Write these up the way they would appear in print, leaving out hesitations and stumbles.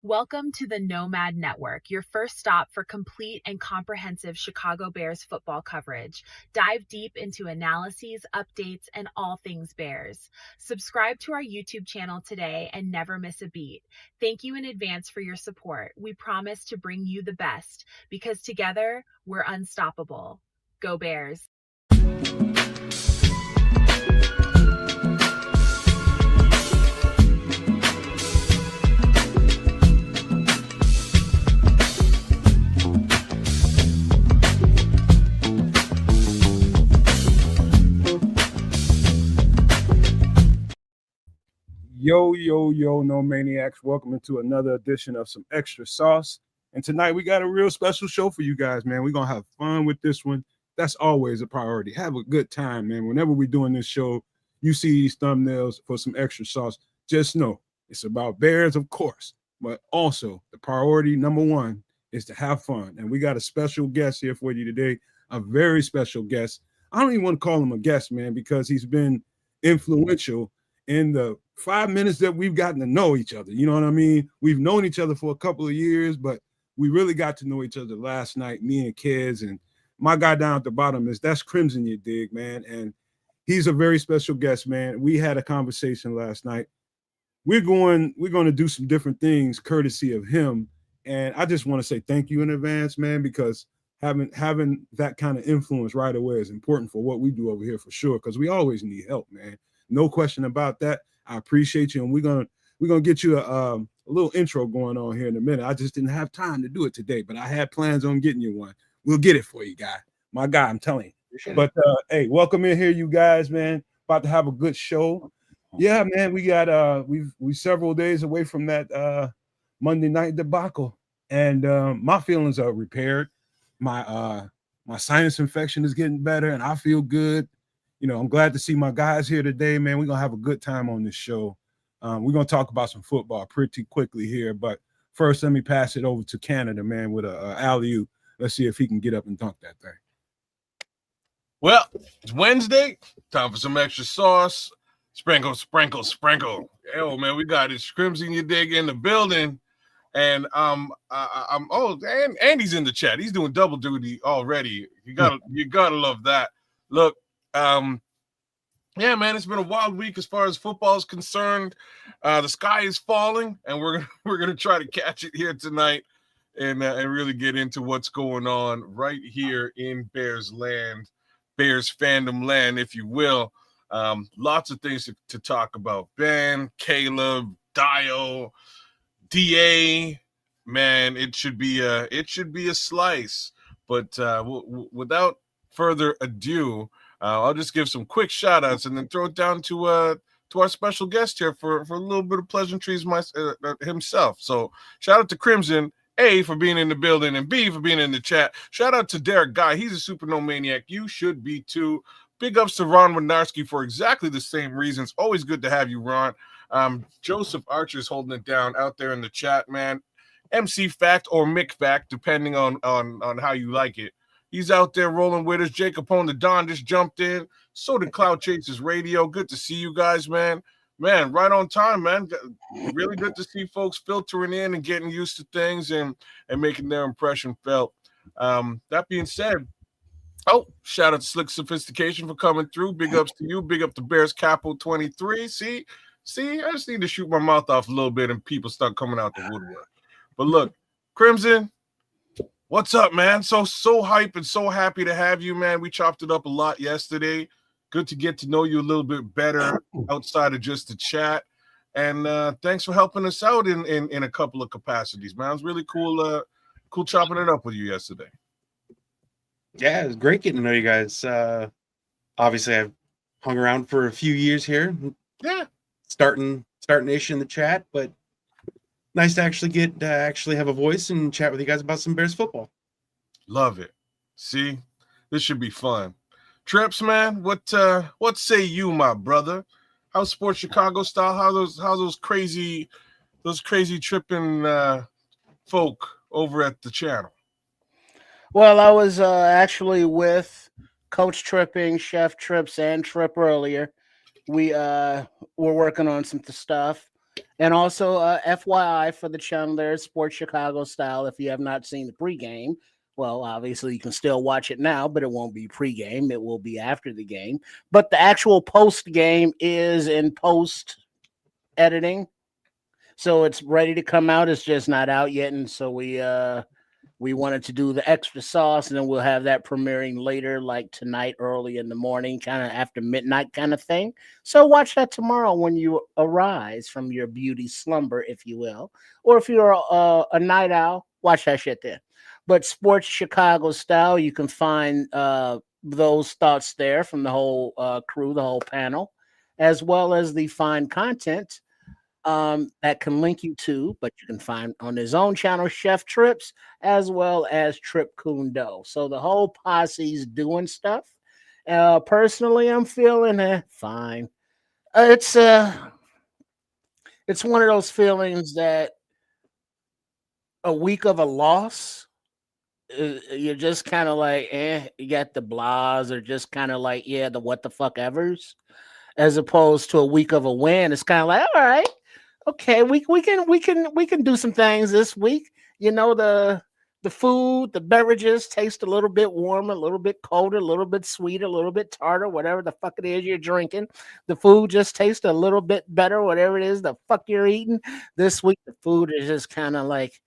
Welcome to the Nomad Network, your first stop for complete and comprehensive Chicago Bears football coverage. Dive deep into analyses, updates, and all things Bears. Subscribe to our YouTube channel today and never miss a beat. Thank you in advance for your support. We promise to bring you the best because together we're unstoppable. Go Bears! Yo, no maniacs. Welcome to another edition of Some Extra Sauce. And tonight we got a real special show for you guys, man. We're going to have fun with this one. That's always a priority. Have a good time, man. Whenever we're doing this show, you see these thumbnails for Some Extra Sauce. Just know it's about Bears, of course, but also the priority number one is to have fun. And we got a special guest here for you today, a very special guest. I don't even want to call him a guest, man, because he's been influential in the 5 minutes that we've gotten to know each other. You know what I mean? We've known each other for a couple of years, but we really got to know each other last night, me and kids. And my guy down at the bottom that's Crimson, you dig, man. And he's a very special guest, man. We had a conversation last night. We're going to do some different things courtesy of him. And I just want to say thank you in advance, man, because having that kind of influence right away is important for what we do over here for sure, because we always need help, man. No question about that. I appreciate you, and we're gonna get you a little intro going on here in a minute. I just didn't have time to do it today, but I had plans on getting you one. We'll get it for you, my guy. I'm telling you. But hey, welcome in here, you guys, man. About to have a good show. Yeah, man. We got we several days away from that Monday night debacle, and my feelings are repaired. My sinus infection is getting better, and I feel good. You know, I'm glad to see my guys here today, man. We're going to have a good time on this show. We're going to talk about some football pretty quickly here. But first, let me pass it over to Canada, man, with a alley-oop. Let's see if he can get up and dunk that thing. Well, it's Wednesday. Time for some extra sauce. Sprinkle, sprinkle, sprinkle. Yo, man, we got this Crimson, you dig, in the building. And I'm and Andy's in the chat. He's doing double duty already. You gotta love that. Look, yeah, man, it's been a wild week as far as football is concerned. The sky is falling, and we're gonna try to catch it here tonight, and really get into what's going on right here in Bears land, Bears fandom land, if you will. Lots of things to talk about. Ben, Caleb, Dayo, Da. Man, it should be a slice. But without further ado, I'll just give some quick shout outs and then throw it down to our special guest here for a little bit of pleasantries himself. So shout out to Crimson, A, for being in the building, and B, for being in the chat. Shout out to Derek Guy. He's a super no maniac. You should be too. Big ups to Ron Winarski for exactly the same reasons. Always good to have you, Ron. Joseph Archer's holding it down out there in the chat, man. MC Fact or Mick Fact, depending on how you like it. He's out there rolling with us. Jacob on the Don just jumped in. So did Cloud Chasers Radio. Good to see you guys, man. Man, right on time, man. Really good to see folks filtering in and getting used to things and making their impression felt. That being said, shout out to Slick Sophistication for coming through. Big ups to you. Big up to Bears Capo 23. See, I just need to shoot my mouth off a little bit and people start coming out the woodwork. But look, Crimson, what's up, man? So hype and so happy to have you, man. We chopped it up a lot yesterday. Good to get to know you a little bit better outside of just the chat. And thanks for helping us out in a couple of capacities, man. It was really cool chopping it up with you yesterday. Yeah, it was great getting to know you guys. Obviously, I've hung around for a few years here. Yeah. Starting ish in the chat, but nice to actually get actually have a voice and chat with you guys about some Bears football. Love it. See, this should be fun. Trips, man, what say you, my brother? How's Sports Chicago style? How those crazy tripping folk over at the channel? Well, I was actually with Coach Tripping, Chef Trips, and Trip earlier. We were working on some stuff. And also, FYI for the channel there, Sports Chicago Style. If you have not seen the pregame, well, obviously you can still watch it now, but it won't be pregame. It will be after the game. But the actual post game is in post editing, so it's ready to come out. It's just not out yet, and so we wanted to do the extra sauce, and then we'll have that premiering later, like tonight, early in the morning, kind of after midnight kind of thing. So watch that tomorrow when you arise from your beauty slumber, if you will. Or if you're a night owl, watch that shit then. But Sports Chicago Style, you can find those thoughts there from the whole crew, the whole panel, as well as the fine content that can link you to, but you can find on his own channel, Chef Trips, as well as Trip Kundo. So the whole posse's doing stuff. Personally, I'm feeling fine. It's one of those feelings that a week of a loss, you're just kind of like, you got the blahs, or just kind of like, yeah, the what the fuck evers, as opposed to a week of a win. It's kind of like, all right. Okay, we can do some things this week. You know, the food, the beverages taste a little bit warmer, a little bit colder, a little bit sweeter, a little bit tartar, whatever the fuck it is you're drinking. The food just tastes a little bit better, whatever it is the fuck you're eating. This week the food is just kind of like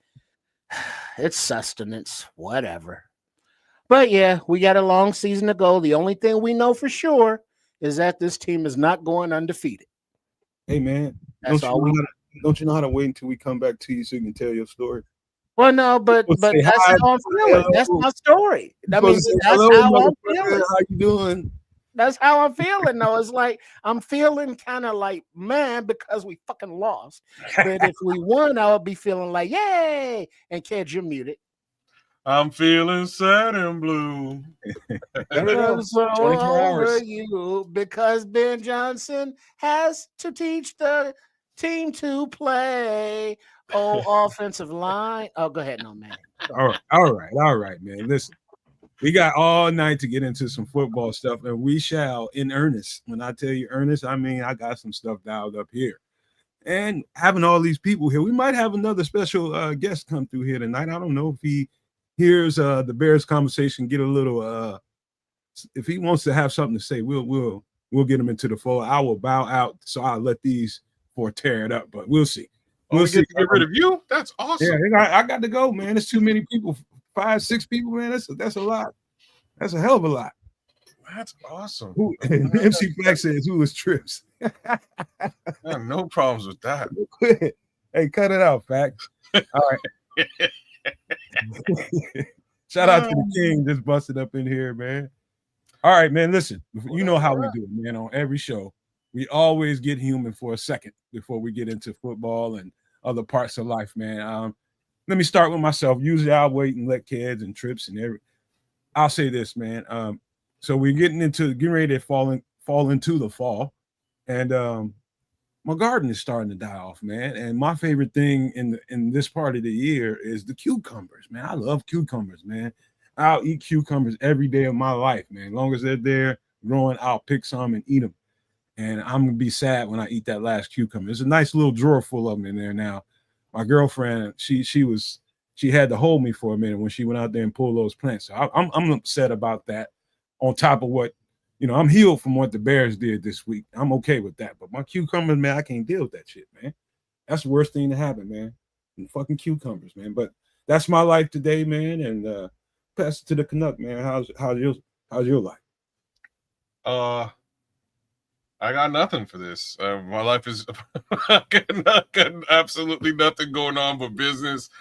it's sustenance, whatever. But yeah, we got a long season to go. The only thing we know for sure is that this team is not going undefeated. Hey man, That's all we. Don't you know how to wait until we come back to you so you can tell your story? Well, no, but Say that's hi, how I'm feeling. hello. That's my story. I Supposed mean, to say, that's hello, how I'm motherfucker, feeling. how you doing? That's how I'm feeling. Though it's like I'm feeling kind of like man because we fucking lost. But if we won, I would be feeling like yay. And kids, you're muted. I'm feeling sad and blue. I'm so 24 over hours. you because Ben Johnson has to teach the team to play. Oh, offensive line. Oh, go ahead, no man. All right, man. Listen, we got all night to get into some football stuff, and we shall in earnest. When I tell you earnest, I mean I got some stuff dialed up here. And having all these people here, we might have another special guest come through here tonight. I don't know if he hears the Bears conversation, get a little if he wants to have something to say, we'll get him into the fold. I will bow out, so I'll let these four tear it up, but we'll see. We'll get to get rid of you? That's awesome. Yeah, I got to go, man. There's too many people. 5, 6 people, man. That's a lot. That's a hell of a lot. That's awesome. MC Flex says, who was Trips? I have no problems with that. Hey, cut it out, Facts. All right. Shout out to the King just busted up in here, man. All right, man. Listen, you know how we do it, man. On every show, we always get human for a second before we get into football and other parts of life, man. Let me start with myself. Usually I'll wait and let kids and Trips and I'll say this, man. So we're getting ready to fall into the fall. And my garden is starting to die off, man. And my favorite thing in this part of the year is the cucumbers, man. I love cucumbers, man. I'll eat cucumbers every day of my life, man. As long as they're there growing, I'll pick some and eat them. And I'm gonna be sad when I eat that last cucumber. There's a nice little drawer full of them in there now. My girlfriend, she had to hold me for a minute when she went out there and pulled those plants. So I'm upset about that. On top of what, I'm healed from what the Bears did this week. I'm okay with that. But my cucumbers, man, I can't deal with that shit, man. That's the worst thing to happen, man. And fucking cucumbers, man. But that's my life today, man. And pass it to the Canuck, man. How's your life? I got nothing for this. My life is got absolutely nothing going on but business.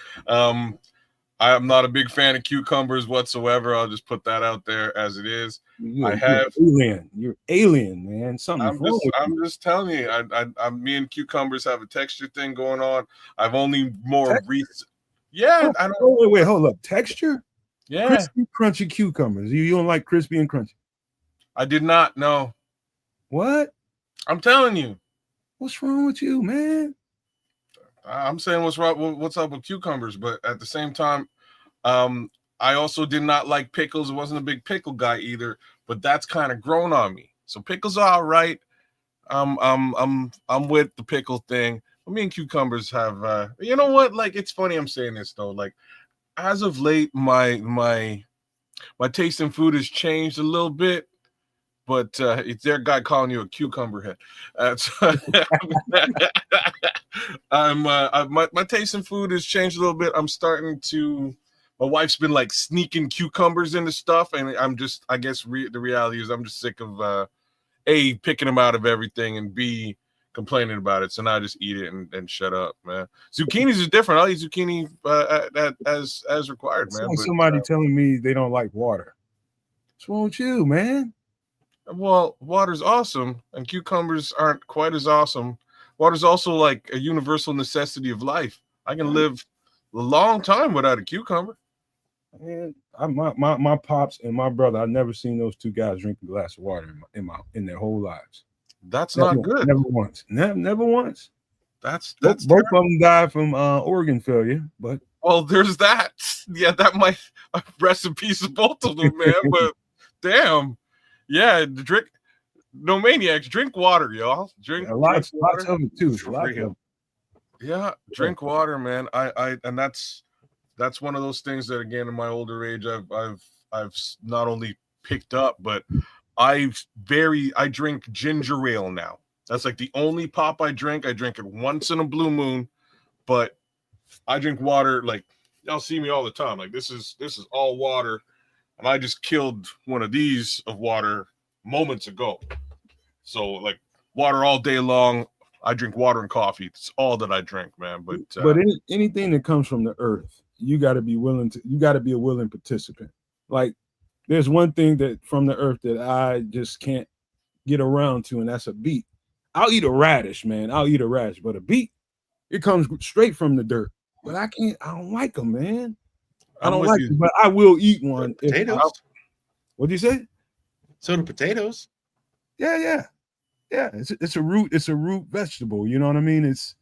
I am not a big fan of cucumbers whatsoever. I'll just put that out there as it is. You're alien, man. I'm just telling you. Me and cucumbers have a texture thing going on. I've only more recent. Yeah, I don't. Wait, hold up. Texture? Yeah, crispy, crunchy cucumbers. You don't like crispy and crunchy? I did not know. What? I'm telling you. What's wrong with you, man? I'm saying what's wrong. What's up with cucumbers? But at the same time, I also did not like pickles. I wasn't a big pickle guy either. But that's kind of grown on me. So pickles are all right. I'm with the pickle thing. me and cucumbers have. You know what? Like, it's funny I'm saying this though. Like, as of late, my taste in food has changed a little bit. But it's their guy calling you a cucumber head. So my taste in food has changed a little bit. I'm starting to. My wife's been like sneaking cucumbers into stuff, and I guess the reality is I'm just sick of A, picking them out of everything, and B, complaining about it. So now I just eat it and shut up, man. Zucchinis is different. I'll eat zucchini as required, It's man. like But somebody telling me they don't like water. What's wrong with you, man? well, water's awesome, and cucumbers aren't quite as awesome. Water's also like a universal necessity of life. I can live a long time without a cucumber. Man, my pops and my brother, I've never seen those two guys drink a glass of water in their whole lives. That's not good. Never once. Never once. That's Both of them died from organ failure, but well, there's that. Yeah, that might rest in peace of both of them, man. But damn, yeah, no maniacs, drink water, y'all. Drink lots water. of it too. Yeah, drink water, man. And that's one of those things that, again, in my older age, I've not only picked up, but I drink ginger ale now. That's like the only pop I drink. I drink it once in a blue moon, but I drink water. Like, y'all see me all the time. Like, this is all water, and I just killed one of these of water moments ago. So, like, water all day long. I drink water and coffee. It's all that I drink, man. But anything that comes from the earth, you got to be willing to. You got to be a willing participant. Like, there's one thing that from the earth that I just can't get around to, and that's a beet. I'll eat a radish, man. I'll eat a radish, but a beet, it comes straight from the dirt. But I don't like them, man. I don't like them, but I will eat one. Potatoes. What'd you say? So do potatoes. Yeah. It's a root. It's a root vegetable. You know what I mean? It's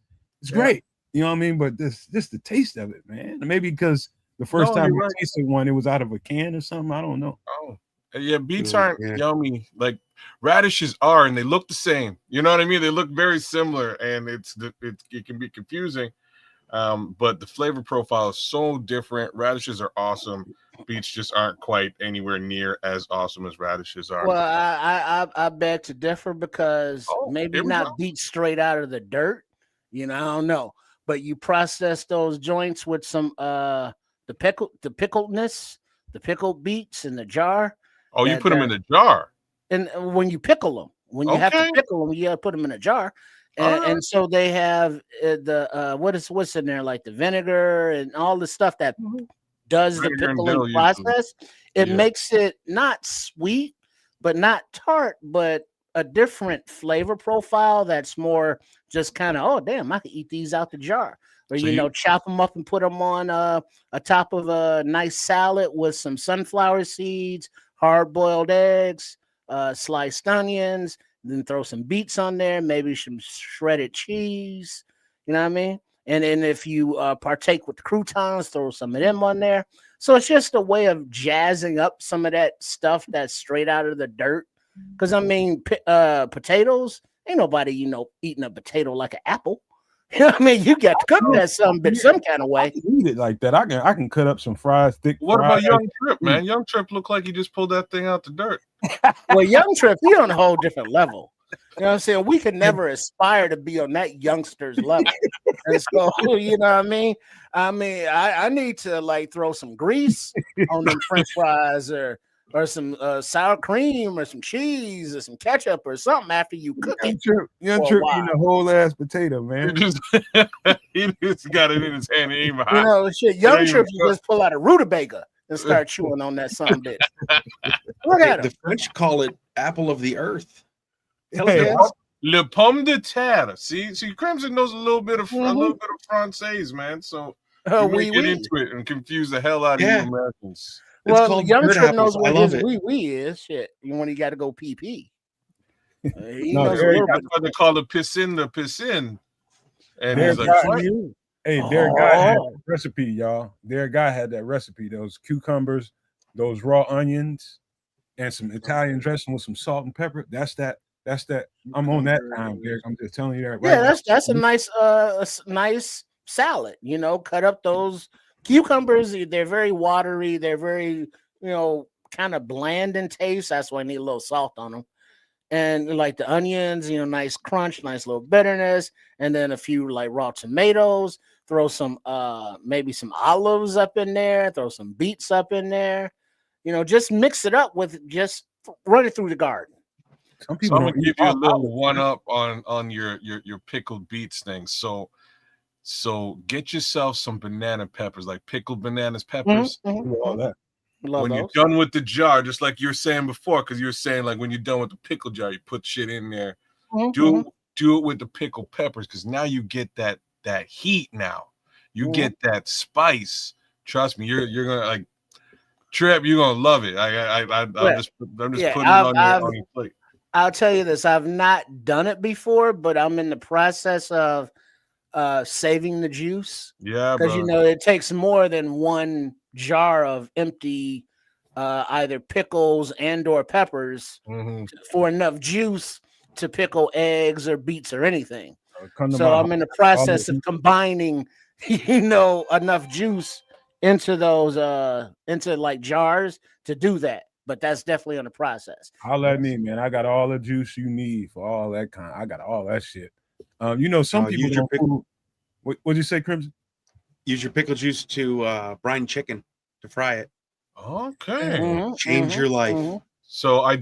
great. You know what I mean? But just the taste of it, man. Maybe because the first time I tasted one, it was out of a can or something. I don't know. Oh, yeah. Beets aren't yummy. Like, radishes are, and they look the same. You know what I mean? They look very similar, and it can be confusing. But the flavor profile is so different. Radishes are awesome. Beets just aren't quite anywhere near as awesome as radishes are. Well, I beg to differ because maybe not beets straight out of the dirt. You know, I don't know. But you process those joints with some the pickledness, the pickled beets in the jar. Oh, you put them in the jar. And when you pickle them, when you have to pickle them, you got to put them in a jar. And so they have what's in there, like the vinegar and all the stuff that does the pickling process. It makes it not sweet, but not tart, but a different flavor profile that's more just kind of, oh, damn, I can eat these out the jar. Or, so chop them up and put them on a top of a nice salad with some sunflower seeds, hard-boiled eggs, sliced onions, then throw some beets on there, maybe some shredded cheese. You know what I mean? And then if you partake with the croutons, throw some of them on there. So it's just a way of jazzing up some of that stuff that's straight out of the dirt. Because, I mean, potatoes, ain't nobody, eating a potato like an apple. You know what I mean? You got to cook that some kind of way. I can eat it like that. I can cut up some fries, thick. What about Young Trip, man? Young Trip looked like he just pulled that thing out the dirt. Well, Young Trip, he's on a whole different level. You know what I'm saying? We could never aspire to be on that youngster's level. And so, you know what I mean? I need to like throw some grease on them French fries or some sour cream or some cheese or some ketchup or something after you cook it. Young Trip eating a whole ass potato, man. He just got it in his hand. And even you know, shit. Young Trip, you just pull out a rutabaga and start chewing on that son bitch. Look at him. The French call it apple of the earth. Hey, Le pomme de terre. See, Crimson knows a little bit of Francais, man. So we get into it and confuse the hell out of you Americans. Well, Young Trip knows what his wee is. Shit, when he got to go pee. He knows a little bit. That's why they call it pissin the pissin. And he's like, Derek Guy had that recipe, y'all. Derek Guy had that recipe. Those cucumbers, those raw onions, and some Italian dressing with some salt and pepper. That's that That's that. I'm on that time, Derek. I'm just telling you that. Yeah, Right that's a nice salad. You know, cut up those cucumbers. They're very watery. They're very, kind of bland in taste. That's why I need a little salt on them. And like the onions, nice crunch, nice little bitterness, and then a few like raw tomatoes. Throw some maybe some olives up in there. Throw some beets up in there. Just mix it up with just run it through the garden. Some So people I'm don't gonna eat give you a little olives, one man. up on your pickled beets thing. So get yourself some banana peppers, like pickled bananas peppers. Do all that. Love When you're those. done with the jar, just like you were saying before, because you were saying like when you're done with the pickle jar, you put shit in there. Do it with the pickled peppers, because now you get that heat. Now you get that spice. Trust me, you're gonna like Trip. You're gonna love it. I'm just putting it on your plate. I'll tell you this: I've not done it before, but I'm in the process of saving the juice. Yeah, because it takes more than one jar of empty either pickles and or peppers for enough juice to pickle eggs or beets or anything. So I'm in the process of combining enough juice into those into like jars to do that, but that's definitely on the process. Holla at me, man. I got all the juice you need for all that kind. I got all that shit. Some people use your don't. What'd you say, Crimson? Use your pickle juice to brine chicken to fry it. Okay. Change your life. So I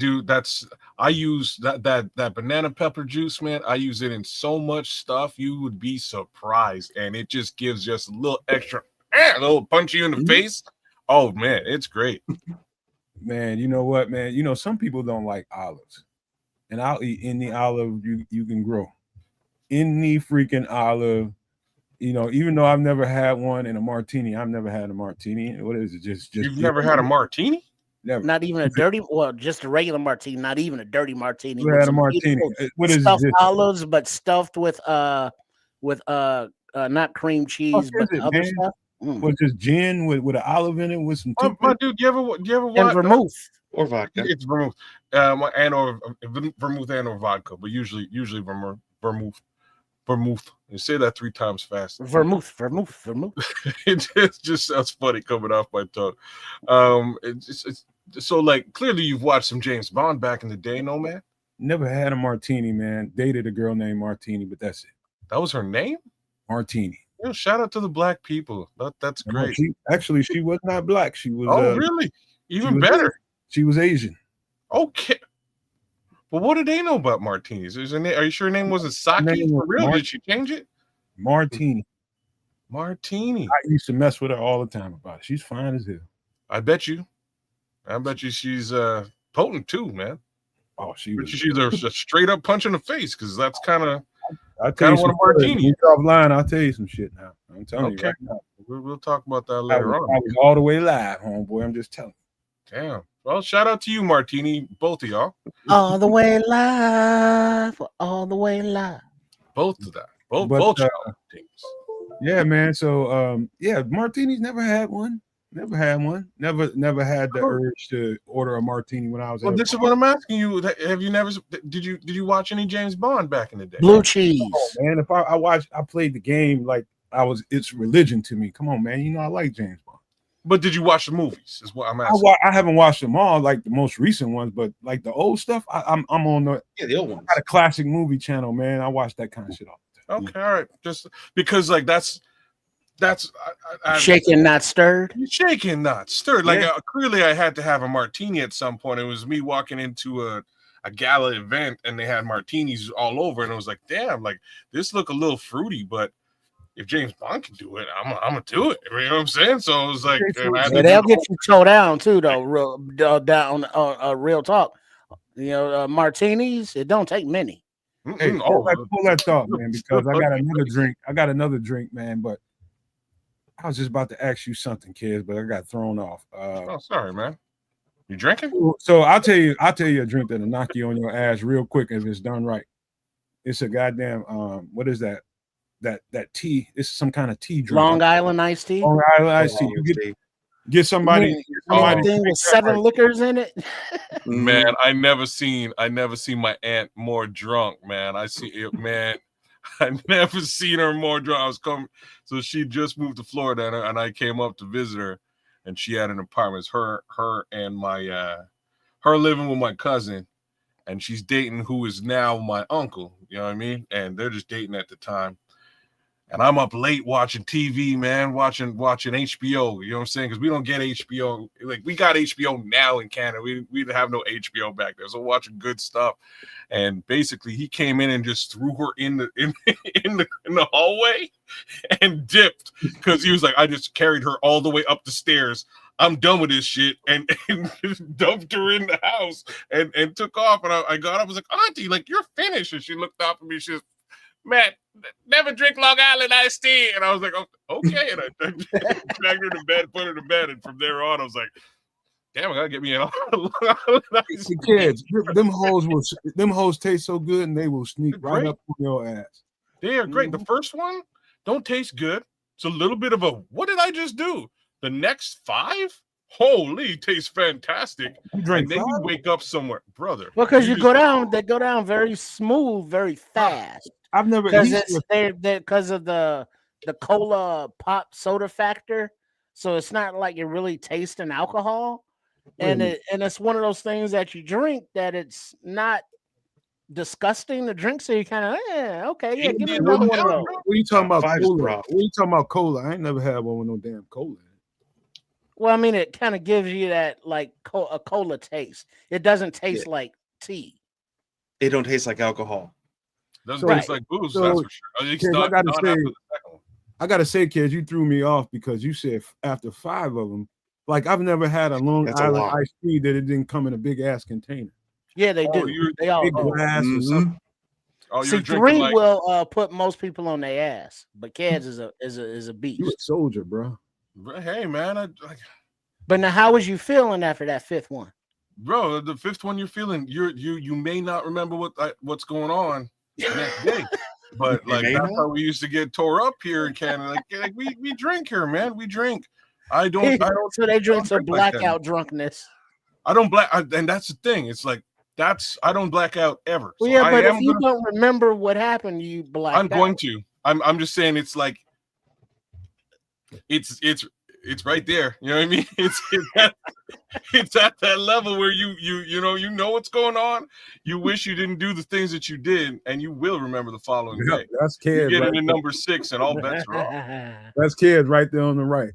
use that banana pepper juice, man. I use it in so much stuff. You would be surprised. And it just gives just a little extra, a little punch you in the face. Oh man, it's great. Man, you know what, man? Some people don't like olives. And I'll eat any olive you can grow. Any freaking olive. Even though I've never had one in a martini, I've never had a martini. What is it? Just You've never had a martini? Never. Not even a dirty, just a regular martini, not even a dirty martini. We had a martini. What is stuffed it? olives, but stuffed with not cream cheese, but it, other man? stuff. Was this gin with an olive in it with some toothpick? My dude, you ever And watch vermouth or vodka? It's vermouth, and or vodka, but usually vermouth. You say that 3 times fast. Vermouth. It just sounds funny coming off my tongue. It's so like clearly you've watched some James Bond back in the day, no man? Never had a martini, man. Dated a girl named Martini, but that's it. That was her name? Martini. Shout out to the black people. That's great. She was not black. She was. Oh, really? Even better. She was Asian. Okay. Well, what do they know about martinis? Are you sure her name wasn't Saki? For real? Did she change it? Martini. Martini. I used to mess with her all the time about it. She's fine as hell. I bet you she's potent too, man. Oh, she's a straight up punch in the face, because that's kind of what a martini. You drop line, I'll tell you some shit now. I'm telling you right now. We'll talk about that later on. I was all the way live, homeboy. I'm just telling you. Damn. Well, shout out to you, Martini, both of y'all. All the way live. All the way live. Both of that. Both teams. Yeah, man. So martinis, never had one. Never had one. Never had the urge to order a martini when I was. Well, this is what I'm asking you. Have you never? Did you watch any James Bond back in the day? Blue cheese. Oh, man, if I played the game like it's religion to me. Come on, man. I like James Bond. But did you watch the movies? Is what I'm asking. I haven't watched them all, like the most recent ones, but like the old stuff, I'm on the old ones. I got a classic movie channel, man. I watch that kind of shit all the time. Okay, all right. Just because like that's shaken, not stirred. Shaken, not stirred. Like clearly, I had to have a martini at some point. It was me walking into a gala event, and they had martinis all over, and I was like, "Damn, like this look a little fruity." But if James Bond can do it, I'm gonna do it. You know what I'm saying? So I was like, they'll get you toe down too, though. Real down, real talk. Martinis. It don't take many. Hey, pull that thought, man, because I got another drink. I got another drink, man, but I was just about to ask you something, kids, but I got thrown off. Sorry, man. You drinking? So I'll tell you a drink that'll knock you on your ass real quick if it's done right. It's a goddamn what is that? That tea. It's some kind of tea drink. Long Island iced tea. Long Island iced tea. You get somebody thing with 7 liquors in it. Man, I never seen my aunt more drunk, man. I see it, man. I never seen her more drunk. I was coming, so she just moved to Florida, and I came up to visit her, and she had an apartment. It's her and my her living with my cousin, and she's dating who is now my uncle. You know what I mean? And they're just dating at the time. And I'm up late watching TV, man, watching HBO. You know what I'm saying? Because we don't get HBO. Like, we got HBO now in Canada. We didn't have no HBO back there. So watching good stuff. And basically, he came in and just threw her in the hallway and dipped, because he was like, I just carried her all the way up the stairs. I'm done with this shit, and just dumped her in the house and took off. And I got up, I was like, Auntie, like, you're finished. And she looked up at me. She was, man, never drink Long Island iced tea. And I was like, oh, okay. And I dragged her to bed, put her to bed. And from there on, I was like, damn, I gotta get me an Long Island iced tea. Kids, them hoes taste so good, and they will sneak right up on your ass. They are great. The first one don't taste good. It's a little bit of a, what did I just do? The next 5, holy, tastes fantastic. You drink and then 5? you wake up somewhere, brother. Well, because they go down very smooth, very fast. I've never, because of the cola pop soda factor. So it's not like you're really tasting alcohol. And it's one of those things that you drink that it's not disgusting to drink. So you kind of, okay, yeah, give me another one of those. What are you talking about? Five's Cola? rough. What are you talking about? Cola? I ain't never had one with no damn cola. Well, I mean, it kind of gives you that like a cola taste. It doesn't taste like tea. It don't taste like alcohol. Doesn't taste like booze, that's for sure. Kids, I gotta say, kids, you threw me off because you said after 5 of them. Like, I've never had a Long Island iced tea that it didn't come in a big ass container. Yeah, they do. They all do. Glass or something. See, 3 will put most people on their ass, but Keds is a beast. You a soldier, bro. Hey, man, But now, how was you feeling after that 5th one? Bro, the 5th one you're feeling, you may not remember what's going on next day. But like, that's how we used to get tore up here in Canada. Like we drink here, man. We drink. I don't. So they drink some blackout drunkenness. I don't and that's the thing. It's like, I don't black out ever. Well, yeah, but if you don't remember what happened, you black out. I'm going to. I'm just saying, it's like, it's right there. You know what I mean? It's at that level where you know what's going on. You wish you didn't do the things that you did, and you will remember the following day. That's Kids. You get into number 6, and all bets are off. That's Kids right there on the right.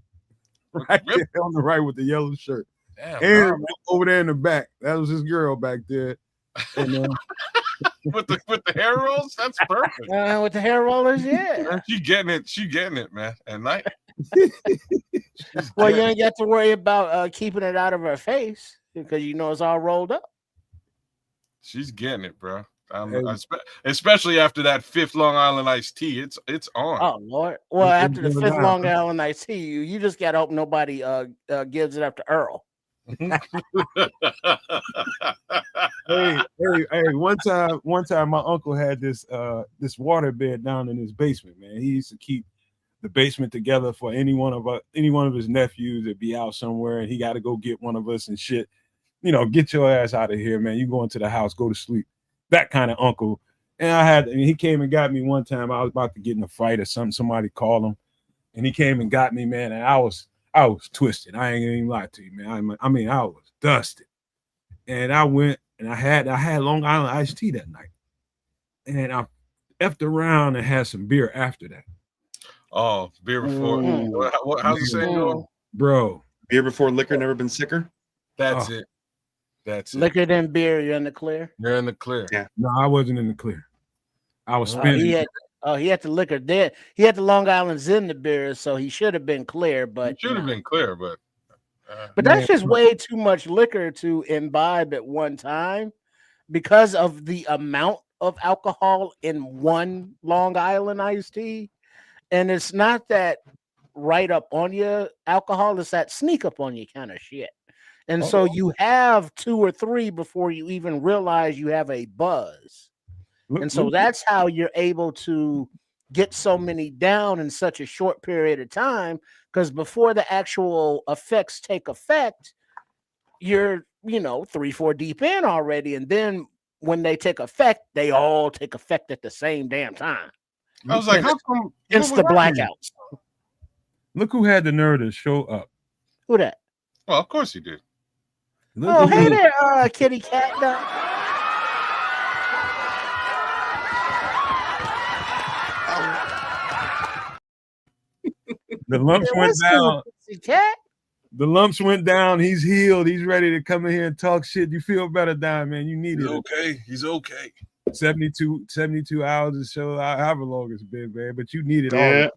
Right there on the right with the yellow shirt. Damn, and over there in the back, that was his girl back there. And, with the hair rolls, that's perfect. With the hair rollers, yeah. She getting it, man. At night. Well, you ain't got to worry about keeping it out of her face because you know it's all rolled up. She's getting it, bro. Especially after that 5th Long Island iced tea, it's on. Oh Lord! Well, after the 5th Long Island iced tea, you just got to hope nobody gives it up to Earl. hey! One time, my uncle had this water bed down in his basement. Man, he used to keep the basement together for any one of his nephews that be out somewhere, and he got to go get one of us and shit. You know, get your ass out of here, man. You go into the house, go to sleep. That kind of uncle. And he came and got me one time. I was about to get in a fight or something. Somebody called him, and he came and got me, man. And I was twisted. I ain't gonna even lie to you, man. I mean, I was dusted. And I went and I had Long Island iced tea that night. And I effed around and had some beer after that. Oh, beer before. How's it saying, bro? Beer before liquor, never been sicker. That's it. That's it. Liquor than beer, you're in the clear. You're in the clear. Yeah. No, I wasn't in the clear. I was spinning. He had the liquor there. He had the Long Island's in the beer, so he should have been clear. But he should have been clear, but that's just way too much liquor to imbibe at one time because of the amount of alcohol in one Long Island iced tea. And it's not that right up on you alcohol, it's that sneak up on you kind of shit. And so you have 2 or 3 before you even realize you have a buzz. And so that's how you're able to get so many down in such a short period of time, because before the actual effects take effect, you're 3-4 deep in already, and then when they take effect, they all take effect at the same damn time. I was like, how come? It's the blackouts. Look who had the nerve to show up. Who that? Well, of course he did. Look hey there, kitty cat. The lumps went down. Cat? The lumps went down. He's healed. He's ready to come in here and talk shit. You feel better, Don, man. You need it. Okay. He's okay. 72 hours to show however long it's been, man. But you need it all. Yeah.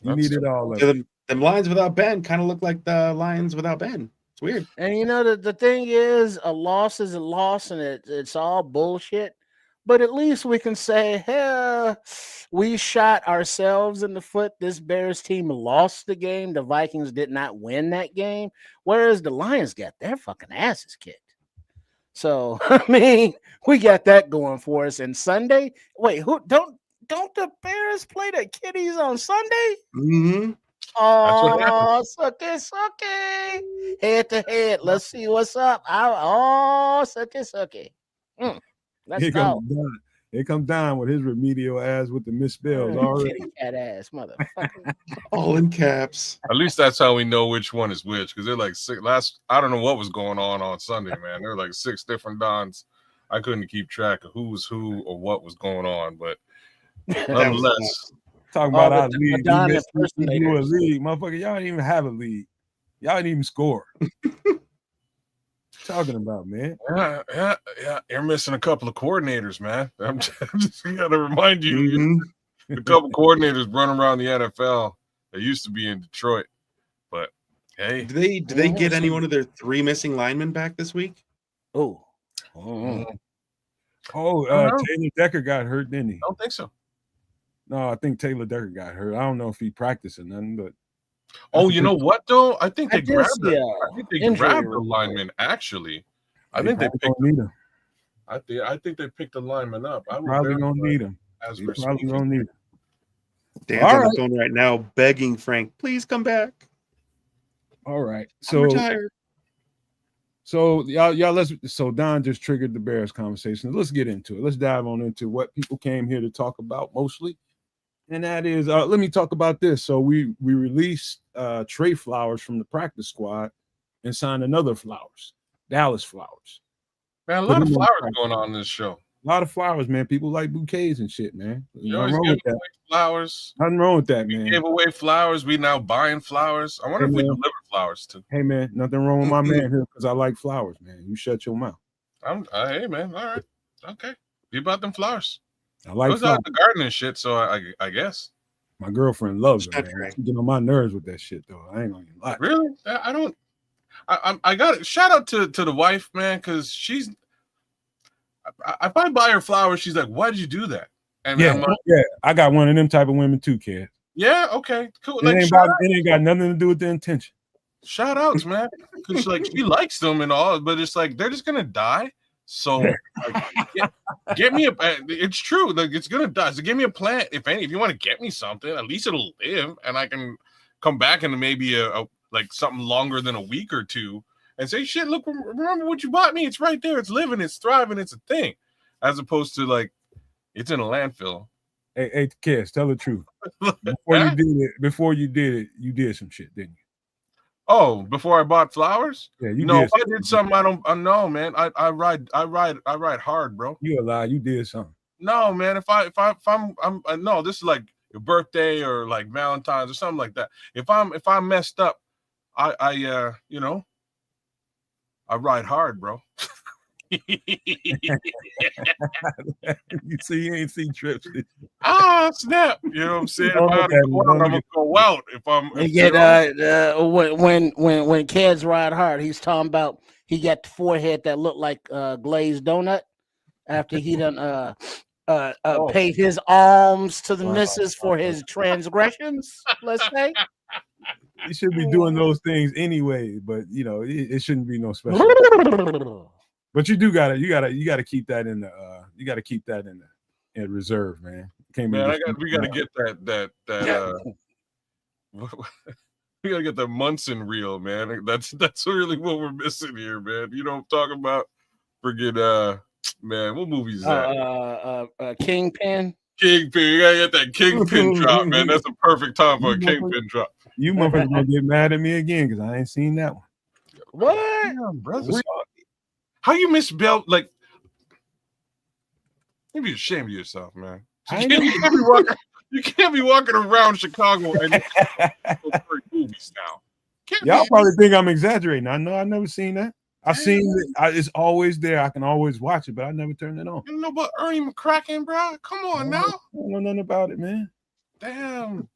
You need it all. Them lines without Ben kind of look like the lines without Ben. It's weird. And the thing is, a loss is a loss, and it's all bullshit. But at least we can say, hey, we shot ourselves in the foot. This Bears team lost the game. The Vikings did not win that game, whereas the Lions got their fucking asses kicked. So, I mean, we got that going for us. And Sunday, wait, don't the Bears play the Kitties on Sunday? Mm-hmm. Oh, sucky. Head to head. Let's see what's up. Sucky. Let's go. Here comes Don with his remedial ass with the misspells already. Kitty cat ass, motherfucker. All in caps. At least that's how we know which one is which, because they're like six. I don't know what was going on Sunday, man. There were like 6 different Dons. I couldn't keep track of who was who or what was going on, but nonetheless. Talking about our league. You a league, motherfucker. Y'all didn't even have a league. Y'all didn't even score. Talking about, man. Yeah. You're missing a couple of coordinators, man. I'm just gotta remind you, a couple coordinators running around the NFL. They used to be in Detroit, but hey, do they get any one of their 3 missing linemen back this week? Taylor Decker got hurt, didn't he? I don't think so. No, I think Taylor Decker got hurt. I don't know if he practiced or nothing, but you know what though? I think they grabbed the lineman. Actually, I think they picked him. I think they picked the lineman up. I probably gonna need him. Probably gonna need him. Dan's on the phone right now, begging Frank, please come back. All right, I'm retired. So so Don just triggered the Bears conversation. Let's get into it. Let's dive on into what people came here to talk about mostly. And that is, let me talk about this. So we released Trey Flowers from the practice squad and signed another Flowers, Dallas Flowers. Man, a lot of flowers going on in this show. A lot of flowers, man. People like bouquets and shit, man. Nothing wrong with that. Flowers. Nothing wrong with that, man. We gave away flowers. We now buying flowers. I wonder if we deliver flowers too. Hey, man, nothing wrong with my man here because I like flowers, man. You shut your mouth. Hey, man. All right. Okay. You bought them flowers. I like flowers. Out the garden and shit, so I guess. My girlfriend loves it, man. She get on my nerves with that shit, though. I ain't gonna lie. Really? I don't. I got it. Shout out to the wife, man, because she's. If I buy her flowers, she's like, "Why did you do that?" And yeah, I got one of them type of women too, kid. Yeah, okay, cool. It ain't got nothing to do with the intention. Shout outs, man, because she likes them and all, but it's like they're just gonna die. So get me a. It's true, like it's gonna die. So give me a plant, if you want to get me something, at least it'll live, and I can come back in maybe like something longer than a week or two. And say, shit, look, remember what you bought me? It's right there. It's living. It's thriving. It's a thing. As opposed to, like, it's in a landfill. Hey, Kes, tell the truth. Before you did it, you did some shit, didn't you? Oh, before I bought flowers? Yeah, you did. If I did something, I know, man. I ride hard, bro. You a lie. You did something. No, man. If I'm no, this is like your birthday or like Valentine's or something like that. If I'm messed up, I ride hard, bro. You see, you ain't seen trips. Snap! You know what I'm saying? I'm gonna go out if I'm. When kids ride hard, he's talking about he got the forehead that looked like glazed donut after he done paid his alms to the missus for his transgressions. Let's say. You should be doing those things anyway, but it shouldn't be no special. But you gotta keep that in the in reserve, man. We gotta get that We gotta get the Munson reel, man. That's really what we're missing here, man. You know what I'm talking about? Forget man, what movie is that? Kingpin. Kingpin. You gotta get that Kingpin drop, man. That's a perfect time for a Kingpin drop. You motherfuckers gonna get mad at me again because I ain't seen that one. What? Damn, brother. How you miss Bell? Like, you be ashamed of yourself, man. You can't be walking around Chicago and movies now. Y'all probably think I'm exaggerating. I know I've never seen that. I've seen it. It's always there. I can always watch it, but I never turn it on. You know about Ernie McCracken, bro? Come on now. I don't know nothing about it, man. Damn.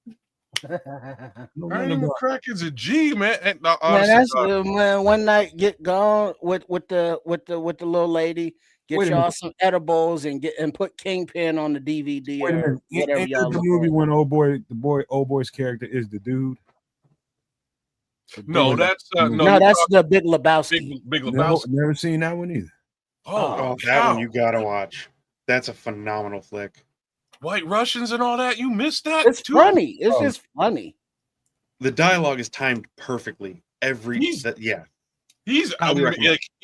Ernie McCracken's a G, man. And, man, that's man. One night, get gone with the little lady. Get y'all some edibles and put Kingpin on the DVD or whatever y'all. The movie when old boy's character is the dude. No, that's that's the Big Lebowski. Big Lebowski. Never seen that one either. Oh, that one you gotta watch. That's a phenomenal flick. White Russians and all that. You missed that. It's too funny. It's just funny. The dialogue is timed perfectly. He's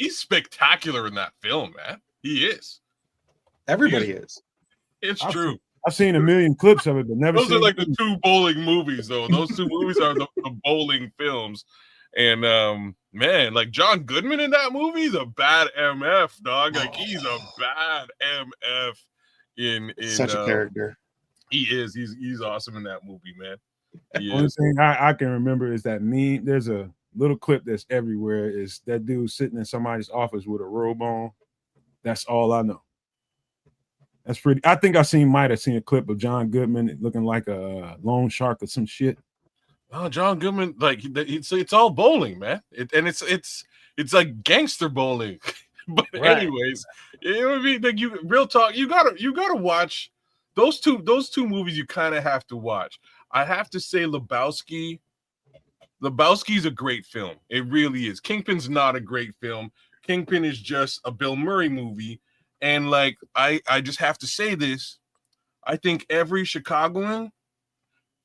spectacular in that film, man. He is. Everybody is. It's true. I've seen a million clips of it, but never. Those are like the two bowling movies, though. Those two movies are the bowling films, and man, like John Goodman in that movie is a bad MF, dog. Like he's a bad MF in such a character. He is. He's awesome in that movie, man. The only thing I can remember is that meme. There's a little clip that's everywhere. Is that dude sitting in somebody's office with a robe on? That's all I know. That's pretty. I think might have seen a clip of John Goodman looking like a loan shark or some shit. Oh, John Goodman, like it's all bowling, man. It's like gangster bowling. But anyways, you know what I mean? Like real talk, you gotta watch those two movies. You kind of have to watch. I have to say, Lebowski's a great film. It really is. Kingpin's not a great film. Kingpin is just a Bill Murray movie. And like I just have to say this, I think every Chicagoan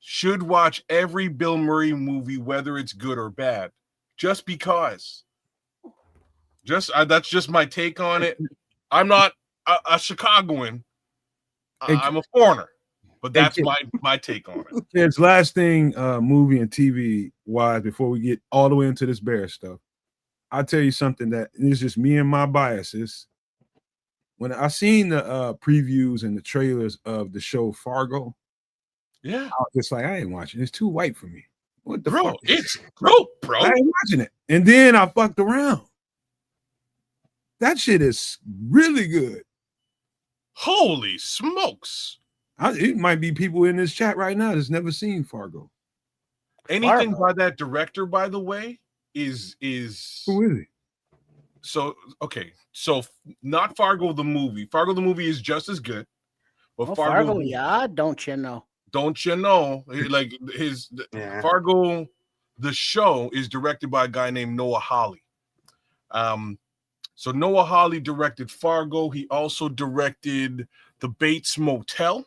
should watch every Bill Murray movie, whether it's good or bad, just because. That's just my take on it. I'm not a Chicagoan. I'm a foreigner, but that's my take on it. Kids, last thing, movie and TV wise, before we get all the way into this bear stuff, I'll tell you something that is just me and my biases. When I seen the previews and the trailers of the show Fargo, I was just like, I ain't watching. It's too white for me. What the fuck? It's bro. I ain't watching it. And then I fucked around. That shit is really good. Holy smokes! It might be people in this chat right now that's never seen Fargo. Anything by that director, by the way, is who is he? So not Fargo the movie. Fargo the movie is just as good. But Fargo, don't you know? Don't you know? Like Fargo, the show is directed by a guy named Noah Hawley. So Noah Hawley directed Fargo. He also directed The Bates Motel.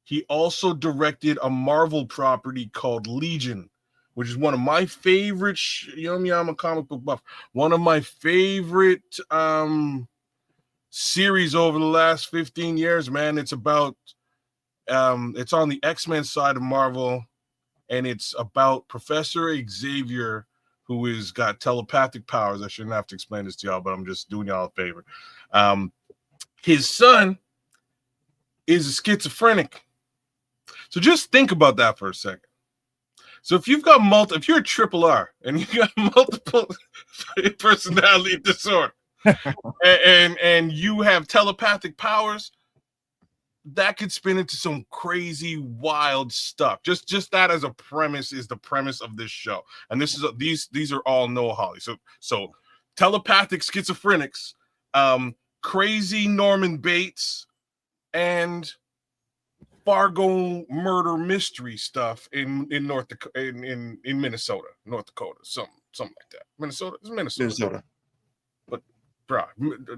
He also directed a Marvel property called Legion, which is one of my favorite. I'm a comic book buff. One of my favorite series over the last 15 years, man. It's about it's on the X-Men side of Marvel, and it's about Professor Xavier, who has got telepathic powers. I shouldn't have to explain this to y'all, but I'm just doing y'all a favor. His son is a schizophrenic. So just think about that for a second. So if you've got if you're a triple R and you got multiple personality disorder and you have telepathic powers, that could spin into some crazy wild stuff. Just that as a premise is the premise of this show. And this is these are all Noah Hawley. So telepathic schizophrenics, crazy Norman Bates, and Fargo murder mystery stuff in North Dakota, in Minnesota, North Dakota, something like that. It's Minnesota. But bro,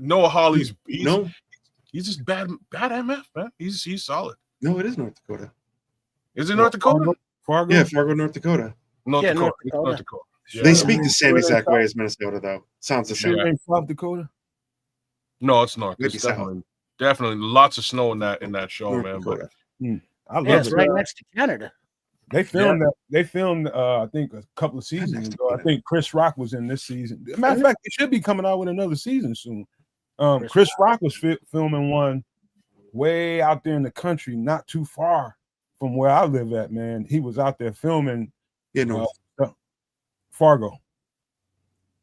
Noah Hawley's he's just bad MF, man. He's solid. No, it is North Dakota. Is it North Dakota? Fargo? Yeah, Fargo, North Dakota. North Yeah, Dakota. North It's Dakota. North Dakota. Yeah. They speak the same exact way as Minnesota, though. Sounds the Sure, same. in South Dakota. No, it's North. Maybe It's South. definitely lots of snow in that show, North man. Dakota. I Yeah, love it's it. right next to Canada. They filmed that. They filmed, I think, a couple of seasons ago. I think Chris Rock was in this season. Matter of fact, they should be coming out with another season soon. Chris Rock was filming one way out there in the country, not too far from where I live at. Man, he was out there filming. Fargo.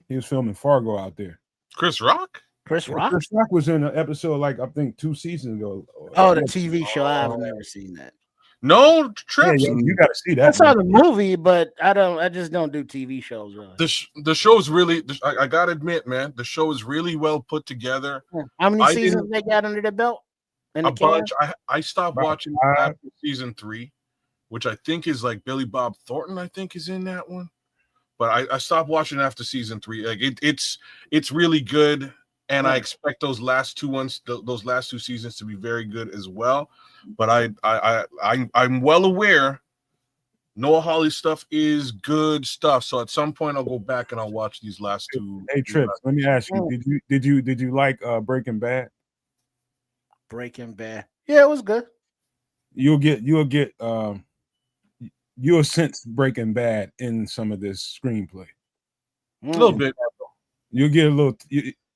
He was filming Fargo out there. Chris Rock? Chris Rock? Chris Rock was in an episode, like, I think 2 seasons ago. Oh, the TV show. I've never seen that. No, Trips. Yeah, you got to see that. I saw the movie, but I just don't do TV shows. Really. The show is really. I gotta admit, man, the show is really well put together. How many seasons they got under their belt? A bunch. I stopped watching after season 3, which I think is like Billy Bob Thornton. I think is in that one, but I stopped watching after season 3. Like it's really good. And I expect those last 2 seasons to be very good as well. But I'm well aware Noah Hawley's stuff is good stuff. So at some point I'll go back and I'll watch these last 2. Hey Trips, let me ask you, did you like Breaking Bad? Breaking Bad. Yeah, it was good. You'll sense Breaking Bad in some of this screenplay. A little bit. You'll get a little.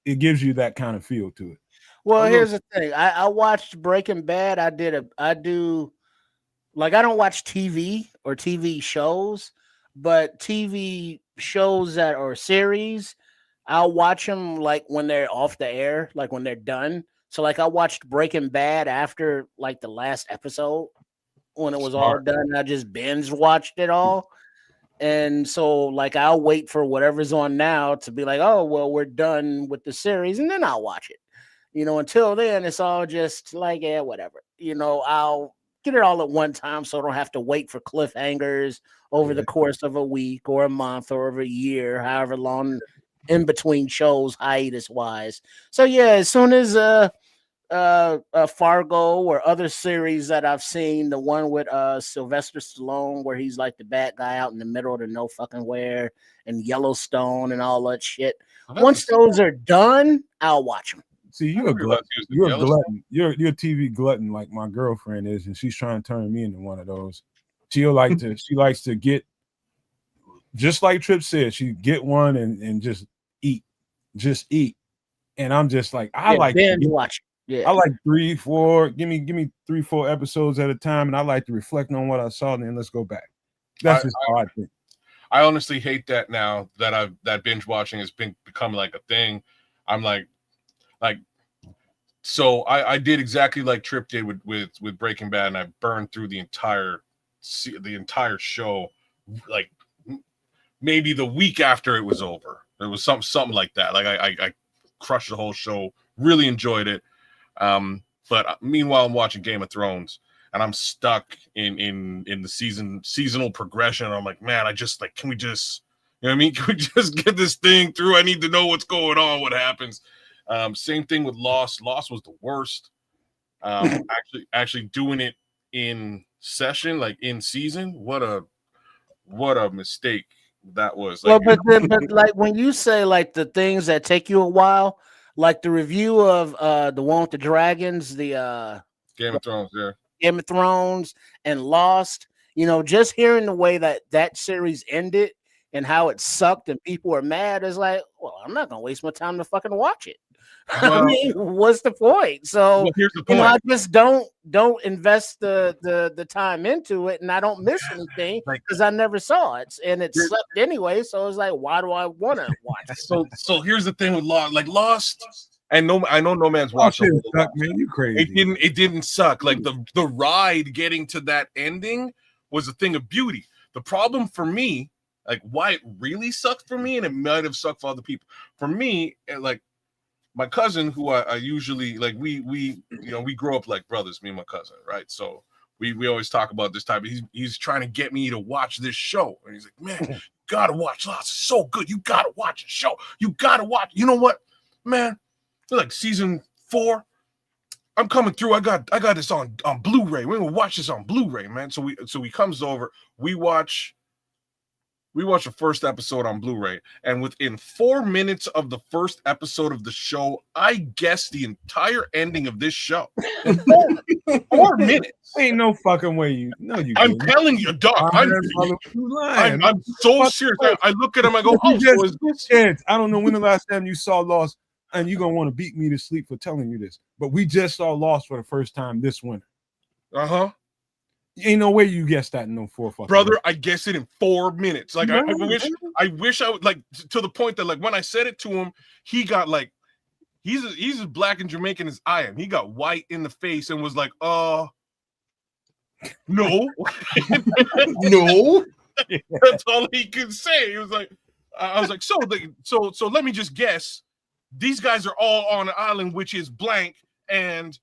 It gives you that kind of feel to it. Well, here's the thing. I watched Breaking Bad. I don't watch TV or TV shows, but TV shows that are series, I'll watch them like when they're off the air, like when they're done. So like I watched Breaking Bad after like the last episode when it was all done. I just binge watched it all. And so, like, I'll wait for whatever's on now to be like, oh, well, we're done with the series, and then I'll watch it. Until then, it's all just like, yeah, whatever. I'll get it all at one time so I don't have to wait for cliffhangers over the course of a week or a month or over a year, however long in between shows, hiatus-wise. So, yeah, as soon as Fargo or other series that I've seen, the one with Sylvester Stallone where he's like the bad guy out in the middle of the no fucking where, and Yellowstone and all that shit. Once those are done, I'll watch them. See, you're a glutton. You're a glutton. You're a TV glutton like my girlfriend is, and she's trying to turn me into one of those. She likes to get, just like Tripp said, she get one and just eat. And I'm just like, I like to watch. Yeah. I like 3, 4. Give me 3, 4 episodes at a time, and I like to reflect on what I saw, and then let's go back. That's just how I think. I honestly hate that now that binge watching has become like a thing. I'm like, so I did exactly like Tripp did with Breaking Bad, and I burned through the entire show, like maybe the week after it was over. It was something like that. Like I crushed the whole show. Really enjoyed it. But meanwhile, I'm watching Game of Thrones, and I'm stuck in the seasonal progression. I'm like, man, I just like, can we just, can we just get this thing through? I need to know what's going on, what happens. Same thing with Lost. Lost was the worst. Actually doing it in session, like in season, what a mistake that was. Like, well, but like when you say like the things that take you a while. Like the review of the one with the dragons, the Game of Thrones, yeah. Game of Thrones and Lost, just hearing the way that series ended and how it sucked and people were mad is like, well, I'm not gonna waste my time to fucking watch it. Well, I mean, what's the point? So here's the point. I just don't invest the time into it, and I don't miss anything because I never saw it, and it sucked anyway. So it's like, why do I want to watch it? So here's the thing with Lost, like Lost, and I know no man's watched it. Suck, man, you crazy. It didn't suck. Like the ride getting to that ending was a thing of beauty. The problem for me, like why it really sucked for me, and it might have sucked for other people. For me, like. My cousin, who I usually like, we grow up like brothers, me and my cousin, right? So we always talk about this type. He's trying to get me to watch this show, and he's like, "Man, you gotta watch Lost. It's so good. You gotta watch the show. You gotta watch. You know what, man? Like season 4, I'm coming through. I got this on Blu-ray. We're gonna watch this on Blu-ray, man. So he comes over. We watch the first episode on Blu-ray, and within 4 minutes of the first episode of the show, I guessed the entire ending of this show. In 4 minutes. Ain't no fucking way you I'm didn't. telling you, Doc. You lying. I'm so serious. I look at him. I go, You so is this? kids, I don't know when the last time you saw Lost, and you're gonna want to beat me to sleep for telling you this, but we just saw Lost for the first time this winter. Ain't no way you guessed that in no 4 fucking Brother, minutes. I guessed it in 4 minutes. Like I wish I would, like, to the point that, like, when I said it to him, he got like, he's as black and Jamaican as I am. He got white in the face and was like, no. No. That's all he could say. He was like, I was like, so let me just guess. These guys are all on an island which is blank, and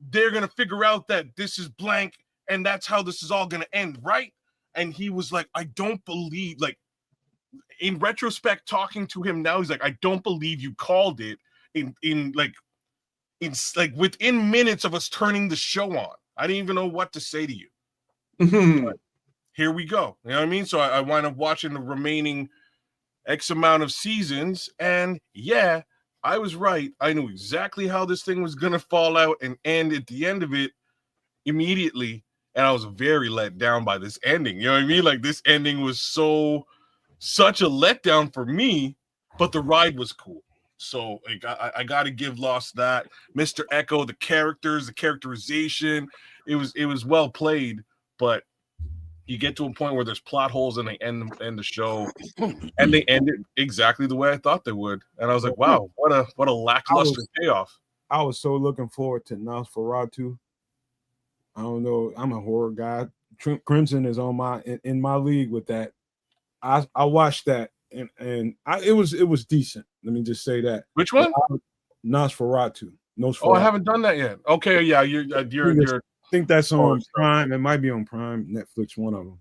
they're gonna figure out that this is blank, and that's how this is all gonna end, right? And he was like, I don't believe, like, in retrospect, talking to him now, he's like, I don't believe you called it in within minutes of us turning the show on. I didn't even know what to say to you. But here we go. You know what I mean? So I wind up watching the remaining X amount of seasons, and yeah, I was right. I knew exactly how this thing was gonna fall out and end at the end of it immediately, and I was very let down by this ending. You know what I mean? Like, this ending was such a letdown for me, but the ride was cool. So, like, I got to give Lost that. Mr. Echo, the characters, the characterization, it was well played, but you get to a point where there's plot holes and they end the show, and they end it exactly the way I thought they would. And I was like, wow, what a lackluster payoff. I was so looking forward to Nosferatu. I don't know. I'm a horror guy. Crimson is on in my league with that. I watched that, and it was decent. Let me just say that. Which one? Nosferatu. Oh, I haven't done that yet. Okay, yeah, you're I think that's on Prime. It might be on Prime, Netflix, one of them.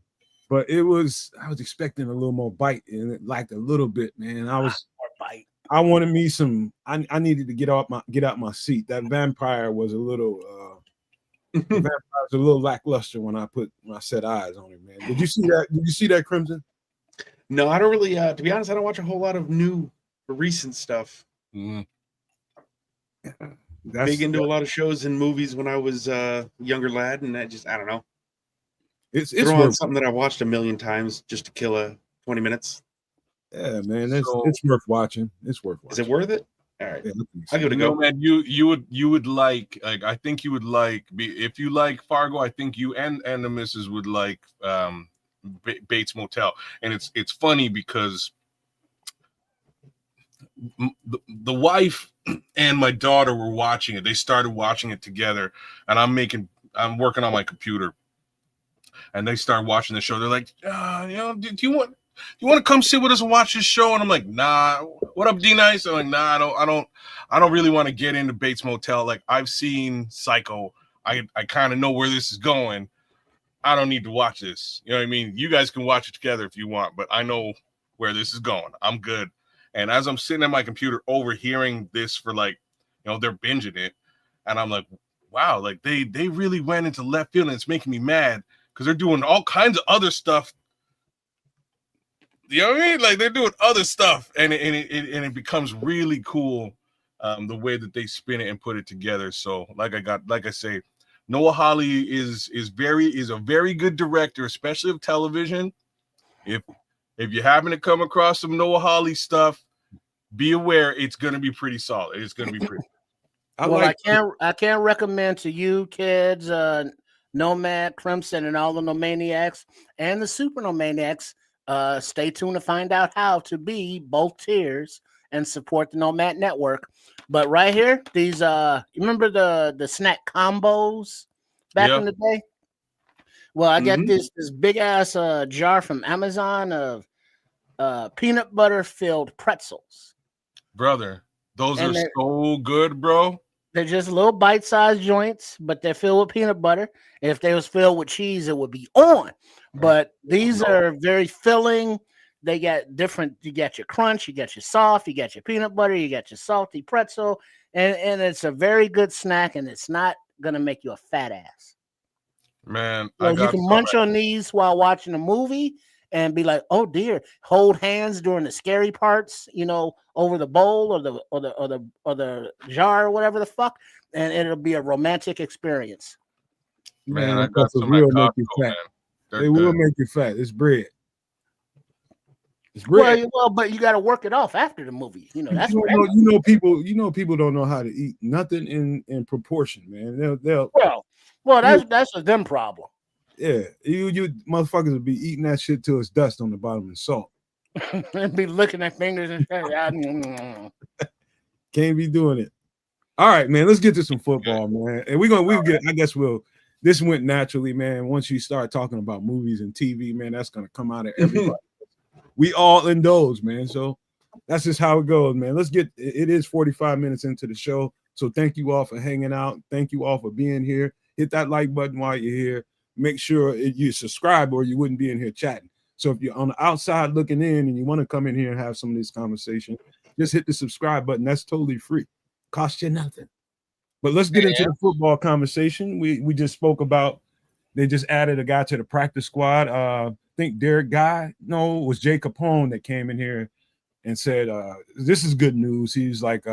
But I was expecting a little more bite, and it lacked a little bit, man. I wanted me some. I needed to get out my seat. That vampire was a little lackluster when I set eyes on it, man. Did you see that? Did you see that, Crimson? No, I don't really. To be honest, I don't watch a whole lot of new, recent stuff. Big into a lot of shows and movies when I was a younger lad, and I don't know. It's something that I watched a million times just to kill 20 minutes. Yeah, man, it's worth watching. It's worth watching. Is it worth it? All right, yeah, I give it a go. Man, you would like I think you would like, if you like Fargo, I think you and the missus would like Bates Motel. And it's funny because the wife and my daughter were watching it. They started watching it together, and I'm working on my computer, and they start watching the show. They're like, do you want to come sit with us and watch this show? And I'm like, nah. What up, D Nice? I'm like, nah, I don't really want to get into Bates Motel. Like, I've seen Psycho. I kind of know where this is going. I don't need to watch this. You know what I mean? You guys can watch it together if you want, but I know where this is going. I'm good. And as I'm sitting at my computer overhearing this for, like, they're binging it, and I'm like, wow, like they really went into left field, and it's making me mad because they're doing all kinds of other stuff. You know what I mean? Like, they're doing other stuff, and it becomes really cool, the way that they spin it and put it together. So, like I say, Noah Hawley is a very good director, especially of television. If you happen to come across some Noah Hawley stuff, be aware it's going to be pretty solid. It's going to be pretty. I can't recommend to you kids, Nomad, Crimson, and all the Nomaniacs and the Super Nomaniacs. Stay tuned to find out how to be both tiers and support the Nomad Network. But right here, these you remember the snack combos back in the day? Well, I got this big ass jar from Amazon of peanut butter filled pretzels. Brother, those are so good, bro. They're just little bite-sized joints, but they're filled with peanut butter. And if they was filled with cheese, it would be on. But these are very filling. They got different. You got your crunch, you got your soft, you got your peanut butter, you got your salty pretzel, and it's a very good snack, and it's not gonna make you a fat ass. Man, So you can munch on these while watching a movie and be like, "Oh dear," hold hands during the scary parts, over the bowl or the jar or whatever the fuck, and it'll be a romantic experience. Man, I got pretzels some at will make you Costco, fat. man. They will make you fat. It's bread. It's bread. Well, but you got to work it off after the movie. That's people don't know how to eat nothing in proportion, man. They'll that's a them problem. Yeah, you motherfuckers will be eating that shit till it's dust on the bottom and salt. And be licking their fingers and shit. Can't be doing it. All right, man. Let's get to some football, man. And this went naturally, man. Once you start talking about movies and TV, man, that's gonna come out of everybody. We all indulge, man. So that's just how it goes, man. It is 45 minutes into the show. So thank you all for hanging out. Thank you all for being here. Hit that like button while you're here. Make sure you subscribe or you wouldn't be in here chatting. So if you're on the outside looking in and you want to come in here and have some of this conversation, just hit the subscribe button. That's totally free. Cost you nothing. But let's get into the football conversation. We just spoke about, they just added a guy to the practice squad. I think it was Jay Capone that came in here and said, this is good news. He's like,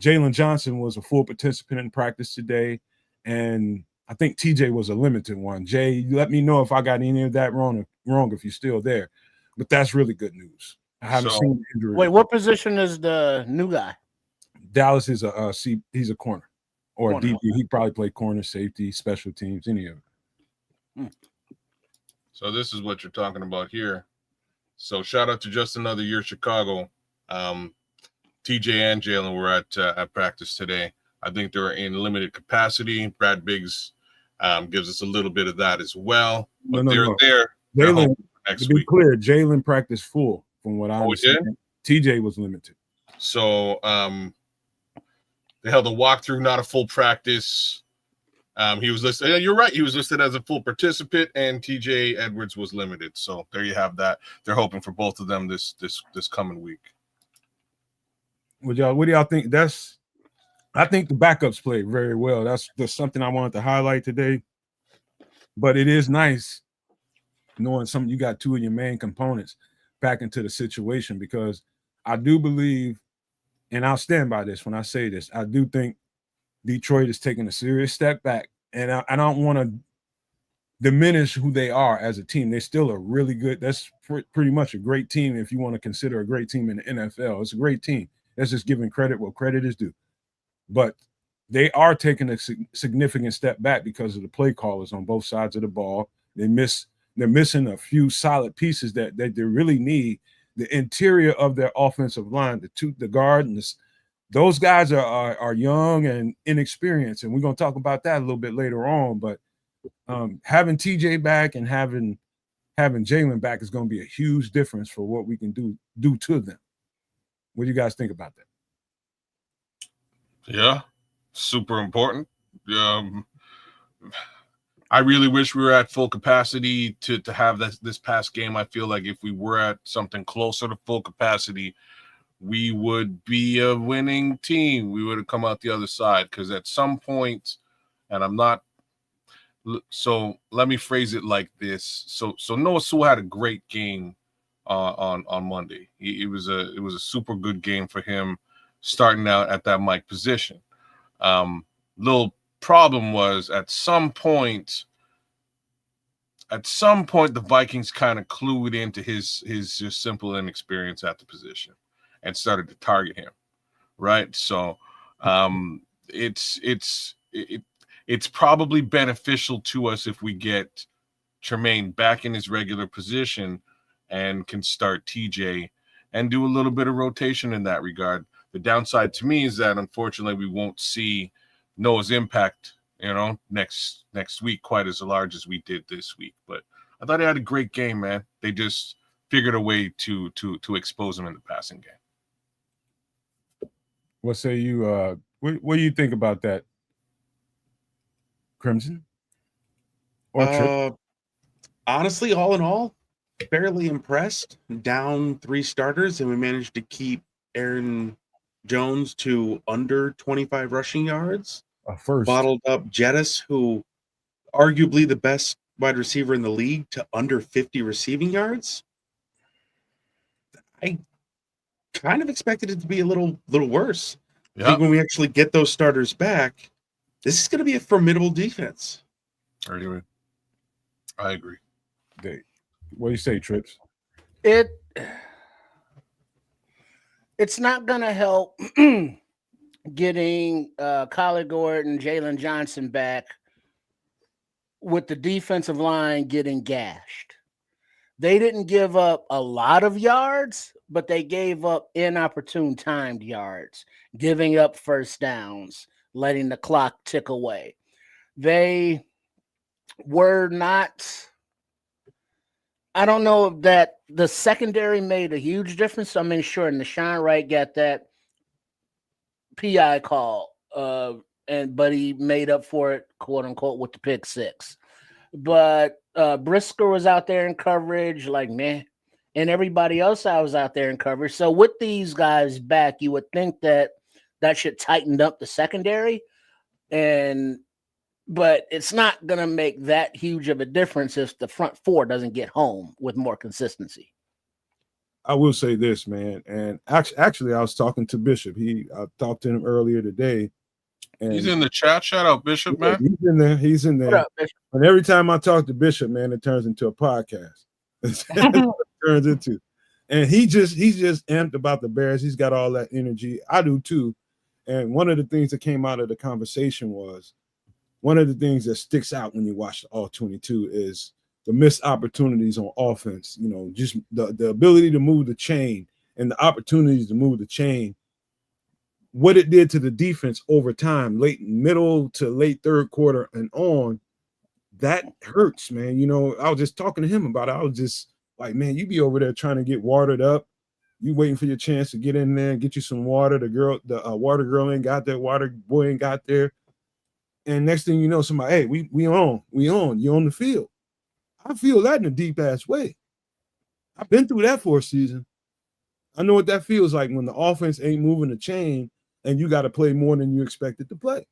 Jalen Johnson was a full participant in practice today. And I think TJ was a limited one. Jay, you let me know if I got any of that wrong if you're still there. But that's really good news. I haven't seen the injury. Wait, what position is the new guy? Dallas is he's a corner or a DB. He probably played corner, safety, special teams, any of it. So this is what you're talking about here. So shout out to Just Another Year Chicago. TJ and Jalen were at practice today. I think they're in limited capacity. Brad Biggs gives us a little bit of that as well. But they're there. Jalen, to be clear, Jalen practiced full from what I understand. TJ was limited. So they held a walkthrough, not a full practice. He was listed. Yeah, you're right. He was listed as a full participant, and TJ Edwards was limited. So there you have that. They're hoping for both of them this coming week. What do y'all think? I think the backups played very well. That's something I wanted to highlight today. But it is nice knowing you got two of your main components back into the situation, because I do believe, and I'll stand by this when I say this, I do think Detroit is taking a serious step back. And I don't want to diminish who they are as a team. They're still a really good, that's pretty much a great team if you want to consider a great team in the NFL. It's a great team. That's just giving credit what credit is due. But they are taking a significant step back because of the play callers on both sides of the ball. They're missing a few solid pieces that they really need. The interior of their offensive line, the guard, and those guys are young and inexperienced, and we're going to talk about that a little bit later on. But having TJ back and having Jalen back is going to be a huge difference for what we can do to them. What do you guys think about that? Yeah, super important. I really wish we were at full capacity to have this past game. I feel like if we were at something closer to full capacity, we would be a winning team. We would have come out the other side, because at some point, and I'm not. So let me phrase it like this. So Noah Sewell had a great game on Monday. It was a super good game for him, starting out at that Mike position. Little problem was at some point the Vikings kind of clued into his just simple inexperience at the position and started to target him, right? So it's probably beneficial to us if we get Tremaine back in his regular position and can start TJ and do a little bit of rotation in that regard. The downside to me is that unfortunately we won't see Noah's impact, next week quite as large as we did this week. But I thought he had a great game, man. They just figured a way to expose him in the passing game. What say you? What do you think about that, Crimson? Honestly, all in all, fairly impressed. Down 3 starters, and we managed to keep Aaron Jones to under 25 rushing yards. First. Bottled up Jettis, who arguably the best wide receiver in the league, to under 50 receiving yards. I kind of expected it to be a little worse. I think when we actually get those starters back, this is going to be a formidable defense. I agree. What do you say, Trips? It's not going to help getting Kyler Gordon, Jalen Johnson back with the defensive line getting gashed. They didn't give up a lot of yards, but they gave up inopportune timed yards, giving up first downs, letting the clock tick away. They were not, I don't know that the secondary made a huge difference. I mean, sure, Nashawn Wright got that PI call, but he made up for it, quote unquote, with the pick six. But Brisker was out there in coverage, like, man, and everybody else I was out there in coverage. So with these guys back, you would think that should tighten up the secondary, but it's not going to make that huge of a difference if the front four doesn't get home with more consistency. I will say this, man, and actually, I was talking to Bishop. I talked to him earlier today. And he's in the chat. Shout out Bishop, man. He's in there. What up, Bishop? And every time I talk to Bishop, man, it turns into a podcast. That's what it turns into. And he's just amped about the Bears. He's got all that energy. I do too. And one of the things that came out of the conversation was, one of the things that sticks out when you watch all 22 is the missed opportunities on offense. You know, just the ability to move the chain and the opportunities to move the chain. What it did to the defense over time, middle to late third quarter and on, that hurts, man. You know, I was just talking to him about it. I was just like, man, you be over there trying to get watered up. You waiting for your chance to get in there and get you some water. The water girl ain't got there. Water boy ain't got there. And next thing you know, somebody, hey, we on. You on the field. I feel that in a deep ass way. I've been through that for a season. I know what that feels like when the offense ain't moving the chain and you got to play more than you expected to play.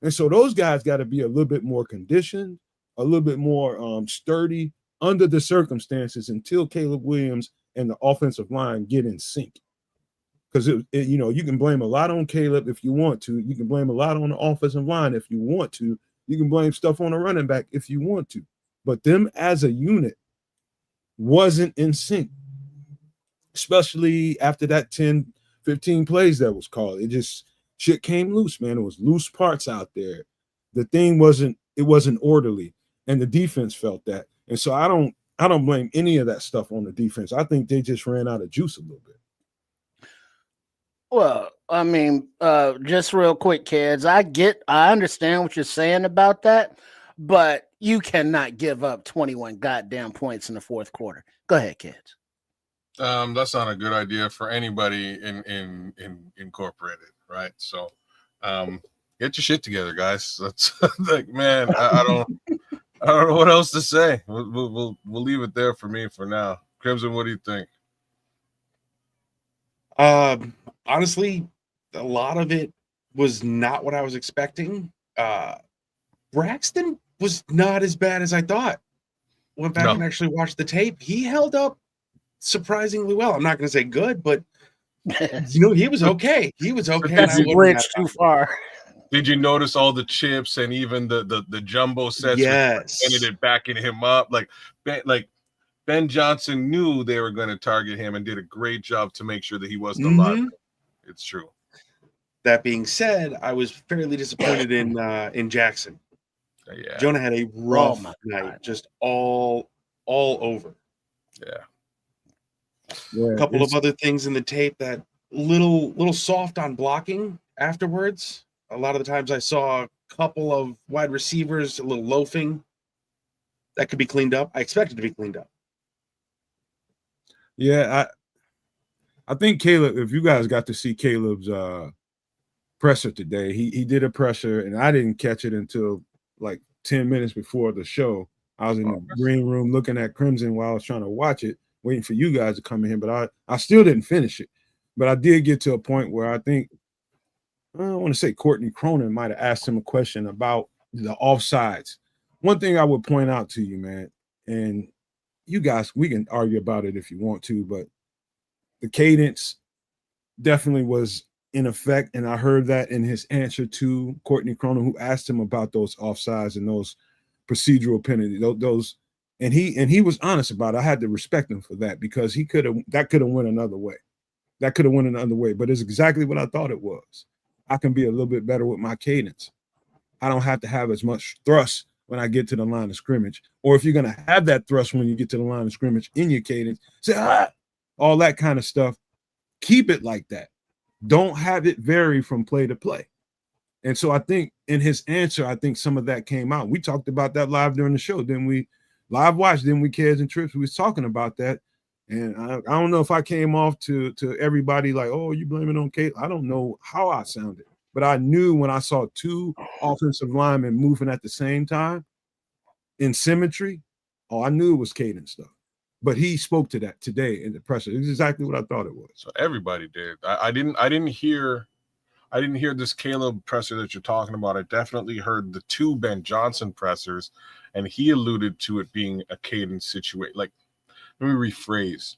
And so those guys got to be a little bit more conditioned, a little bit more sturdy under the circumstances until Caleb Williams and the offensive line get in sync. Because, you know, you can blame a lot on Caleb if you want to. You can blame a lot on the offensive line if you want to. You can blame stuff on the running back if you want to. But them as a unit wasn't in sync, especially after that 10, 15 plays that was called. It just, shit came loose, man. It was loose parts out there. The thing wasn't orderly, and the defense felt that. And so I don't blame any of that stuff on the defense. I think they just ran out of juice a little bit. Well, I mean, just real quick, kids, I understand what you're saying about that, but you cannot give up 21 goddamn points in the fourth quarter. Go ahead, kids. That's not a good idea for anybody in Incorporated, right? So, get your shit together, guys. That's like, man, I don't know what else to say. We'll leave it there for me for now. Crimson, what do you think? Honestly, a lot of it was not what I was expecting. Braxton was not as bad as I thought. Went back and actually watched the tape. He held up surprisingly well. I'm not going to say good, but you know, he was okay. He was okay. That's a bridge too far. Did you notice all the chips and even the jumbo sets? Yes, ended it backing him up. Like Ben Johnson knew they were going to target him and did a great job to make sure that he wasn't alive. It's true. That being said, I was fairly disappointed in Jackson. Yeah. Jonah had a rough night, just all over. Yeah. A couple of other things in the tape that little soft on blocking afterwards. A lot of the times I saw a couple of wide receivers a little loafing. That could be cleaned up. I expect it to be cleaned up. Yeah, I think Caleb, if you guys got to see Caleb's presser today, he did a presser, and I didn't catch it until like 10 minutes before the show. I was in the green room looking at Crimson while I was trying to watch it, waiting for you guys to come in here, but I still didn't finish it. But I did get to a point where I think I don't want to say Courtney Cronin might have asked him a question about the offsides. One thing I would point out to you, man, and you guys, we can argue about it if you want to, but the cadence definitely was in effect. And I heard that in his answer to Courtney Cronin, who asked him about those offsides and those procedural penalties, those, and he was honest about it. I had to respect him for that, because that could have went another way. That could have went another way, but it's exactly what I thought it was. I can be a little bit better with my cadence. I don't have to have as much thrust when I get to the line of scrimmage. Or if you're going to have that thrust when you get to the line of scrimmage in your cadence, say, all that kind of stuff. Keep it like that. Don't have it vary from play to play. And so I think in his answer, I think some of that came out. We talked about that live during the show. Then we live watch, then we Kids and Trips. We was talking about that. And I don't know if I came off to everybody like, oh, you blame it on Kate. I don't know how I sounded, but I knew when I saw two offensive linemen moving at the same time in symmetry, I knew it was cadence stuff. But he spoke to that today in the presser. It was exactly what I thought it was. So everybody did. I didn't hear this Caleb presser that you're talking about. I definitely heard the two Ben Johnson pressers, and he alluded to it being a cadence situation. Like, let me rephrase.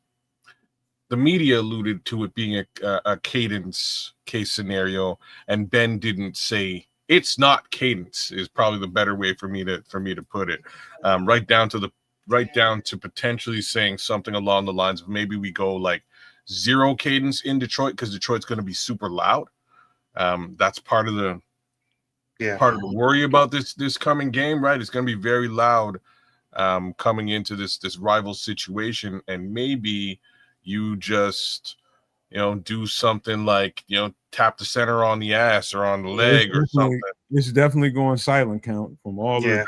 The media alluded to it being a cadence case scenario, and Ben didn't say it's not cadence. Is probably the better way for me to put it. Right down to potentially saying something along the lines of maybe we go like zero cadence in Detroit because Detroit's going to be super loud. That's part of the worry about this coming game, right? It's going to be very loud coming into this rival situation, and maybe you just do something like tap the center on the ass or on the leg or something. It's definitely going silent count from all the.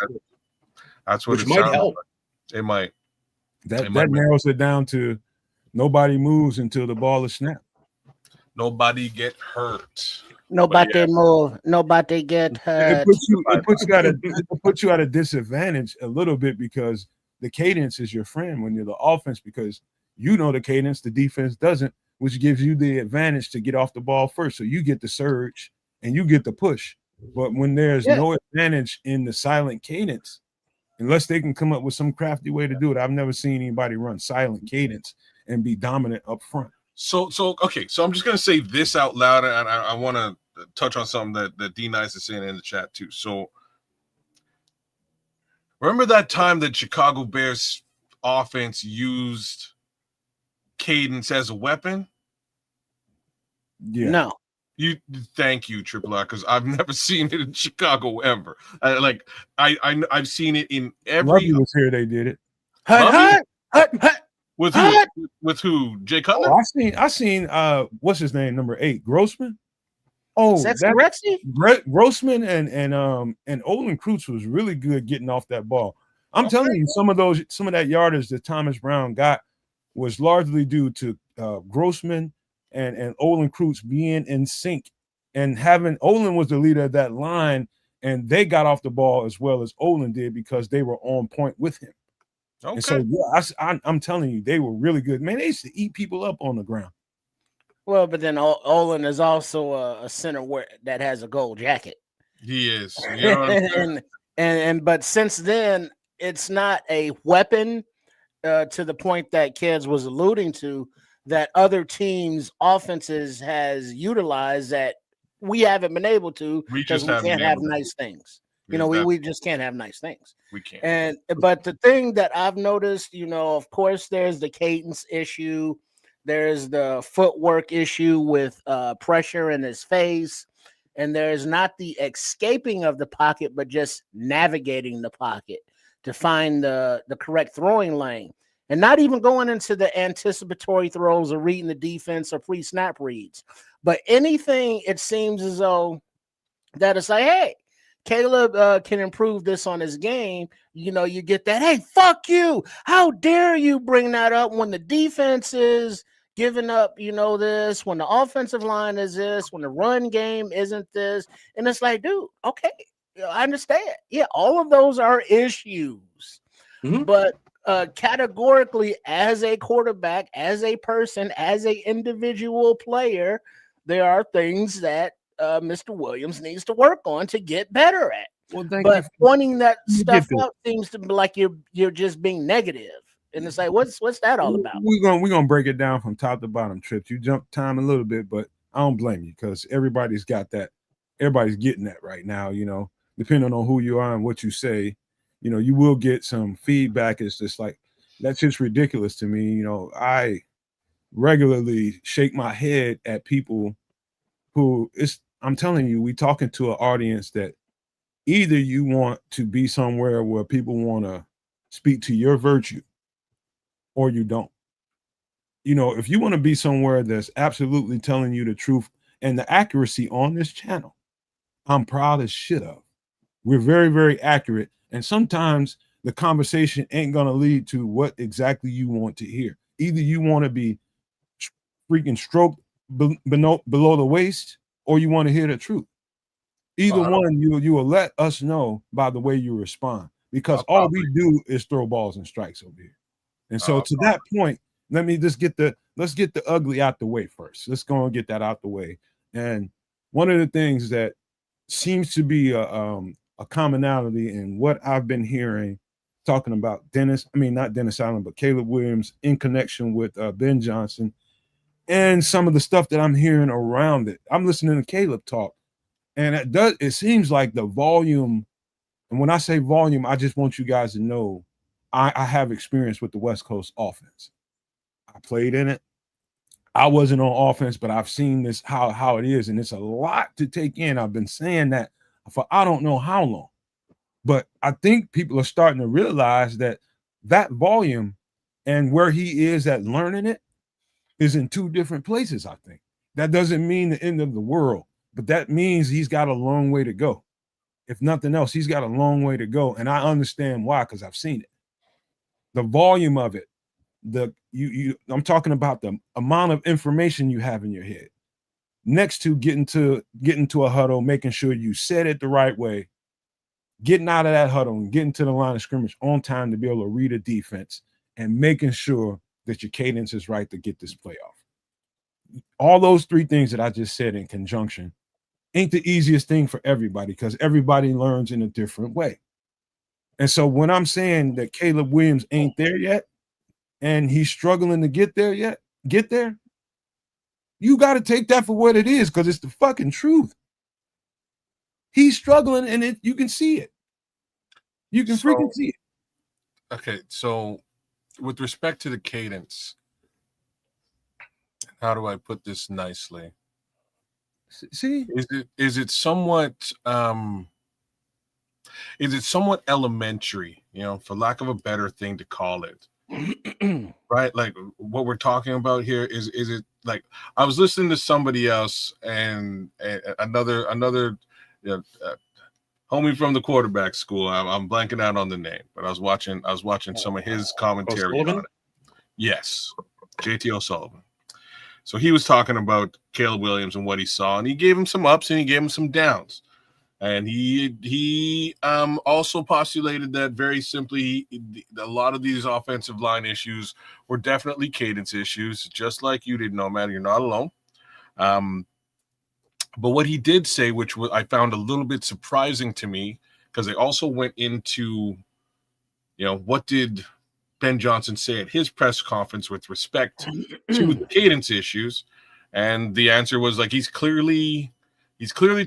That's what which might help. Like. It might. That narrows it down to nobody moves until the ball is snapped. Nobody get hurt. Nobody move. Nobody get hurt. It puts you at a disadvantage a little bit, because the cadence is your friend when you're the offense, because you know the cadence, the defense doesn't, which gives you the advantage to get off the ball first. So you get the surge and you get the push. But when there's no advantage in the silent cadence, unless they can come up with some crafty way to do it, I've never seen anybody run silent cadence and be dominant up front. So okay. So I'm just gonna say this out loud, and I want to touch on something that D Nice is saying in the chat too. So remember that time that Chicago Bears offense used cadence as a weapon? Yeah. No. Thank you, Triple R, because I've never seen it in Chicago ever. I've seen it in every. Lovey was here. They did it. Hut. With who? With who? Jay Cutler? Oh, I seen what's his name, number 8, Grossman. Oh, Grossman and Olin Kreutz was really good getting off that ball. I'm telling you, some of that yardage that Thomas Brown got was largely due to Grossman and Olin Kreutz being in sync, and having Olin was the leader of that line, and they got off the ball as well as Olin did because they were on point with him. Okay. And so I'm telling you, they were really good. Man, they used to eat people up on the ground. Well, but then Olin is also a center that has a gold jacket. He is. You know but since then, it's not a weapon to the point that Kids was alluding to, that other teams' offenses has utilized that we haven't been able to, because we can't have nice things. We just can't have nice things. We can't. But the thing that I've noticed, of course, there's the cadence issue. There's the footwork issue with pressure in his face. And there's not the escaping of the pocket, but just navigating the pocket to find the correct throwing lane. And not even going into the anticipatory throws or reading the defense or pre-snap reads. But anything, it seems as though that it's like, hey, Caleb can improve this on his game. You get that, hey, fuck you. How dare you bring that up when the defense is giving up, this, when the offensive line is this, when the run game isn't this. And it's like, dude, okay, I understand. Yeah, all of those are issues. Mm-hmm. But categorically, as a quarterback, as a person, as a individual player, there are things that Mr. Williams needs to work on to get better at. Well, thank But you. pointing that You stuff get this. out seems to be like you're just being negative. And it's like, what's that all about? We're gonna break it down from top to bottom, Trips. You jumped time a little bit, but I don't blame you because everybody's got that. Everybody's getting that right now. Depending on who you are and what you say, you will get some feedback. It's just like that's just ridiculous to me. I regularly shake my head at people who I'm telling you, we talking to an audience that either you want to be somewhere where people want to speak to your virtue or you don't. If you want to be somewhere that's absolutely telling you the truth and the accuracy on this channel, I'm proud as shit of. We're very, very accurate. And sometimes the conversation ain't going to lead to what exactly you want to hear. Either you want to be freaking stroked below the waist or you want to hear the truth. Either one, you will let us know by the way you respond because all we do is throw balls and strikes over here. And so to that point, let's get the ugly out the way first. Let's go and get that out the way. And one of the things that seems to be a commonality in what I've been hearing talking about not Dennis Allen, but Caleb Williams in connection with Ben Johnson and some of the stuff that I'm hearing around it. I'm listening to Caleb talk, and it seems like the volume. And when I say volume, I just want you guys to know I have experience with the West Coast offense. I played in it. I wasn't on offense, but I've seen this how it is, and it's a lot to take in. I've been saying that for I don't know how long, but I think people are starting to realize that volume and where he is at learning it is in two different places. I think that doesn't mean the end of the world, but that means he's got a long way to go. If nothing else, he's got a long way to go, and I understand why because I've seen it. The volume of it. I'm talking about the amount of information you have in your head next to getting to a huddle, making sure you said it the right way, getting out of that huddle and getting to the line of scrimmage on time to be able to read a defense and making sure that your cadence is right to get this playoff. All those three things that I just said in conjunction ain't the easiest thing for everybody because everybody learns in a different way. And so when I'm saying that Caleb Williams ain't there yet, and he's struggling to get there, you got to take that for what it is because it's the fucking truth. He's struggling, and you can see it. You can freaking see it. Okay, so with respect to the cadence, how do I put this nicely? See, is it somewhat elementary, for lack of a better thing to call it? Right, like what we're talking about here is it like I was listening to somebody else and another homie from the quarterback school. I'm blanking out on the name, but I was watching some of his commentary on it. Yes, JT O'Sullivan. So he was talking about Caleb Williams and what he saw, and he gave him some ups and he gave him some downs. And he also postulated that very simply, a lot of these offensive line issues were definitely cadence issues, just like you did, Nomad. You're not alone. But what he did say, which I found a little bit surprising to me, because they also went into, what did Ben Johnson say at his press conference with respect to the cadence issues? And the answer was like he's clearly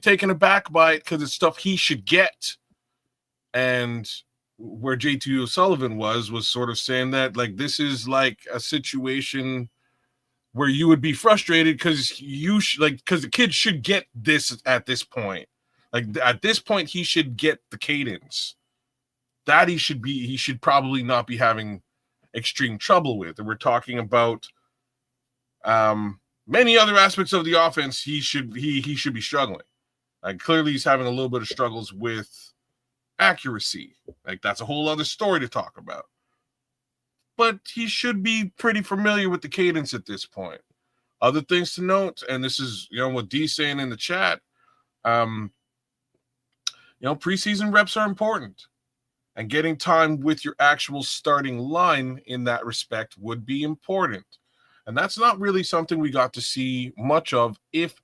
taken aback by it because it's stuff he should get. And where JT O'Sullivan was sort of saying that like this is like a situation where you would be frustrated because because the kid should get this at this point. Like at this point, he should get the cadence that he should probably not be having extreme trouble with. And we're talking about many other aspects of the offense. He should be struggling. Like clearly he's having a little bit of struggles with accuracy. Like that's a whole other story to talk about. But he should be pretty familiar with the cadence at this point. Other things to note, and this is what D's saying in the chat. Preseason reps are important, and getting time with your actual starting line in that respect would be important. And that's not really something we got to see much of, if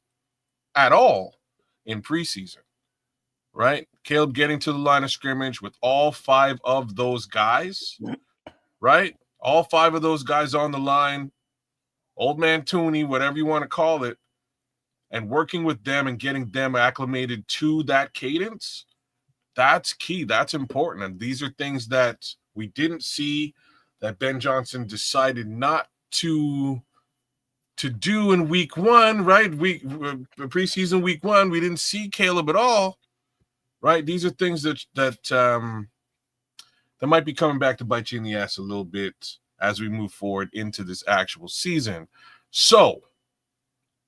at all, in preseason, right? Caleb getting to the line of scrimmage with all 5 of those guys, right? All 5 of those guys on the line, old man Tooney, whatever you want to call it, and working with them and getting them acclimated to that cadence, that's key. That's important. And these are things that we didn't see, that Ben Johnson decided not to do in week 1, right? Preseason week 1, we didn't see Caleb at all, right? These are things that might be coming back to bite you in the ass a little bit as we move forward into this actual season. So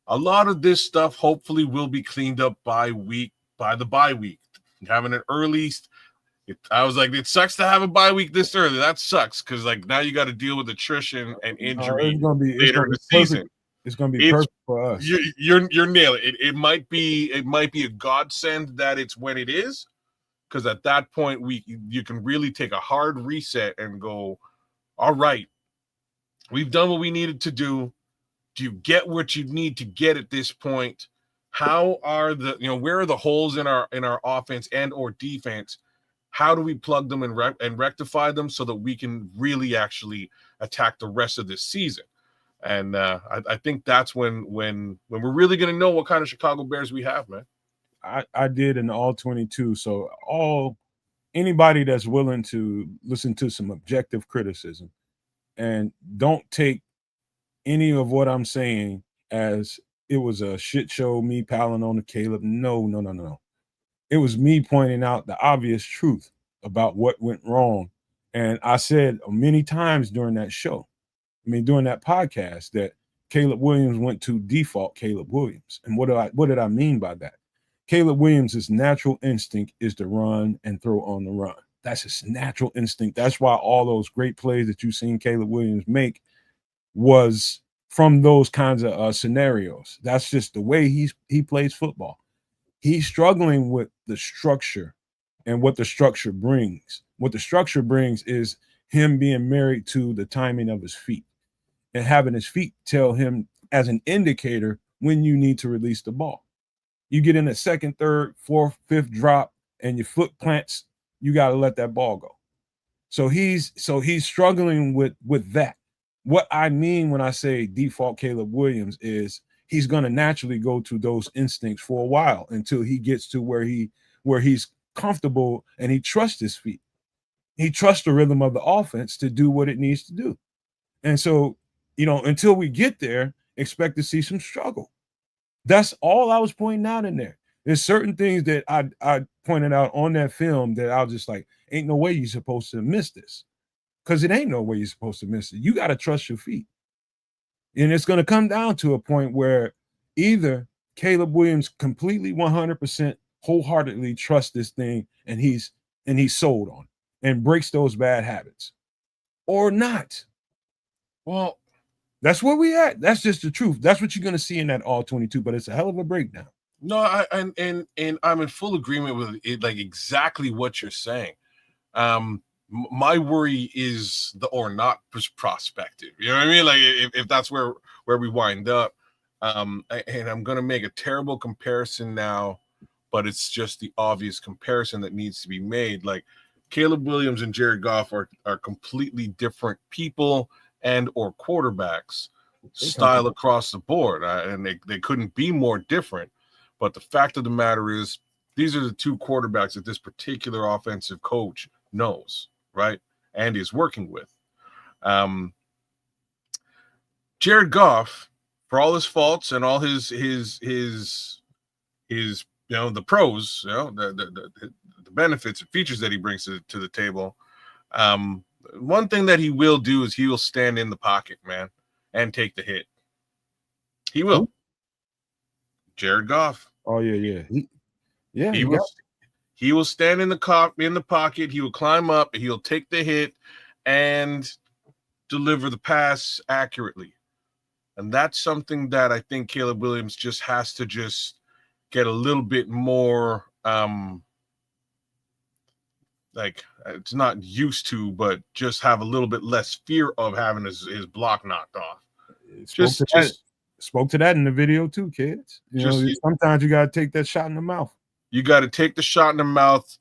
a lot of this stuff hopefully will be cleaned up by the bye week. Having an early, I was like, it sucks to have a bye week this early. That sucks because like now you got to deal with attrition and injury later in the season. It's going to be perfect for us. You're nailing it. It might be a godsend that it's when it is, because at that point you can really take a hard reset and go, all right, we've done what we needed to do. Do you get what you need to get at this point? How are where are the holes in our offense and or defense? How do we plug them and rectify them so that we can really actually attack the rest of this season? And I think that's when we're really going to know what kind of Chicago Bears we have, man. I did an all 22. So anybody that's willing to listen to some objective criticism and don't take any of what I'm saying as it was a shit show, me piling on to Caleb. No. It was me pointing out the obvious truth about what went wrong. And I said many times during that podcast, that Caleb Williams went to default Caleb Williams. And what did I mean by that? Caleb Williams' natural instinct is to run and throw on the run. That's his natural instinct. That's why all those great plays that you've seen Caleb Williams make was from those kinds of scenarios. That's just the way he plays football. He's struggling with the structure and what the structure brings. What the structure brings is him being married to the timing of his feet and having his feet tell him as an indicator when you need to release the ball. You get in a second, third, fourth, fifth drop and your foot plants, you got to let that ball go. So he's struggling with that. What I mean when I say default Caleb Williams is he's going to naturally go to those instincts for a while until he gets to where he's comfortable and he trusts his feet. He trusts the rhythm of the offense to do what it needs to do. And so, until we get there, expect to see some struggle. That's all I was pointing out in there. There's certain things that I pointed out on that film that I was just like, ain't no way you're supposed to miss this. Because it ain't no way you're supposed to miss it. You got to trust your feet. And it's going to come down to a point where either Caleb Williams completely 100% wholeheartedly trusts this thing and he's sold on it and breaks those bad habits, or not. Well, that's where we at. That's just the truth. That's what you're going to see in that all 22, but it's a hell of a breakdown. No, and I'm in full agreement with it, like exactly what you're saying. My worry is the or not prospective. You know what I mean? Like if that's where we wind up. And I'm going to make a terrible comparison now, but it's just the obvious comparison that needs to be made. Like Caleb Williams and Jared Goff are completely different people and or quarterbacks style across the board. And they couldn't be more different. But the fact of the matter is these are the two quarterbacks that this particular offensive coach knows, right? And is working with. Jared Goff, for all his faults and all his the pros, the benefits and features that he brings to the table. One thing that he will do is he will stand in the pocket, man, and take the hit. He will. Jared Goff. Oh yeah. He will stand in the pocket. He will climb up. He'll take the hit and deliver the pass accurately. And that's something that I think Caleb Williams just has to just get a little bit more it's not used to, but just have a little bit less fear of having his block knocked off. spoke to that in the video too, kids. Sometimes you got to take that shot in the mouth. You got to take the shot in the mouth,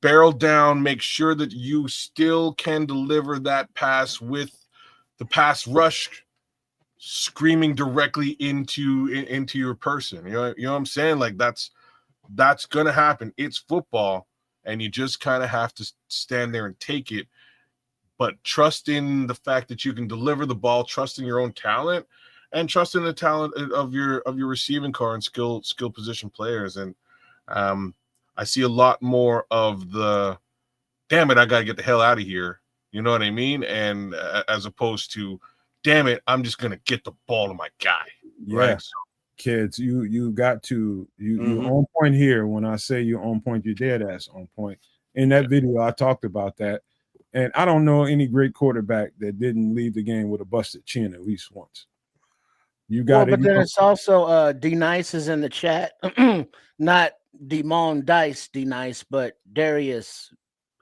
barrel down, make sure that you still can deliver that pass with the pass rush screaming directly into your person. You know what I'm saying? Like that's going to happen. It's football, and you just kind of have to stand there and take it. But trust in the fact that you can deliver the ball, trust in your own talent, and trust in the talent of your receiving core and skill position players. And I see a lot more of the, damn it, I got to get the hell out of here. You know what I mean? And as opposed to, damn it, I'm just going to get the ball to my guy. Yeah. Right? So, kids, you got to, you on point here. When I say you're on point, you're dead ass on point. In that video, I talked about that. And I don't know any great quarterback that didn't leave the game with a busted chin at least once. You got but then it's also D Nice is in the chat. Not Demon Dice D Nice, but Darius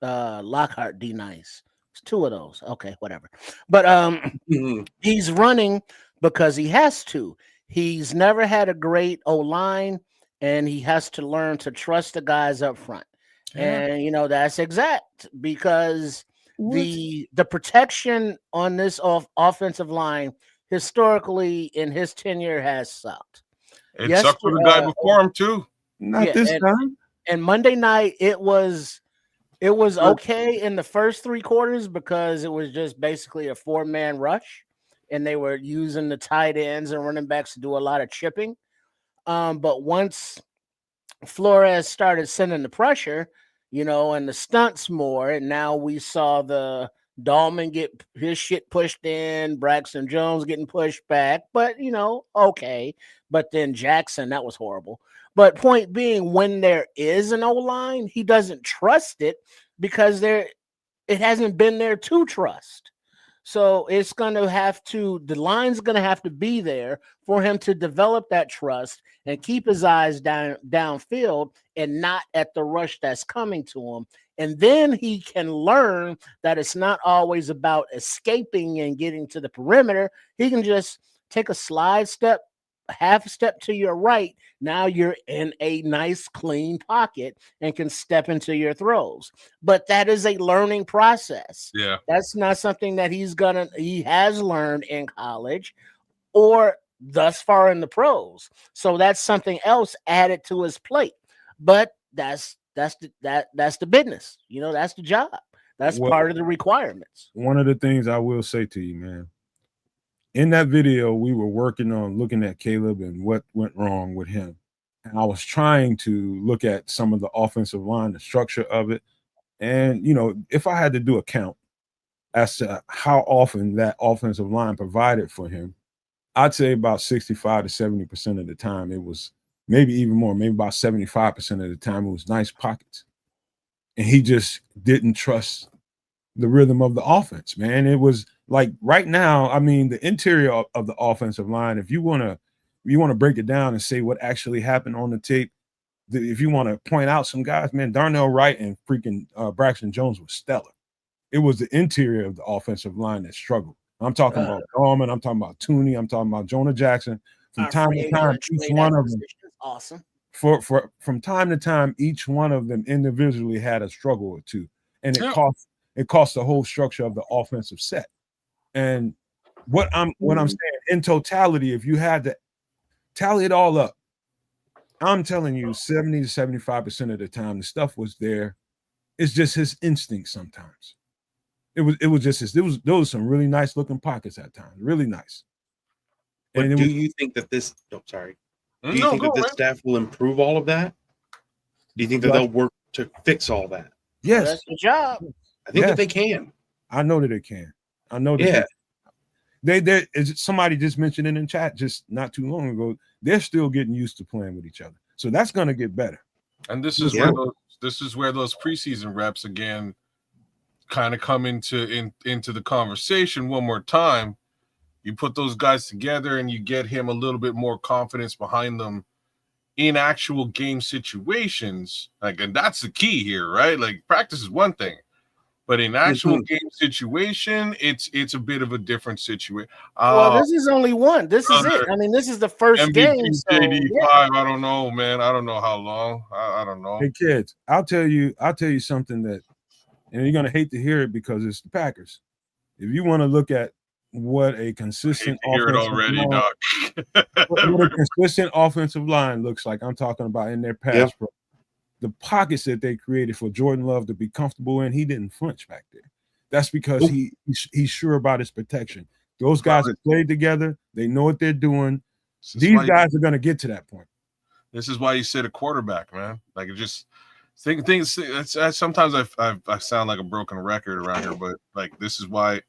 Lockhart D Nice. It's two of those. Okay, whatever. But he's running because he has to. He's never had a great O-line, and he has to learn to trust the guys up front. Yeah. And that's exact, because the protection on this offensive line historically in his tenure has sucked. It sucked for the guy before him too. Not this time. And Monday night it was okay in the first 3 quarters because it was just basically a 4-man rush, and they were using the tight ends and running backs to do a lot of chipping. But once Flores started sending the pressure, and the stunts more, and now we saw the Dahlman get his shit pushed in, Braxton Jones getting pushed back, but okay. But then Jackson, that was horrible. But point being, when there is an O-line, he doesn't trust it because it hasn't been there to trust. So it's going to have to, the line's going to have to be there for him to develop that trust and keep his eyes downfield and not at the rush that's coming to him. And then he can learn that it's not always about escaping and getting to the perimeter. He can just take a slide step, half a step to your right. Now you're in a nice clean pocket and can step into your throws. But that is a learning process. Yeah. That's not something that he has learned in college or thus far in the pros. So that's something else added to his plate. But that's the business. That's the job. That's part of the requirements. One of the things I will say to you, man, in that video, we were working on looking at Caleb and what went wrong with him. And I was trying to look at some of the offensive line, the structure of it. And, if I had to do a count as to how often that offensive line provided for him, I'd say about 65 to 70% of the time it was, maybe even more, maybe about 75% of the time it was nice pockets. And he just didn't trust the rhythm of the offense, man. It was like right now, I mean, the interior of the offensive line, if you want to break it down and say what actually happened on the tape, if you want to point out some guys, man, Darnell Wright and freaking Braxton Jones was stellar. It was the interior of the offensive line that struggled. I'm talking about Norman, I'm talking about Tooney, I'm talking about Jonah Jackson. From time to time, each one of them, awesome. From time to time, each one of them individually had a struggle or two, and it cost the whole structure of the offensive set. And what I'm saying, in totality, if you had to tally it all up, I'm telling you, 70 to 75% of the time, the stuff was there. It's just his instinct sometimes. It was just there was some really nice looking pockets at times, really nice. But do you think that this? Oh, sorry. Do you think that this staff will improve all of that? Do you think that they'll work to fix all that? Yes, that's the job. I think that they can. I know that they can. I know that. They somebody just mentioned it in chat just not too long ago. They're still getting used to playing with each other, so that's going to get better. And this is where those preseason reps again kind of come into the conversation one more time. You put those guys together and you get him a little bit more confidence behind them in actual game situations. And that's the key here, right? Like, practice is one thing, But in actual game situation, it's a bit of a different situation. Well, this is only one. This is it. I mean, this is the first MVP game. So, JD5. yeah. I don't know, man. I don't know how long. I don't know. Hey kids, I'll tell you something that, and you're gonna hate to hear it because it's the Packers. If you want to look at what a consistent offensive line looks like, I'm talking about in their pass pro. The pockets that they created for Jordan Love to be comfortable in, he didn't flinch back there. That's because he's sure about his protection. Those guys have played together. They know what they're doing. These guys are going to get to that point. This is why you sit a quarterback, man. Like, it just things. Sometimes I sound like a broken record around here, but like this is why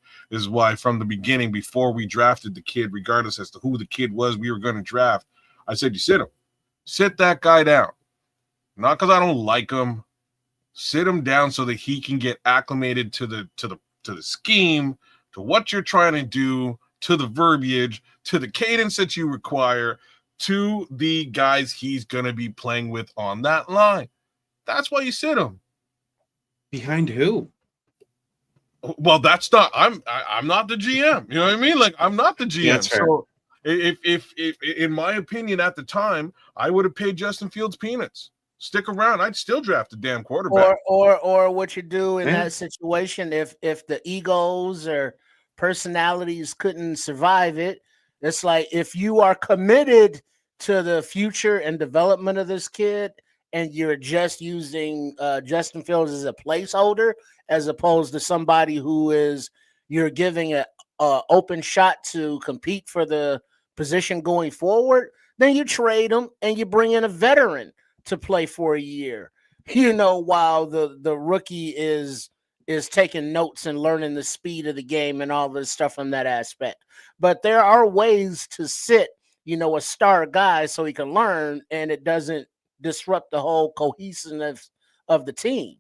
from the beginning, before we drafted the kid, regardless as to who the kid was we were going to draft, I said, you sit that guy down. Not because I don't like him. Sit him down so that he can get acclimated to the scheme, to what you're trying to do, to the verbiage, to the cadence that you require, to the guys he's going to be playing with on that line. That's why you sit him. Behind who? Well, that's not. I'm not the GM. You know what I mean? Like, I'm not the GM. Yeah, that's fair. So if in my opinion at the time, I would have paid Justin Fields peanuts. Stick around. I'd still draft a damn quarterback. Or what you do in that situation if the egos or personalities couldn't survive it, it's like if you are committed to the future and development of this kid and you're just using Justin Fields as a placeholder as opposed to somebody who is you're giving a open shot to compete for the position going forward, then you trade him and you bring in a veteran to play for a year, while the rookie is taking notes and learning the speed of the game and all this stuff from that aspect. But there are ways to sit, a star guy so he can learn and it doesn't disrupt the whole cohesiveness of the team.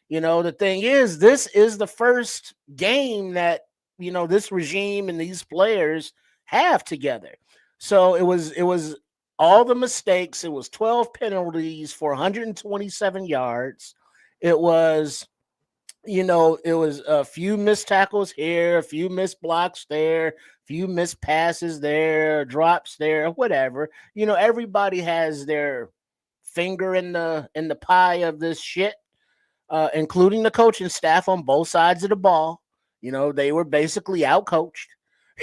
The thing is, this is the first game that, this regime and these players have together. So it was all the mistakes. It was 12 penalties for 127 yards. It was, it was a few missed tackles here, a few missed blocks there, a few missed passes there, drops there, whatever. Everybody has their finger in the pie of this shit, including the coaching staff on both sides of the ball. They were basically outcoached,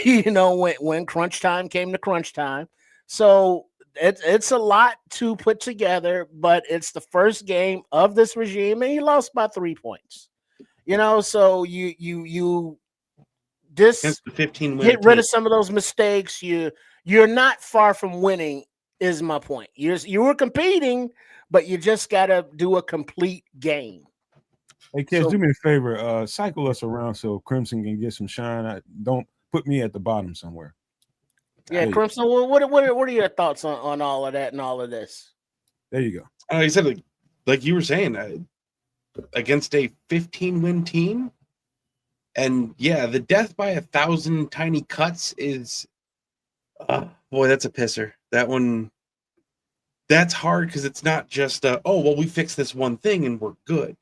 when crunch time came to crunch time. So it's a lot to put together, but it's the first game of this regime, and he lost by 3 points. So you Against the 15-win get rid of some of those mistakes. You're not far from winning, is my point. You were competing, but you just gotta do a complete game. Hey kids, do me a favor, cycle us around so Crimson can get some shine. Don't put me at the bottom somewhere. Yeah, hey. Crimson, what are your thoughts on all of that and all of this? There you go. I said, like you were saying, against a 15-win team, and yeah, the death by 1,000 tiny cuts is, boy, that's a pisser. That one, that's hard because it's not just, we fixed this one thing and we're good.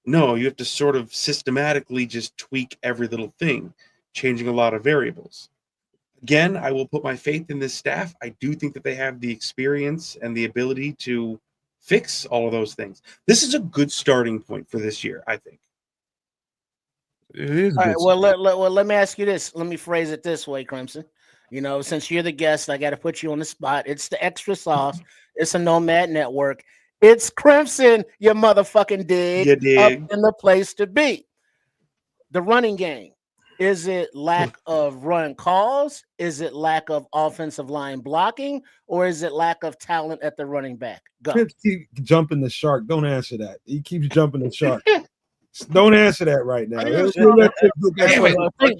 No, you have to sort of systematically just tweak every little thing, changing a lot of variables. Again, I will put my faith in this staff. I do think that they have the experience and the ability to fix all of those things. This is a good starting point for this year, I think. It is. All right, well, let me ask you this. Let me phrase it this way, Crimson. Since you're the guest, I got to put you on the spot. It's the extra sauce. It's a Nomad Network. It's Crimson, you motherfucking dig. You dig. Up in the place to be. The running game. Is it lack of run calls? Is it lack of offensive line blocking? Or is it lack of talent at the running back? Go. Keep jumping the shark. Don't answer that. He keeps jumping the shark. Don't answer that right now.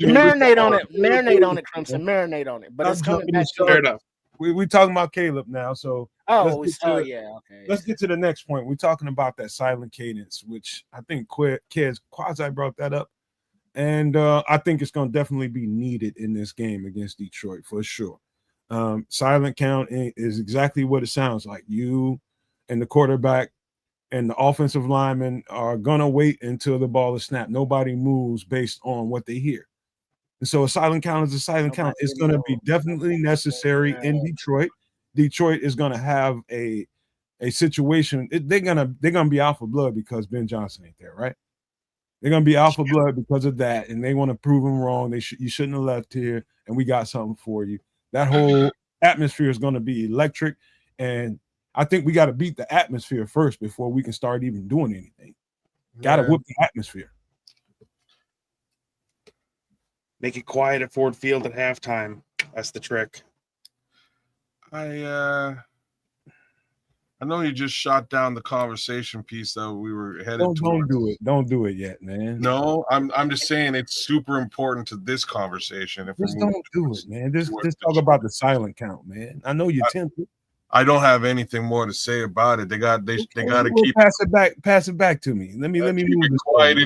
Marinate on it. Marinate on it, Crimson. Marinate on it. But it's coming back. Fair enough. We're talking about Caleb now. So okay. Let's get to the next point. We're talking about that silent cadence, which I think Kez Quasi brought that up. And I think it's going to definitely be needed in this game against Detroit for sure. Silent count is exactly what it sounds like. You and the quarterback and the offensive linemen are gonna wait until the ball is snapped. Nobody moves based on what they hear. And so a silent count is a silent count. It's going to be definitely necessary in Detroit. Detroit is going to have a situation. They're gonna be out for blood because Ben Johnson ain't there, right? They're gonna be out for blood because of that, and they want to prove him wrong. You shouldn't have left here, and we got something for you. That whole atmosphere is going to be electric, and I think we got to beat the atmosphere first before we can start even doing anything. Got to whip the atmosphere. Make it quiet at Ford Field at halftime. That's the trick. I know you just shot down the conversation piece that we were headed towards. Don't do it. Don't do it yet, man. No, I'm just saying it's super important to this conversation. If just don't do it, man. Just talk about the silent count, man. I know you're tempted. I don't have anything more to say about it. They got to keep pass it back to me. Let me keep move it quiet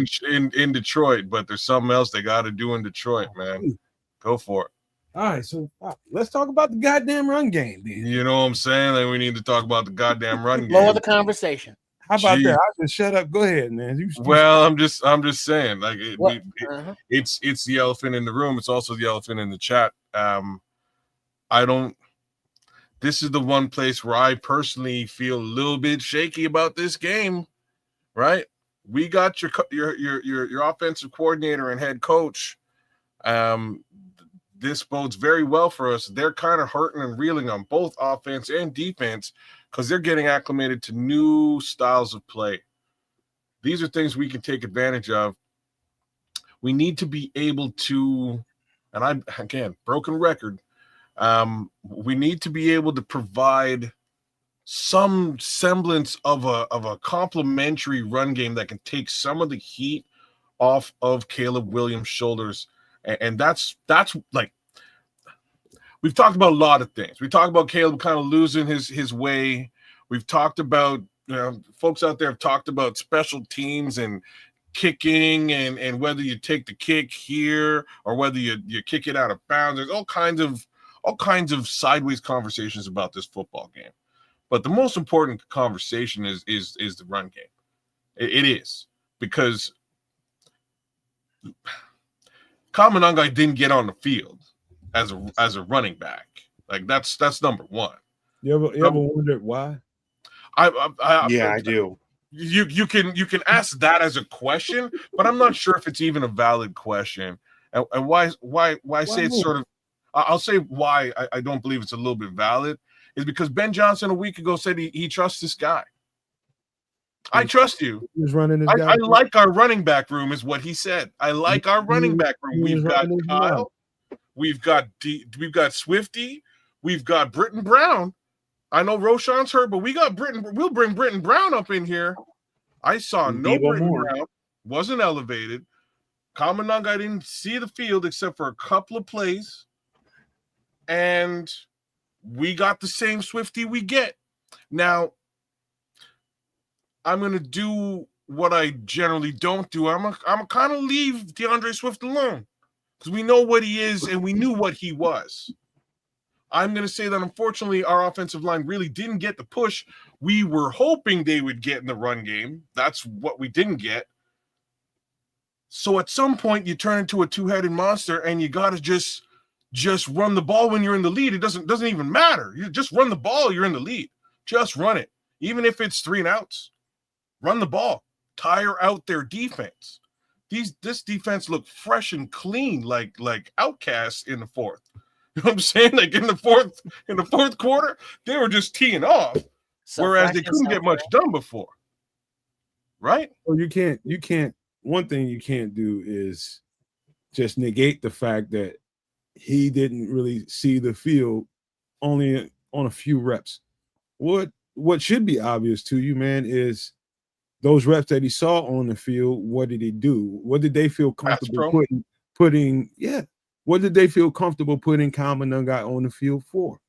in Detroit, but there's something else they got to do in Detroit, man. Go for it. All right, so let's talk about the goddamn run game, then. You know what I'm saying? Like we need to talk about the goddamn run game. Lower the conversation. How about that? I just shut up. Go ahead, man. Well, I'm just saying, like it's the elephant in the room. It's also the elephant in the chat. This is the one place where I personally feel a little bit shaky about this game, right? We got your offensive coordinator and head coach. This bodes very well for us. They're kind of hurting and reeling on both offense and defense because they're getting acclimated to new styles of play. These are things we can take advantage of. We need to be able to, and broken record, we need to be able to provide some semblance of a complementary run game that can take some of the heat off of Caleb Williams' shoulders. And that's like we've talked about a lot of things. We talked about Caleb kind of losing his way. We've talked about, folks out there have talked about special teams and kicking and whether you take the kick here or whether you kick it out of bounds. There's all kinds of sideways conversations about this football game. But the most important conversation is the run game. It is, because Kamanungai didn't get on the field as a running back. Like that's number one. You ever wondered why? I do. You can ask that as a question, but I'm not sure if it's even a valid question. And why say it's sort of. I'll say why I don't believe it's a little bit valid is because Ben Johnson a week ago said he trusts this guy. I trust you. He's running his I like our running back room is what he said. I like our running back room. We've got Kyle. We've got Swifty. We've got Britton Brown. I know Roshan's hurt, but we got Britton. We'll bring Britton Brown up in here. I saw no Britton Brown. Wasn't elevated. Kamanungai didn't see the field except for a couple of plays. And we got the same Swifty we get. Now, I'm going to do what I generally don't do. I'm gonna kind of leave DeAndre Swift alone because we know what he is and we knew what he was. I'm going to say that, unfortunately, our offensive line really didn't get the push we were hoping they would get in the run game. That's what we didn't get. So at some point, you turn into a two-headed monster and you got to just run the ball when you're in the lead. It doesn't even matter. You just run the ball, you're in the lead. Just run it. Even if it's 3 and outs. Run the ball. Tire out their defense. This defense looked fresh and clean, like outcasts in the fourth. You know what I'm saying? Like in the fourth quarter, they were just teeing off. Whereas they couldn't get much done before. Right? Well, you can't one thing you can't do is just negate the fact that he didn't really see the field only on a few reps. What should be obvious to you, man, is those reps that he saw on the field. What did he do? What did they feel comfortable putting? Yeah. What did they feel comfortable putting Kamanungai on the field for?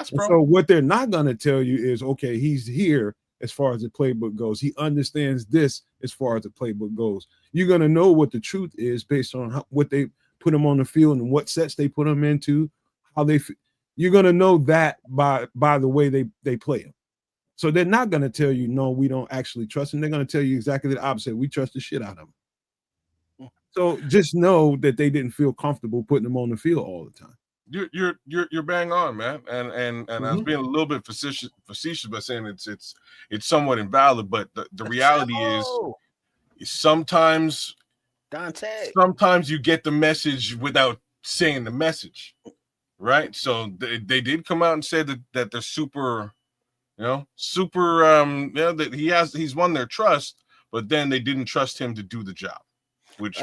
So what they're not going to tell you is, okay, he's here as far as the playbook goes. He understands this as far as the playbook goes. You're going to know what the truth is based on what they put him on the field and what sets they put him into, how they. You're going to know that by the way they play him. So they're not going to tell you, no, we don't actually trust him. They're going to tell you exactly the opposite. We trust the shit out of him. So just know that they didn't feel comfortable putting him on the field all the time. You're bang on, man. And I was being a little bit facetious by saying it's somewhat invalid, but the reality is sometimes you get the message without saying the message, right? So they did come out and say that they're super, that he's won their trust, but then they didn't trust him to do the job, which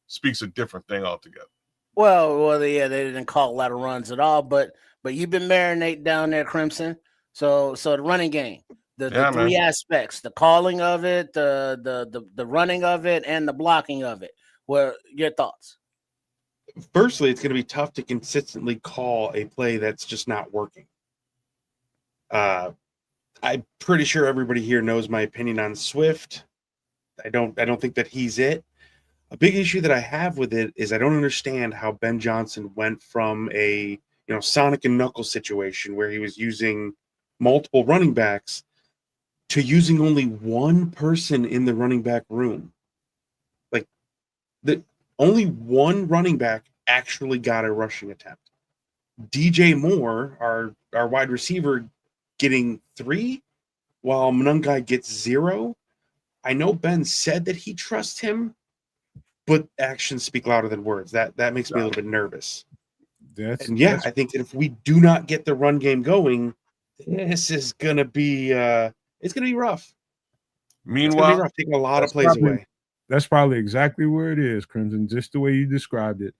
speaks a different thing altogether. Well, they didn't call a lot of runs at all, but you've been marinating down there, Crimson. So the running game, the three aspects, the calling of it, the running of it, and the blocking of it. What are your thoughts? Firstly, it's going to be tough to consistently call a play that's just not working. I'm pretty sure everybody here knows my opinion on Swift. I don't think that he's it. A big issue that I have with it is I don't understand how Ben Johnson went from a Sonic and Knuckles situation where he was using multiple running backs to using only one person in the running back room. Like only one running back actually got a rushing attempt. DJ Moore, our wide receiver, getting 3, while Munungai gets 0. I know Ben said that he trusts him, but actions speak louder than words. That makes me a little bit nervous. I think that if we do not get the run game going, this is gonna be it's gonna be rough. Meanwhile, taking a lot of plays away. That's probably exactly where it is, Crimson. Just the way you described it.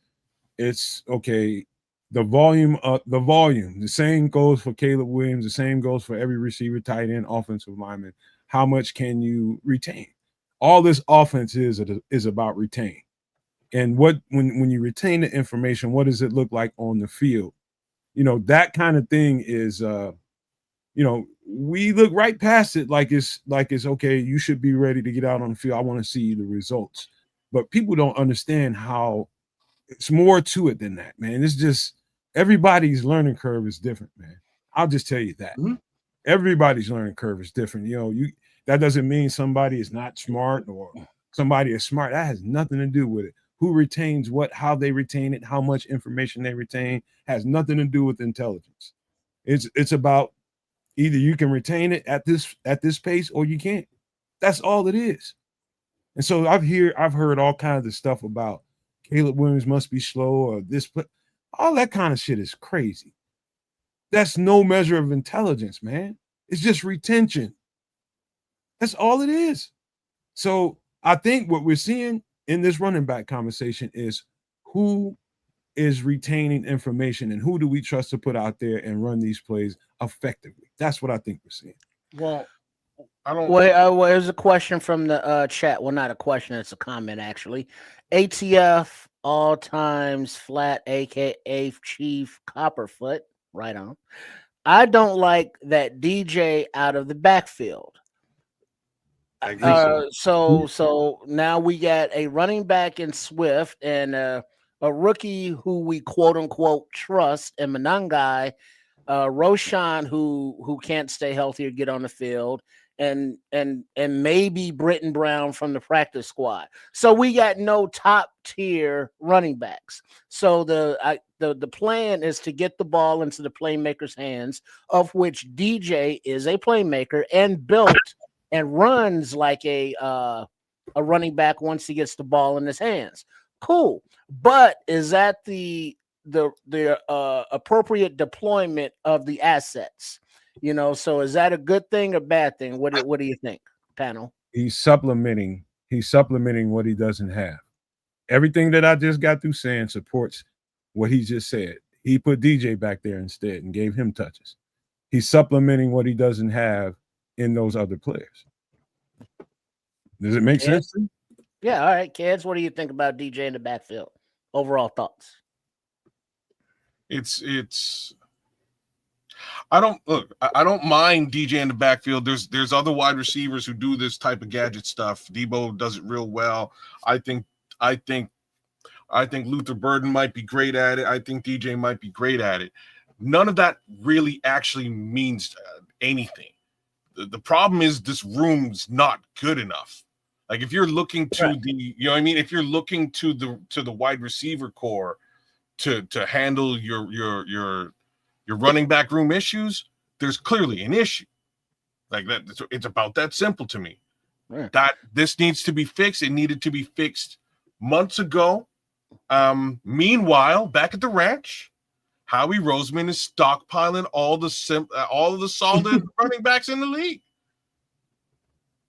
It's okay. The volume, the same goes for Caleb Williams. The same goes for every receiver, tight end, offensive lineman. How much can you retain? All this offense is about retain. And when you retain the information, what does it look like on the field? That kind of thing is, we look right past it like it's okay. You should be ready to get out on the field. I want to see the results, but people don't understand how it's more to it than that, man. It's just everybody's learning curve is different, man. I'll just tell you that. Mm-hmm. Everybody's learning curve is different. That doesn't mean somebody is not smart or somebody is smart. That has nothing to do with it. Who retains what, how they retain it, how much information they retain has nothing to do with intelligence. It's about either you can retain it at this pace or you can't. That's all it is. And so I've heard all kinds of stuff about Caleb Williams must be slow or this, all that kind of shit is crazy. That's no measure of intelligence, man. It's just retention. That's all it is. So I think what we're seeing in this running back conversation is who is retaining information and who do we trust to put out there and run these plays effectively. That's what I think we're seeing. Well, there's a question from the chat. Well, not a question, it's a comment actually. ATF all times flat, aka Chief Copperfoot. Right on. I don't like that DJ out of the backfield. I agree. So now we got a running back in Swift and a rookie who we quote unquote trust, and Munungai, Roshan who can't stay healthy or get on the field, and maybe Britton Brown from the practice squad. So we got no top tier running backs. So the plan is to get the ball into the playmaker's hands, of which DJ is a playmaker and built and runs like a running back once he gets the ball in his hands. Cool. But is that the appropriate deployment of the assets? So is that a good thing or bad thing? What do you think, panel? He's supplementing what he doesn't have. Everything that I just got through saying supports what he just said. He put DJ back there instead and gave him touches. He's supplementing what he doesn't have in those other players. Does it make sense? Yeah, all right, kids. What do you think about DJ in the backfield? Overall thoughts? I don't mind DJ in the backfield. There's other wide receivers who do this type of gadget stuff. Debo does it real well. I think Luther Burden might be great at it. I think DJ might be great at it. None of that really actually means anything, the problem is this room's not good enough. Like if you're looking to the, you know what I mean? If you're looking to the wide receiver core to handle your running back room issues, there's clearly an issue. Like that, it's about that simple to me. Right. That this needs to be fixed. It needed to be fixed months ago. Meanwhile, back at the ranch, Howie Roseman is stockpiling all of the solid running backs in the league.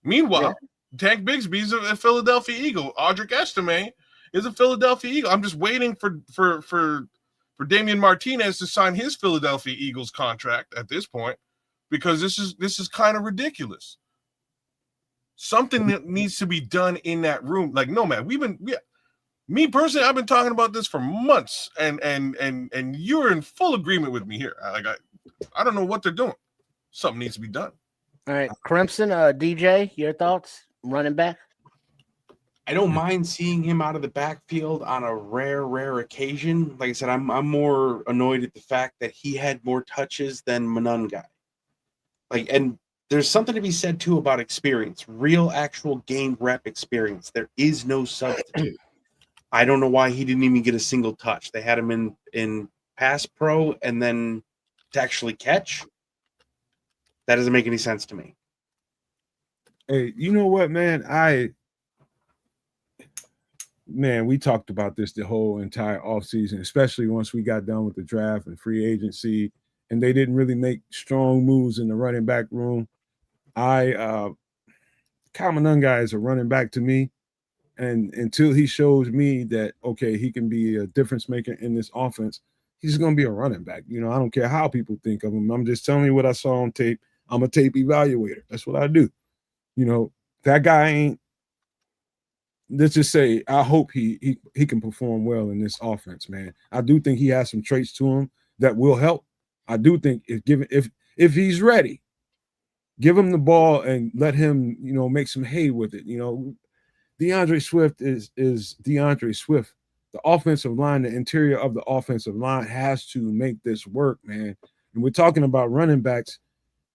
Meanwhile, Tank Bigsby's a Philadelphia Eagle. Audric Estime is a Philadelphia Eagle. I'm just waiting for Damian Martinez to sign his Philadelphia Eagles contract at this point, because this is kind of ridiculous. Something that needs to be done in that room. Like, no, man, me personally, I've been talking about this for months, and you're in full agreement with me here. I don't know what they're doing. Something needs to be done. All right, Crimson, DJ, your thoughts? Running back? I don't mind seeing him out of the backfield on a rare occasion. Like I said, I'm more annoyed at the fact that he had more touches than Monungai. Like, and there's something to be said too about experience, real actual game rep experience. There is no substitute. I don't know why he didn't even get a single touch. They had him in pass pro and then to actually catch. That doesn't make any sense to me. Hey, you know what, man? We talked about this the whole entire offseason, especially once we got done with the draft and free agency, and they didn't really make strong moves in the running back room. Kyle Monungai is a running back to me. And until he shows me that, okay, he can be a difference maker in this offense, he's going to be a running back. You know, I don't care how people think of him. I'm just telling you what I saw on tape. I'm a tape evaluator. That's what I do. You know, that guy ain't, let's just say, I hope he can perform well in this offense, man. I do think he has some traits to him that will help. I do think if he's ready, give him the ball and let him, you know, make some hay with it. You know, DeAndre Swift is DeAndre Swift. The offensive line, the interior of the offensive line has to make this work, man. And we're talking about running backs.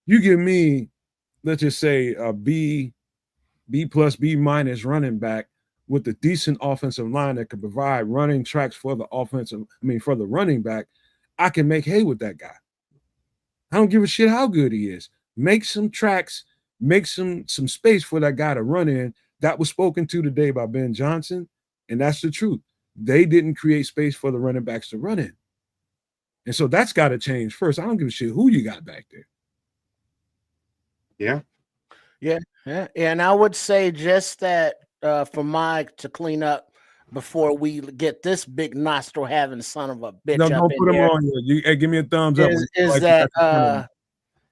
You give me, let's just say, a B plus, B minus running back with a decent offensive line that can provide running tracks for the for the running back, I can make hay with that guy. I don't give a shit how good he is. Make some tracks, make some space for that guy to run in. That was spoken to today by Ben Johnson, and that's the truth. They didn't create space for the running backs to run in. And so that's got to change first. I don't give a shit who you got back there. Yeah. And I would say just that for Mike to clean up before we get this big nostril having son of a bitch No, up don't in put him here. on here. Hey, give me a thumbs up.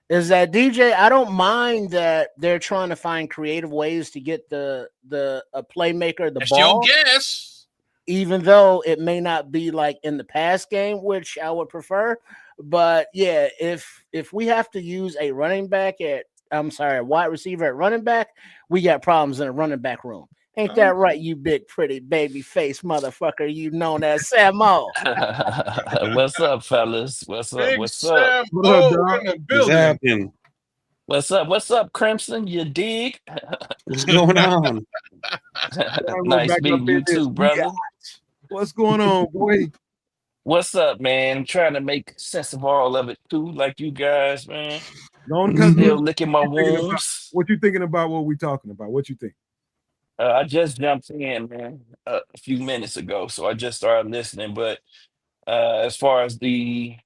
Is that DJ? I don't mind that they're trying to find creative ways to get the playmaker the ball. Your guess. Even though it may not be like in the pass game, which I would prefer. But yeah, if we have to use a wide receiver at running back, we got problems in a running back room. Ain't that right, you big pretty baby face motherfucker? You known as Samo. What's up, fellas? What's up? Big What's up? Sam O in the building. What's up, Crimson? You dig? What's going on? Nice meeting you too, brother. What's going on, boy? What's up, man? I'm trying to make sense of all of it too, like you guys, man. Still licking my wounds. What you thinking about what we talking about? What you think? I just jumped in, man, a few minutes ago, so I just started listening. But as far as the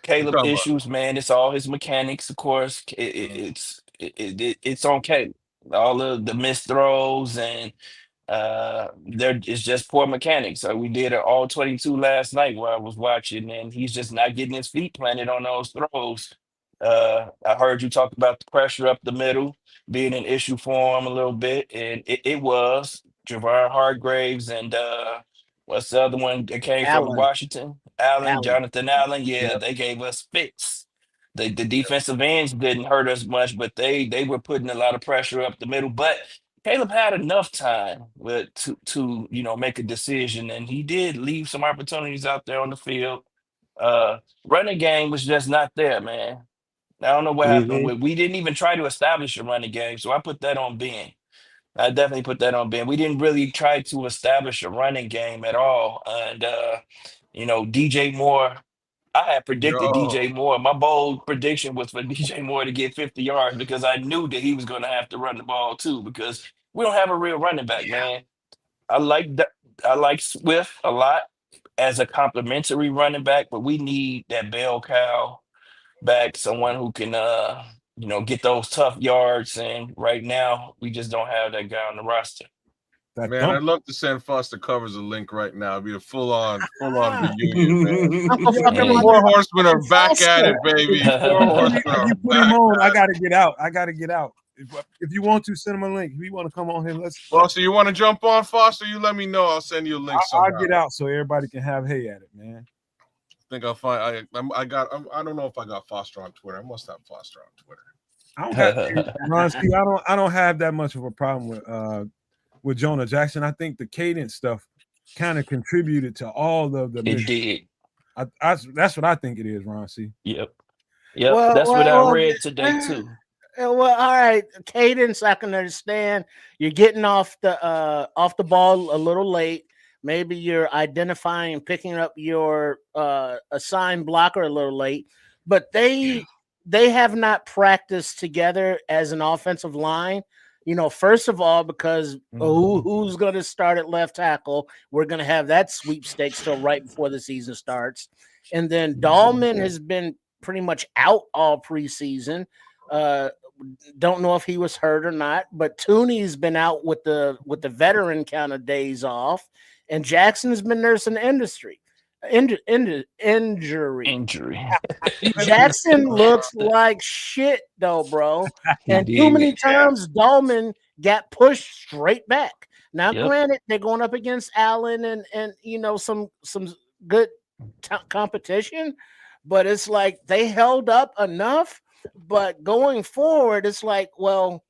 Caleb issues, man, it's all his mechanics, of course. It's on Caleb. All of the missed throws and it's just poor mechanics. We did an all 22 last night where I was watching, and he's just not getting his feet planted on those throws. I heard you talk about the pressure up the middle being an issue for him a little bit, and it was Javon Hargraves and what's the other one that came from Washington? Jonathan Allen. Yeah, they gave us fits. The defensive ends didn't hurt us much, but they were putting a lot of pressure up the middle. But Caleb had enough time to make a decision, and he did leave some opportunities out there on the field. Running game was just not there, man. I don't know what happened. Mhm. We didn't even try to establish a running game, so I put that on Ben. I definitely put that on Ben. We didn't really try to establish a running game at all. And DJ Moore, I had predicted Yo, DJ Moore. My bold prediction was for DJ Moore to get 50 yards because I knew that he was going to have to run the ball too because we don't have a real running back, man. I like that. I like Swift a lot as a complimentary running back, but we need that bell cow back, someone who can get those tough yards. And right now, we just don't have that guy on the roster. That man, thump. I'd love to send Foster Covers a link right now. It'd be a full-on reunion, man. I'm The Hey. Four Horsemen are back at Foster. it, baby. If Four Horsemen you are put him back. on, I gotta get out. I gotta get out. If you want to send him a link, if you want to come on here, let's. Foster, you want to jump on, Foster? You let me know. I'll send you a link somehow. I'll get out so everybody can have hay at it, man. I think I'll find. I don't know if I got Foster on Twitter. I must have Foster on Twitter. I don't got Ron, see, I don't have that much of a problem with Jonah Jackson. I think the cadence stuff kind of contributed to all of the It did. that's what I think it is, Ron. See. Yep. Well, That's what I read today too. Well, all right, cadence, I can understand. You're getting off the ball a little late. Maybe you're identifying and picking up your assigned blocker a little late, but they have not practiced together as an offensive line. First of all, because who's going to start at left tackle? We're going to have that sweepstakes till right before the season starts, and then Dahlman has been pretty much out all preseason. Don't know if he was hurt or not, but Tooney's been out with the veteran kind of days off, and Jackson's been nursing injury. Jackson looks like shit though, bro. And too many times Dahlman got pushed straight back. Now, granted, they're going up against Allen and some good competition, but it's like they held up enough. But going forward, it's like, well,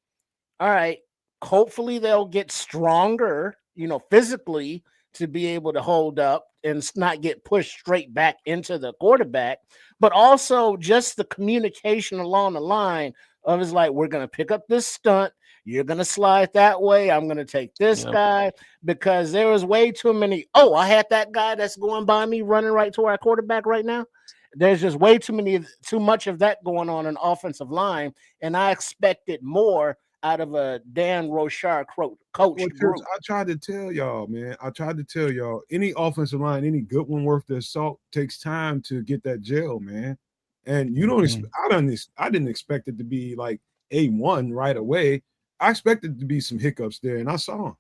all right, hopefully they'll get stronger, physically to be able to hold up and not get pushed straight back into the quarterback. But also just the communication along the line of it's like, we're going to pick up this stunt. You're going to slide that way. I'm going to take this guy because there was way too many. Oh, I had that guy that's going by me running right to our quarterback right now. There's just way too much of that going on in offensive line, and I expected more out of a Dan Rochard coach group. I tried to tell y'all, man. Any offensive line, any good one worth their salt takes time to get that gel, man. And you don't. I didn't expect it to be like A1 right away. I expected to be some hiccups there, and I saw them.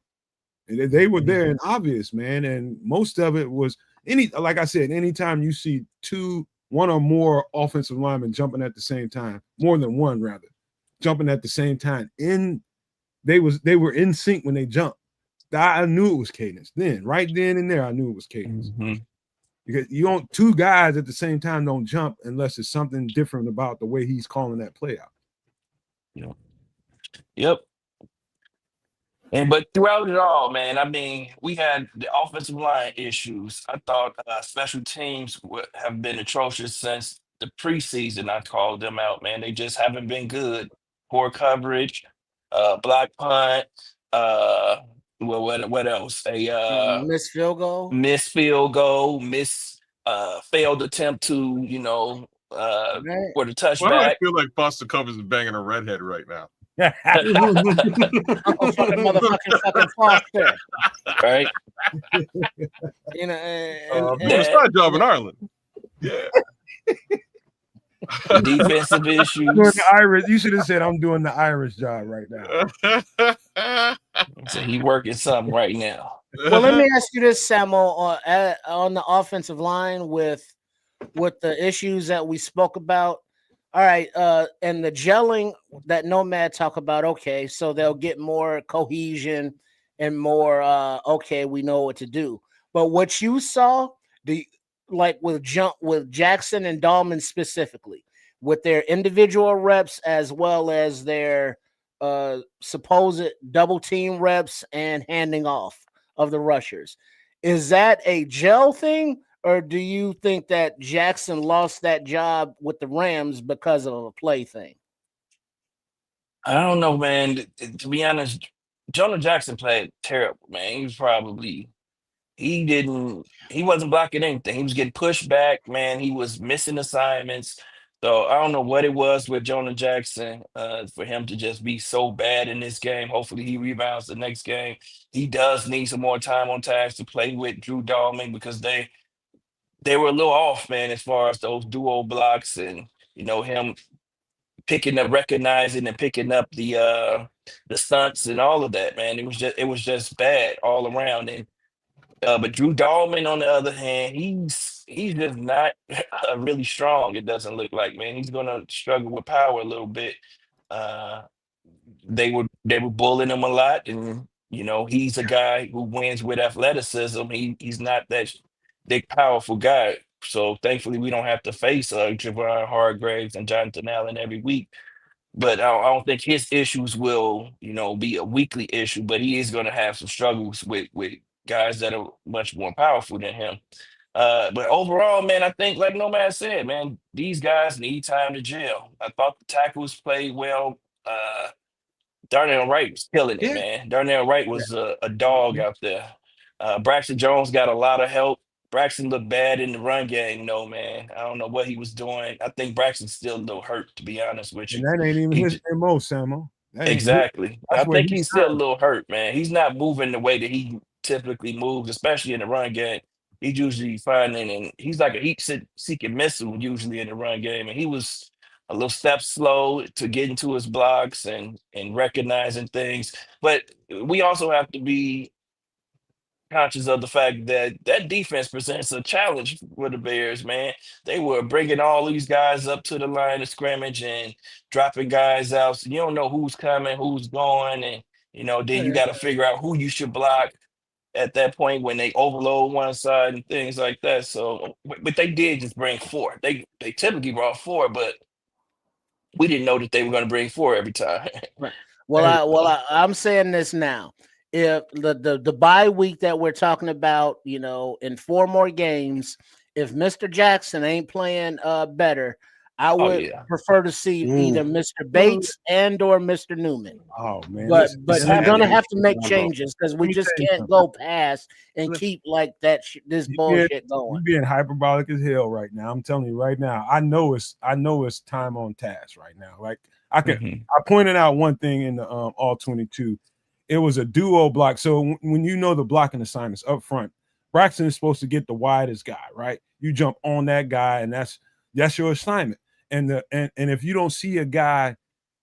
And they were there and obvious, man. And most of it was like I said, anytime you see one or more offensive linemen jumping at the same time, more than one rather, jumping at the same time. They were in sync when they jumped. I knew it was cadence. Right then and there, I knew it was cadence. Because you don't two guys at the same time don't jump unless it's something different about the way he's calling that play out. Yep. But throughout it all, man, I mean, we had the offensive line issues. I thought special teams have been atrocious since the preseason. I called them out, man. They just haven't been good. Poor coverage, block punt. What else? Missed field goal. Failed attempt to for the touchback. Why do I feel like Foster Covers is banging a redhead right now? Motherfucking Foster. Right. Doing a side job in Ireland. Yeah. Defensive issues. Doing the Irish. You should have said I'm doing the Irish job right now. So he working something right now. Well, let me ask you this, Samuel, on the offensive line with the issues that we spoke about. All right, and the gelling that Nomad talk about, okay, so they'll get more cohesion and more, okay, we know what to do. But what you saw, with Jackson and Dahlman specifically, with their individual reps as well as their supposed double team reps and handing off of the rushers, is that a gel thing or do you think that Jackson lost that job with the Rams because of a play thing? I don't know, man. To be honest, Jonah Jackson played terrible, man. He wasn't blocking anything. He was getting pushed back, man. He was missing assignments. So I don't know what it was with Jonah Jackson for him to just be so bad in this game. Hopefully he rebounds the next game. He does need some more time on task to play with Drew Dahlman because they were a little off, man, as far as those duo blocks and him picking up, recognizing and picking up the stunts and all of that, man. It was just bad all around. And but Drew Dahlman, on the other hand, he's just not really strong. It doesn't look like, man. He's gonna struggle with power a little bit. Uh, they were bullying him a lot, and he's a guy who wins with athleticism. He's not that big, powerful guy. So thankfully, we don't have to face Javon Hargraves and Jonathan Allen every week. But I don't think his issues will, be a weekly issue. But he is going to have some struggles with guys that are much more powerful than him. But overall, man, I think, like Nomad said, man, these guys need time to gel. I thought the tackles played well. Darnell Wright was killing it, Yeah. man. Darnell Wright was a dog out there. Braxton Jones got a lot of help. Braxton looked bad in the run game, though, man. I don't know what he was doing. I think Braxton's still a little hurt, to be honest with And you. that ain't even He, his MO, Samo. That ain't exactly. I that's where think he he's still a signed. little hurt, man. He's not moving the way that he typically moves, especially in the run game. He's usually finding, and he's like a heat-seeking missile usually in the run game. And he was a little step slow to get into his blocks and recognizing things. But we also have to be conscious of the fact that that defense presents a challenge for the Bears, man. They were bringing all these guys up to the line of scrimmage and dropping guys out. So you don't know who's coming, who's going, and then you got to figure out who you should block at that point when they overload one side and things like that. So, but they did just bring four. They typically brought four, but we didn't know that they were going to bring four every time. Right. Well, Hey, I'm saying this now. If the bye week that we're talking about, in 4 more games, if Mr. Jackson ain't playing better, I Oh would yeah, prefer to see either Mr. Bates and or Mr. Newman. oh man, But it's we're gonna happening. have to make Let changes because we me just tell you can't something. go past and Look, keep like that this you bullshit you going. being hyperbolic as hell right now. I'm telling you right now. I know it's time on task right now. Like I pointed out one thing in the all 22. It was a duo block. So when the blocking assignments up front, Braxton is supposed to get the widest guy, right? You jump on that guy, and that's your assignment. And if you don't see a guy,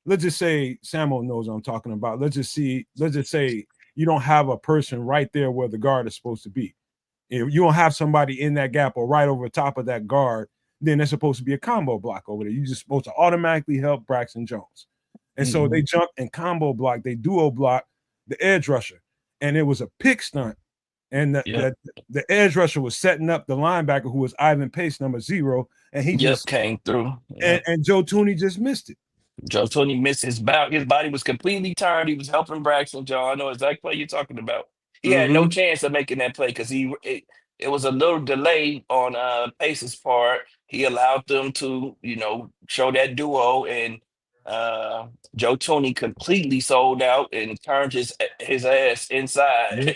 let's just say Samo knows what I'm talking about. Let's just say you don't have a person right there where the guard is supposed to be. If you don't have somebody in that gap or right over top of that guard, then there's supposed to be a combo block over there. You're just supposed to automatically help Braxton Jones. And so they jump and combo block, they duo block the edge rusher. And it was a pick stunt. And the edge rusher was setting up the linebacker who was Ivan Pace, number 0. And he just came through. Yep. and Joe Tooney just missed it. Joe Tony missed his bout. His body was completely turned. He was helping Braxton John. I know exactly what you're talking about. He had no chance of making that play because it was a little delay on Pace's part. He allowed them to, show that duo, and Joe Tony completely sold out and turned his ass inside. Yeah.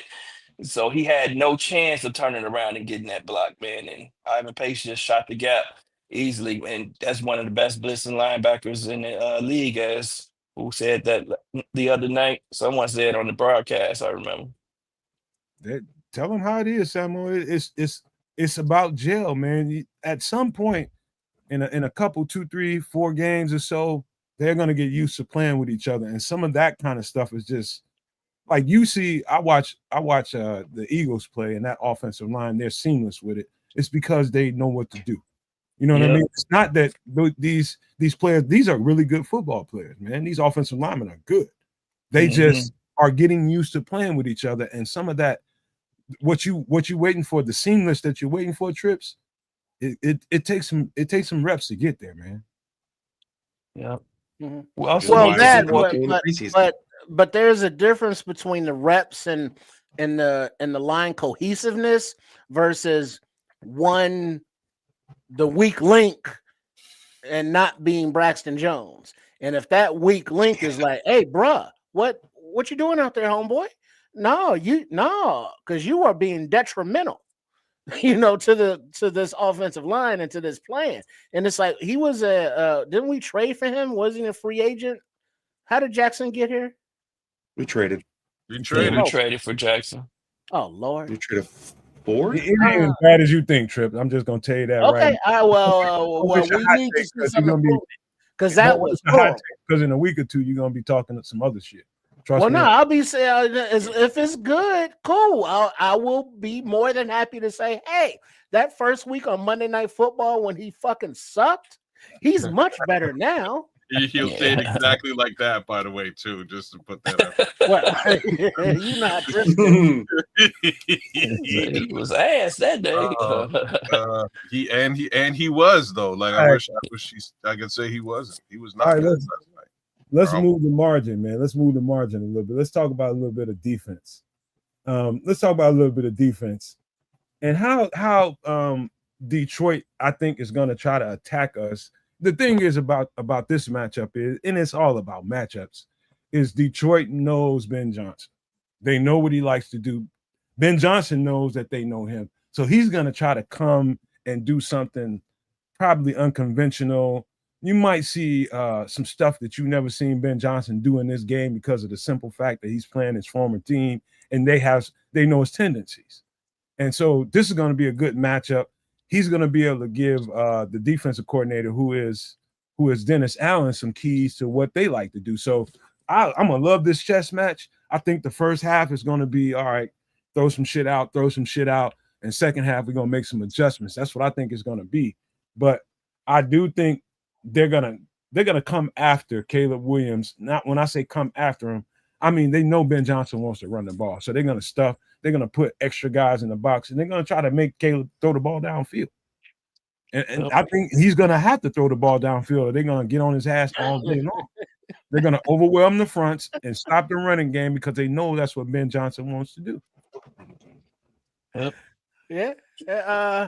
So he had no chance of turning around and getting that block, man. And Ivan Pace just shot the gap easily. And that's one of the best blitzing linebackers in the league, as who said that the other night. Someone said on the broadcast, I remember. Tell them how it is, Samuel. It's about gel, man. At some point in a couple, 2, 3, 4 games or so, they're gonna get used to playing with each other. And some of that kind of stuff is just like you see. I watch the Eagles play, and that offensive line, they're seamless with it. It's because they know what to do. You know what I mean? It's not that these players, these are really good football players, man. These offensive linemen are good. They just are getting used to playing with each other. And some of that, what you waiting for, the seamless that you're waiting for, Trips, it takes some reps to get there, man. Yeah. Well, but there's a difference between the reps and the line cohesiveness versus one, the weak link, and not being Braxton Jones. And if that weak link is like, hey, bruh, what you doing out there, homeboy? No, because you are being detrimental, to this offensive line and to this plan. And it's like he was didn't we trade for him? Wasn't he a free agent? How did Jackson get here? We traded. We Yeah, traded. we traded for Jackson. Oh Lord. We traded 4. It ain't as bad as you think, Trip. I'm just gonna tell you that Okay. right. Well, we need to see some improvement because that was cool. Because in a week or two, you're gonna be talking some other shit. Trust me. No, I'll be saying if it's good, cool. I will be more than happy to say, hey, that first week on Monday Night Football when he fucking sucked, he's much better now. He'll say it exactly like that, by the way, too, just to put that up. Well, you not Tristan. He was ass that day. He was though. Like I wish I could say he wasn't. He was not. All right, let's move the margin, man. Let's move the margin a little bit. Let's talk about a little bit of defense. And how Detroit, I think, is going to try to attack us. The thing is about this matchup is, and it's all about matchups, is Detroit knows Ben Johnson. They know what he likes to do. Ben Johnson knows that they know him. So he's going to try to come and do something probably unconventional. You might see some stuff that you've never seen Ben Johnson do in this game because of the simple fact that he's playing his former team and they know his tendencies. And so this is going to be a good matchup. He's going to be able to give the defensive coordinator, who is Dennis Allen, some keys to what they like to do. So I'm going to love this chess match. I think the first half is going to be, all right, throw some shit out. And second half, we're going to make some adjustments. That's what I think it's going to be. But I do think they're gonna come after Caleb Williams. Not when I say come after him, I mean they know Ben Johnson wants to run the ball, so they're gonna put extra guys in the box, and they're gonna try to make Caleb throw the ball downfield. And I think he's gonna have to throw the ball downfield, or they're gonna get on his ass all day long. They're gonna overwhelm the fronts and stop the running game because they know that's what Ben Johnson wants to do. Yep. Yeah.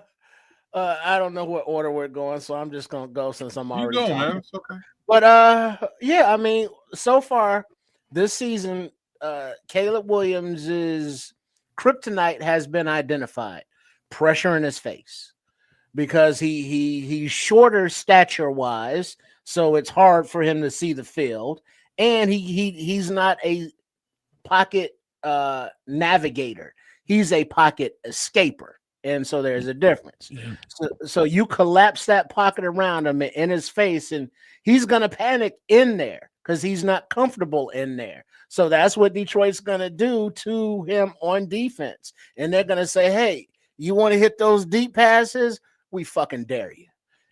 I don't know what order we're going, so I'm just gonna go since I'm already talking. Man. It's okay. But yeah, I mean, so far this season, Caleb Williams' kryptonite has been identified: pressure in his face, because he's shorter stature wise, so it's hard for him to see the field, and he's not a pocket navigator; he's a pocket escaper. And so there's a difference. Yeah. So you collapse that pocket around him in his face, and he's going to panic in there because he's not comfortable in there. So that's what Detroit's going to do to him on defense. And they're going to say, hey, you want to hit those deep passes? We fucking dare you.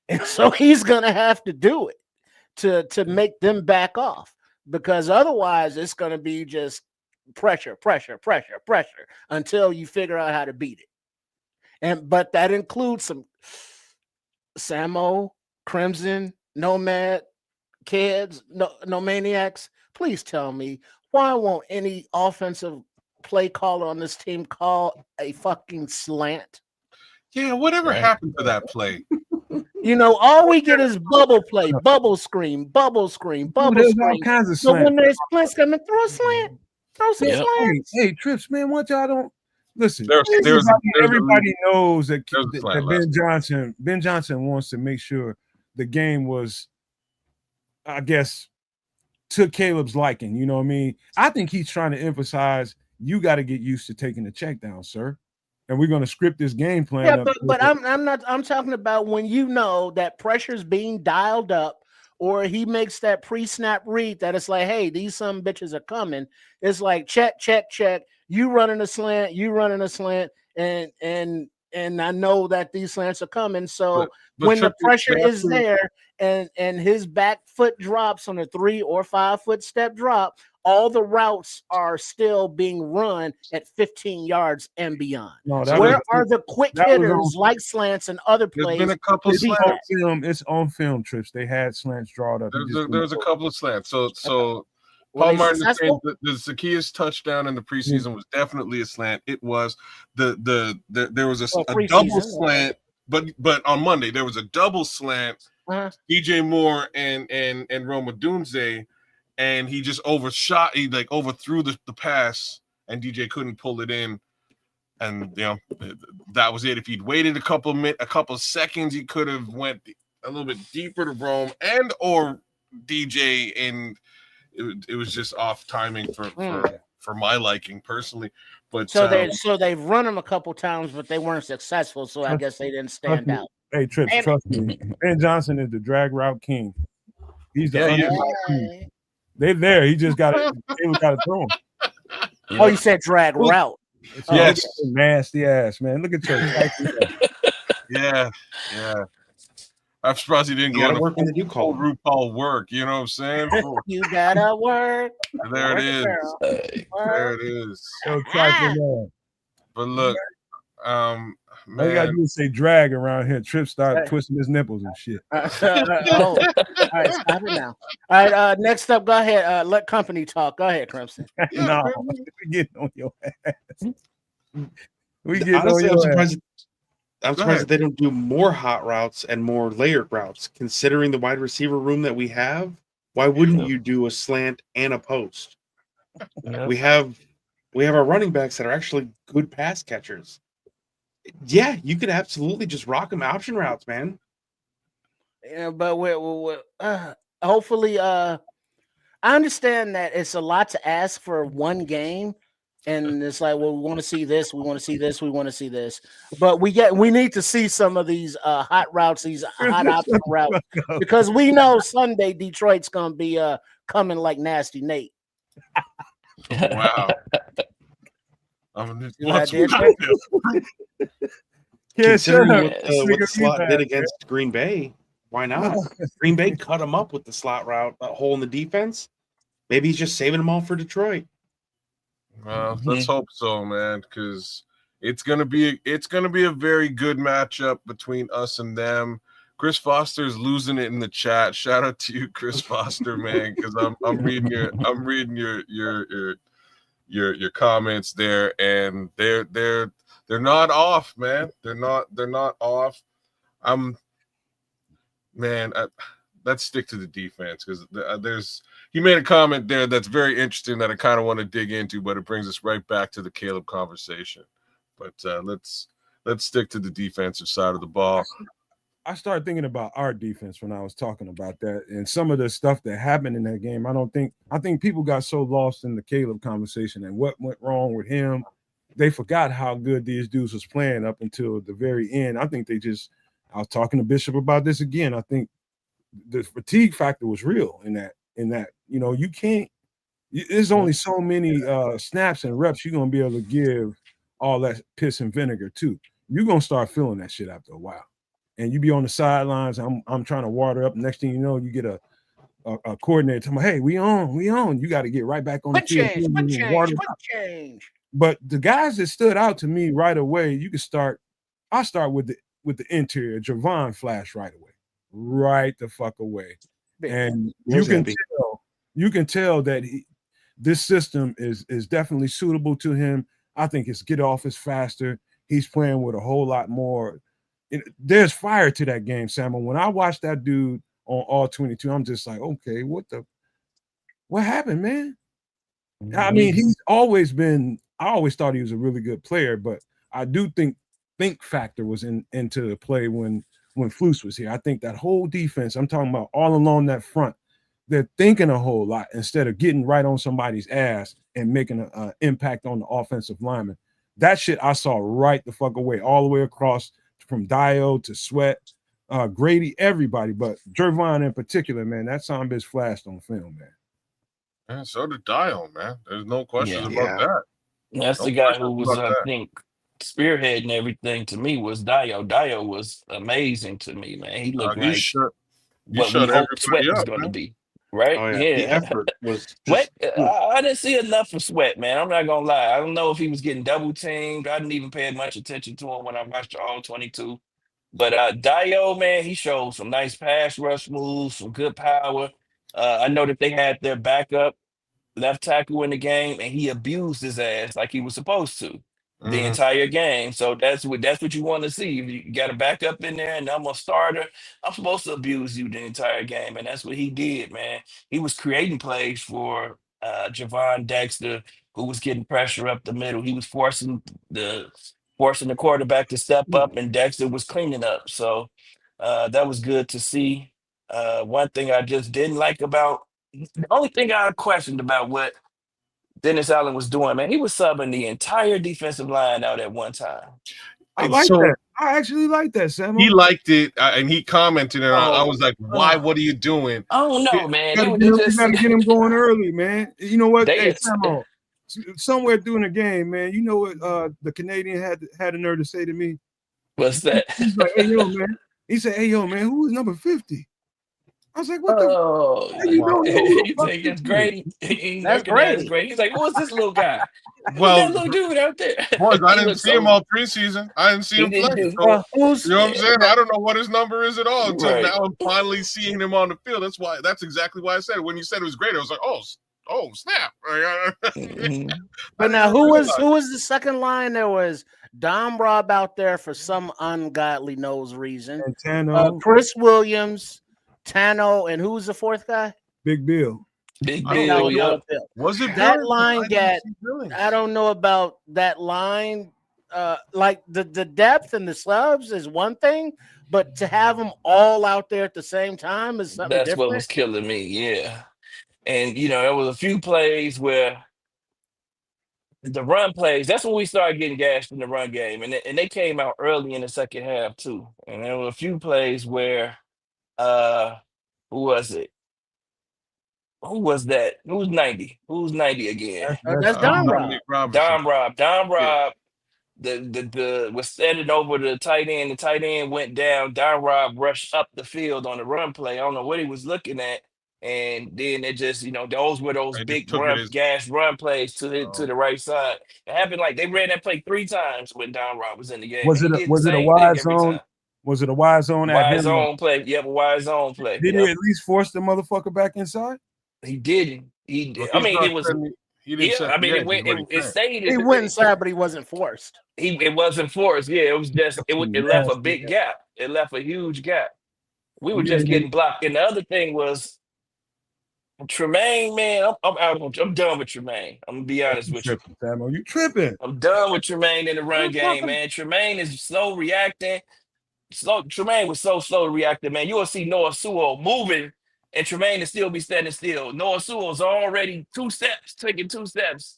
And so he's going to have to do it to make them back off, because otherwise it's going to be just pressure until you figure out how to beat it. But that includes some Samo, Crimson, Nomad, kids, no maniacs. Please tell me, why won't any offensive play caller on this team call a fucking slant? Yeah, whatever happened to that play? All we get is bubble play, bubble screen. All kinds of slants. So when there's splits coming, throw a slant. Throw some slants. Hey, Trips, man, what y'all don't listen. Everybody knows that Ben Johnson wants to make sure the game was, I guess, to Caleb's liking. You know what I mean? I think he's trying to emphasize you got to get used to taking the check down, sir. And we're going to script this game plan. Yeah, but I'm talking about when you know that pressure's being dialed up, or he makes that pre-snap read that it's like, hey, these some bitches are coming. It's like check. You running a slant, and I know that these slants are coming. So when the pressure is there and his back foot drops on a 3 or 5 foot step drop, all the routes are still being run at 15 yards and beyond. Where are the quick hitters like slants and other plays? There's been a couple slants. It's on film, Trips. They had slants drawn up. There's a couple of slants. So Were Paul they Martin is saying successful? the Zacchaeus touchdown in the preseason was definitely a slant. It was there was a double Preseason. slant, but on Monday there was a double slant. DJ Moore and Roma Dunze, and he just overshot. He like overthrew the pass, and DJ couldn't pull it in. And that was it. If he'd waited a couple seconds, he could have went a little bit deeper to Rome and or DJ, and it was just off timing for my liking personally. But so they've run him a couple times, but they weren't successful. So I guess they didn't stand out. Hey, Trips, trust me. Ben Johnson is the drag route king. He's the king. They're there. He just got to throw him. Oh, you said drag route. Yes, nasty ass man. Look at your yeah. I'm surprised he didn't go to work in the new call. RuPaul work. You know what I'm saying? You gotta work. There it is. There it is. But look, man. All you gotta do is say drag around here. Trip start twisting his nipples and shit. All right, stop it now. All right, next up, go ahead. Let company talk. Go ahead, Crimson. No, we getting on your ass. Honestly, I'm surprised. I'm surprised that they don't do more hot routes and more layered routes. Considering the wide receiver room that we have, why wouldn't you do a slant and a post? We have our running backs that are actually good pass catchers. Yeah, you could absolutely just rock them option routes, man. Yeah, but hopefully, I understand that it's a lot to ask for one game, and it's like, well, we want to see this, we want to see this, we want to see this, but we need to see some of these hot routes, these hot option routes, because we know Sunday Detroit's gonna be coming like Nasty Nate. Wow. Considering what the slot did against Green Bay, why not? Green Bay cut him up with the slot route, that hole in the defense. Maybe he's just saving them all for Detroit. Well, let's hope so, man, because it's gonna be a very good matchup between us and them. Chris Foster's losing it in the chat. Shout out to you, Chris Foster, man, because I'm reading your comments there, and they're not off, man. They're not off. Let's stick to the defense, because he made a comment there that's very interesting that I kind of want to dig into, but it brings us right back to the Caleb conversation. But let's stick to the defensive side of the ball. I started thinking about our defense when I was talking about that, and some of the stuff that happened in that game. I think people got so lost in the Caleb conversation and what went wrong with him, they forgot how good these dudes was playing up until the very end. I think I was talking to Bishop about this again. I think the fatigue factor was real in that. You can't. There's only so many snaps and reps you're gonna be able to give all that piss and vinegar to. You're gonna start feeling that shit after a while. And you be on the sidelines. I'm trying to water up. Next thing you know, you get a coordinator telling me, "Hey, we on." You got to get right back on the field. Change. But the guys that stood out to me right away, you can start. I start with the interior. Javon flashed right away, right the fuck away, and you can tell that this system is definitely suitable to him. I think his get off is faster. He's playing with a whole lot more. There's fire to that game, Sam. When I watched that dude on all 22, I'm just like, okay, what happened, man? I mean, he's always been. I always thought he was a really good player, but I do think factor was into the play when Flus was here. I think that whole defense, I'm talking about all along that front, they're thinking a whole lot instead of getting right on somebody's ass and making an impact on the offensive lineman. That shit I saw right the fuck away, all the way across from Dayo to Sweat, Grady, everybody, but Jervon in particular, man, that son bitch flashed on film, man. And so did Dayo, man. There's no question about that. That's the guy who was, I think, spearheading everything to me was Dayo. Dayo was amazing to me, man. He looked like what we hoped Sweat was going to be, right? Oh, yeah. The effort was Sweat. I didn't see enough for Sweat, man. I'm not gonna lie. I don't know if he was getting double teamed. I didn't even pay much attention to him when I watched all 22. But Dayo, man, he showed some nice pass rush moves, some good power. I know that they had their backup left tackle in the game, and he abused his ass like he was supposed to the Mhm. entire game. So that's what you want to see. If you got a backup in there and I'm a starter, I'm supposed to abuse you the entire game, and that's what he did, man. He was creating plays for Javon Dexter, who was getting pressure up the middle. He was forcing the quarterback to step up, and Dexter was cleaning up. So that was good to see. One thing I just didn't like about the only thing I questioned about what Dennis Allen was doing, man, he was subbing the entire defensive line out at one time. I And like so that. I actually like that, Sam. he liked it, and he commented, and I was like, "Why? Oh, What are you doing?" I don't Yeah, know, man. You They just gotta get him going early, man. You know what? they Hey, it's, Samo, somewhere during the game, man, you know what the Canadian had the nerve to say to me? what's that? He's like, hey, yo, man. He said, hey, yo, man, who is number 50? I was like, what the? Oh, How you don't know who the you fuck think it's 50 is? Grady? He That's recognized Grady. Grady. He's like, what's this little guy? Who's well, that little dude out there? boys, I He didn't looks see him so. all preseason. I didn't see He him play. didn't do. So Who's you know what I'm Yeah, saying? I don't know what his number is at all until right. now. I'm finally seeing him on the field. That's exactly why I said it. When you said it was great, I was like, oh, snap! I Mhm. But didn't now even realize. who was the second line? There was Dom Rob out there for some ungodly nose reason. And Tano, Chris Williams, Tano, and who was the fourth guy? Big Bill. Big I don't Now know. Bill. we Yep. got Bill. Was it That Billings? line I didn't got. see Billings. I don't know about that line. Like the depth and the subs is one thing, but to have them all out there at the same time is something That's what different. was killing me. Yeah. And there was a few plays where the run plays, that's when we started getting gashed in the run game. And they came out early in the second half too. And there were a few plays where uh who was it? Who was that? Who's 90? Who's 90 again? That's Don Rob. Nick Robinson. Don Rob. Don Yeah. Rob the was standing over the tight end. The tight end went down. Don Rob rushed up the field on the run play. I don't know what he was looking at. And then it just, those were those I just big took it as gas run plays to the right side. It happened like they ran that play 3 times when Don Rob was in the game. Was And he it did the a same wide thing every zone? time. Was it a wide zone at Wide him? zone play. Yep, wide zone play. Did he Yep. at least force the motherfucker back inside? He didn't. well, I he's mean, not it was, setting- he didn't yeah, set I the mean, edge, is what he's it saying. stayed. He went inside, but he wasn't forced. It wasn't forced. Yeah, it was just it left a Nasty. big gap. It left a huge gap. We were Yeah, just getting blocked. And the other thing was Tremaine, man. I'm out. I'm done with Tremaine. I'm gonna be honest you with you. tripping, Samo. You tripping. I'm done with Tremaine in the run game, Motherfucker. man. Tremaine is slow reacting. Tremaine was so slow to reacting, man. You will see Noah Sewell moving, and Tremaine will still be standing still. Noah Sewell's already taking 2 steps.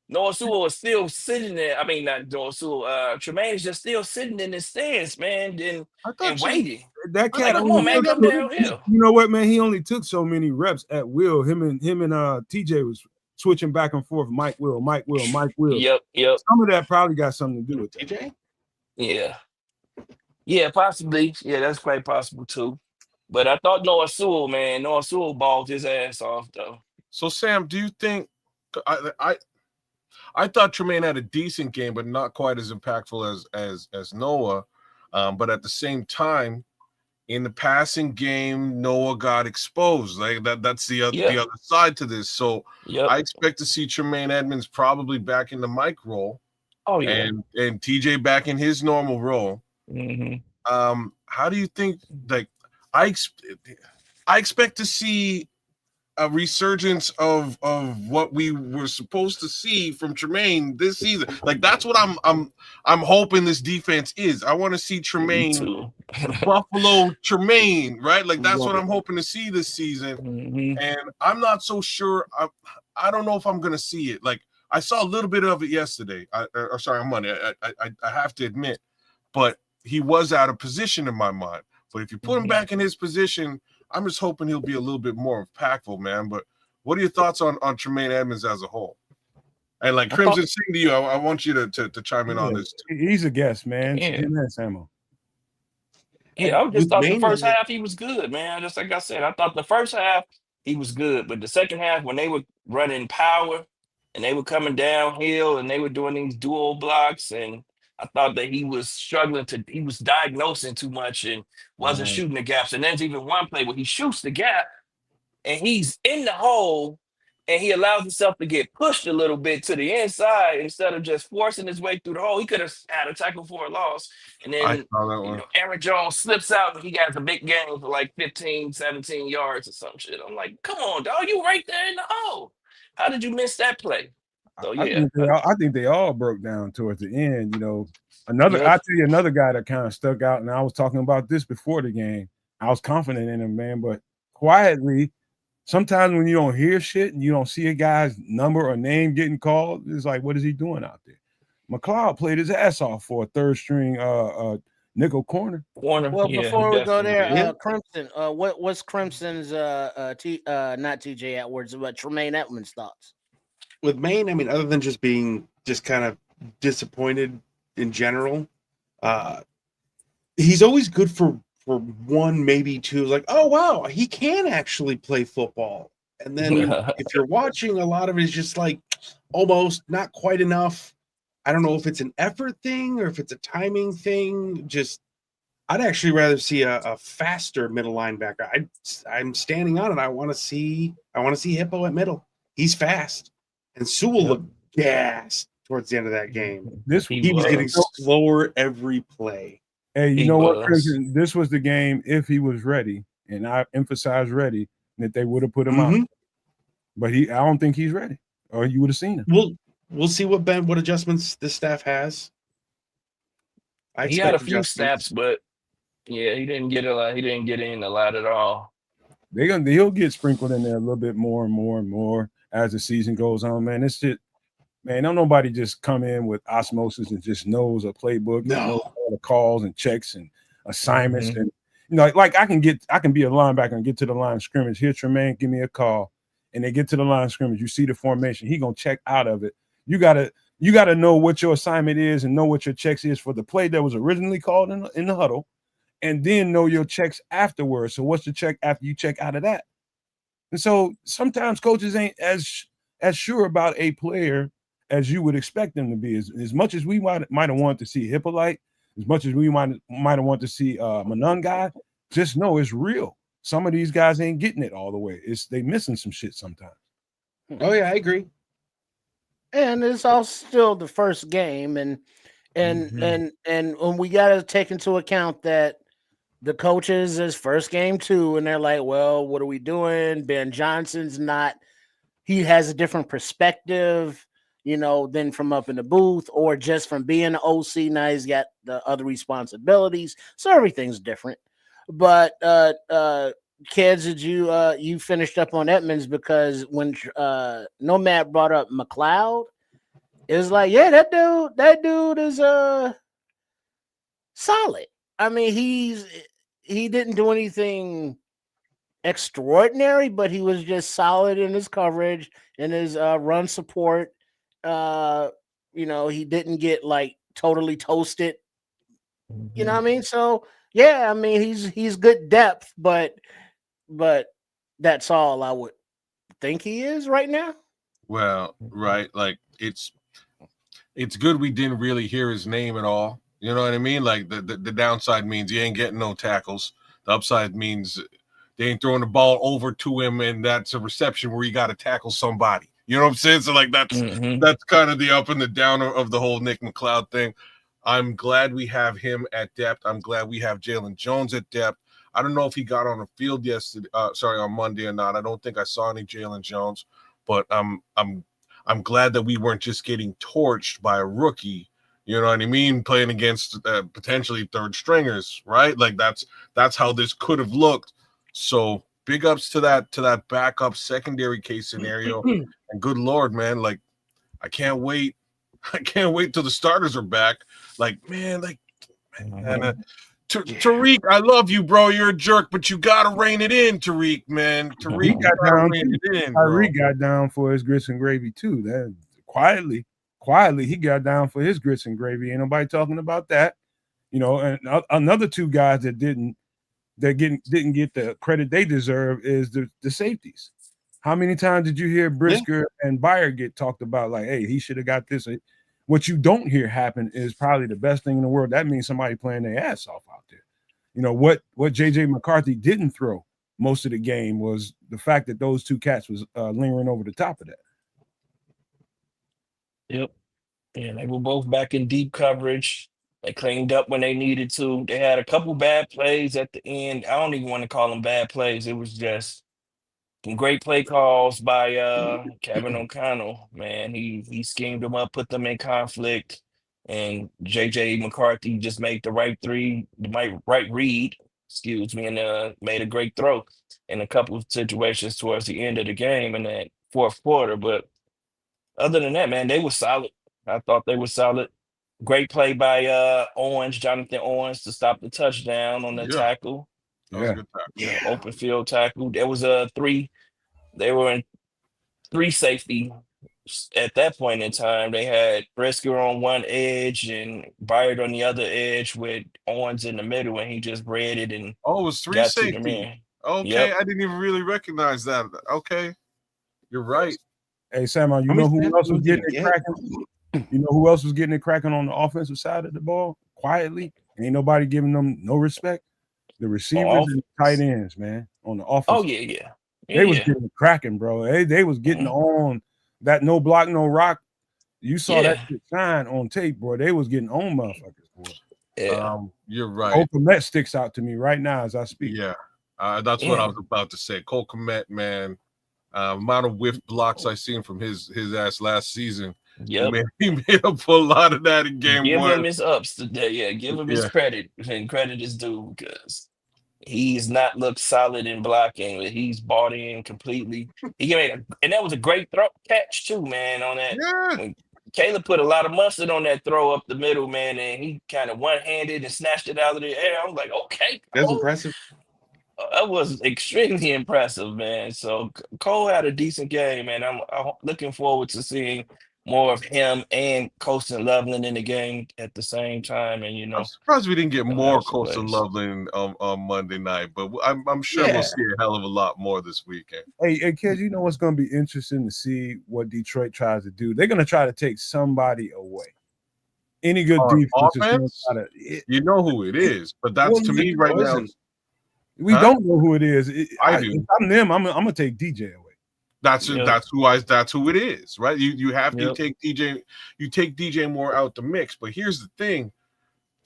Noah Sewell is still sitting there. I mean, not Noah Sewell. Tremaine is just still sitting in his stance, man, I and thought waiting. that I'm like, cat come only on, man, took come downhill. you know what, man? He only took so many reps at will. Him and TJ was switching back and forth. Mike Will. Yep. Some of that probably got something to do with that. TJ? Yeah, possibly. Yeah, that's quite possible too. But I thought Noah Sewell balled his ass off though. So Sam, do you think I thought Tremaine had a decent game, but not quite as impactful as Noah. But at the same time, in the passing game, Noah got exposed. Like that's the other side to this. So I expect to see Tremaine Edmonds probably back in the Mike role. Oh yeah. And TJ back in his normal role. Mm-hmm. How do you think? Like, I expect to see a resurgence of what we were supposed to see from Tremaine this season. Like that's what I'm hoping this defense is. I want to see Tremaine, the Buffalo Tremaine, right? Like that's what I'm hoping to see this season. Mm-hmm. And I'm not so sure. I don't know if I'm gonna see it. Like I saw a little bit of it yesterday. On Monday. I have to admit, but he was out of position in my mind. But if you put him back in his position, I'm just hoping he'll be a little bit more impactful, man. But what are your thoughts on Tremaine Edmonds as a whole? And like Crimson, sing to you. I want you to chime in on this too. He's a guest, man. Yeah. Samo. Yeah, I just thought the first half he was good, man. Just like I said, I thought the first half he was good, but the second half when they were running power and they were coming downhill and they were doing these dual blocks, and I thought that he was he was diagnosing too much and wasn't shooting the gaps. And there's even one play where he shoots the gap and he's in the hole and he allows himself to get pushed a little bit to the inside instead of just forcing his way through the hole. He could have had a tackle for a loss. And I then, saw that one. Aaron Jones slips out and he has a big game for like 15, 17 yards or some shit. I'm like, come on, dog, you right there in the hole. How did you miss that play? So, yeah. I think they all broke down towards the end. I'll Yep. tell you another guy that kind of stuck out, and I was talking about this before the game. I was confident in him, man, but quietly, sometimes when you don't hear shit and you don't see a guy's number or name getting called, it's like, what is he doing out there? McLeod played his ass off for a third string nickel corner. Warner, Well, yeah, before we go definitely there, did. Crimson, what's Crimson's not TJ Edwards, but Tremaine Edmonds' thoughts? With Maine, I mean, other than just being kind of disappointed in general, he's always good for one, maybe two. Like, oh wow, he can actually play football. And then if you're watching, a lot of it is just like almost not quite enough. I don't know if it's an effort thing or if it's a timing thing. Just, I'd actually rather see a faster middle linebacker. I'm standing on it. I want to see Hippo at middle. He's fast, and Sewell looked gassed towards the end of that game. He was getting slower every play. Hey, you know what, Crimson? This was the game if he was ready, and I emphasize ready, that they would have put him out. But I don't think he's ready, or you would have seen him. We'll see what adjustments this staff has. He had a few snaps, but yeah, he didn't get a lot. He didn't get in a lot at all. He'll get sprinkled in there a little bit more and more and more as the season goes on, man. It's just, man, don't nobody just come in with osmosis and just knows a playbook, knows all the calls and checks and assignments. And like I can be a linebacker and get to the line of scrimmage. Here, Tremaine, give me a call. And they get to the line of scrimmage. You see the formation. He gonna check out of it. You gotta know what your assignment is and know what your checks is for the play that was originally called in the huddle, and then know your checks afterwards. So what's the check after you check out of that? And so sometimes coaches ain't as sure about a player as you would expect them to be. As much as we might have wanted to see Hippolyte, as much as we might have wanted to see Manon guy, just know it's real. Some of these guys ain't getting it all the way. They missing some shit sometimes. Oh yeah, I agree. And it's all still the first game, and when we got to take into account that the coaches is first game too, and they're like, well, what are we doing? Ben Johnson's not. He has a different perspective, than from up in the booth or just from being an OC. Now he's got the other responsibilities, so everything's different. But kids, did you finished up on Edmonds? Because when Nomad brought up McLeod, it was like, yeah, that dude is solid. I mean, he didn't do anything extraordinary, but he was just solid in his coverage and his run support. He didn't get like totally toasted. You know what I mean? So yeah, I mean he's good depth, but that's all I would think he is right now. Well, right, like it's good we didn't really hear his name at all. You know what I mean? Like the downside means he ain't getting no tackles. The upside means they ain't throwing the ball over to him, and that's a reception where you got to tackle somebody. You know what I'm saying? So like that's kind of the up and the down of the whole Nick McLeod thing. I'm glad we have him at depth. I'm glad we have Jalen Jones at depth. I don't know if he got on the field on Monday or not. I don't think I saw any Jalen Jones, but I'm glad that we weren't just getting torched by a rookie. You know what I mean? Playing against potentially third stringers, right? Like that's how this could have looked. So big ups to that backup secondary case scenario. And good Lord, man, like I can't wait till the starters are back. Like, man, Tariq, I love you, bro. You're a jerk, but you gotta rein it in, Tariq, man. Tariq got down for his grits and gravy too. That quietly, he got down for his grits and gravy. Ain't nobody talking about that, And another two guys that didn't get the credit they deserve is the safeties. How many times did you hear Brisker and Beyer get talked about? Like, hey, he should have got this. What you don't hear happen is probably the best thing in the world. That means somebody playing their ass off out there. What JJ McCarthy didn't throw most of the game was the fact that those two cats was lingering over the top of that. Yep. Yeah, they were both back in deep coverage. They cleaned up when they needed to. They had a couple bad plays at the end. I don't even want to call them bad plays. It was just some great play calls by Kevin O'Connell. Man, he schemed them up, put them in conflict, and JJ McCarthy just made the right read, excuse me, and made a great throw in a couple of situations towards the end of the game in that fourth quarter. But other than that, man, they were solid. I thought they were solid. Great play by Jonathan Owens, to stop the touchdown on the tackle. That was a good tackle. Yeah, open field tackle. There was they were in 3 safety at that point in time. They had Brisker on one edge and Byard on the other edge with Owens in the middle, and he just read it and it was 3 got to the safety. man. Okay, Yep. I didn't even really recognize that. Okay, you're right. Hey, Sam, you know who else was getting it cracking? You know who else was getting it cracking on the offensive side of the ball quietly? Ain't nobody giving them no respect. The receivers and the tight ends, man, on the offense. Oh, yeah. They was getting it cracking, bro. They was getting on that no block, no rock. You saw that shit shine on tape, bro. They was getting on motherfuckers, boy. Yeah. You're right. Cole Kmet sticks out to me right now as I speak. Yeah. That's what I was about to say. Cole Kmet, man. Amount of whiff blocks I seen from his ass last season. Yep. He made up for a lot of that in game Give 1. him his ups today. Yeah, give him his credit, and credit is due, because he's not looked solid in blocking, but he's bought in completely. He made and that was a great catch too, man, on that. Yeah. When Caleb put a lot of mustard on that throw up the middle, man, and he kind of one-handed and snatched it out of the air. I was like, okay, that's impressive. That was extremely impressive, man. So Cole had a decent game, man. I'm looking forward to seeing more of him and Colston Loveland in the game at the same time. And I'm surprised we didn't get more Colston Loveland on Monday night, but I'm sure we'll see a hell of a lot more this weekend. Hey, kids, you know what's going to be interesting to see what Detroit tries to do? They're going to try to take somebody away. Any good defense is going to try to. You know who it is, but that's to me right now. We don't know who it is. I do. If I'm them, I'm gonna take DJ away. That's who it is, right? You have to take DJ. You take DJ Moore out the mix, but here's the thing: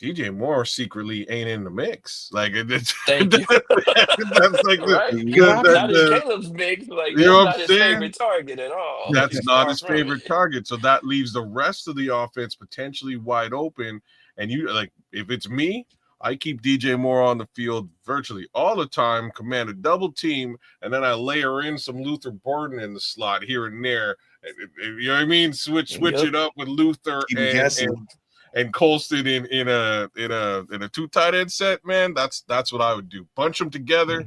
DJ Moore secretly ain't in the mix. Like it's thank you. That's like not his Caleb's mix. Like you know not his favorite target at all. That's not his favorite target. So that leaves the rest of the offense potentially wide open. And you like, if it's me, I keep DJ Moore on the field virtually all the time, command a double team, and then I layer in some Luther Burden in the slot here and there. You know what I mean? Switch it up with Luther and Colston in a 2 tight end set, man. That's what I would do. Bunch them together,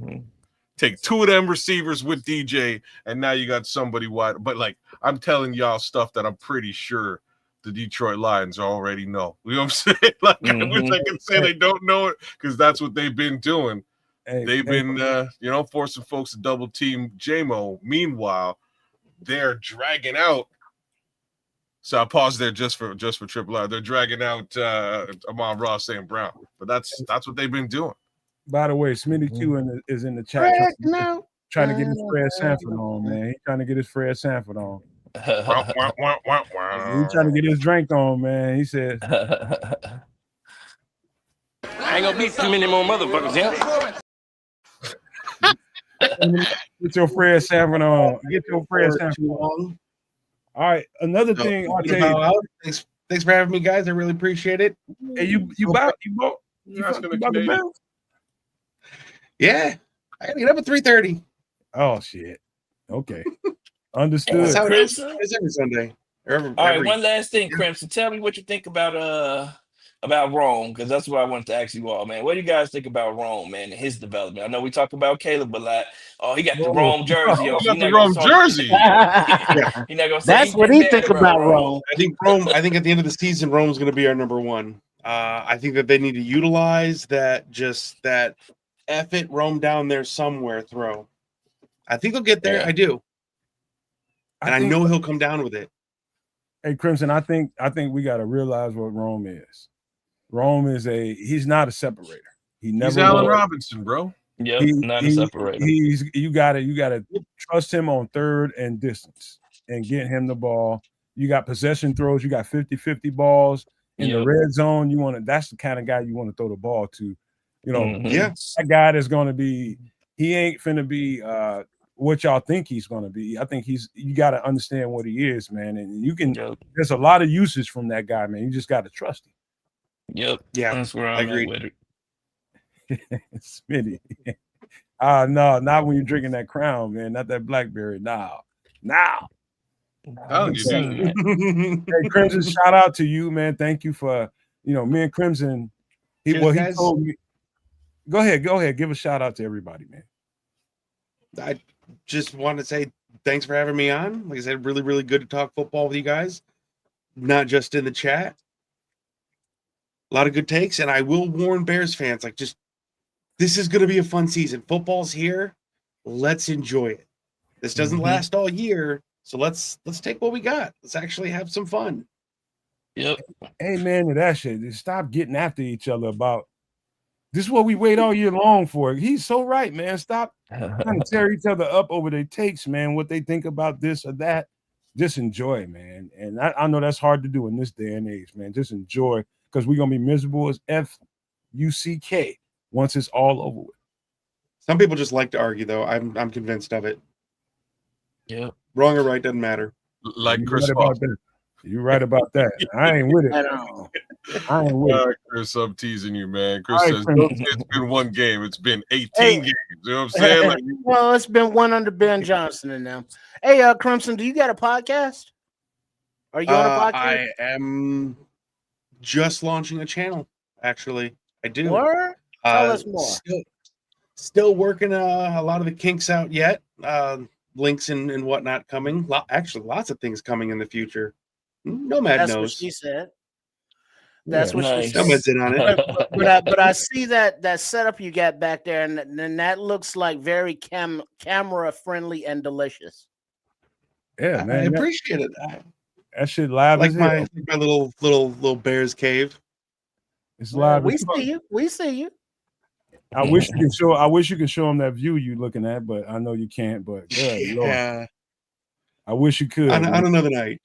take 2 of them receivers with DJ, and now you got somebody wide. But like I'm telling y'all stuff that I'm pretty sure the Detroit Lions already know. You know what I'm saying? Like I wish I could say they don't know it, because that's what they've been doing. They've been forcing folks to double team JMO. Meanwhile, they're dragging out. So I paused there just for Triple R. They're dragging out Amon-Ra St. Brown. But that's what they've been doing. By the way, Smitty Q is in the chat trying to get his Fred Sanford on, man. He's trying to get his Fred Sanford on. He's trying to get his drink on, man. He said, I ain't gonna beat too many more motherfuckers, Get your Fred Sanford on. Get your Fred Sanford on. All right, another thing I'll tell you. Thanks for having me, guys. I really appreciate it. Hey, you bought the Bills? Yeah, I gotta get up at 3:30. Oh shit. Okay. Understood. That's how it is. It's every Sunday. All right, one last thing, Crimson. Tell me what you think about Rome, because that's what I wanted to ask you all, man. What do you guys think about Rome, man, and his development? I know we talk about Caleb a lot. Oh, he got the Rome jersey on. Got the Rome jersey. You're not gonna say that's what he think about Rome. I think at the end of the season, Rome's going to be our number 1. I think that they need to utilize that F it, Rome down there somewhere throw. I think they'll get there. I do. And I know he'll come down with it. Hey, Crimson, I think we got to realize what Rome is. Rome is he's not a separator. He's Allen Robinson, bro. Yep, not to separate them. You gotta trust him on third and distance and get him the ball. You got possession throws, you got 50-50 balls in the red zone. That's the kind of guy you want to throw the ball to. That guy that's gonna be, he ain't finna be what y'all think he's gonna be. I think you gotta understand what he is, man. And there's a lot of usage from that guy, man. You just gotta trust him. Yep. Yeah, that's where I'm at with it. Smitty. No, not when you're drinking that Crown, man. Not that blackberry. Now. Telling you, dude. Hey, Crimson, shout out to you, man. Thank you for, me and Crimson. He told me. Go ahead. Give a shout out to everybody, man. I just want to say thanks for having me on. Like I said, really, really good to talk football with you guys. Not just in the chat. A lot of good takes, and I will warn Bears fans, this is going to be a fun season. Football's here. Let's enjoy it. This doesn't last all year, so let's take what we got. Let's actually have some fun. Yep. Hey, man, that shit. Just stop getting after each other about this is what we wait all year long for. He's so right, man. Stop trying to tear each other up over their takes, man, what they think about this or that. Just enjoy, man. And I know that's hard to do in this day and age, man. Just enjoy, because we're going to be miserable as F-U-C-K once it's all over with. Some people just like to argue, though. I'm convinced of it. Yeah. Wrong or right doesn't matter. Like Chris. You're right about that. I ain't with it. I ain't with it. Chris, I'm teasing you, man. Chris says it's been one game. It's been 18 games. You know what I'm saying? Well, it's been one under Ben Johnson and them. Hey, Crimson, do you got a podcast? Are you on a podcast? I am just launching a channel, actually. I do. What? Tell us more. Still working a lot of the kinks out yet. Links and whatnot coming. Actually, lots of things coming in the future. Nomad That's knows. what she said. That's what she said. Nomad's in on it. But I see that setup you got back there, and that looks like very camera friendly and delicious. Yeah, man. I appreciate it. That shit live like as my hell. my little bear's cave. It's live. We see you. We see you. I wish you could show them that view you looking at, but I know you can't. But good Lord. I wish you could. On another night.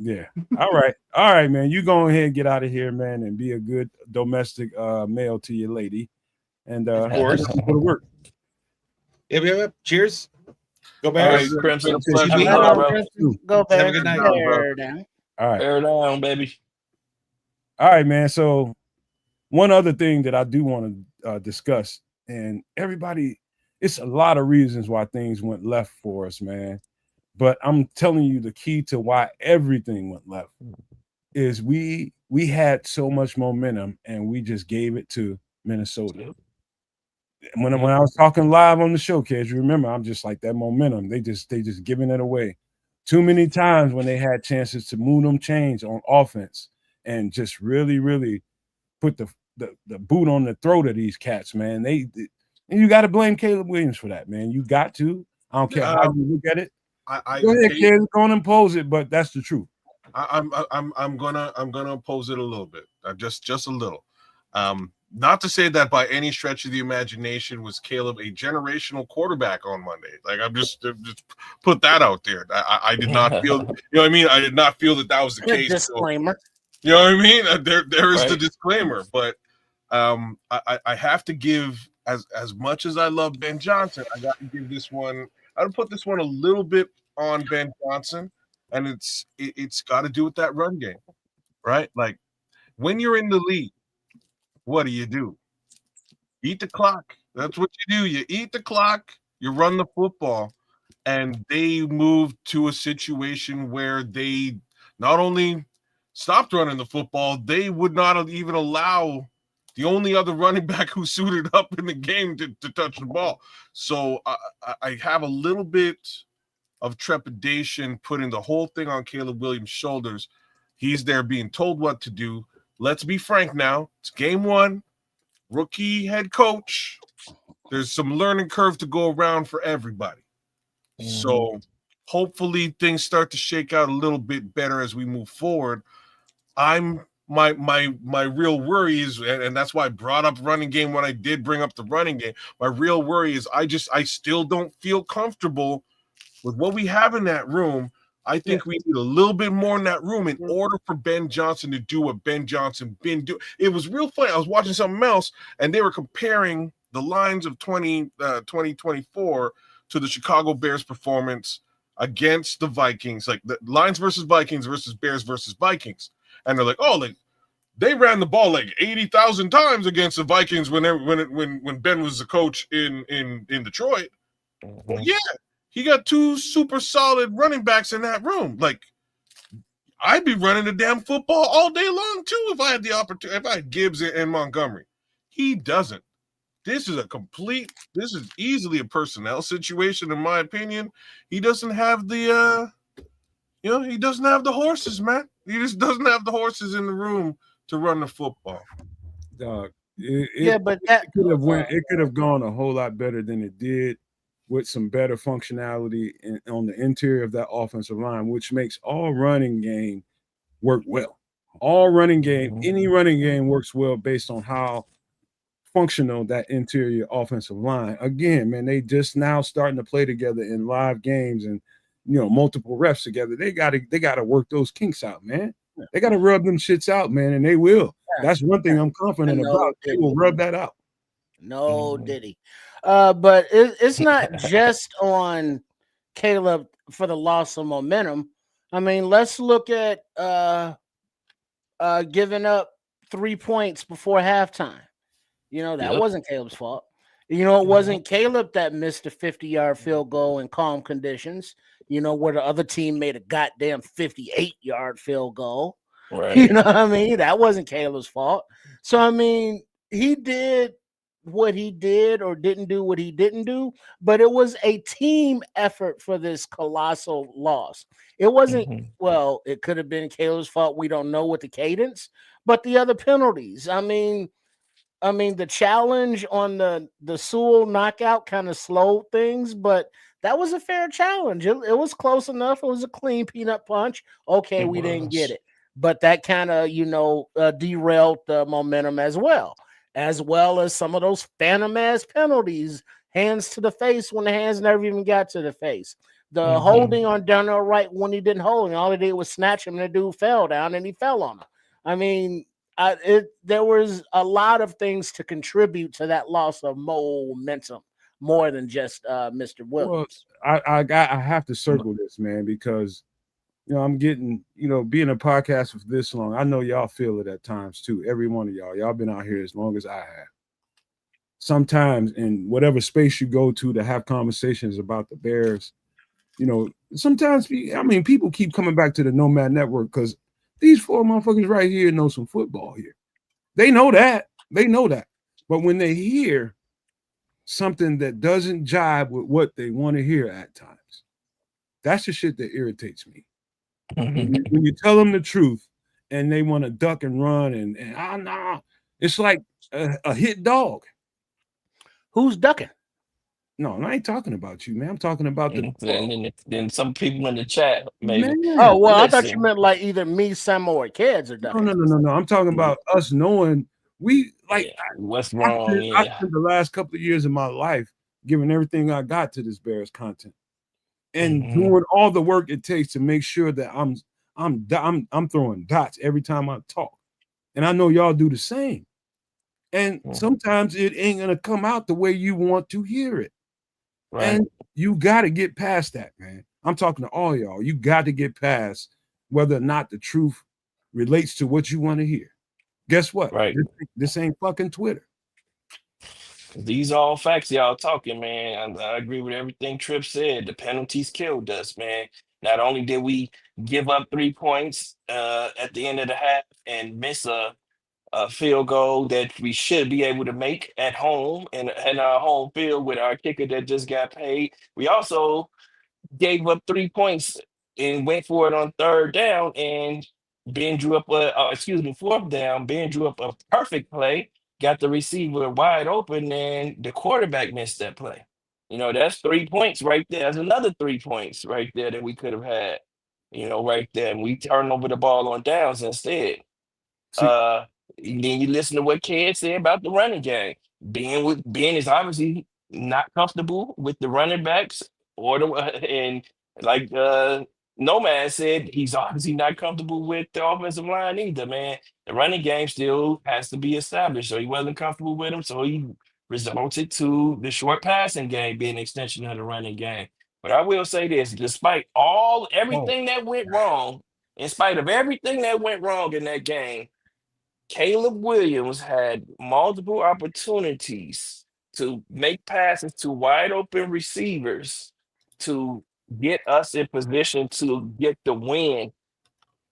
Yeah. All right, man. You go ahead and get out of here, man, and be a good domestic male to your lady. And of course, go to work. Yep. Cheers. Go Bears. Crimson. Go Bears. Have a good night. All right. Bear down, baby. All right, man. So one other thing that I do want to discuss, and everybody, it's a lot of reasons why things went left for us, man. But I'm telling you, the key to why everything went left is we had so much momentum and we just gave it to Minnesota. When I was talking live on the show, kids, you remember, I'm just like that momentum. They just giving it away. Too many times when they had chances to move them chains on offense and just really, really put the boot on the throat of these cats, man. And you got to blame Caleb Williams for that, man. You got to. I don't care how you look at it. Go ahead, kids, go and impose it, but that's the truth. I'm gonna oppose it a little bit, just a little. Not to say that by any stretch of the imagination was Caleb a generational quarterback on Monday. Like, I'm just put that out there. I did not feel, you know what I mean? I did not feel that was the case. Disclaimer. You know what I mean? There is the disclaimer, but I have to give, as much as I love Ben Johnson, I got to give this one. I would put this one a little bit on Ben Johnson, and it's got to do with that run game, right? Like, when you're in the league, what do? Eat the clock. That's what you do. You eat the clock, you run the football, and they moved to a situation where they not only stopped running the football, they would not even allow the only other running back who suited up in the game to touch the ball. So I have a little bit of trepidation putting the whole thing on Caleb Williams' shoulders. He's there being told what to do. Let's be frank now. It's game one. Rookie head coach. There's some learning curve to go around for everybody. So hopefully things start to shake out a little bit better as we move forward. I'm my real worry is, and that's why I brought up running game when I did bring up the running game. My real worry is I still don't feel comfortable with what we have in that room. I think we need a little bit more in that room in order for Ben Johnson to do what Ben Johnson been doing. It was real funny. I was watching something else, and they were comparing the lines of 2024 to the Chicago Bears performance against the Vikings, like the Lions versus Vikings versus Bears versus Vikings. And they're like, oh, like they ran the ball like 80,000 times against the Vikings when Ben was the coach in Detroit. Well, yeah, he got two super solid running backs in that room. Like, I'd be running the damn football all day long too if I had the opportunity. If I had Gibbs and Montgomery, he doesn't. This is easily a personnel situation, in my opinion. He doesn't have the he doesn't have the horses, man. He just doesn't have the horses in the room to run the football. Dog, but it could have gone a whole lot better than it did, with some better functionality on the interior of that offensive line, which makes all running game work well. All running game, any running game works well based on how functional that interior offensive line. Again, man, they just now starting to play together in live games and multiple reps together. They gotta work those kinks out, man. They gotta rub them shits out, man, and they will. That's one thing I'm confident about. They will rub that out. No diddy. But it's not just on Caleb for the loss of momentum. I mean, let's look at giving up 3 points before halftime. That wasn't Caleb's fault. It wasn't Caleb that missed a 50-yard field goal in calm conditions, where the other team made a goddamn 58-yard field goal. Right. You know what I mean? That wasn't Caleb's fault. So, I mean, he did what he did or didn't do what he didn't do, but it was a team effort for this colossal loss. It wasn't, well, it could have been Caleb's fault. We don't know what the cadence, but the other penalties. I mean, the challenge on the Sewell knockout kind of slowed things, but that was a fair challenge. It was close enough. It was a clean peanut punch. Okay, we didn't get it, but that kind of derailed the momentum as well as some of those phantom ass penalties, hands to the face when the hands never even got to the face. The holding on Darnell Wright when he didn't hold, and all he did was snatch him, and the dude fell down, and he fell on him. I mean, there was a lot of things to contribute to that loss of momentum, more than just Mr. Williams. Well, I have to circle this, man, because I'm getting, being a podcast for this long, I know y'all feel it at times too. Every one of y'all been out here as long as I have. Sometimes in whatever space you go to have conversations about the Bears, sometimes people keep coming back to the Nomad Network because these four motherfuckers right here know some football here. They know that. But when they hear something that doesn't jive with what they want to hear at times, that's the shit that irritates me. When you tell them the truth and they want to duck and run and it's like a hit dog. Who's ducking? No, I ain't talking about you, man. I'm talking about then some people in the chat, maybe. Man. Oh, well, I thought you meant like either me, Sam, or kids are ducking. No. I'm talking about us knowing what's wrong. I spent the last couple of years of my life giving everything I got to this Bears content and doing all the work it takes to make sure that I'm throwing dots every time I talk. And I know y'all do the same. And sometimes it ain't gonna come out the way you want to hear it. Right. And you got to get past that, man. I'm talking to all y'all. You got to get past whether or not the truth relates to what you want to hear. Guess what? Right. This ain't fucking Twitter. These are all facts y'all talking, man. I agree with everything Tripp said. The penalties killed us, man. Not only did we give up 3 points at the end of the half and miss a field goal that we should be able to make at home and our home field with our kicker that just got paid. We also gave up 3 points and went for it on third down, and Ben drew up fourth down. Ben drew up a perfect play, got the receiver wide open, and the quarterback missed that play. That's 3 points right there. That's another 3 points right there that we could have had, right there. And we turned over the ball on downs instead. Then you listen to what Ked said about the running game. Ben is obviously not comfortable with the running backs or the and like Nomad said, he's obviously not comfortable with the offensive line either, man. The running game still has to be established. So he wasn't comfortable with him. So he resulted to the short passing game being an extension of the running game. But I will say this, despite everything that went wrong, in spite of everything that went wrong in that game, Caleb Williams had multiple opportunities to make passes to wide open receivers to get us in position to get the win.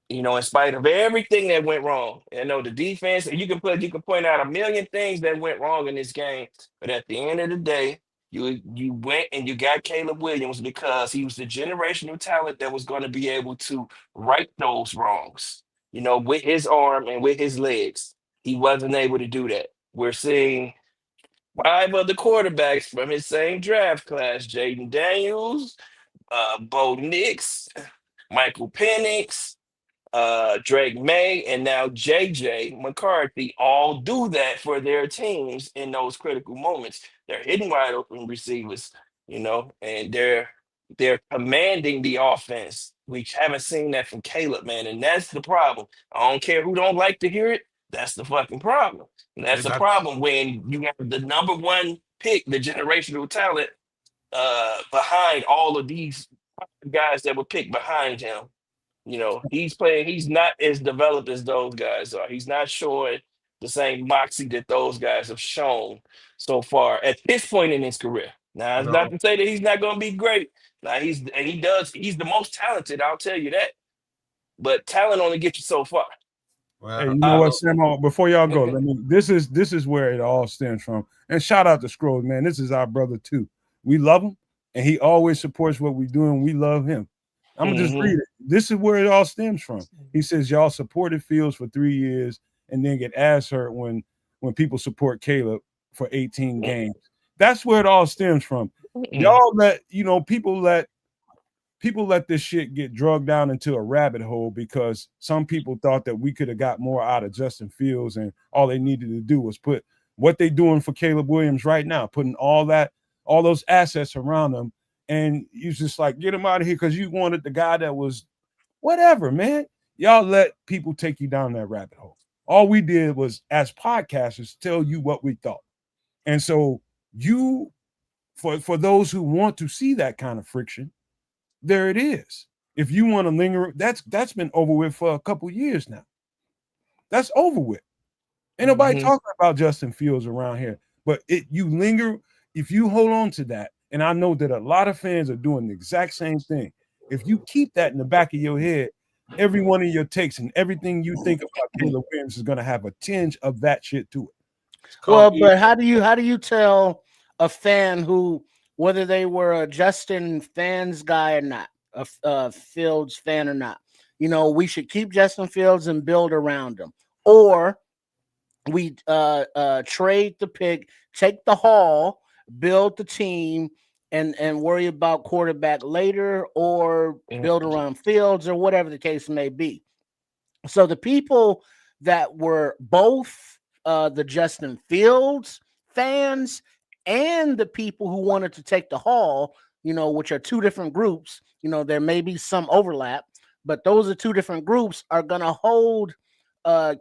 In spite of everything that went wrong. I know the defense, you can point out a million things that went wrong in this game, but at the end of the day, you went and you got Caleb Williams because he was the generational talent that was going to be able to right those wrongs. With his arm and with his legs, he wasn't able to do that. We're seeing 5 other quarterbacks from his same draft class: Jaden Daniels, Bo Nix, Michael Penix, Drake May, and now JJ McCarthy all do that for their teams in those critical moments. They're hitting wide open receivers, and they're commanding the offense. We haven't seen that from Caleb, man, and that's the problem. I don't care who don't like to hear it. That's the fucking problem. And that's the problem when you have the number one pick, the generational talent, behind all of these guys that were picked behind him. He's not as developed as those guys are. He's not showing the same moxie that those guys have shown so far at this point in his career. Now, it's not to say that he's not going to be great. Now, he's the most talented, I'll tell you that. But talent only gets you so far. Hey, you know what, Sam? Before y'all go, this is where it all stems from. And shout out to Scrolls, man. This is our brother too. We love him, and he always supports what we do, and we love him. I'm gonna just read it. This is where it all stems from. He says, y'all supported Fields for 3 years and then get ass hurt when people support Caleb for 18 games. That's where it all stems from. Y'all people let this shit get drugged down into a rabbit hole because some people thought that we could have got more out of Justin Fields, and all they needed to do was put what they're doing for Caleb Williams right now, putting all those assets around them. And you just like, get him out of here because you wanted the guy that was whatever, man. Y'all let people take you down that rabbit hole. All we did was, as podcasters, tell you what we thought. And so for those who want to see that kind of friction, there it is. If you want to linger, that's been over with for a couple years now. That's over with. Ain't nobody talking about Justin Fields around here. But you linger, if you hold on to that, and I know that a lot of fans are doing the exact same thing. If you keep that in the back of your head, every one of your takes and everything you think about Caleb Williams is going to have a tinge of that shit to it. Well, but how do you tell a fan who, whether they were a Justin fans guy or not, a Fields fan or not, we should keep Justin Fields and build around him, or we trade the pick, take the haul, build the team, and worry about quarterback later, or build around Fields, or whatever the case may be. So the people that were both the Justin Fields fans and the people who wanted to take the haul, which are two different groups, there may be some overlap, but those are two different groups, are going to hold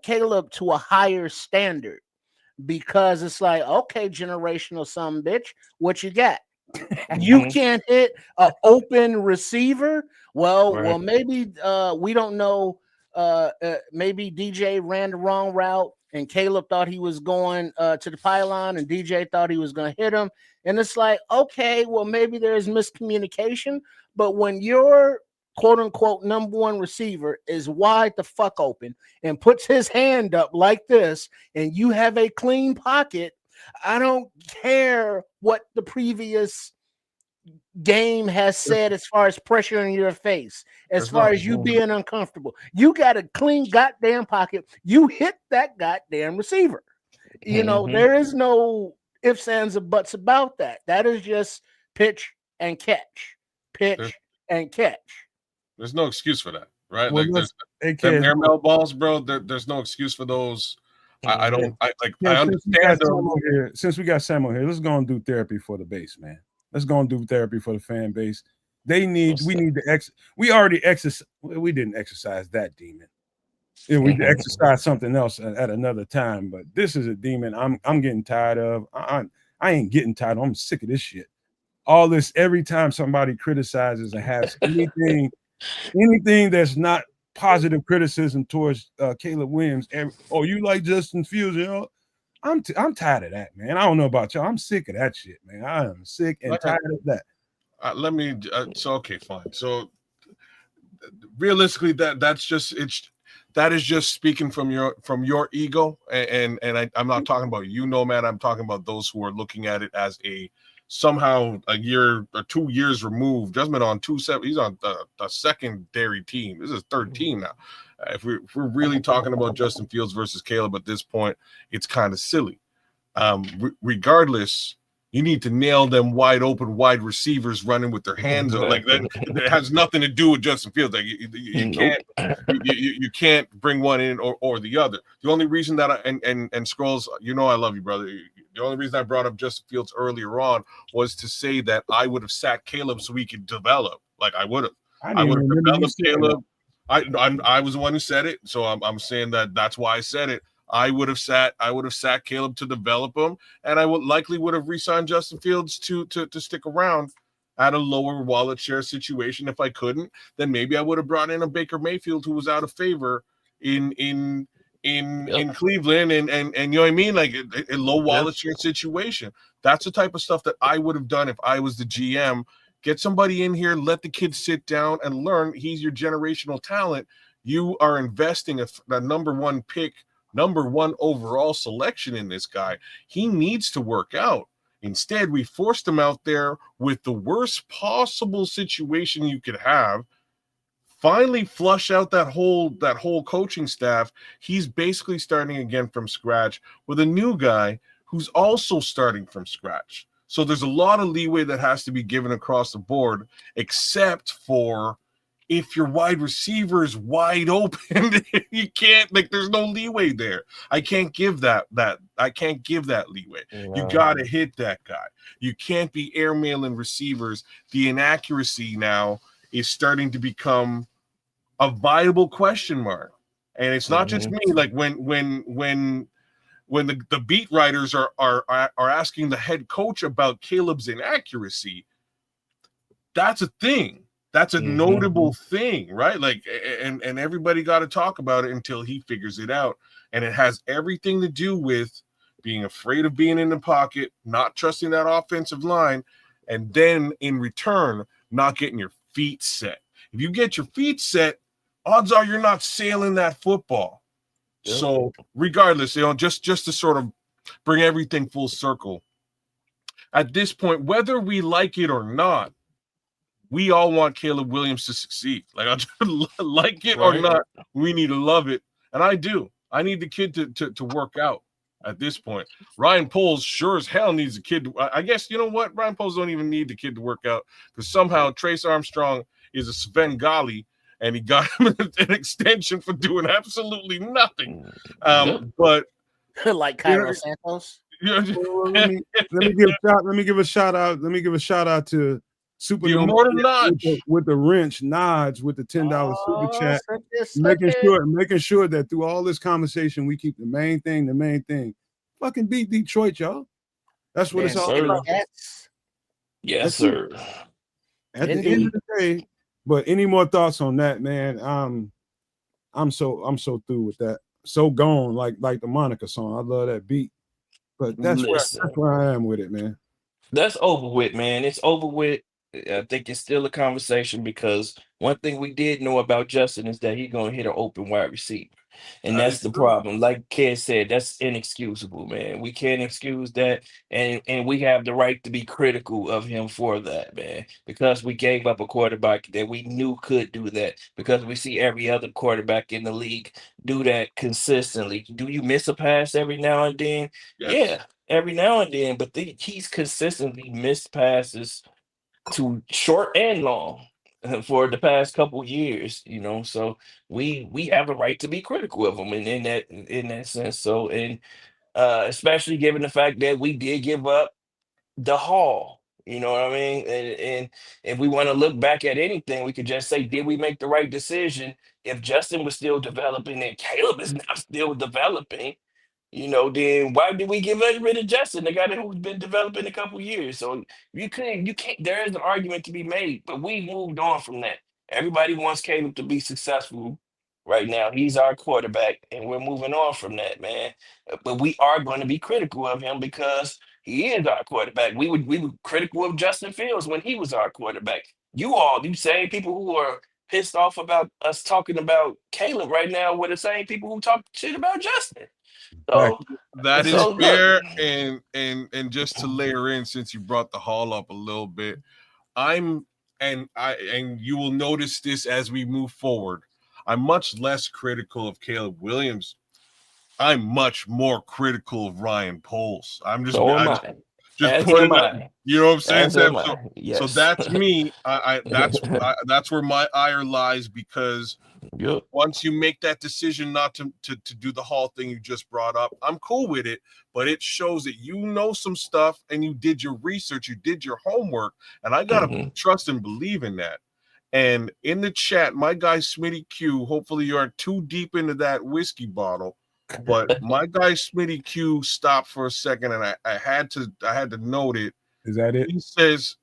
Caleb to a higher standard, because it's like, okay, generational son bitch, what you got? You can't hit an open receiver. Well, maybe we don't know. Maybe DJ ran the wrong route, and Caleb thought he was going to the pylon, and DJ thought he was going to hit him. And it's like, okay, well, maybe there's miscommunication. But when your quote unquote number one receiver is wide the fuck open and puts his hand up like this, and you have a clean pocket, I don't care what the previous game has said as far as pressure in your face, as far as you being uncomfortable. You got a clean goddamn pocket. You hit that goddamn receiver. There is no ifs, ands, or buts about that. That is just pitch and catch. Pitch and catch. There's no excuse for that. right? Well, Like let's, there's hey, them kids, airmail balls, bro. There's no excuse for those. I don't. yeah, I since we got understand them. Samo here, let's go and do therapy for the base, man. Let's go and do therapy for the fan base. We need we already exercise. We didn't exercise that demon. Yeah, we exercise something else at another time, but this is a demon I'm getting tired of. I ain't getting tired. I'm sick of this shit. All this every time somebody criticizes and has anything that's not positive criticism towards Caleb Williams. Oh, you like Justin Fields? You know, I'm tired of that, man. I don't know about y'all. I'm sick of that shit, man. I am sick and tired of that. Let me. So okay, fine. So realistically, that is just speaking from your ego, and I'm not talking about man. I'm talking about those who are looking at it as somehow a year or 2 years removed. Just been on 2-7. He's on the secondary team. This is third team now. If we're really talking about Justin Fields versus Caleb at this point, it's kind of silly. Regardless, you need to nail them wide open wide receivers running with their hands up. Like that, it has nothing to do with Justin Fields. Like you can't you can't bring one in or the other. The only reason that and Scrolls, I love you, brother. The only reason I brought up Justin Fields earlier on was to say that I would have sacked Caleb so we could develop. Like I would have developed Caleb. I was the one who said it, so I'm saying that's why I said it. I would have sacked Caleb to develop him, and I would have re-signed Justin Fields to stick around at a lower wallet share situation. If I couldn't, then maybe I would have brought in a Baker Mayfield who was out of favor in Cleveland, and you know what I mean, like a low wallet share situation. That's the type of stuff that I would have done if I was the GM. Get somebody in here, let the kid sit down and learn. He's your generational talent. You are investing a number one pick, number one overall selection in this guy. He needs to work out. Instead, we forced him out there with the worst possible situation you could have. Finally flush out that whole coaching staff. He's basically starting again from scratch with a new guy who's also starting from scratch. So there's a lot of leeway that has to be given across the board, except for if your wide receiver is wide open, you can't, like, there's no leeway there. I can't give that leeway. You got to hit that guy. You can't be airmailing receivers. The inaccuracy now is starting to become a viable question mark. And it's not just me. Like when the beat writers are asking the head coach about Caleb's inaccuracy, that's a thing. That's a notable thing, right? Like, and everybody got to talk about it until he figures it out. And it has everything to do with being afraid of being in the pocket, not trusting that offensive line, and then in return, not getting your feet set. If you get your feet set, odds are you're not sailing that football. Yep. So regardless, just to sort of bring everything full circle, at this point, whether we like it or not, we all want Caleb Williams to succeed. Like, I'll like it or not, we need to love it. And I do. I need the kid to work out at this point. Ryan Poles sure as hell needs a kid. I guess, you know what? Ryan Poles don't even need the kid to work out because somehow Trace Armstrong is a Svengali and he got him an extension for doing absolutely nothing. But like Cairo Santos. Well, let me give a shout out to Super with the wrench Nods with the $10 super chat, making sure that through all this conversation we keep the main thing. Fucking beat Detroit, y'all. That's what it's all about. Yes, sir. At the end of the day. But any more thoughts on that, man? I'm so through with that. So gone, like the Monica song. I love that beat. But that's where I am with it, man. That's over with, man. It's over with. I think it's still a conversation because one thing we did know about Justin is that he's gonna hit an open wide receiver. And that's the problem. Like Ked said, that's inexcusable, man. We can't excuse that. And we have the right to be critical of him for that, man. Because we gave up a quarterback that we knew could do that. Because we see every other quarterback in the league do that consistently. Do you miss a pass every now and then? Yes. Yeah, every now and then. But he's consistently missed passes to short and long. for the past couple years, so we have a right to be critical of him in that sense. So, and especially given the fact that we did give up the Hall. You know what I mean? And if we want to look back at anything, we could just say, did we make the right decision? If Justin was still developing and Caleb is now still developing, then why did we give rid of Justin, the guy who's been developing a couple years? So you can't. There is an argument to be made, but we moved on from that. Everybody wants Caleb to be successful right now. He's our quarterback, and we're moving on from that, man. But we are going to be critical of him because he is our quarterback. We were critical of Justin Fields when he was our quarterback. You same people who are pissed off about us talking about Caleb right now were the same people who talk shit about Justin. Back. So, That is so look, fair, and just to layer in, since you brought the Hall up a little bit, and you will notice this as we move forward. I'm much less critical of Caleb Williams. I'm much more critical of Ryan Poles. so am I. Just As put am it up. I. You know what I'm saying, As Sam? am I. So Yes. that's me. That's where my ire lies, because Yep. once you make that decision not to do the Hall thing you just brought up, I'm cool with it, but it shows that you know some stuff and you did your research, you did your homework, and I gotta trust and believe in that. And in the chat, my guy Smitty Q, hopefully you aren't too deep into that whiskey bottle, but my guy Smitty Q stopped for a second, and I had to note it. Is that it? He says,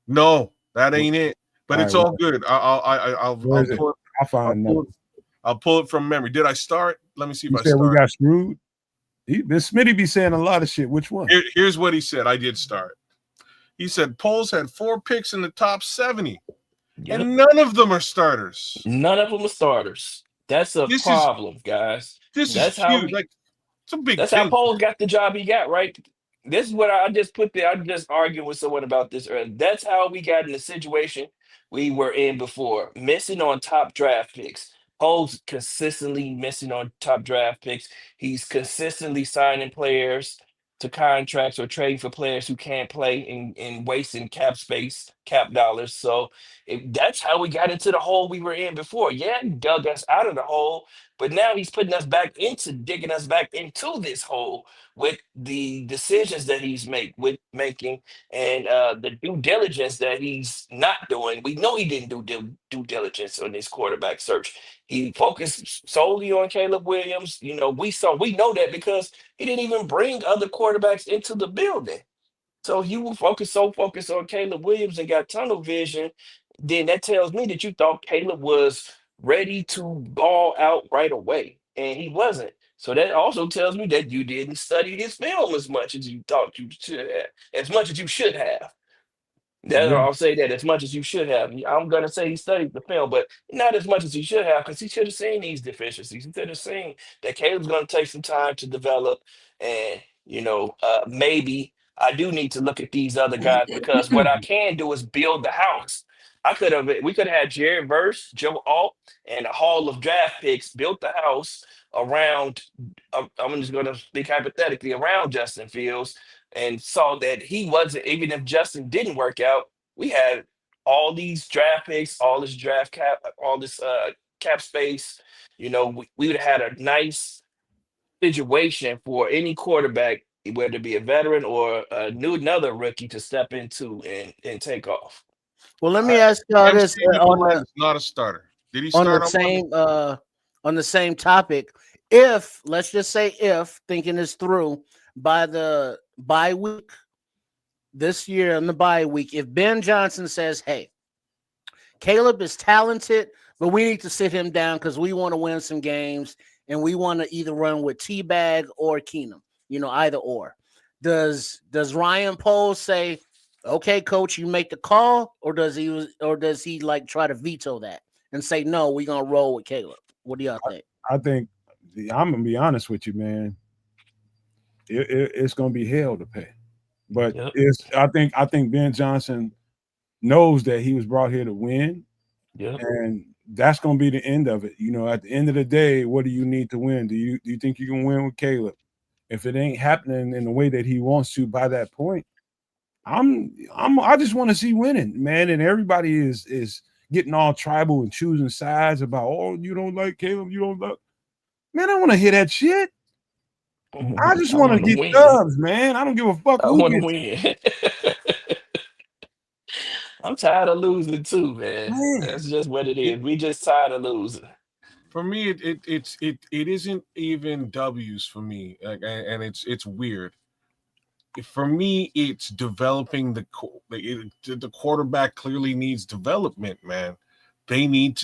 "No, that ain't it." But it's all good. I'll pull it from memory. Did I start? Let me see if I said start. We got screwed. This Smitty be saying a lot of shit. Which one? Here's what he said. I did start. He said Poles had 4 picks in the top 70, and none of them are starters. None of them are starters. That's a problem, guys. That's how huge. It's a big That's thing. how Poles got the job he got, right? This is what I just put there. I just argued with someone about this earlier. That's how we got in the situation we were in before, missing on top draft picks. Poles consistently missing on top draft picks. He's consistently signing players to contracts or trading for players who can't play and wasting cap space, cap dollars. So that's how we got into the hole we were in before. Yeah, he dug us out of the hole, but now he's putting us digging us back into this hole with the decisions that he's making and the due diligence that he's not doing. We know he didn't do due diligence on his quarterback search. He focused solely on Caleb Williams. We know that because he didn't even bring other quarterbacks into the building. So you focused on Caleb Williams and got tunnel vision. Then that tells me that you thought Caleb was ready to ball out right away, and he wasn't. So that also tells me that you didn't study his film as much as you thought you should have, as much as you should have. I'll say that as much as you should have. I'm gonna say he studied the film, but not as much as he should have, because he should have seen these deficiencies. He should have seen that Caleb's gonna take some time to develop, and maybe I do need to look at these other guys, because what I can do is build the house. We could have had Jared Verse, Joe Alt, and a haul of draft picks, built the house around. I'm just gonna speak hypothetically around Justin Fields, and saw that he wasn't, even if Justin didn't work out, we had all these draft picks, all this draft cap, all this cap space. We would have had a nice situation for any quarterback, whether it be a veteran or another rookie, to step into and take off. Well, let me ask y'all this: not a starter. Did he on start the same topic? If, let's just say, if thinking this through, by the bye week this year, on the bye week, if Ben Johnson says, "Hey, Caleb is talented, but we need to sit him down because we want to win some games and we want to either run with T-Bag or Keenum, either or," does Ryan Poles say, "Okay, coach, you make the call," or does he like try to veto that and say, "No, we're gonna roll with Caleb"? What do y'all think? I think I'm gonna be honest with you, man. It's gonna be hell to pay, but I think Ben Johnson knows that he was brought here to win, and that's gonna be the end of it. At the end of the day, what do you need to win? Do you think you can win with Caleb? If it ain't happening in the way that he wants to by that point, I just want to see winning, man. And everybody is getting all tribal and choosing sides about, oh, you don't like Caleb, you don't like. Man, I want to hear that shit. I just I want to want to get win. dubs, man. I don't give a fuck I who want to gets. win. I'm tired of losing too, man. Man, That's just what it It, is. We just tired of losing. for me, it isn't even W's for me, and it's weird. For me, it's developing the quarterback clearly needs development, man. They need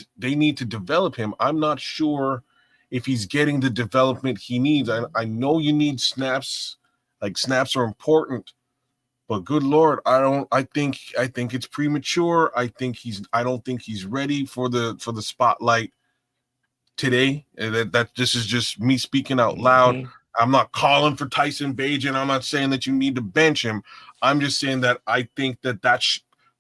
to develop him. I'm not sure if he's getting the development he needs. I know you need snaps, like snaps are important, but good Lord, I think it's premature. I don't think he's ready for the spotlight today. That this is just me speaking out loud. Mhm. I'm not calling for Tyson Bagent. I'm not saying that you need to bench him. I'm just saying that I think that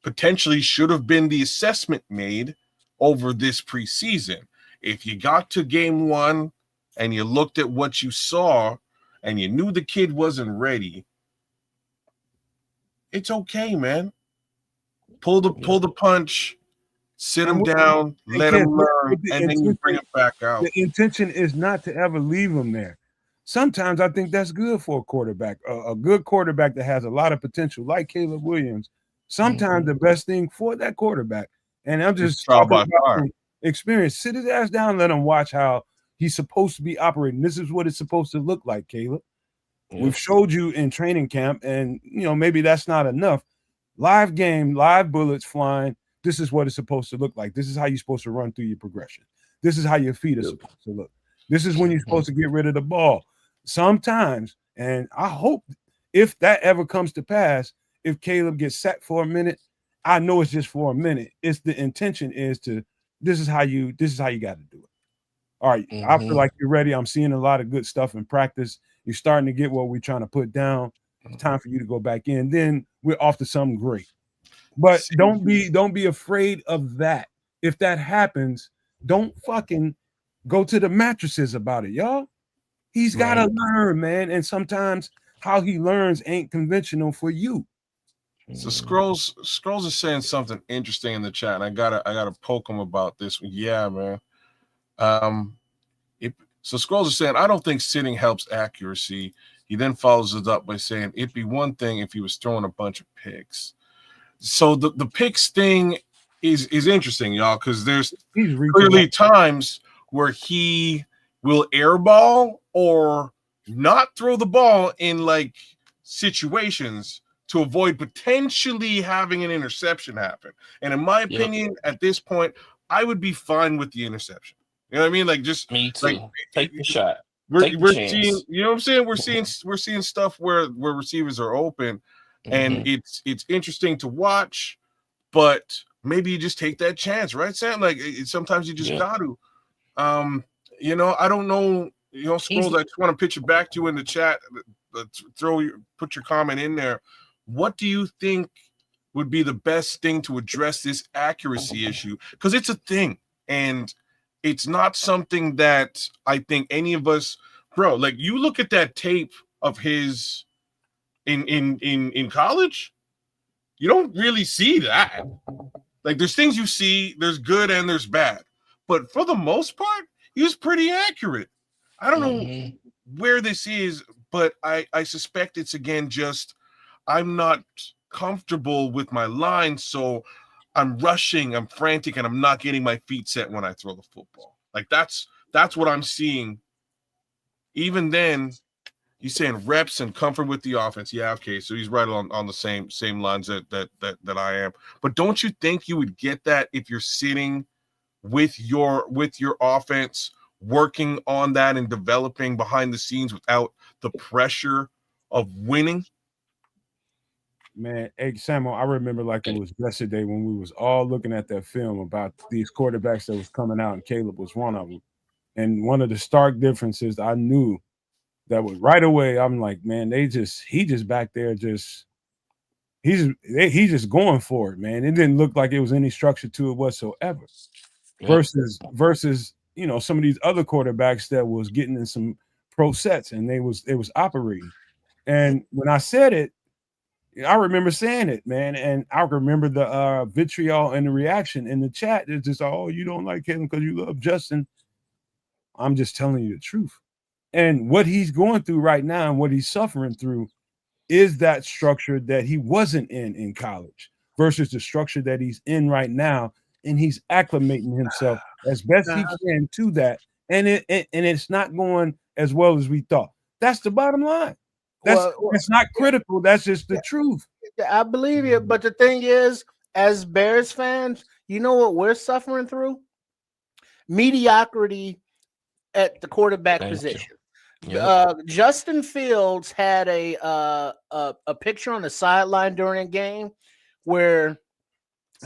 potentially should have been the assessment made over this preseason. If you got to game one and you looked at what you saw and you knew the kid wasn't ready, it's okay, man. Pull Yeah. the punch, sit and him down, let Ken, him learn, the and then you bring intention, him back out. the intention is not to ever leave him there. Sometimes I think that's good for a quarterback, a good quarterback that has a lot of potential, like Caleb Williams. Sometimes the best thing for that quarterback, and I'm It's just trial talking by about fire. from experience, sit his ass down, let him watch how he's supposed to be operating. This is what it's supposed to look like, Caleb. Yeah. We've showed you in training camp, and maybe that's not enough. Live game, live bullets flying. This is what it's supposed to look like. This is how you're supposed to run through your progression. This is how your feet are supposed to look. This is when you're supposed to get rid of the ball. Sometimes, and I hope if that ever comes to pass, if Caleb gets sacked for a minute, I know it's just for a minute. It's the intention is to this is how you got to do it. All right, I feel like you're ready. I'm seeing a lot of good stuff in practice. You're starting to get what we're trying to put down. It's time for you to go back in. Then we're off to something great. But See, don't be afraid of that. If that happens, don't fucking go to the mattresses about it, y'all. He's got to Right. learn, man. And sometimes how he learns ain't conventional for you. so Scrolls is saying something interesting in the chat, and I gotta poke him about this. Yeah, man. Um, so Scrolls is saying I don't think sitting helps accuracy. He then follows it up by saying it'd be one thing if he was throwing a bunch of picks. So the picks thing is interesting, y'all, because there's He's reaching clearly out. times where he will airball or not throw the ball in like situations to avoid potentially having an interception happen. And in my Yep. opinion, at this point, I would be fine with the interception. You know what I mean? Like just Me like too. Take the shot. we're Take the seeing, chance. you know what I'm saying? We're seeing stuff where receivers are open, and it's interesting to watch, but maybe you just take that chance, right, Sam? Like sometimes you just Yeah. got to. I don't know. Scrolls. I just want to pitch it back to you in the chat. Put your comment in there. What do you think would be the best thing to address this accuracy issue? Because it's a thing, and it's not something that I think any of us, bro. Like you look at that tape of his in college, you don't really see that. Like there's things you see, there's good and there's bad. But for the most part, he was pretty accurate. I don't know where this is, but I suspect it's again just I'm not comfortable with my line, so I'm rushing, I'm frantic, and I'm not getting my feet set when I throw the football. Like that's what I'm seeing. Even then, he's saying reps and comfort with the offense. Yeah, okay, so he's right on the same lines that I am. But don't you think you would get that if you're sitting with your offense, working on that and developing behind the scenes without the pressure of winning? Man, hey Samuel, I remember like it was yesterday when we was all looking at that film about these quarterbacks that was coming out, and Caleb was one of them. And one of the stark differences I knew that was right away. I'm like, man, he just back there he's just going for it, man. It didn't look like it was any structure to it whatsoever. Yep. Versus some of these other quarterbacks that was getting in some pro sets and they was operating. And when I said it, I remember saying it, man, and I remember the vitriol and the reaction in the chat. It's just, oh, you don't like Caleb because you love Justin. I'm just telling you the truth. And what he's going through right now and what he's suffering through is that structure that he wasn't in college versus the structure that he's in right now, and he's acclimating himself as best he can to that, and it's not going as well as we thought. That's the bottom line. It's not critical. That's just the truth. I believe you, but the thing is, as Bears fans, you know what we're suffering through? Mediocrity at the quarterback position. Yep. Justin Fields had a picture on the sideline during a game where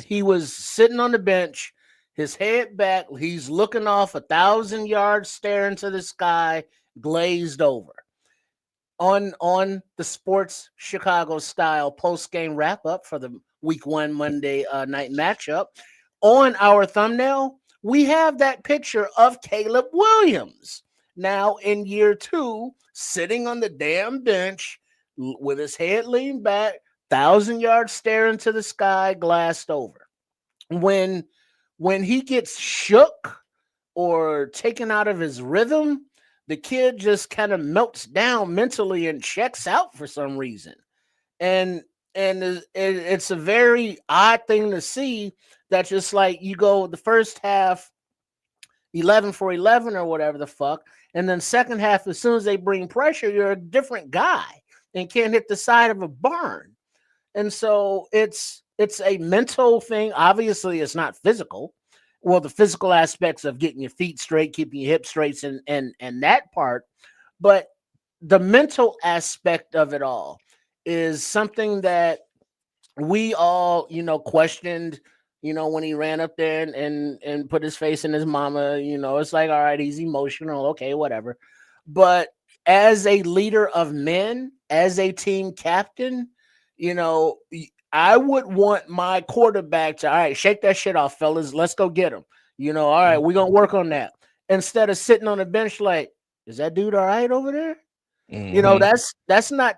he was sitting on the bench, his head back, he's looking off 1,000 yards, staring to the sky, glazed over. On the Sports Chicago style post-game wrap-up for the Week 1 Monday night matchup, on our thumbnail, we have that picture of Caleb Williams now in year 2, sitting on the damn bench with his head leaned back, 1,000 yards staring to the sky, glassed over. When he gets shook or taken out of his rhythm, the kid just kind of melts down mentally and checks out for some reason. And it's a very odd thing to see, that just like you go the first half 11 for 11 or whatever the fuck, and then second half, as soon as they bring pressure, you're a different guy and can't hit the side of a barn. And so it's a mental thing. Obviously, it's not physical. Well, the physical aspects of getting your feet straight, keeping your hips straight, and that part, but the mental aspect of it all is something that we all, questioned, when he ran up there and put his face in his mama. It's like, all right, he's emotional, okay, whatever. But as a leader of men, as a team captain, I would want my quarterback to, all right, shake that shit off, fellas. Let's go get him. All right, we're going to work on that. Instead of sitting on the bench like, is that dude all right over there? Mm-hmm.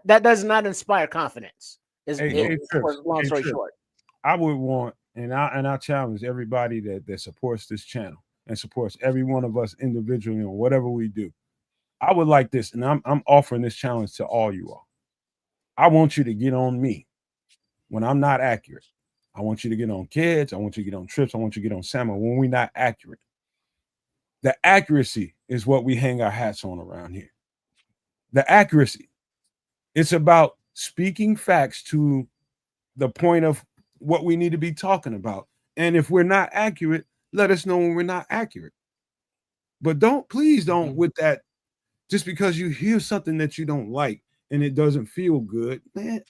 That does not inspire confidence. Long story short. I would want, and I challenge everybody that supports this channel and supports every one of us individually on whatever we do. I would like this, and I'm offering this challenge to all you all. I want you to get on me when I'm not accurate. I want you to get on Kids. I want you to get on Trips. I want you to get on Samuel when we're not accurate. The accuracy is what we hang our hats on around here. The accuracy. It's about speaking facts to the point of what we need to be talking about. And if we're not accurate, let us know when we're not accurate. But please don't with that, just because you hear something that you don't like and it doesn't feel good, man.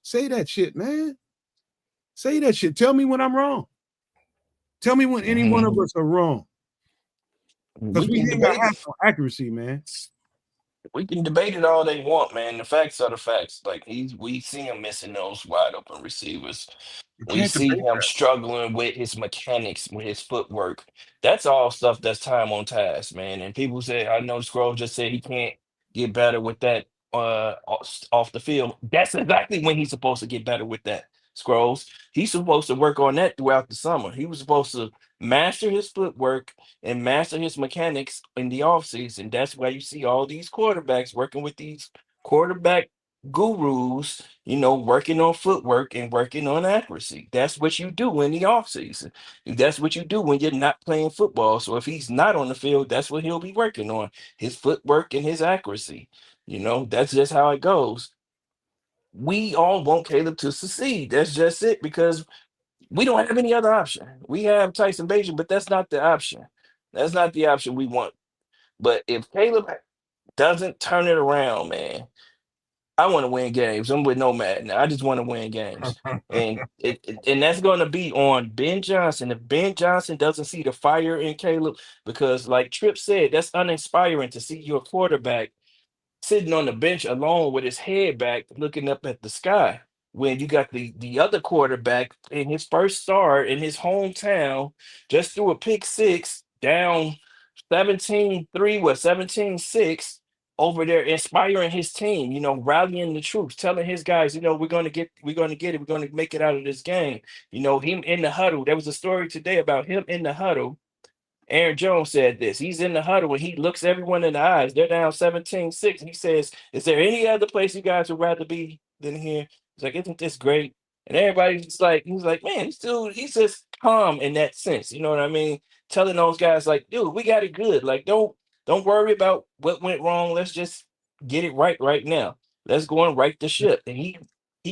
Say that shit, man. Say that shit. Tell me when I'm wrong. Tell me when any one of us are wrong. Because we hang our hats on accuracy, man. We can debate it all they want, man. The facts are the facts. Like we see him missing those wide open receivers. We see him struggling with his mechanics, with his footwork. That's all stuff that's time on task, man. And people say, I know Scroll just said he can't get better with that off the field. That's exactly when he's supposed to get better with that. Scrolls. He's supposed to work on that throughout the summer. He was supposed to master his footwork and master his mechanics in the offseason. That's why you see all these quarterbacks working with these quarterback gurus, working on footwork and working on accuracy. That's what you do in the offseason. That's what you do when you're not playing football. So if he's not on the field, that's what he'll be working on, his footwork and his accuracy. That's just how it goes. We all want Caleb to succeed. That's just it, because we don't have any other option. We have Tyson Bagent, but that's not the option. That's not the option we want. But if Caleb doesn't turn it around, man, I want to win games. I'm with Nomad now. I just want to win games. And and that's going to be on Ben Johnson. If Ben Johnson doesn't see the fire in Caleb, because like Tripp said, that's uninspiring to see your quarterback sitting on the bench alone with his head back looking up at the sky, when you got the other quarterback in his first start in his hometown just threw a pick six down 17-3, 17-6, over there inspiring his team, rallying the troops, telling his guys, we're going to get it, we're going to make it out of this game. Him in the huddle. There was a story today about him in the huddle. Aaron Jones said this. He's in the huddle and he looks everyone in the eyes. They're down 17-6. He says, "Is there any other place you guys would rather be than here?" He's like, "Isn't this great?" And everybody's just like, he's like, man, he's just calm in that sense. You know what I mean? Telling those guys, like, dude, we got it good. Like, don't worry about what went wrong. Let's just get it right now. Let's go and right the ship. And he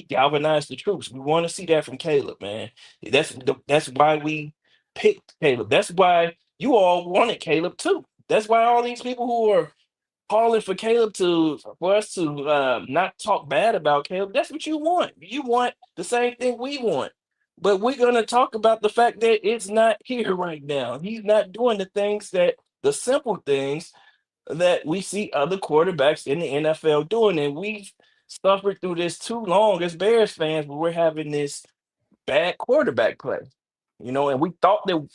galvanized the troops. We want to see that from Caleb, man. That's why we picked Caleb. That's why you all wanted Caleb too. That's why all these people who are calling for for us to not talk bad about Caleb. That's what you want. You want the same thing we want. But we're gonna talk about the fact that it's not here right now. He's not doing the simple things that we see other quarterbacks in the NFL doing, and we've suffered through this too long as Bears fans, but we're having this bad quarterback play. And we thought that,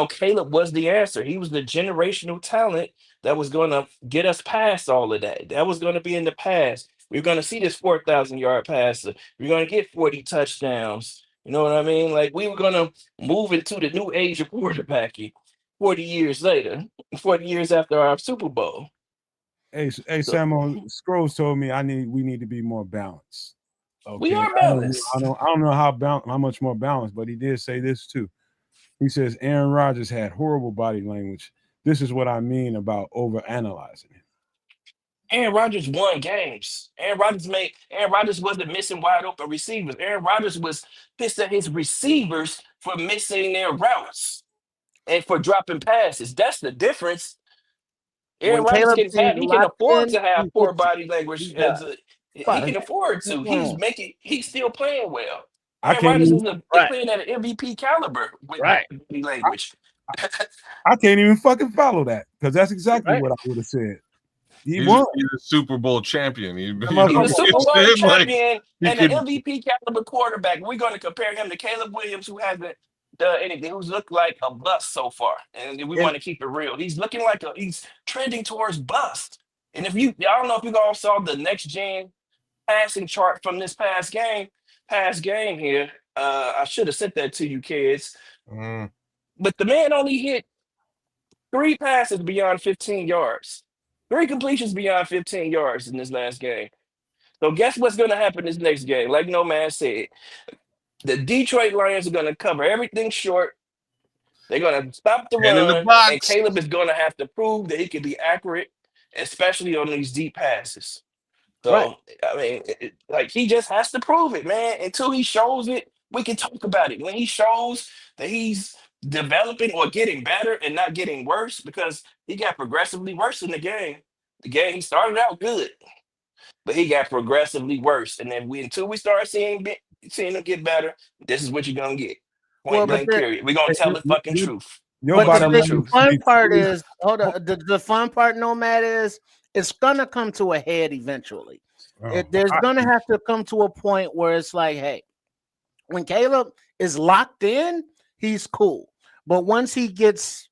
Caleb was the answer. He was the generational talent that was going to get us past all of that. That was going to be in the past. We're going to see this 4,000-yard passer. We're going to get 40 touchdowns. You know what I mean? Like, we were going to move into the new age of quarterbacking 40 years later, 40 years after our Super Bowl. Hey, Samo, Scrolls told me we need to be more balanced. Okay. We are balanced. I don't know how much more balanced, but he did say this too. He says Aaron Rodgers had horrible body language. This is what I mean about overanalyzing him. Aaron Rodgers won games. Aaron Rodgers wasn't missing wide open receivers. Aaron Rodgers was pissed at his receivers for missing their routes and for dropping passes. That's the difference. Aaron Rodgers can afford to have poor body language. He can afford to. He's still playing well. Aaron Rodgers is playing at an MVP caliber with body language. I can't even fucking follow that because that's exactly what I would have said. He's a Super Bowl champion. He's a Super Bowl champion and an MVP caliber quarterback. We're going to compare him to Caleb Williams, who hasn't done anything, who's looked like a bust so far. And we want to keep it real. He's looking like he's trending towards bust. And I don't know if you all saw the next gen passing chart from this past game here. I should have sent that to you kids. But the man only hit 3 passes beyond 15 yards. 3 completions beyond 15 yards in this last game. So guess what's going to happen this next game? Like Nomad said, the Detroit Lions are going to cover everything short. They're going to stop the run, and Caleb is going to have to prove that he can be accurate, especially on these deep passes. So, I mean, he just has to prove it, man. Until he shows it, we can talk about it. When he shows that he's developing or getting better and not getting worse, because he got progressively worse in the game. The game, he started out good, but he got progressively worse. And then until we start seeing him get better, this is what you're going to get. Point blank, period. We're going to tell the fucking truth. The fun part is, the fun part, Nomad, is it's going to come to a head eventually. There's going to have to come to a point where it's like, hey, when Caleb is locked in, he's cool. But once he gets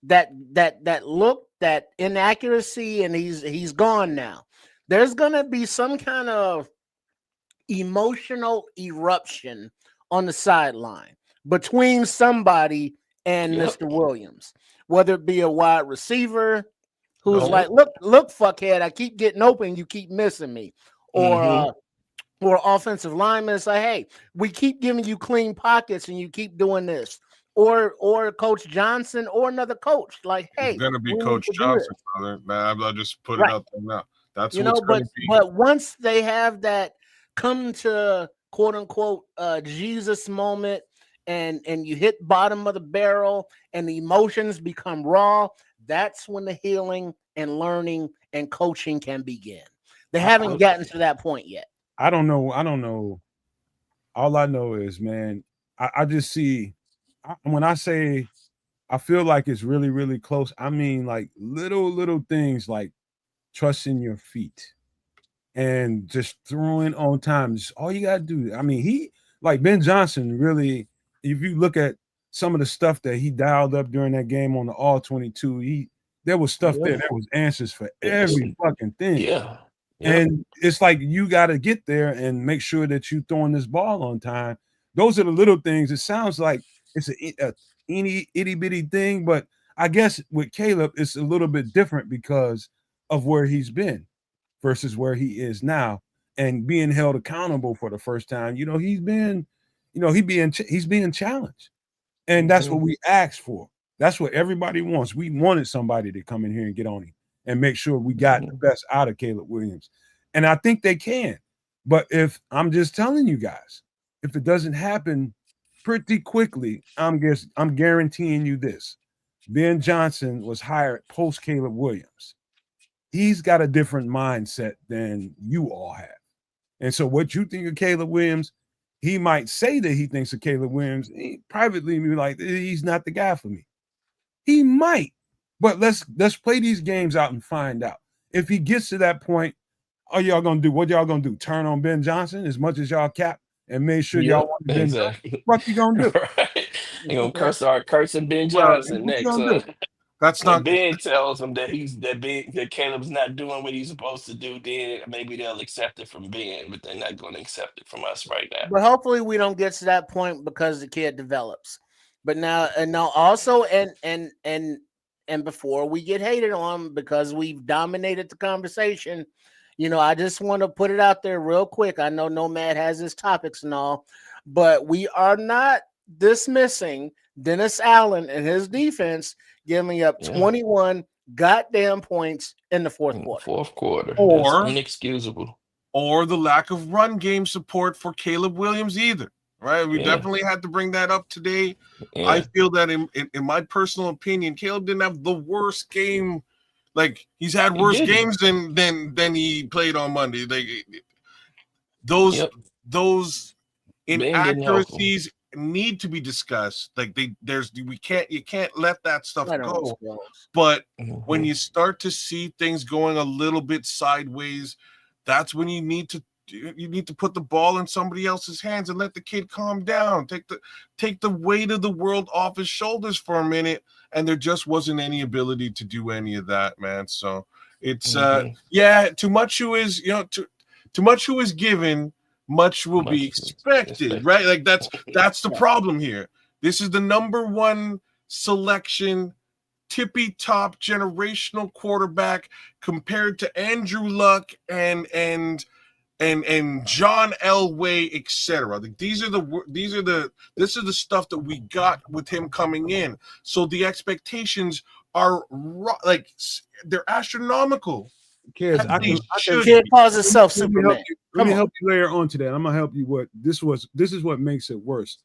that look, that inaccuracy, and he's gone now, there's gonna be some kind of emotional eruption on the sideline between somebody and Mr. Williams, whether it be a wide receiver who's like, look, fuckhead, I keep getting open, you keep missing me, or offensive lineman. It's like, hey, we keep giving you clean pockets and you keep doing this. Or Coach Johnson or another coach. Like, hey, it's gonna be Coach Johnson, brother. Man, I'll just put it out there now. That's what's gonna be. But once they have that come to quote unquote Jesus moment, and you hit bottom of the barrel and the emotions become raw, that's when the healing and learning and coaching can begin. They haven't gotten to that point yet. I don't know. All I know is, man, I just see, when I say I feel like it's really, really close, I mean like little things like trusting your feet and just throwing on time. Just all you gotta do. I mean, he, like Ben Johnson, really, if you look at some of the stuff that he dialed up during that game on the all 22, There was stuff there. There was answers for every fucking thing. Yeah. And it's like you got to get there and make sure that you throwing this ball on time. Those are the little things. It sounds like it's a itty bitty thing, but I guess with Caleb, it's a little bit different because of where he's been versus where he is now, and being held accountable for the first time. You know, he's being challenged, and that's what we asked for. That's what everybody wants. We wanted somebody to come in here and get on him and make sure we got the best out of Caleb Williams. And I think they can. But if I'm just telling you guys, if it doesn't happen pretty quickly, I'm guaranteeing you this. Ben Johnson was hired post Caleb Williams. He's got a different mindset than you all have. And so what you think of Caleb Williams, he might say that he thinks of Caleb Williams. He privately be like, he's not the guy for me. He might, but let's play these games out and find out. If he gets to that point, are y'all gonna do? What y'all gonna do? Turn on Ben Johnson as much as y'all cap and make sure y'all want Ben Johnson? What you gonna do? Right. You gonna start cursing Ben Johnson next. That's not. Ben tells him that Caleb's not doing what he's supposed to do. Then maybe they'll accept it from Ben, but they're not going to accept it from us right now. But hopefully we don't get to that point because the kid develops. But now also and before we get hated on because we've dominated the conversation, you know, I just want to put it out there real quick. I know Nomad has his topics and all, but we are not dismissing Dennis Allen and his defense giving up 21 goddamn points in the fourth quarter. Or that's inexcusable. Or the lack of run game support for Caleb Williams either. Right, we definitely had to bring that up today. I feel that in my personal opinion, Caleb didn't have the worst game. Like he's had worse games than he played on Monday. Like those inaccuracies need to be discussed. Like you can't let that stuff go. But when you start to see things going a little bit sideways, that's when you need to put the ball in somebody else's hands and let the kid calm down. Take the weight of the world off his shoulders for a minute. And there just wasn't any ability to do any of that, man. So it's too much who is, too much who is given, much will be expected, right? Like that's the problem here. This is the number one selection, tippy top generational quarterback compared to Andrew Luck and John Elway, etc. Like this is the stuff that we got with him coming in. So the expectations are like they're astronomical. Kids, Kid calls himself Superman. Let me help you layer onto that. I'm gonna help you. This is what makes it worse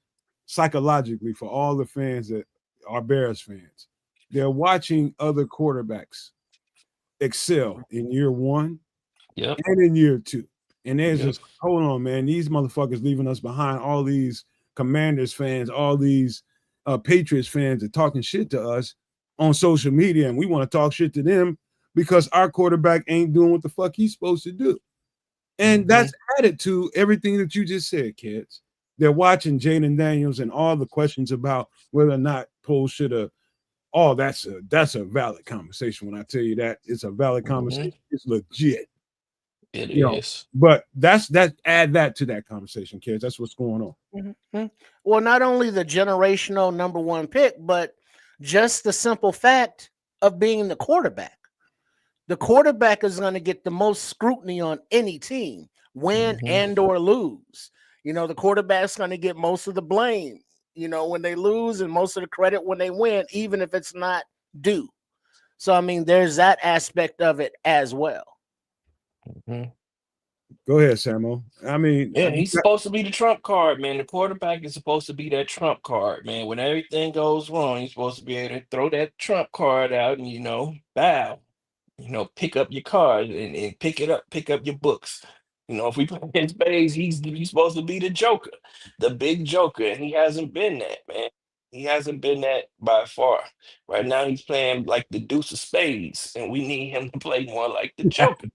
psychologically for all the fans that are Bears fans. They're watching other quarterbacks excel in year one and in year two. And there's just, hold on, man. These motherfuckers leaving us behind. All these Commanders fans, all these Patriots fans are talking shit to us on social media, and we want to talk shit to them because our quarterback ain't doing what the fuck he's supposed to do. And that's added to everything that you just said, kids. They're watching Jaden Daniels and all the questions about whether or not Poles should have. Oh, that's a valid conversation. When I tell you that, it's a valid conversation. It's legit. It is. But add that to that conversation, kids. That's what's going on. Well, not only the generational number one pick, but just the simple fact of being the quarterback. The quarterback is going to get the most scrutiny on any team, win and or lose. The quarterback's going to get most of the blame, when they lose, and most of the credit when they win, even if it's not due. So, I mean, there's that aspect of it as well. Go ahead, Samo. I mean, he's supposed to be the trump card, man. The quarterback is supposed to be that trump card, man. When everything goes wrong, he's supposed to be able to throw that trump card out and bow. Pick up your card and pick up your books. If we play in spades, he's supposed to be the joker, the big joker, and he hasn't been that, man. He hasn't been that by far. Right now, he's playing like the deuce of spades, and we need him to play more like the joker.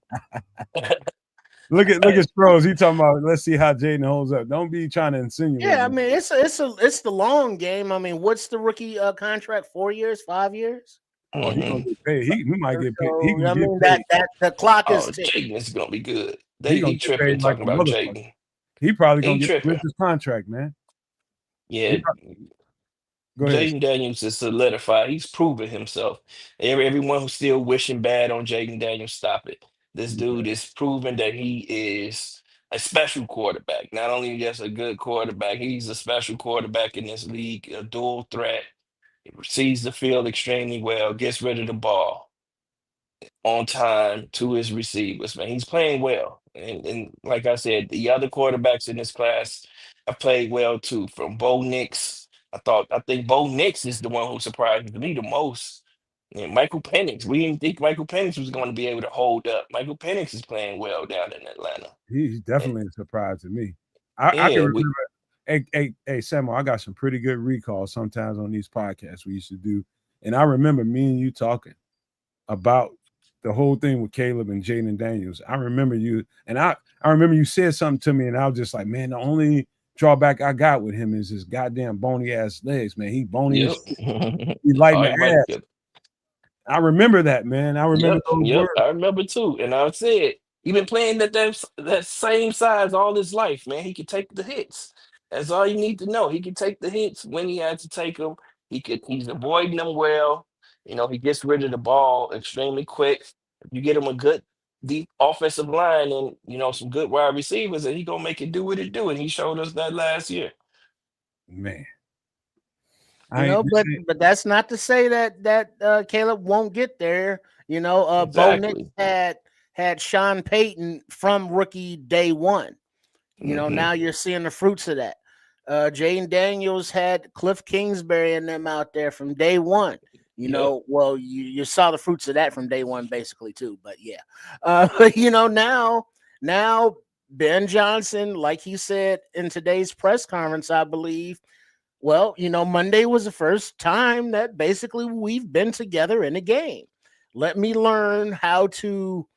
Look at Sproles. He talking about, let's see how Jaden holds up. Don't be trying to insinuate. Yeah, I mean, it's the long game. I mean, what's the rookie contract? 4 years, 5 years? Oh, he gonna get paid. He might get paid. He So gonna I get mean paid. that the clock is Oh, ticking. Jaden is gonna be good. He gonna He get tripping paid like talking a about motherfucker. Jaden. He probably gonna He get the tripping. richest contract, man. Yeah, Go ahead. Jaden Daniels is solidified. He's proven himself. Everyone who's still wishing bad on Jaden Daniels, stop it. This dude is proven that he is a special quarterback. Not only just a good quarterback, he's a special quarterback in this league, a dual threat. He sees the field extremely well, gets rid of the ball on time to his receivers, man. He's playing well. And like I said, the other quarterbacks in this class have played well too. From Bo Nix, I think Bo Nix is the one who surprised me the most. And Michael Penix, we didn't think Michael Penix was going to be able to hold up. Michael Penix is playing well down in Atlanta. He's And, definitely a surprise to me. I can yeah, remember. Hey, Samuel, I got some pretty good recalls sometimes on these podcasts we used to do, and I remember me and you talking about the whole thing with Caleb and Jaden Daniels. I remember you, and I remember you said something to me, and I was just like, man, the only drawback I got with him is his goddamn bony ass legs, man. He bony as yep. shit. He light in Oh, the he might ass. I remember that, man. I remember those Yep, words. I remember too. And I said, he been playing that same size all his life, man. He could take the hits. That's all you need to know. He can take the hits when he had to take them. He's avoiding them well. He gets rid of the ball extremely quick. If you get him a good deep offensive line and some good wide receivers, and he gonna make it do what it do. And he showed us that last year. Man. But that's not to say that Caleb won't get there. Bo Nix Exactly. had Sean Payton from rookie day one. Mhm. Now you're seeing the fruits of that. Jaden Daniels had Cliff Kingsbury and them out there from day one. Yep. Well, you saw the fruits of that from day one, basically too. But yeah, now Ben Johnson, like he said in today's press conference, I believe. Well, Monday was the first time that basically we've been together in a game. Let me learn how to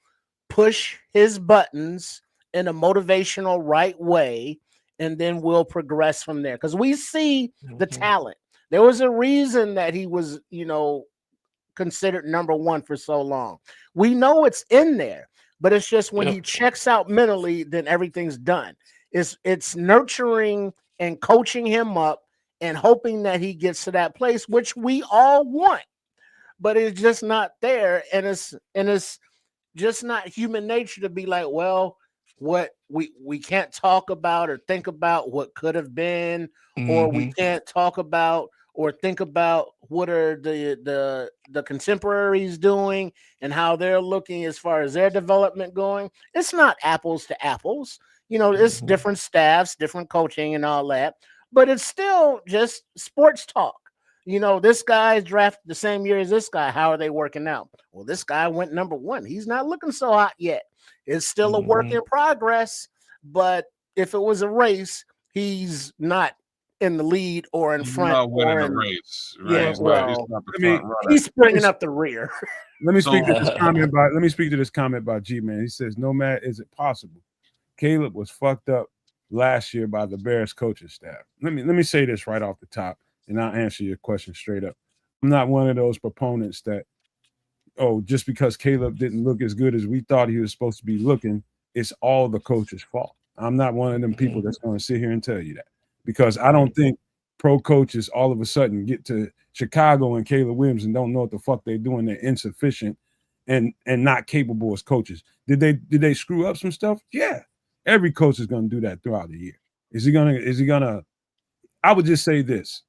push his buttons in a motivational right way, and then we'll progress from there. Because we see the talent. There was a reason that he was, considered number one for so long. We know it's in there, but it's just when he checks out mentally, then everything's done. It's nurturing and coaching him up and hoping that he gets to that place, which we all want, but it's just not there. And it's just not human nature to be like, well, what we can't talk about or think about what could have been, or we can't talk about or think about what are the contemporaries doing and how they're looking as far as their development going. It's not apples to apples. It's different staffs, different coaching and all that, but it's still just sports talk. This guy's drafted the same year as this guy. How are they working out? Well, this guy went number one. He's not looking so hot yet. It's still a work in progress, but if it was a race, he's not in the lead or in front. Not winning or the in, race, right? Yeah, He's well, not the front runner. he's bringing up the rear. Let me speak to this comment about. Let me speak to this comment about G-Man. He says, "Nomad, is it possible? Caleb was fucked up last year by the Bears coaching staff." Let me say this right off the top, and I'll answer your question straight up. I'm not one of those proponents that, just because Caleb didn't look as good as we thought he was supposed to be looking, it's all the coach's fault. I'm not one of them people that's going to sit here and tell you that, because I don't think pro coaches all of a sudden get to Chicago and Caleb Williams and don't know what the fuck they're doing. They're insufficient and not capable as coaches. Did they screw up some stuff? Yeah. Every coach is going to do that throughout the year. Is he gonna? I would just say this.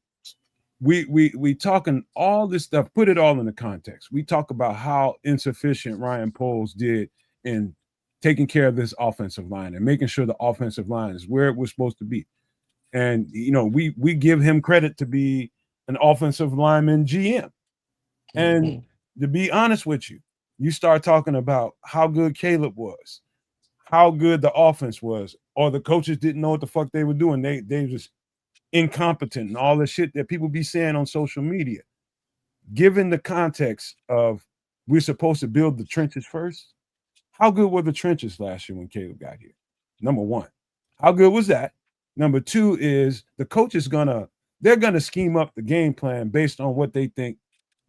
We talking all this stuff, put it all in the context. We talk about how insufficient Ryan Poles did in taking care of this offensive line and making sure the offensive line is where it was supposed to be. And we give him credit to be an offensive lineman GM. And to be honest with you, you start talking about how good Caleb was, how good the offense was, or the coaches didn't know what the fuck they were doing. They just incompetent and all the shit that people be saying on social media. Given the context of we're supposed to build the trenches first, how good were the trenches last year when Caleb got here? Number one, how good was that? Number two is the coach is they're gonna scheme up the game plan based on what they think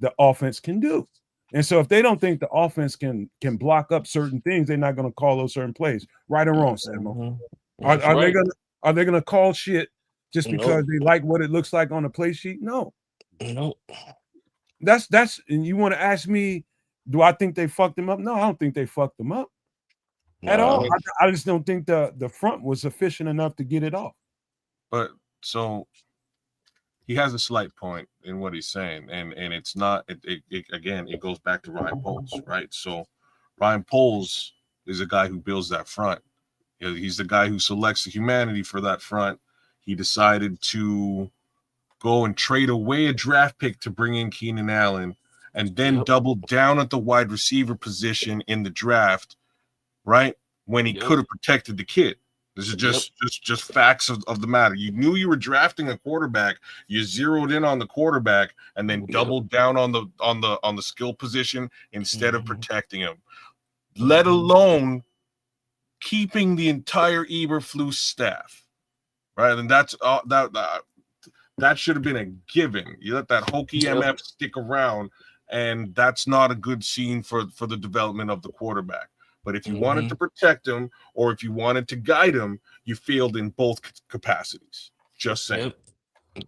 the offense can do. And so if they don't think the offense can block up certain things, they're not going to call those certain plays. Right or wrong, Samo? Are they gonna call shit just because they like what it looks like on the play sheet? No. That's and you want to ask me, do I think they fucked him up? No, I don't think they fucked him up at all. I just don't think the front was efficient enough to get it off. But so he has a slight point in what he's saying, and it's not. Again, it goes back to Ryan Poles, right? So Ryan Poles is a guy who builds that front. He's the guy who selects the humanity for that front. He decided to go and trade away a draft pick to bring in Keenan Allen, and then double down at the wide receiver position in the draft, right? When he could have protected the kid. This is just facts of the matter. You knew you were drafting a quarterback. You zeroed in on the quarterback and then doubled down on the skill position instead of protecting him. Let alone keeping the entire Eberflus staff, right? And that's that should have been a given. You let that hokey MF stick around, and that's not a good scene for the development of the quarterback. But if you wanted to protect him or if you wanted to guide him, you failed in both capacities. Just saying.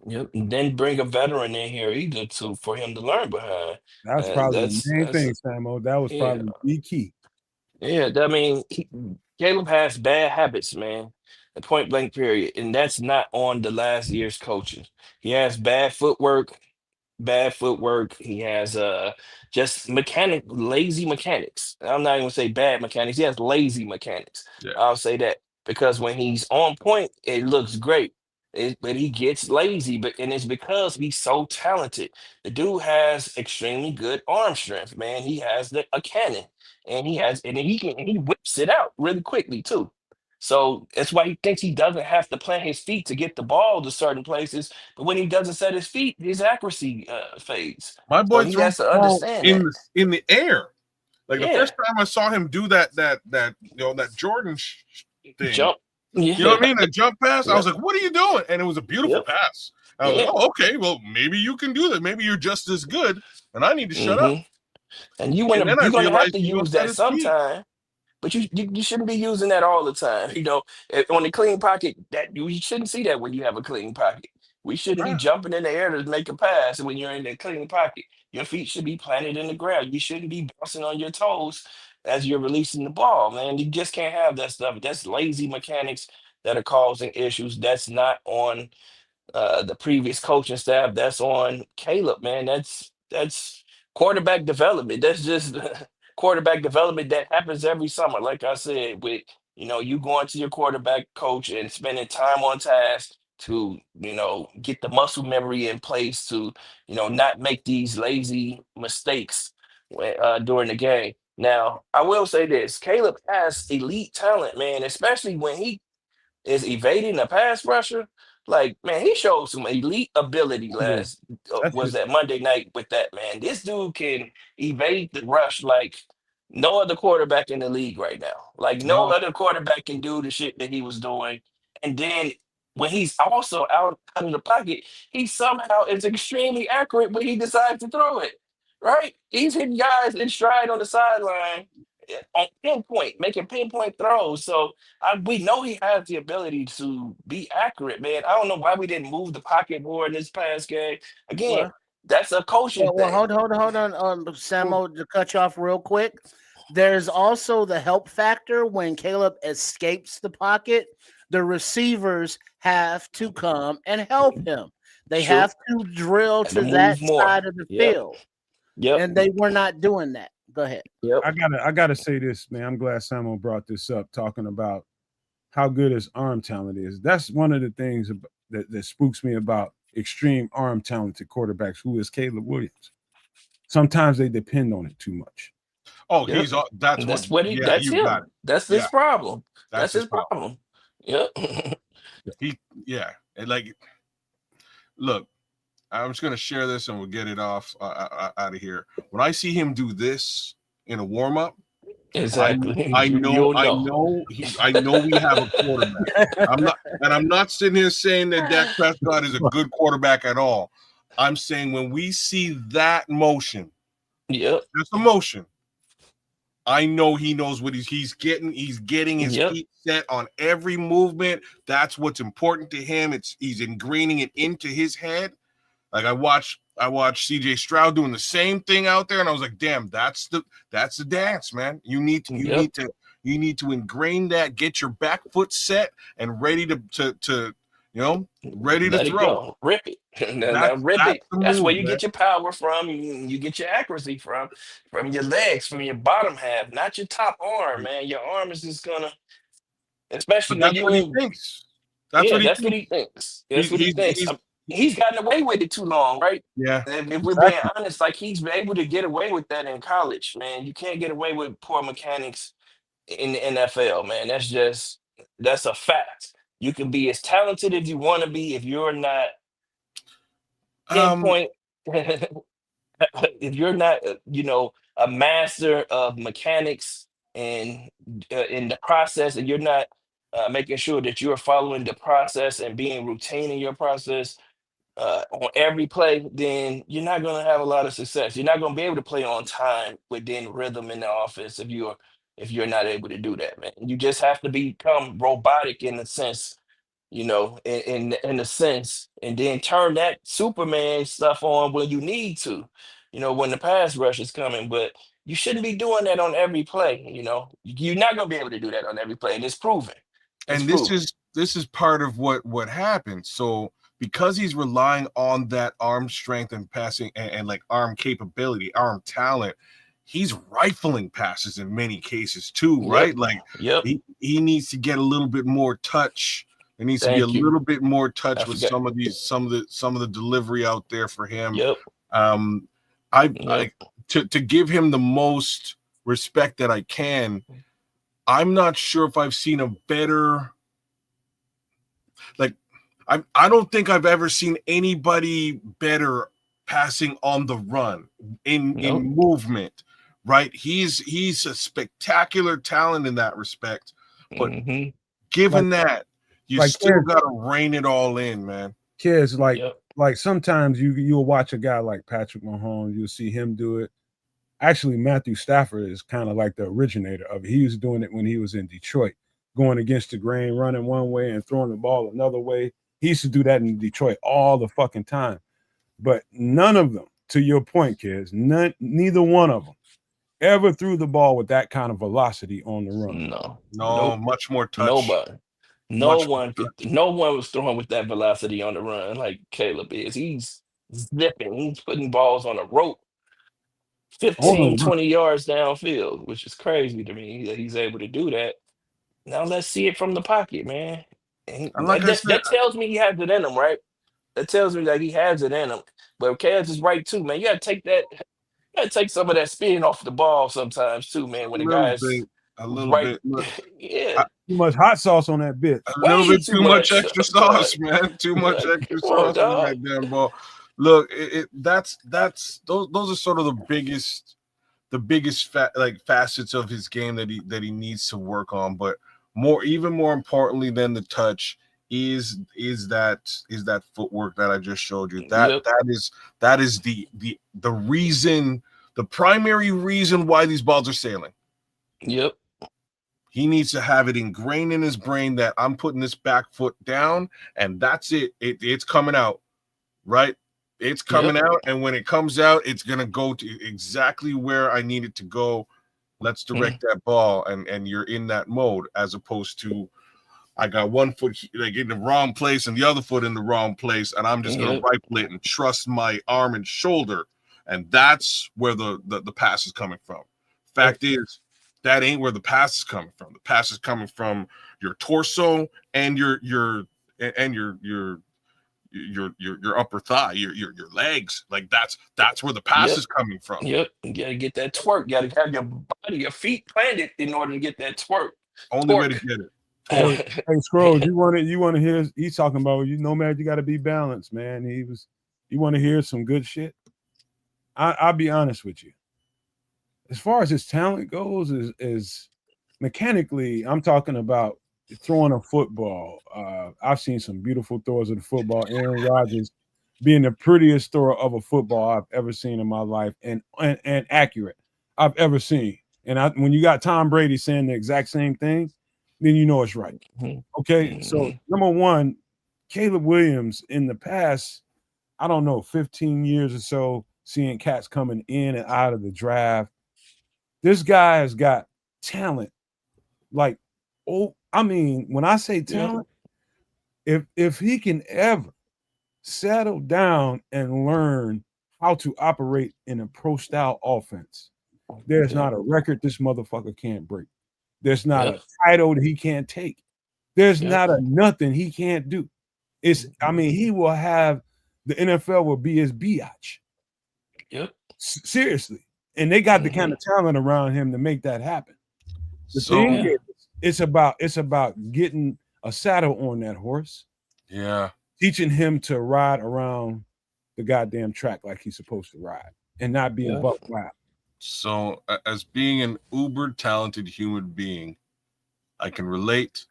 Yep. And then bring a veteran in here either for him to learn behind. That's probably the main thing, Samo. That was probably the key. Yeah, I mean, Caleb has bad habits, man. The point blank period, and that's not on the last year's coaches. He has bad footwork. He has just lazy mechanics. I'm not even gonna say bad mechanics. He has lazy mechanics. Yeah. I'll say that because when he's on point, it looks great. But he gets lazy, and it's because he's so talented. The dude has extremely good arm strength, man. He has a cannon, and he whips it out really quickly too. So that's why he thinks he doesn't have to plant his feet to get the ball to certain places. But when he doesn't set his feet, his accuracy fades. My boy he has to understand in the air. Like the first time I saw him do that Jordan thing. Jump. You know what I mean? A jump pass. I was like, what are you doing? And it was a beautiful pass. I was like, oh, okay, well, maybe you can do that. Maybe you're just as good, and I need to shut up. And you're going to have to use that sometime. But you shouldn't be using that all the time. You know, on the clean pocket, that you shouldn't see that when you have a clean pocket. We shouldn't be jumping in the air to make a pass when you're in the clean pocket. Your feet should be planted in the ground. You shouldn't be bouncing on your toes as you're releasing the ball, man. You just can't have that stuff. That's lazy mechanics that are causing issues. That's not on the previous coaching staff. That's on Caleb, man. That's quarterback development. That's just quarterback development that happens every summer. Like I said, with you going to your quarterback coach and spending time on task to get the muscle memory in place to not make these lazy mistakes during the game. Now, I will say this: Caleb has elite talent, man, especially when he is evading a pass rusher. Like, man, he showed some elite ability was that Monday night with that, man. This dude can evade the rush like no other quarterback in the league right now. Like no other quarterback can do the shit that he was doing. And then when he's also out of the pocket, he somehow is extremely accurate when he decides to throw it. Right? He's hitting guys in stride on the sideline on pinpoint, making pinpoint throws. So we know he has the ability to be accurate, man. I don't know why we didn't move the pocket more in this past game. Again, that's a coaching thing. Well, hold on, Samo, to cut you off real quick. There's also the help factor when Caleb escapes the pocket. The receivers have to come and help him. They have to drill to that side of the field. Yep. And they were not doing that. Go ahead. Yep. I gotta say this, man. I'm glad Samo brought this up, talking about how good his arm talent is. That's one of the things that spooks me about extreme arm talented quarterbacks, who is Caleb Williams. Sometimes they depend on it too much. Oh, that's him. That's his problem. That's his problem. Yep. And look, I'm just gonna share this and we'll get it off out of here. When I see him do this in a warm up, exactly, I know we have a quarterback. I'm not sitting here saying that Dak Prescott is a good quarterback at all. I'm saying when we see that motion, Yep. that's a motion. I know he knows what he's getting. He's getting his Yep. feet set on every movement. That's what's important to him. He's ingraining it into his head. Like I watched CJ Stroud doing the same thing out there, and I was like, damn, that's the dance, man. You need to ingrain that, get your back foot set and ready to ready to Let it throw. go. Rip it. Now That's rip it. the That's where move, you man. get your power from. You get your accuracy from your legs, from your bottom half, not your top arm, man. Your arm is just gonna, especially But when that's you what he in. thinks. That's Yeah, what he that's what thinks. he thinks. That's He, what he he's thinks. he's He's gotten away with it too long, right? yeah. And if we're being Exactly. honest, like he's been able to get away with that in college, man. You can't get away with poor mechanics in the NFL, man. That's a fact. You can be as talented as you want to be if you're not Um pinpoint. If you're not, a master of mechanics and in the process, and you're not making sure that you're following the process and being routine in your process on every play, then you're not going to have a lot of success. You're not going to be able to play on time within rhythm in the offense if you're not able to do that, man. You just have to become robotic in a sense, in a sense, and then turn that Superman stuff on when you need to, when the pass rush is coming. But you shouldn't be doing that on every play. You're not going to be able to do that on every play, and it's proven. It's and this proven. is part of what happened. So because he's relying on that arm strength and passing and like arm capability, arm talent, he's rifling passes in many cases too, Yep. right? Like Yep. he needs to get a little bit more touch. There needs to be a Thank you. little bit more I touch with forgot. some of the delivery out there for him. Yep. Um, I Yep. to give him the most respect that I can. I'm not sure if I've seen a better, like, I don't think I've ever seen anybody better passing on the run in Nope. movement, right? He's a spectacular talent in that respect, but Mm-hmm. given Like that, you like still got to rein it all in, man. kids, Yep. like sometimes you'll watch a guy like Patrick Mahomes, you'll see him do it. Actually, Matthew Stafford is kind of like the originator of it. He was doing it when he was in Detroit, going against the grain, running one way and throwing the ball another way. He used to do that in Detroit all the fucking time. But none of them, to your point, kids, neither one of them ever threw the ball with that kind of velocity on the run. No. No, Nope. much more touch, Nobody. No much more one could. touch. No one was throwing with that velocity on the run like Caleb is. He's zipping. He's putting balls on a rope, On 15, the run. 20 yards downfield, which is crazy to me that he's able to do that. Now let's see it from the pocket, man. And And like I said, that tells me he has it in him, right? That tells me that he has it in him. But Kaz is right too, man. You gotta take that. You gotta take some of that spin off the ball sometimes too, man. When the guy's a little right, bit. Look, yeah, Too much hot sauce on that bitch. a little way bit too too much much. extra Dog. sauce, man. Too much extra Come on, sauce on dog. that damn ball. Look, that's those are sort of the biggest facets of his game that he needs to work on. But even more importantly than the touch is that footwork that I just showed you. Yep. That is the reason, the primary reason why these balls are sailing. Yep. He needs to have it ingrained in his brain that I'm putting this back foot down, and that's it. It's coming out, right? It's coming Yep. out, and when it comes out, it's gonna go to exactly where I need it to go. Let's direct that ball, and you're in that mode, as opposed to I got one foot like in the wrong place and the other foot in the wrong place, and I'm just gonna Yep. rifle it and trust my arm and shoulder, and that's where the pass is coming from. Fact is, that ain't where the pass is coming from. The pass is coming from your torso and your upper thigh, your legs. Like that's where the pass Yep. is coming from. Yep. You gotta get that twerk. You gotta have your body, your feet planted in order to get that twerk. Only way to Torque. get it. Hey, Scrolls, you want to hear? He's talking about man. You got to be balanced, man. You want to hear some good shit. I'll be honest with you. As far as his talent goes, is mechanically, I'm talking about throwing a football. I've seen some beautiful throws of the football. Aaron Rodgers being the prettiest thrower of a football I've ever seen in my life, and accurate I've ever seen. And when you got Tom Brady saying the exact same thing, then you know it's right. Okay, so number one, Caleb Williams in the past, I don't know, 15 years or so, seeing cats coming in and out of the draft. This guy has got talent. Like, I mean, when I say talent, if he can ever settle down and learn how to operate in a pro style offense, there's not a record this motherfucker can't break. There's not a title that he can't take. There's not a nothing he can't do. I mean, he will have the NFL will be his biatch. Yep. Seriously. And they got the kind of talent around him to make that happen. The thing is, it's about getting a saddle on that horse. Yeah. Teaching him to ride around the goddamn track like he's supposed to ride and not being buck wild. So, as being an uber talented human being, I can relate.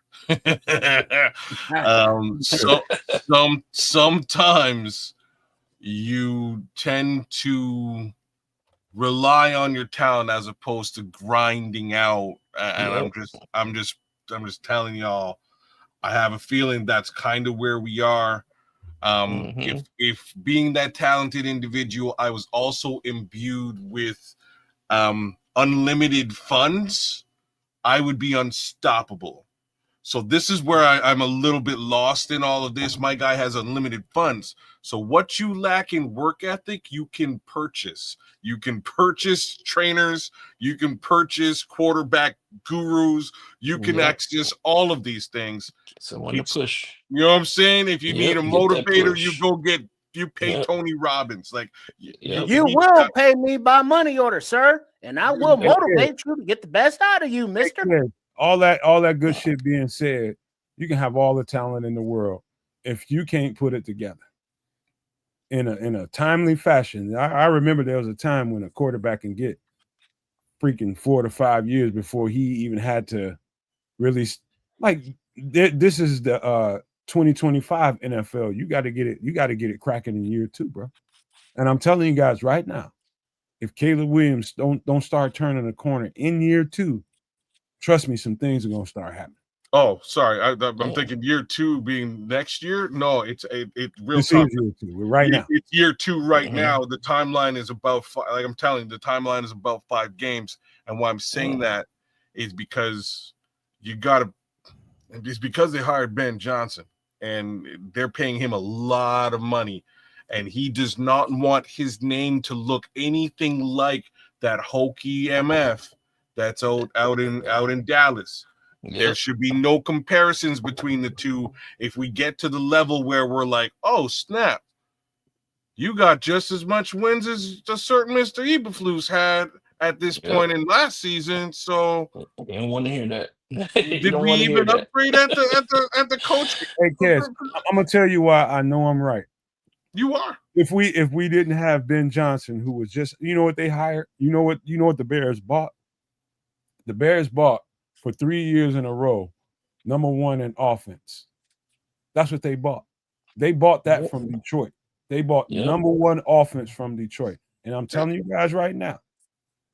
Sometimes you tend to rely on your talent as opposed to grinding out. And I'm just telling y'all, I have a feeling that's kind of where we are. If being that talented individual, I was also imbued with unlimited funds, I would be unstoppable. So this is where I'm a little bit lost in all of this. My guy has unlimited funds. So what you lack in work ethic, you can purchase. You can purchase trainers. You can purchase quarterback gurus. You can access all of these things. Someone to push. You know what I'm saying? If you need a motivator, you pay Tony Robbins. Like you will pay me by money order, sir, and I will motivate you to get the best out of you, mister. All that good shit being said, you can have all the talent in the world if you can't put it together in a timely fashion. I remember there was a time when a quarterback can get freaking 4 to 5 years before he even had to really this is the 2025 NFL. You got to get it cracking in year 2, bro. And I'm telling you guys right now, if Caleb Williams don't start turning the corner in year 2, trust me, some things are gonna start happening. Oh, sorry, I'm thinking year 2 being next year. No, it's real this tough. Is year 2. Right now. It's year 2 right now. The timeline is about like I'm telling you, the timeline is about 5 games. And why I'm saying that is because it's because they hired Ben Johnson and they're paying him a lot of money, and he does not want his name to look anything like that hokey MF that's out in Dallas. There should be no comparisons between the two. If we get to the level where we're like, oh snap, you got just as much wins as a certain Mr. Eberflus had at this point in last season. So you don't want to hear that. Did we even upgrade at the coach? Hey, Kes, I'm gonna tell you why I know I'm right. You are. If we didn't have Ben Johnson, who was just, you know what they hired? You know what the Bears bought? The Bears bought for 3 years in a row, number 1 in offense. That's what they bought. They bought that from Detroit. They bought number 1 offense from Detroit. And I'm telling you guys right now,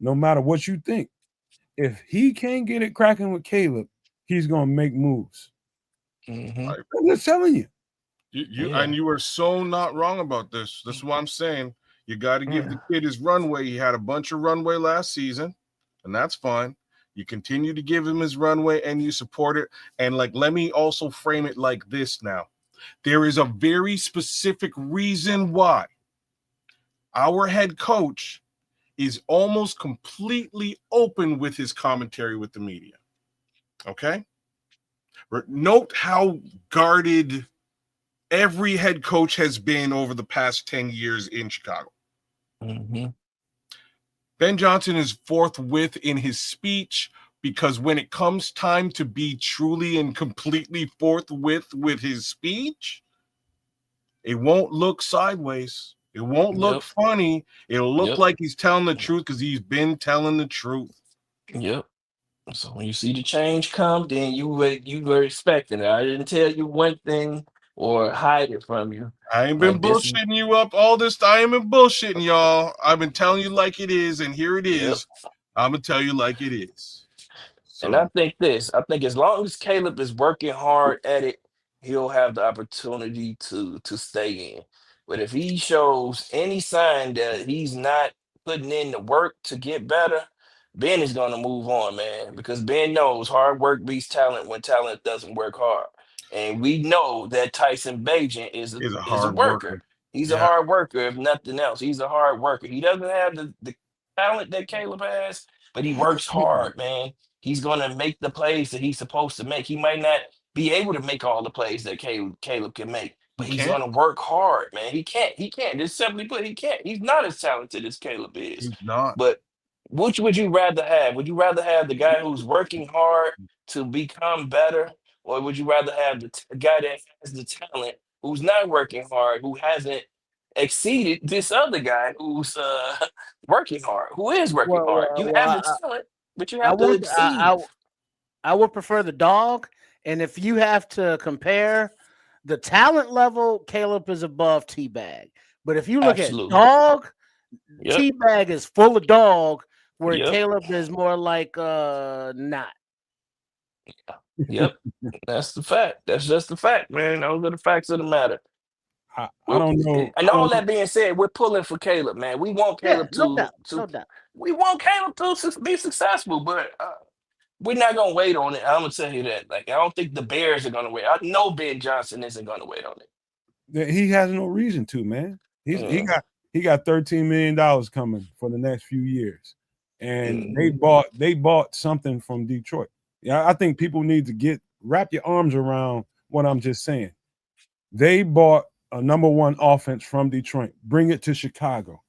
no matter what you think, if he can't get it cracking with Caleb, he's gonna make moves. I'm just telling you. And you are so not wrong about this. This is what I'm saying. You got to give the kid his runway. He had a bunch of runway last season, and that's fine. You continue to give him his runway and you support it. And let me also frame it like this now. There is a very specific reason why our head coach is almost completely open with his commentary with the media. Okay? Note how guarded every head coach has been over the past 10 years in Chicago. Ben Johnson is forthwith in his speech because when it comes time to be truly and completely forthwith with his speech, it won't look sideways. It won't look funny. It'll look like he's telling the truth because he's been telling the truth. So when you see the change come, then you were expecting it. I didn't tell you one thing or hide it from you. I ain't been Like this. bullshitting you up all this. I ain't been bullshitting y'all. I've been telling you like it is, and here it Yep. is. I'm gonna tell you like it is. And I So think this. I think as long as Caleb is working hard at it, he'll have the opportunity to stay in. But if he shows any sign that he's not putting in the work to get better, Ben is going to move on, man, because Ben knows hard work beats talent when talent doesn't work hard. And we know that Tyson Bagent he's a is a hard worker. worker. He's a Yeah, hard worker, if nothing else. He's a hard worker. He doesn't have the talent that Caleb has, but he works hard, man. He's going to make the plays that he's supposed to make. He might not be able to make all the plays that Caleb can make, he but he's can't. going to work hard, man. He can't. He can't. Just simply put, he can't. He's not as talented as Caleb is. He's not. But which would you rather have? Would you rather have the guy who's working hard to become better, or would you rather have the guy that has the talent who's not working hard, who hasn't exceeded this other guy who's working hard, who is working Well, hard? well, You have well the talent, but you I have to want exceed. I would prefer the dog. And if you have to compare the talent level, Caleb is above T-Bag. But if you look at Absolutely. dog, Yep. T-Bag is full of dog, where Yep. Caleb is more like not. Yep. That's the fact. That's just the fact, man. Those are the facts of the matter. I Well, don't know. and all that being said, we're pulling for Caleb, man. We want Yeah, Caleb no to doubt, no doubt. we want Caleb to be successful, but we're not gonna wait on it. I'm gonna tell you that. Like, I don't think the Bears are gonna wait. I know Ben Johnson isn't gonna wait on it. That he has no reason to, man. Yeah. He got $13 million coming for the next few years. And Mhm. they bought something from Detroit. Yeah, I think people need to wrap your arms around what I'm just saying. They bought a number one offense from Detroit, bring it to Chicago.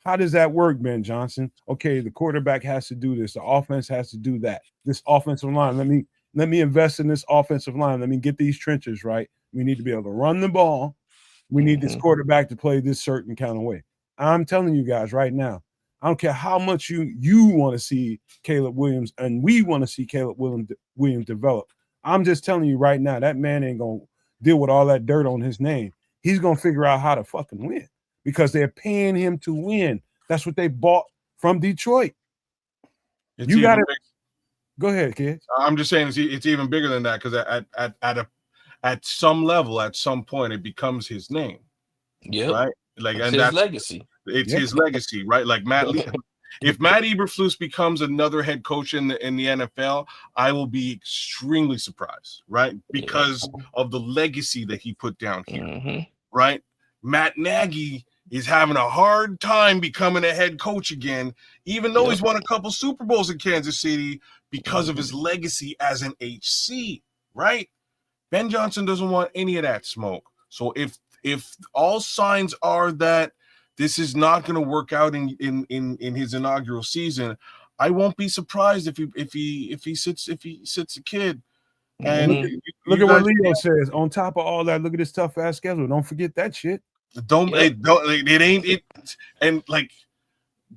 How does that work, Ben Johnson? Okay, the quarterback has to do this, the offense has to do that. This offensive line, let me invest in this offensive line. Let me get these trenches right. We need to be able to run the ball. We need this Mhm. quarterback to play this certain kind of way. I'm telling you guys right now, I don't care how much you want to see Caleb Williams and we want to see Caleb Williams develop. I'm just telling you right now, that man ain't going to deal with all that dirt on his name. He's going to figure out how to fucking win because they're paying him to win. That's what they bought from Detroit. It's You got even to go ahead, kids. I'm just saying it's even bigger than that because at some level, at some point, it becomes his name, Yep. right? Like, It's and his that's legacy. it's Yeah. his legacy, right? Like if Matt Eberflus becomes another head coach in the NFL, I will be extremely surprised, right? Because of the legacy that he put down here, Mhm. right? Matt Nagy is having a hard time becoming a head coach again, even though he's won a couple Super Bowls in Kansas City because of his legacy as an HC, right? Ben Johnson doesn't want any of that smoke. So if all signs are that this is not going to work out in his inaugural season, I won't be surprised if he sits a kid. And Mhm. Look you at what guys Leo says. On top of all that, look at this tough ass schedule. Don't forget that shit. it ain't it. And like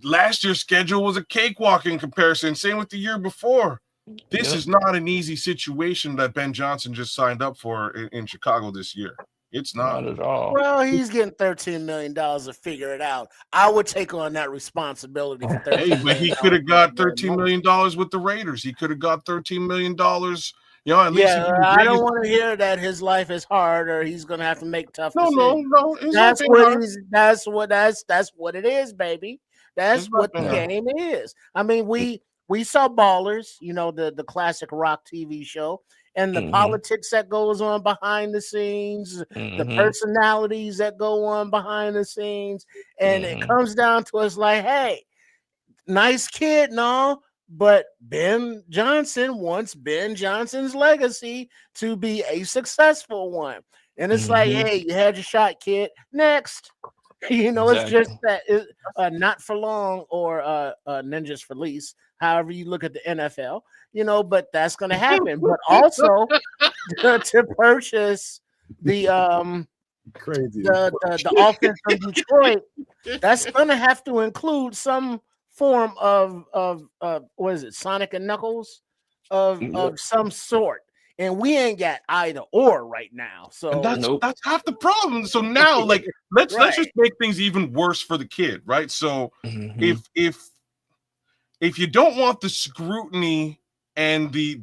last year's schedule was a cakewalk in comparison. Same with the year before. This is not an easy situation that Ben Johnson just signed up for in Chicago this year. It's not. Not at all. Well, he's getting $13 million to figure it out. I would take on that responsibility for $13 Hey, but million. he could have got $13 million with the Raiders. He could have got $13 million. You know, at least Yeah, I don't want to hear that his life is hard or he's gonna have to make tough decisions. No. It's not That's been what hard. that's what it is, baby. That's It's not what been the hard. game is. I mean, we saw Ballers, you know, the classic rock TV show, and the politics that goes on behind the scenes, the personalities that go on behind the scenes, and it comes down to us like, hey, nice kid and all, but Ben Johnson wants Ben Johnson's legacy to be a successful one. And it's like, hey, you had your shot, kid. Next. You know, it's just that not for long or ninjas for lease, however you look at the NFL, you know, but that's going to happen. But also to purchase the Crazy. the offense from Detroit, that's going to have to include some form of what is it, Sonic and Knuckles of some sort. and we ain't got either or right now. And So that's half the problem. So now, like, let's Right. just make things even worse for the kid, right? So Mhm. if you don't want the scrutiny and the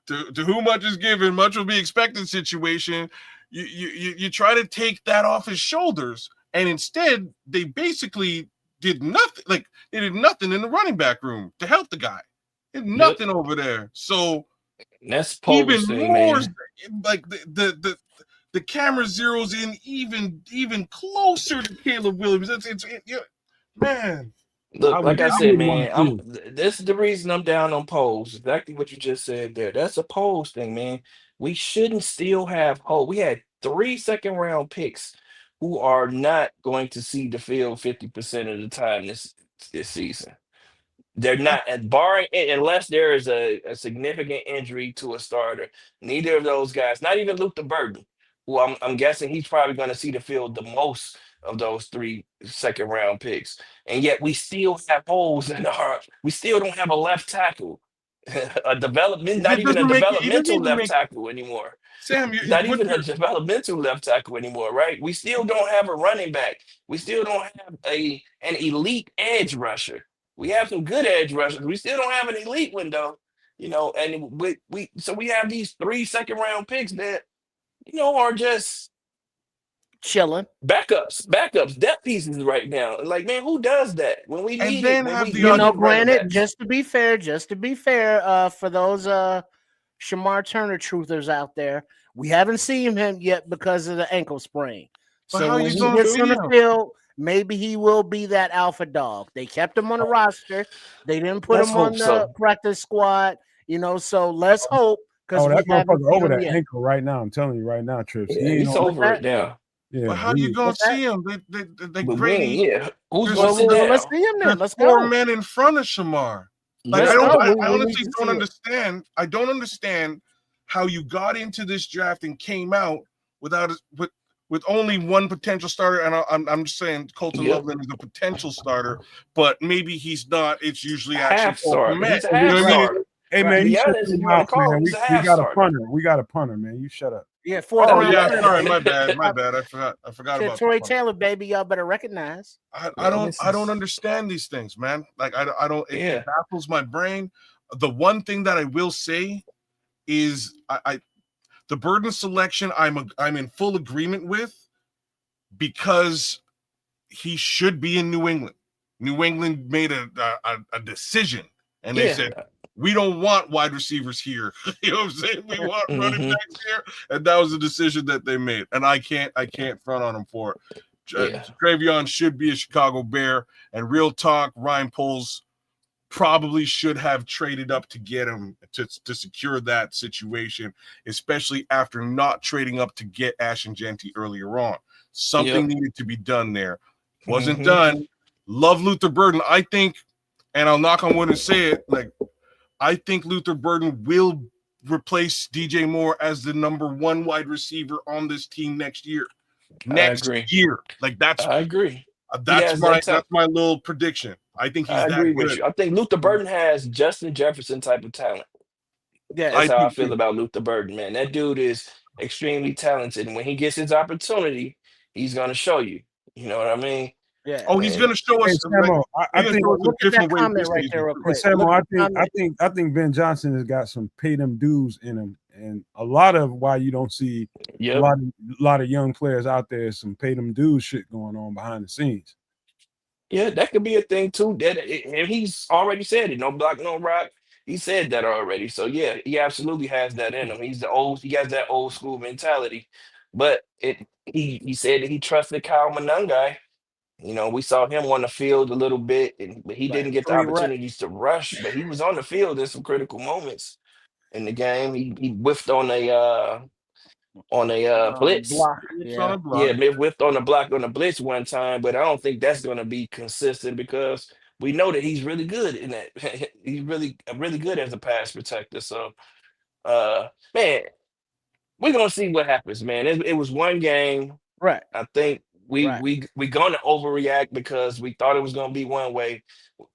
to whom much is given, much will be expected situation, you try to take that off his shoulders, and instead they basically did nothing. Like, they did nothing in the running back room to help the guy. Did nothing over there. So And that's even Poe's thing, more, man. like the camera zeroes in even closer to Caleb Williams. Man. Look, like I I said, would want man, to. this is the reason I'm down on polls. Exactly what you just said there. That's a polls thing, man. We shouldn't still have hope. We had 3 second-round picks who are not going to see the field 50% of the time this season. They're not, and barring unless there is a significant injury to a starter. Neither of those guys, not even Luke the Burden, who I'm guessing he's probably going to see the field the most of those 3 second-round picks. And yet we still have holes in our. We still don't have a left tackle, a development, not It even a doesn't make it doesn't developmental even left make tackle anymore. Sam. Not What even a you're developmental left tackle anymore, right? We still don't have a running back. We still don't have an elite edge rusher. We have some good edge rushers. We still don't have an elite window, and we have these 3 second-round picks that, are just chilling. backups, depth pieces right now. Like, man, who does that when we and need it, then when have we the need running Granted, backs? just to be fair, for those Shamar Turner truthers out there, we haven't seen him yet because of the ankle sprain. But So how when you he gonna gets see on the him? field, maybe he will be that alpha dog. They kept him on the roster. They didn't put Let's him on hope the so. practice squad. So let's hope because Oh, we that haven't motherfucker seen over him that yet. ankle right now. I'm telling you right now, Trips. He Yeah, ain't he's on. What's over that? it now. But Yeah, how you gonna What's that? see him? They But when, Grady. yeah, who's There's gonna sit Well, let's down? see him then. there's Let's four go. men in front of Shamar. Like, Let's Yep. go. I We need honestly to don't see it. understand. I don't understand how you got into this draft and came out with only one potential starter. And I'm just saying Colton Yep. Loveland is a potential starter, but maybe he's not. It's usually actually Half Cole starter. Kmet. He's a You half know what I mean? starter. Hey Right. man, To you be shut honest, your if you want to mouth, call man. him, he's a We half got a starter. punter. We got a punter, man. You shut up. Yeah, fourth Oh round yeah, pick. sorry, my bad. I forgot Shit, about Tory that. Taylor, baby, y'all better recognize. I Man, don't this I don't is understand these things, man. Like, I don't it yeah. baffles my brain. The one thing that I will say is I the burden selection I'm in full agreement with, because he should be in New England. New England made a decision, and they Yeah. said, we don't want wide receivers here. You know what I'm saying? We want running Hmm. backs here, and that was the decision that they made. And I can't front on them for it. Yeah. Travion should be a Chicago Bear, and real talk, Ryan Poles probably should have traded up to get him to secure that situation, especially after not trading up to get Ashton Genty earlier on. Something Yep. needed to be done there. Wasn't Hmm. done. Love Luther Burden. I think, and I'll knock on wood and say it, like, I think Luther Burden will replace DJ Moore as the number one wide receiver on this team next year. I agree. Like, I agree. He that's has that that's type. my little prediction. I think he's I agree that with good. you. I think Luther Burden has Justin Jefferson type of talent. Yeah. That's I how I do feel too. about Luther Burden, man. That dude is extremely talented. And when he gets his opportunity, he's gonna show you. You know what I mean? Yeah. Oh, he's And gonna show Hey us, like, Samo, I he's gonna think. show us a Look at that different way comment this right season there, real too. Hey quick. Look Samo, at the comment. I think Ben Johnson has got some pay them dues in him, and a lot of why you don't see a yep. lot of young players out there is some pay them dues shit going on behind the scenes. Yeah, that could be a thing too. And he's already said it. No block, no rock. He said that already. So yeah, he absolutely has that in him. He has that old school mentality. But he said that he trusted Kyle Monangai. We saw him on the field a little bit, but he Right. didn't get the 3 reps. opportunities to rush. But he was on the field in some critical moments in the game. He whiffed on a blitz. Block. It's on Yeah. a block. Yeah, whiffed on the block on the blitz one time, but I don't think that's going to be consistent because we know that he's really good in that. He's really good as a pass protector. So, man, we're gonna see what happens, man. It was one game. Right. I think we gonna overreact because we thought it was gonna be one way,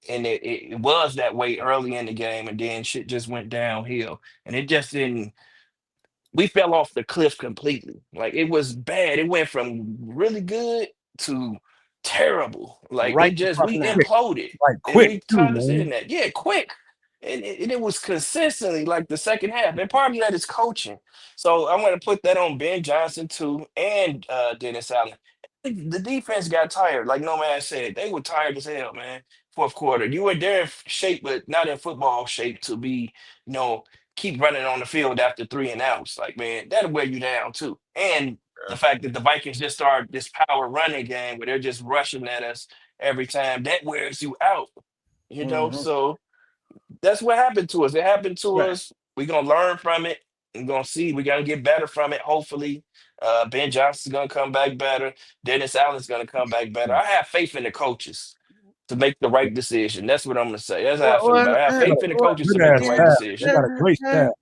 and it was that way early in the game, and then shit just went downhill, and it just didn't. We fell off the cliff completely. Like it was bad. It went from really good to terrible. Like Right it the just fuck we now. imploded, Like and quick we too, kind of man. saying that, yeah, quick. And it was consistently like the second half. And part of that is coaching. So I'm going to put that on Ben Johnson too and Dennis Allen. The defense got tired. Like No Man said, they were tired as hell, man. Fourth quarter. You were there in shape, but not in football shape to be, you know, keep running on the field after 3 and outs. Like, man, that'll wear you down too. And the fact that the Vikings just started this power running game where they're just rushing at us every time, that wears you out. You know, Mhm. so that's what happened to us. It happened to Right. us. We're gonna learn from it. We're gonna see. We're gonna get better from it. Hopefully, Ben Johnson's gonna come back better. Dennis Allen's gonna come back better. I have faith in the coaches to make the right decision. That's what I'm gonna say. That's how I feel about it. I have faith in the coaches to Good make the ass right staff. They decision. got a great staff.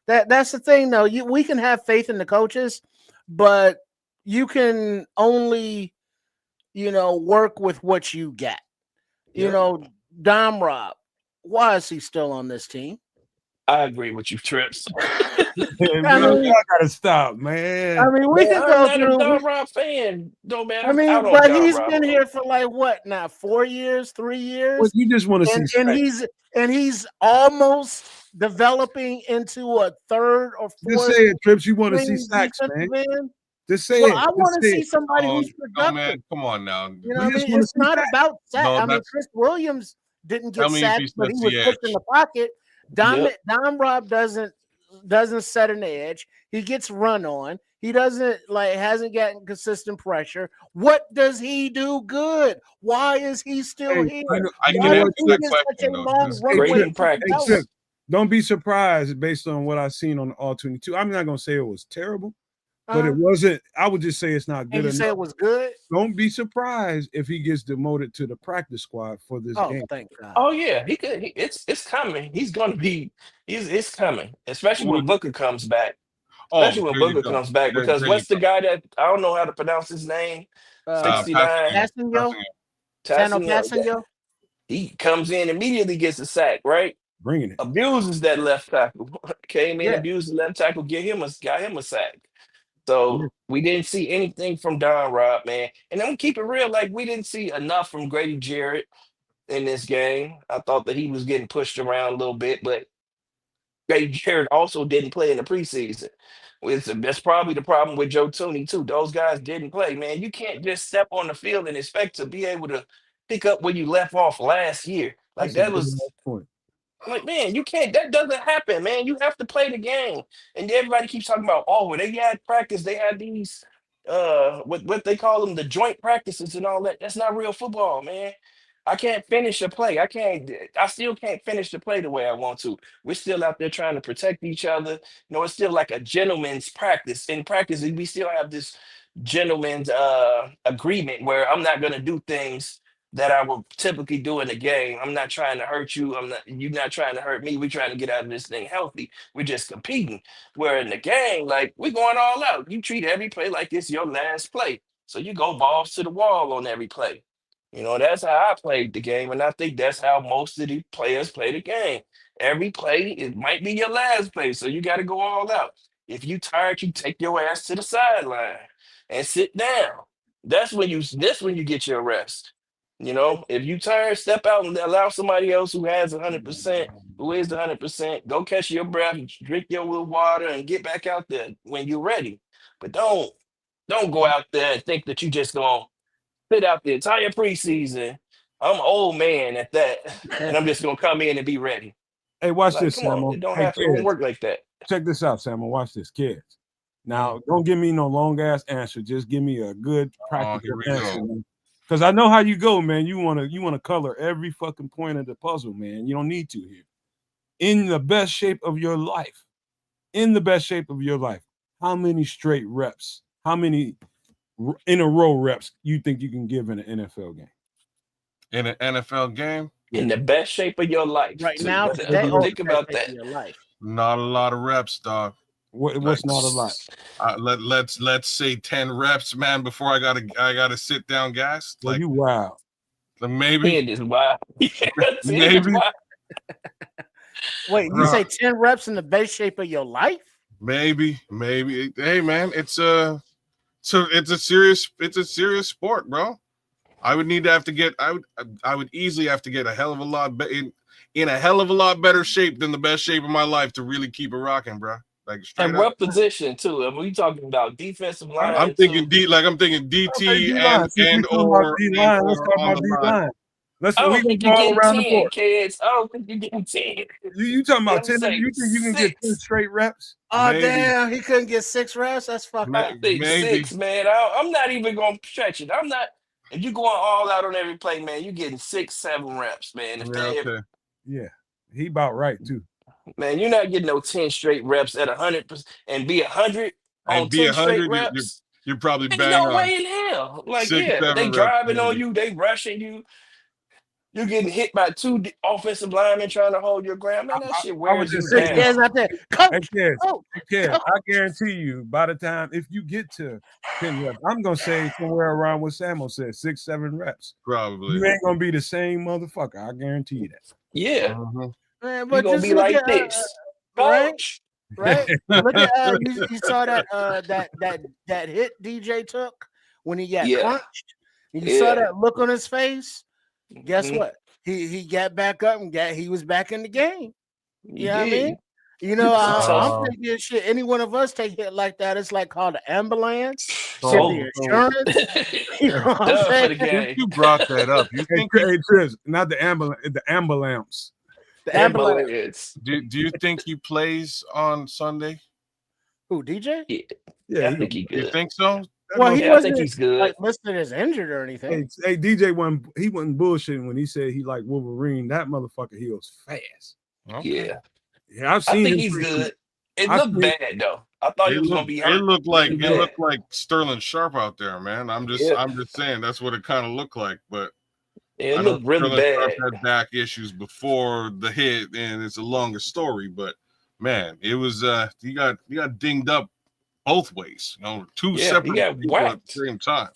That's the thing, though. We can have faith in the coaches, but you can only, work with what you get. Dom Rob, why is he still on this team? I agree with you, Trips. Man, I bro, mean- y'all gotta stop, man. We Man, can I'm go not a through. Don Rob fan. No, man, I'm out on But Don he's Rob. been here for like what now? 4 years, 3 years, Well, you just want to see and he's almost developing into a third or Just fourth say it, Trips. You want to see string sacks, man. defensive end. Just say Well, it. I Just want to say see it. somebody Oh, who's no, productive. man, come on now. You know what I just mean? wanna It's see not sacks. about sack. No, I mean, that's- Chris Williams didn't Tell get me if he sacked, but he sets was the pushed in edge. the pocket. Dom Yep. Rob doesn't set an edge. He gets run on. He hasn't gotten consistent pressure. What does he do good? Why is he still Hey, here? I you can know Why what, does answer he that get such question, a though. long Just- runway Great in to practice. develop? Don't be surprised based on what I've seen on all 22. I'm not gonna say it was terrible, but it wasn't. I would just say it's not good And you enough. say it was good? Don't be surprised if he gets demoted to the practice squad for this Oh, game. thank God. Oh yeah, he could. It's coming. He's gonna be. It's coming. Especially when Booker comes back. Oh, Especially when there you Booker go. comes back. There Because you what's the go. guy that I don't know how to pronounce his name? 69. Passanio? Tano Passanio? He comes in immediately, gets a sack, right? Bringing it. Abuses that left tackle. Came in, Yeah. abused the left tackle, got him a sack. So we didn't see anything from Don Rob, man. And I'm gonna keep it real, like we didn't see enough from Grady Jarrett in this game. I thought that he was getting pushed around a little bit, but Grady Jarrett also didn't play in the preseason. That's probably the problem with Joe Tooney too. Those guys didn't play, man. You can't just step on the field and expect to be able to pick up where you left off last year. Like That's a that good was point. like, man, you can't. That doesn't happen, man. You have to play the game. And everybody keeps talking about, oh, when they had practice, they had these what they call them, the joint practices and all that. That's not real football, man. I can't finish a play. I still can't finish the play the way I want to. We're still out there trying to protect each other. It's still like a gentleman's practice. In practice, we still have this gentleman's agreement where I'm not gonna do things that I would typically do in a game. I'm not trying to hurt you. You're not trying to hurt me. We're trying to get out of this thing healthy. We're just competing. Where in the game, like we're going all out. You treat every play like it's your last play. So you go balls to the wall on every play. That's how I played the game. And I think that's how most of the players play the game. Every play, it might be your last play. So you got to go all out. If you tired, you take your ass to the sideline and sit down. That's when you get your rest. If you tired, step out and allow somebody else who has 100%, who is 100%, go catch your breath, drink your little water, and get back out there when you're ready. But don't go out there and think that you just gonna sit out the entire preseason. I'm an old man at that, and I'm just gonna come in and be ready. Hey, watch Like, this, come on, Samuel. it don't Hey, have to kids, work like that. check this out, Samuel. Watch this, kids. Now, don't give me no long ass answer. Just give me a good practical answer. Because I know how you go, man. You wanna color every fucking point of the puzzle, man. You don't need to here. In the best shape of your life, how many straight reps? How many in a row reps you think you can give in an NFL game? In an NFL game? In the best shape of your life. Right So now, let's today, think about best shape that. of your life. Not a lot of reps, dog. What's not a lot? Let's say 10 reps, man. Before I gotta sit down gas. Well, Like you wild. maybe, 10 is wild. Yeah, 10 is maybe, wild. Wait, you say 10 reps in the best shape of your life? maybe. Hey, man, it's a serious sport, bro. I would easily have to get a hell of a lot in a hell of a lot better shape than the best shape of my life to really keep it rocking, bro. Like straight And up. what position too? I mean, we talking about defensive I'm line thinking too. I'm thinking Okay, DT D-line. Since we talking about D-line, let's talk on about the line. D-line. I We don't gonna think go you're all getting around the 10, board. kids. I don't think you're getting 10. You talking about I'm 10? saying You think you can get 10 6. straight reps? Oh, Maybe. damn. He couldn't get 6 reps? That's fucked I up. think Maybe. 6, man. I'm not even gonna stretch it. I'm not. If you're going all out on every play, man, you're getting 6, 7 reps, man. Okay. Yeah, he about right too. Man, you're not getting no 10 straight reps at 100% and be 100 on And be 10 straight 100, reps. you're probably Ain't bang no on way in hell. Like, 6, yeah, 7 they reps. driving on Maybe. you, they rushing you. You're getting hit by 2 offensive linemen trying to hold your ground. Man, that shit I would wears you just Six say this. kids down. out there. Hey, Coach. kids, Coach. I guarantee you, by the time if you get to 10 reps, I'm gonna say somewhere around what Samuel said, 6, 7 reps. Probably. You ain't gonna be the same motherfucker. I guarantee you that. Yeah, Mhm. Man, you're but gonna just be look like at this. right, Coach. right. Look at you saw that that hit DJ took when he got Yeah, crunched. You saw yeah. that look on his face. Guess Mhm. what? He got back up and he was back in the game. You You know what I did. mean? You know, It's a I'm tough. thinking shit. Any one of us take hit like that, it's like called the ambulance, get the So insurance. You know what I'm done for saying? the game. You brought that up. You Hey, think hey, Chris, not the ambulance. The ambulance. Ambulance. do you think he plays on Sunday? Who, DJ? Yeah, Yeah, I he think gonna he You good. think so? Well, he Yeah, I think wasn't he's good. like listed as injured or anything. Hey, DJ wasn't bullshitting when he said he like Wolverine. That motherfucker heals fast. Okay. Yeah, Yeah, I've I seen think him. he's good. It I've looked seen bad though. I thought he was gonna be It hurt. looked Really bad. like Sterling Sharp out there, man. I'm just Yeah, saying that's what it kind of looked like. But yeah, it I know looked really Sterling Sharp bad. had back issues before the hit, and it's a longer story. But man, it was he got dinged up both ways. You know, two Yeah, he separate got people at whacked. the same time.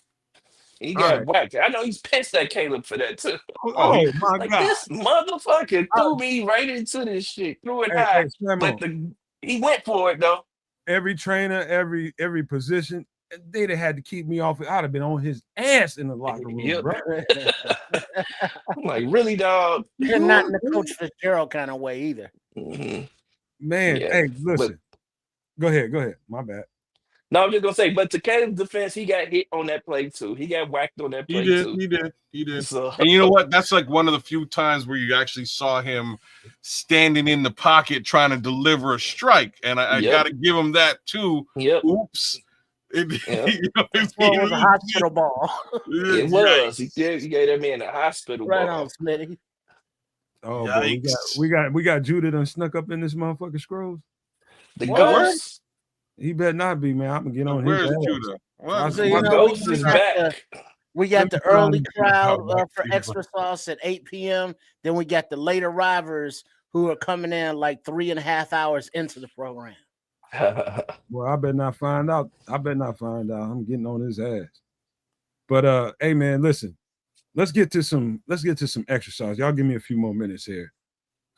He all got right. whacked. I know he's pissed at Caleb for that too. Oh, Oh my Like god. this motherfucker I- threw me right into this shit, threw it hey, high, but Samuel, he went for it though. every trainer, every position, they'd have had to keep me off. I'd have been on his ass in the locker room, Yep. bro. I'm like, really, dog? And not in the Coach Fitzgerald kind of way either. Mhm. Man, Yeah, hey, but listen. Go ahead. My bad. no, I'm just gonna say, but to Caleb's defense, he got hit on that play too. He got whacked on that he play did, too. he did. So And you know what? That's like one of the few times where you actually saw him standing in the pocket trying to deliver a strike. And I Yep. got to give him that too. Yep. Oops. Yep. You know, It was a hospital ball. It was. He gave that man a hospital Right ball. on, Smitty. Oh, boy, we got Judah done snuck up in this motherfucker scrolls. The What? ghost. He better not be, man. I'm gonna get on his Where's ass. Judah? I- So, The you know, ghost is back. we got Let me the early find crowd out for Extra Sauce at 8 p.m. Then we got the late arrivers who are coming in like 3.5 hours into the program. Well, I better not find out. I'm getting on his ass. But hey man, listen. Let's get to some exercise. Y'all give me a few more minutes here.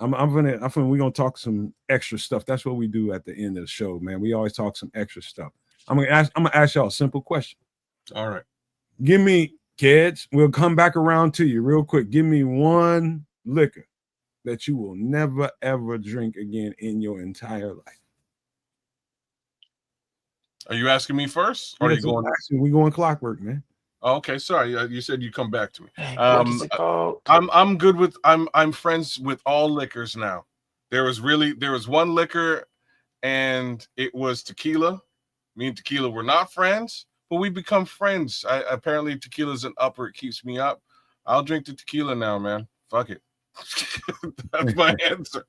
We're gonna talk some extra stuff. That's what we do at the end of the show, man. We always talk some extra stuff. I'm gonna ask y'all a simple question. All right. Give me, kids, we'll come back around to you real quick. Give me one liquor that you will never ever drink again in your entire life. Are you asking me first? Or are you going? We going clockwork, man. Oh, okay, sorry. You said you come back to me. What is it called? I'm good with I'm friends with all liquors now. There was one liquor, and it was tequila. Me and tequila were not friends, but we become friends. Apparently tequila's an upper. It keeps me up. I'll drink the tequila now, man. Fuck it. That's my answer.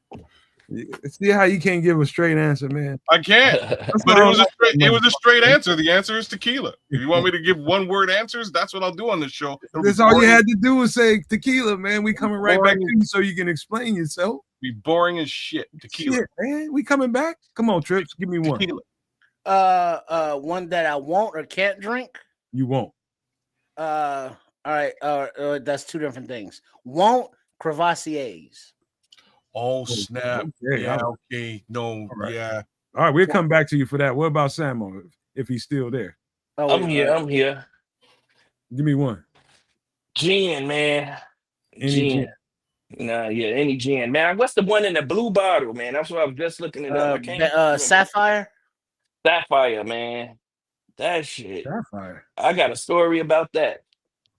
See how you can't give a straight answer, man. I can't. But it was a straight answer. The answer is tequila. If you want me to give one word answers, that's what I'll do on this show. That's all you had to do was say tequila, man. We coming right back to you so you can explain yourself. Be boring as shit. Tequila. Shit, man. We coming back? Come on, Trips. Give me one. Tequila. One that I won't or can't drink. You won't. All right. That's two different things. Won't Crevassiers. Oh snap! Okay, Yeah, all okay. No, right. yeah. All right, we'll come back to you for that. What about Samo if he's still there? Oh, I'm here. I'm here. Give me one. Gin, man. Any Gin. Nah, yeah, any gin, man. What's the one in the blue bottle, man? That's what I was just looking it up. I can't remember. Sapphire. Sapphire, man. That shit. Sapphire. I got a story about that.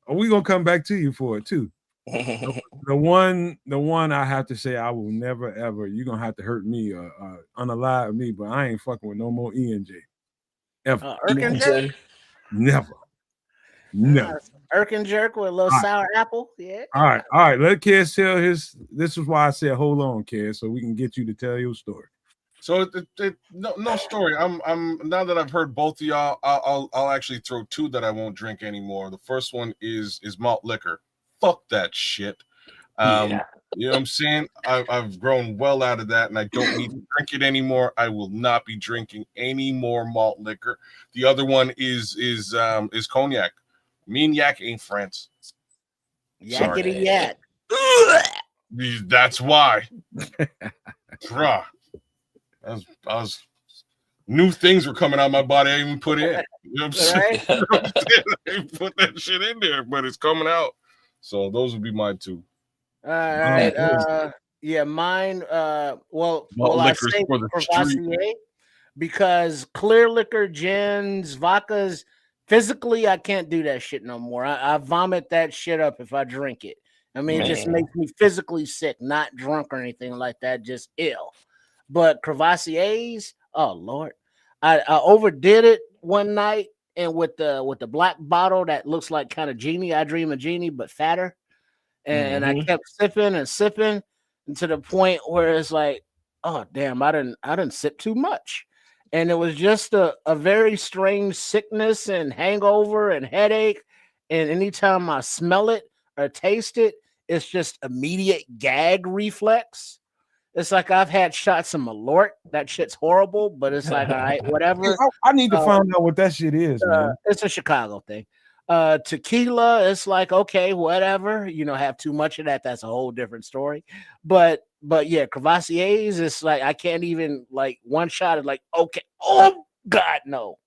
Oh, we gonna come back to you for it too. The one I have to say I will never ever. You're gonna have to hurt me, unalive me, but I ain't fucking with no more E&J. Ever. Erkenjerk. Never. No. Erkenjerk with a little sour apple. Yeah. All right. Let Kez tell his. This is why I said hold on, Kez, so we can get you to tell your story. So no story. I'm now that I've heard both of y'all, I'll actually throw two that I won't drink anymore. The first one is malt liquor. Fuck that shit. Yeah. You know what I'm saying? I've grown well out of that, and I don't need to drink it anymore. I will not be drinking any more malt liquor. The other one is cognac. Me and yak ain't friends. Yakety yak. That's why. Bruh. I was new things were coming out my body. I even put in. You know what I'm saying? I didn't put that shit in there, but it's coming out. So those would be mine too. All right. Yeah, mine. Well, I say Crevassier because clear liquor, gins, vodkas. Physically, I can't do that shit no more. I vomit that shit up if I drink it. I mean, it just makes me physically sick, not drunk or anything like that, just ill. But Crevassiers, oh Lord, I overdid it one night, and with the black bottle that looks like kind of genie. I dream of genie, but fatter. And I kept sipping and sipping, and to the point where it's like, oh damn, I didn't sip too much. And it was just a very strange sickness and hangover and headache. And anytime I smell it or taste it, it's just immediate gag reflex. It's like I've had shots of Malort. That shit's horrible, but it's like, all right, whatever. I need to find out what that shit is, man. It's a Chicago thing. Tequila, it's like, okay, whatever. Have too much of that. That's a whole different story. But yeah, Crevassiers, it's like I can't even like one shot is like, okay, oh God, no.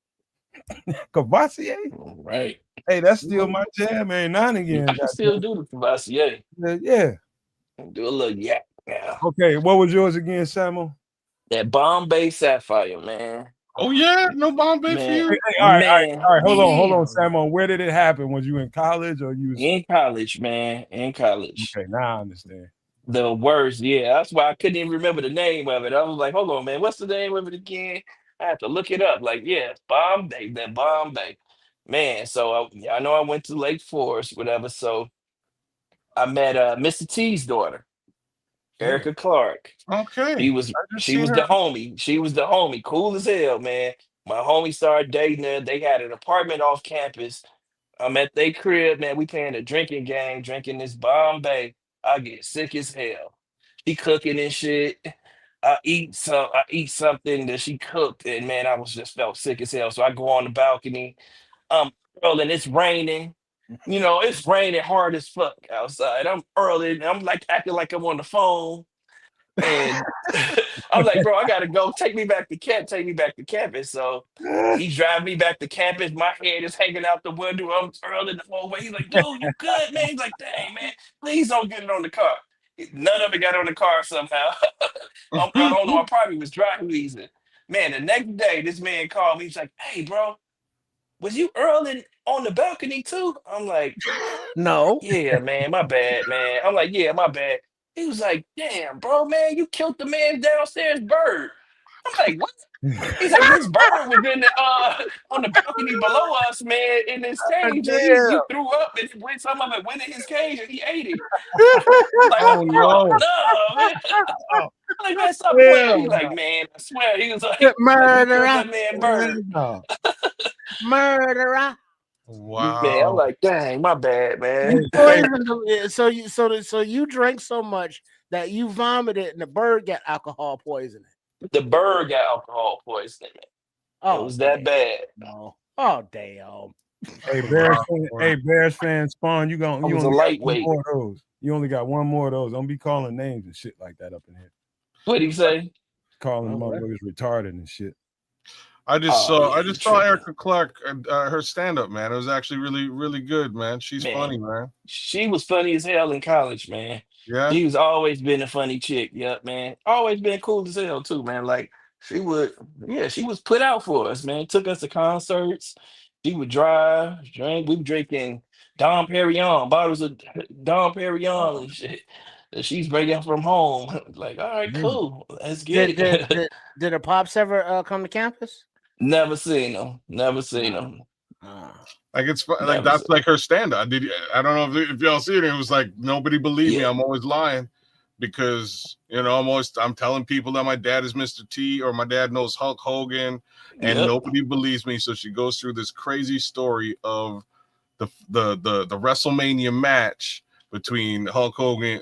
Crevassier? Right. Hey, that's still my jam, man. Nine again. I can still do the Crevassier. Yeah. Do a little yak. Yeah. Okay, what was yours again, Samo? That Bombay Sapphire, man. Oh yeah, no Bombay for you. Hey, all right. Hold on, Samo. Where did it happen? Was you in college or you was in college, man? In college. Okay, now I understand. The worst, yeah. That's why I couldn't even remember the name of it. I was like, hold on, man, what's the name of it again? I have to look it up. Like, yeah, Bombay, that Bombay. Man, so I know I went to Lake Forest, whatever. So I met Mr. T's daughter, Erica Clark. Okay. She was the homie. She was the homie. Cool as hell, man. My homie started dating her. They had an apartment off campus. I'm at their crib, man. We playing a drinking game, drinking this Bombay. I get sick as hell. She cooking and shit. I eat something that she cooked, and man, I just felt sick as hell. So I go on the balcony. And it's raining. It's raining hard as fuck outside. I'm early, and I'm like acting like I'm on the phone. And I'm like, bro, I gotta go. Take me back to campus. So he drive me back to campus. My head is hanging out the window. I'm early the whole way. He's like, dude, you good, man? He's like, dang, man, please don't get it on the car. None of it got on the car somehow. I don't know. I probably was dry wheezing. Man, the next day, this man called me. He's like, hey, bro, was you early on the balcony too? I'm like, no. Yeah, man, my bad, man. I'm like, yeah, my bad. He was like, damn, bro, man, you killed the man downstairs bird. I'm like, what? He's like, this bird was in the on the balcony below us, man, in this cage. And you threw up and some of it went in his cage and he ate it. I'm like, oh no, man. I'm like, man, stop playing. He's like, man, I swear. He was like, murderer. That man bird. Murderer. Man, I'm Wow. like, dang, my bad, man. You poisoned them. So you drank so much that you vomited, and the bird got alcohol poisoning. The bird got alcohol poisoning. Man. It Oh was that damn! bad. No. Oh damn! Hey, Wow. Bears fan Spawn, you I was a only got one lightweight. more of those. You only got one more of those. Don't be calling names and shit like that up in here. What'd he say? Calling Oh, what? motherfuckers retarded and shit. I just Oh, saw yeah, I you just saw tripping. Erica Clark her stand up, man. It was actually really really good, man. She's funny, Man, man. she was funny as hell in college, man. Yeah. She's always been a funny chick. Yep, man. Always been cool as hell too, man. Like she would, yeah, she was put out for us, man. Took us to concerts. She would drive, drink. We were drinking Dom Perignon, bottles of Dom Perignon and shit. That she's bringing from home. Like, all right, Really? cool. Let's get Did did it. did, did her pops ever come to campus? Never seen them. Never seen them. Like it's like Never that's seen. like her stand up. I don't know if y'all see it. It was like nobody believed me. Yeah. I'm always lying because I'm telling people that my dad is Mr. T or my dad knows Hulk Hogan, and Yep. nobody believes me. So she goes through this crazy story of the WrestleMania match with Hulk Hogan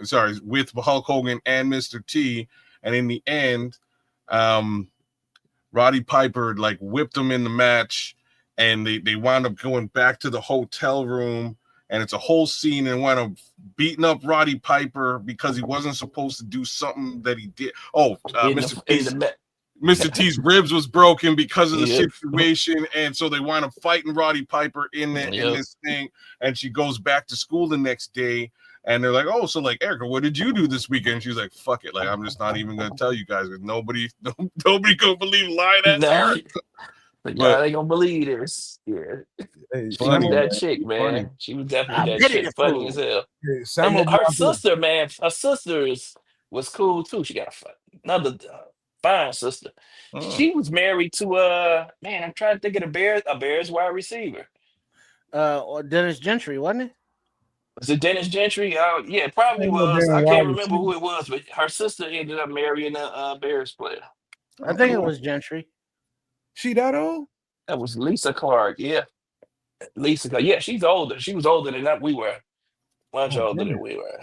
and Mr. T, and in the end, Roddy Piper like whipped him in the match, and they wound up going back to the hotel room, and it's a whole scene, and wound up beating up Roddy Piper because he wasn't supposed to do something that he did. Oh, Mr. T's ribs was broken because of the Yep. situation, and so they wind up fighting Roddy Piper in Yep. this thing, and she goes back to school the next day, and they're like, "Oh, so like Erica, what did you do this weekend?" She's like, "Fuck it, like I'm just not even gonna tell you guys because nobody gonna believe lying at No, Erica." but But y'all ain't gonna believe this. Yeah, Hey, she was funny, Samo, that man. chick, Funny. man. She was definitely I that pity chick. the Funny as fool. hell. hey, And Samo her brought this. sister, man, was cool too. She got another fine sister. Mm. She was married to man. I'm trying to think of a Bears wide receiver. Or Dennis Gentry, wasn't it? Was it Dennis Gentry? Yeah, it probably Ain't no was. damn I wide can't remember receiver. who it was, but her sister ended up marrying a Bears player. I think it was Gentry. She that old? That was Lisa Clark. Yeah, Lisa Clark. Yeah, she's older. She was older than that we were. Much Oh older damn. than we were.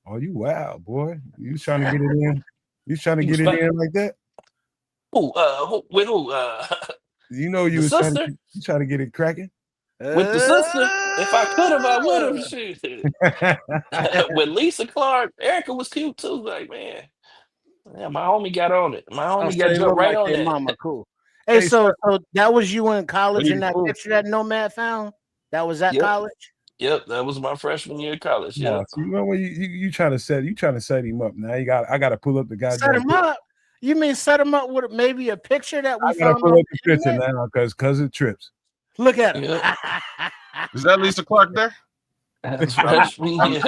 Oh, you wow, boy. You trying to get it in? You trying to He get was it fun. in like that? With who? You know you The was trying sister? to get it cracking. With the sister? If I could have, I would have. Uh, Shoot. With Lisa Clark, Erica was cute too. Like, man. Yeah, my homie got on it. My Oh, homie so got they jumped look right like on their that. mama. Cool. Hey, Hey, so that was you in college in Pretty that cool. picture that Nomad found? That was at Yep. college? Yep. That was my freshman year of college. no, Yep. see, you know when you trying to set him up now. I gotta pull up the Set goddamn. him up. You mean set him up with maybe a picture that we I gotta found pull on up the the picture internet? now because it trips. Look at him. Yep. Is that Lisa Clark there? That was I'm, freshman year.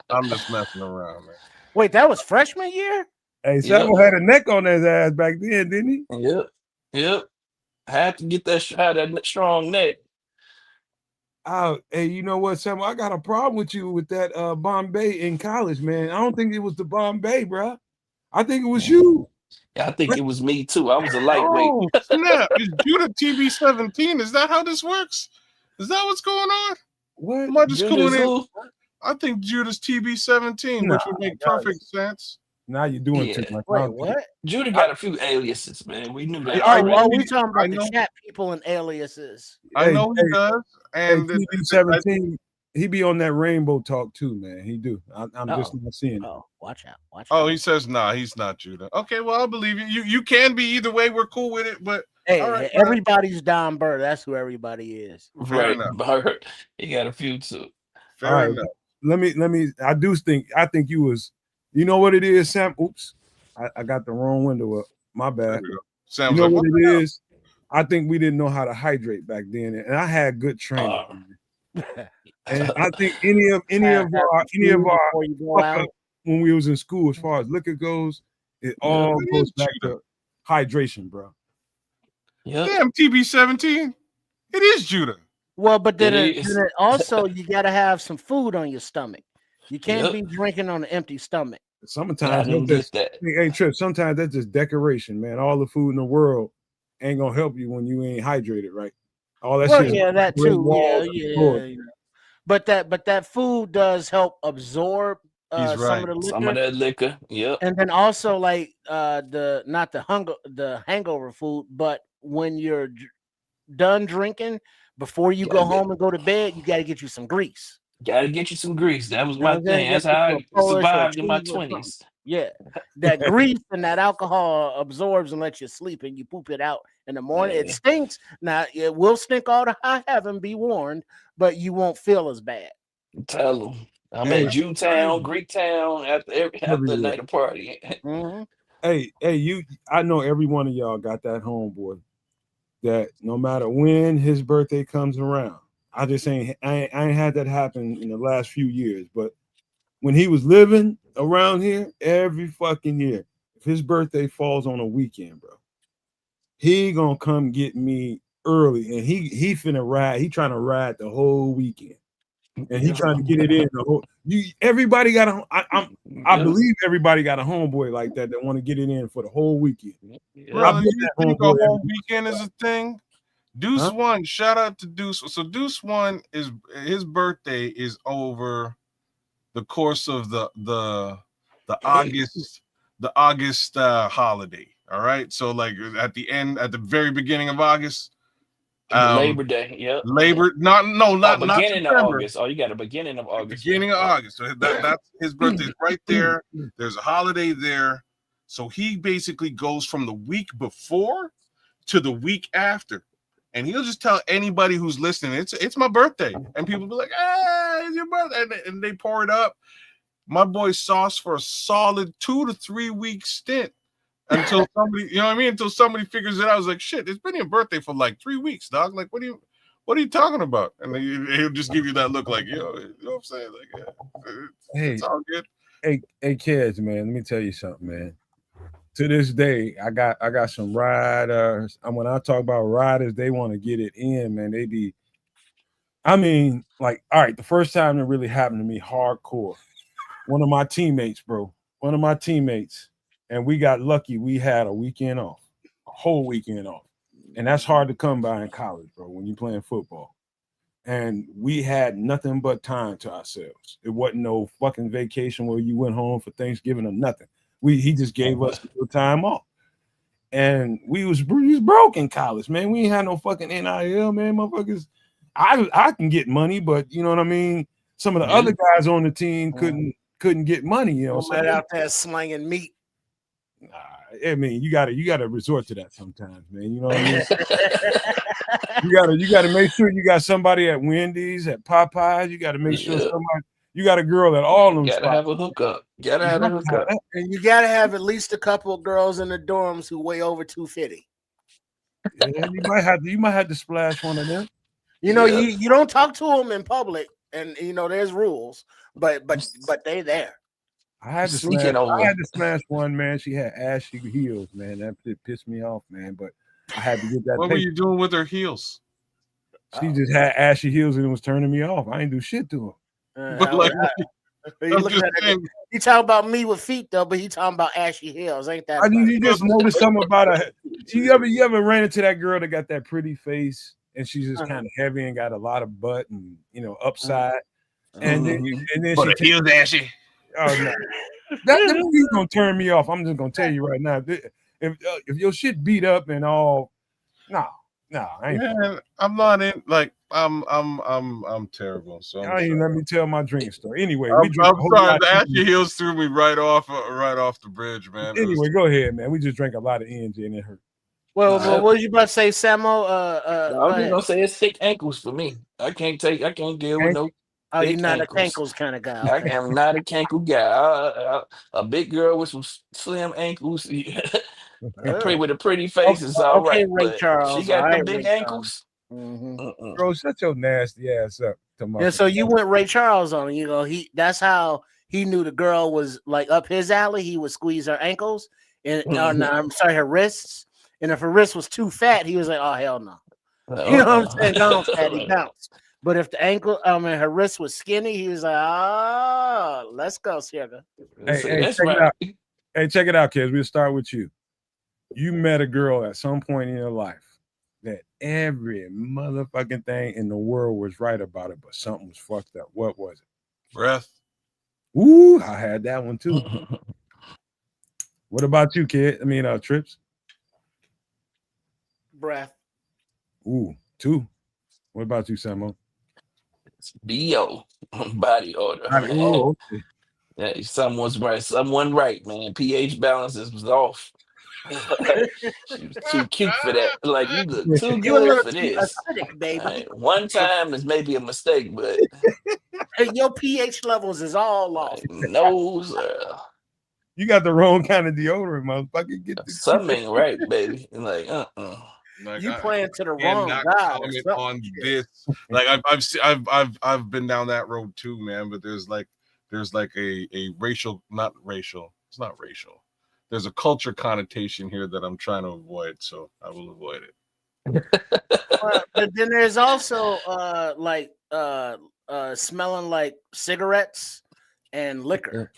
I'm just messing around, man. Wait, that was freshman year? Hey, Yep. Samuel had a neck on his ass back then, didn't he? Yep. Yep. Had to get that shot, that strong neck. Oh, hey, you know what, Samuel? I got a problem with you with that Bombay in college, man. I don't think it was the Bombay, bro. I think it was you. I think it was me too. I was a lightweight. Oh snap! Is Judah TB17? Is that how this works? Is that what's going on? What? Am I just Judas coming in? who? I think Judah's TB17, Nah, which would make perfect sense. Now you're doing too Yeah. much. Wait, what? Judah got a few aliases, man. We knew that I Oh, know already. we he- talking I about the know- chat people and aliases. I Hey, know he does, and TB17, he be on that rainbow talk too, man. He do. I'm just not seeing it. Oh, watch out. Watch oh, out. he says nah, he's not Judah. Okay, well I'll believe you. You can be either way. We're cool with it, but Hey, all right, everybody's Don Burr. That's who everybody is. fair Right. enough. Bird. He got a few too. Fair All right. enough. Let me. I think you was. You know what it is, Sam? Oops, I got the wrong window up. My There bad. we go. You Sam's know like, what what? it is? I think we didn't know how to hydrate back then, and I had good training. And I think any of our before you go fuck out. up when we was in school, as far as liquor goes, it all It goes is back Judah. to hydration, bro. Yep. Damn, TB17. It is Judah. Well, but then, It it, is. then it also you got to have some food on your stomach. You can't Yep. be drinking on an empty stomach. I Sometimes didn't that's get just that. ain't trip. Sometimes that's just decoration, man. All the food in the world ain't gonna help you when you ain't hydrated, right? All that Well, shit. yeah, that Red too. walls, Yeah. But that food does help absorb He's some right. of the Some of liquor, that liquor. Yep. and then also like the not the hangover food, but when you're done drinking before you go Gotta get home and go to bed, you got to get you some grease. gotta get you some grease. That was You know my what I'm saying? thing. Get That's you how a I Polish or a survived in my cheese or something. 20s. Yeah, that grease and that alcohol absorbs and lets you sleep, and you poop it out in the morning. It Man, stinks. Now it will stink all to high heaven. Be warned, but you won't feel as bad. tell them. I'm Hey, at Jewtown, Greek Town after a everywhere. night of party. Hmm. Hey, I know every one of y'all got that homeboy that no matter when his birthday comes around, I ain't had that happen in the last few years, but when he was living around here, every fucking year, if his birthday falls on a weekend, bro, he gonna come get me early, and he finna ride. He trying to ride the whole weekend, and he trying to get it in the whole. Everybody got a. I Yep. believe everybody got a homeboy like that want to get it in for the whole weekend. Bro, I've Yep. been you that think a homeboy. whole weekend is a thing? Deuce Huh? One, shout out to Deuce. So Deuce One is his birthday is over the course of the August holiday. All right. So like at the very beginning of August, Labor Day. Yep. Labor not Beginning of September. August. Oh, you got a beginning of August one. Beginning of August. So that's his birthday's right there. There's a holiday there. So he basically goes from the week before to the week after. And he'll just tell anybody who's listening, it's my birthday. And people be like, it's your birthday. And they pour it up. My boy sauce for a solid 2 to 3 week stint until somebody, you know what I mean? Until somebody figures it out. I was like, shit, it's been your birthday for like 3 weeks, dog. Like, what are you talking about? And then he'll just give you that look like, yo, you know what I'm saying? Like, yeah, it's all good. Hey, kids, man. Let me tell you something, man. To this day, I got some riders. And when I talk about riders, they want to get it in, man. They be, I mean, like, all right, the first time it really happened to me hardcore. One of my teammates, bro. One of my teammates, and we got lucky. We had a weekend off, a whole weekend off. And that's hard to come by in college, bro, when you're playing football. And we had nothing but time to ourselves. It wasn't no fucking vacation where you went home for Thanksgiving or nothing. He just gave us the time off. And we was broke in college, man. We ain't had no fucking NIL, man. Motherfuckers. I can get money, but you know what I mean? Some of the other guys on the team couldn't get money, you know. So out there slinging meat. I mean, you gotta resort to that sometimes, man. You know what I mean? you gotta make sure you got somebody at Wendy's, at Popeyes. You gotta make sure you got a girl at all them Gotta spots. have a hookup. Gotta have a hookup. And you gotta have at least a couple of girls in the dorms who weigh over 250. Yeah, you might have to splash one of them. You know, you don't talk to them in public, and you know there's rules, but they there. I had to smash one, man. She had ashy heels, man. That pissed me off, man. But I had to get that. What were you doing with her heels? She just had ashy heels and it was turning me off. I ain't do shit to her. But like, he talking about me with feet though, but he talking about ashy heels. Ain't that? You just noticed something about her. You ever ran into that girl that got that pretty face and she's just kind of heavy and got a lot of butt and upside, and then but she heels ashy. Oh no, that's gonna turn me off. I'm just gonna tell you right now. If your shit beat up and all, no, I ain't. Man, I'm not in. Like, I'm terrible. So I ain't let me tell my drinking story. Anyway, I'm sorry. The ashy heels threw me right off the bridge, man. Anyway, go ahead, man. We just drank a lot of ENJ and it hurt. Well, what was you about to say, Samo? I was just gonna say it's thick ankles for me. I can't deal with no. Oh, you're not a ankles kind of guy. Okay. I am not a cankle guy. A big girl with some slim ankles, with a pretty face is all right. Ray But Charles, she got the big Ray ankles. Bro, shut your nasty ass up. Yeah, so you went Ray Charles on him. You know, that's how he knew the girl was like up his alley. He would squeeze her ankles and her wrists. And if her wrist was too fat, he was like, "Oh hell no!" You know what I'm saying? Don't fatty bounce. But if the ankle, her wrist was skinny, he was like, "Oh, let's go, sugar." Check it out, kids. We'll start with you. You met a girl at some point in your life that every motherfucking thing in the world was right about it, but something was fucked up. What was it? Breath. Ooh, I had that one too. What about you, kid? I mean, Trips? Breath. Ooh, 2. What about you, Samo? BO, body odor, man. Ooh, okay. Yeah, someone right, man. pH balances was off. She was too cute for that. Like, you look too You a good little for too this. acidic, baby. Right, one time is maybe a mistake, but Your pH levels is all off. like, nose, You got the wrong kind of deodorant, motherfucker. Get the something ain't right, baby. And like, Like, You I playing to the wrong cannot guy. or comment something. on Shit. this. Like I've been down that road too, man. But there's like a racial, not racial. It's not racial. There's a culture connotation here that I'm trying to avoid, so I will avoid it. But then there's also smelling like cigarettes and liquor.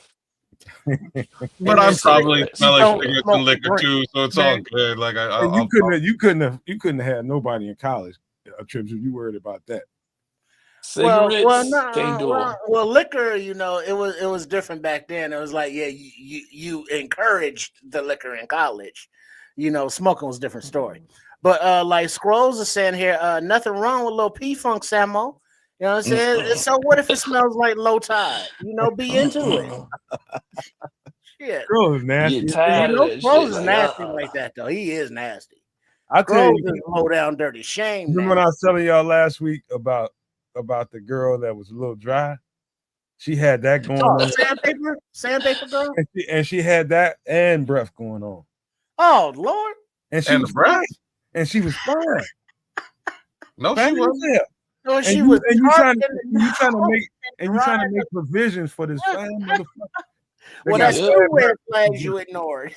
But I'm probably cigarettes. smell like Don't cigarettes smoke and liquor drink. too, so it's Man. all good. Like And you couldn't have had nobody in college, Trips, if you worried about that. Cigarettes can't do them. Well, liquor, you know, it was different back then. It was like, yeah, you encouraged the liquor in college. You know, smoking was a different story. But like Scrolls is saying here, nothing wrong with a little P-Funk, Samo. You know what I'm saying? So what if it smells like low tide? You know, be into it. Shit. Scrolls nasty. Get tired You know, of that Scrolls shit. is Like, nasty like that, though. He is nasty. I tell Scrolls you, is low down dirty. Shame. remember when I was telling y'all last week about the girl that was a little dry? She had that going on. Sandpaper girl. And she had that and breath going on. Oh Lord! And she was breath. fine. And she was fine. No, she wasn't. No, And she you, was. and you trying to Right. make provisions for this fine motherfucker. Well, that's two red flags you ignored.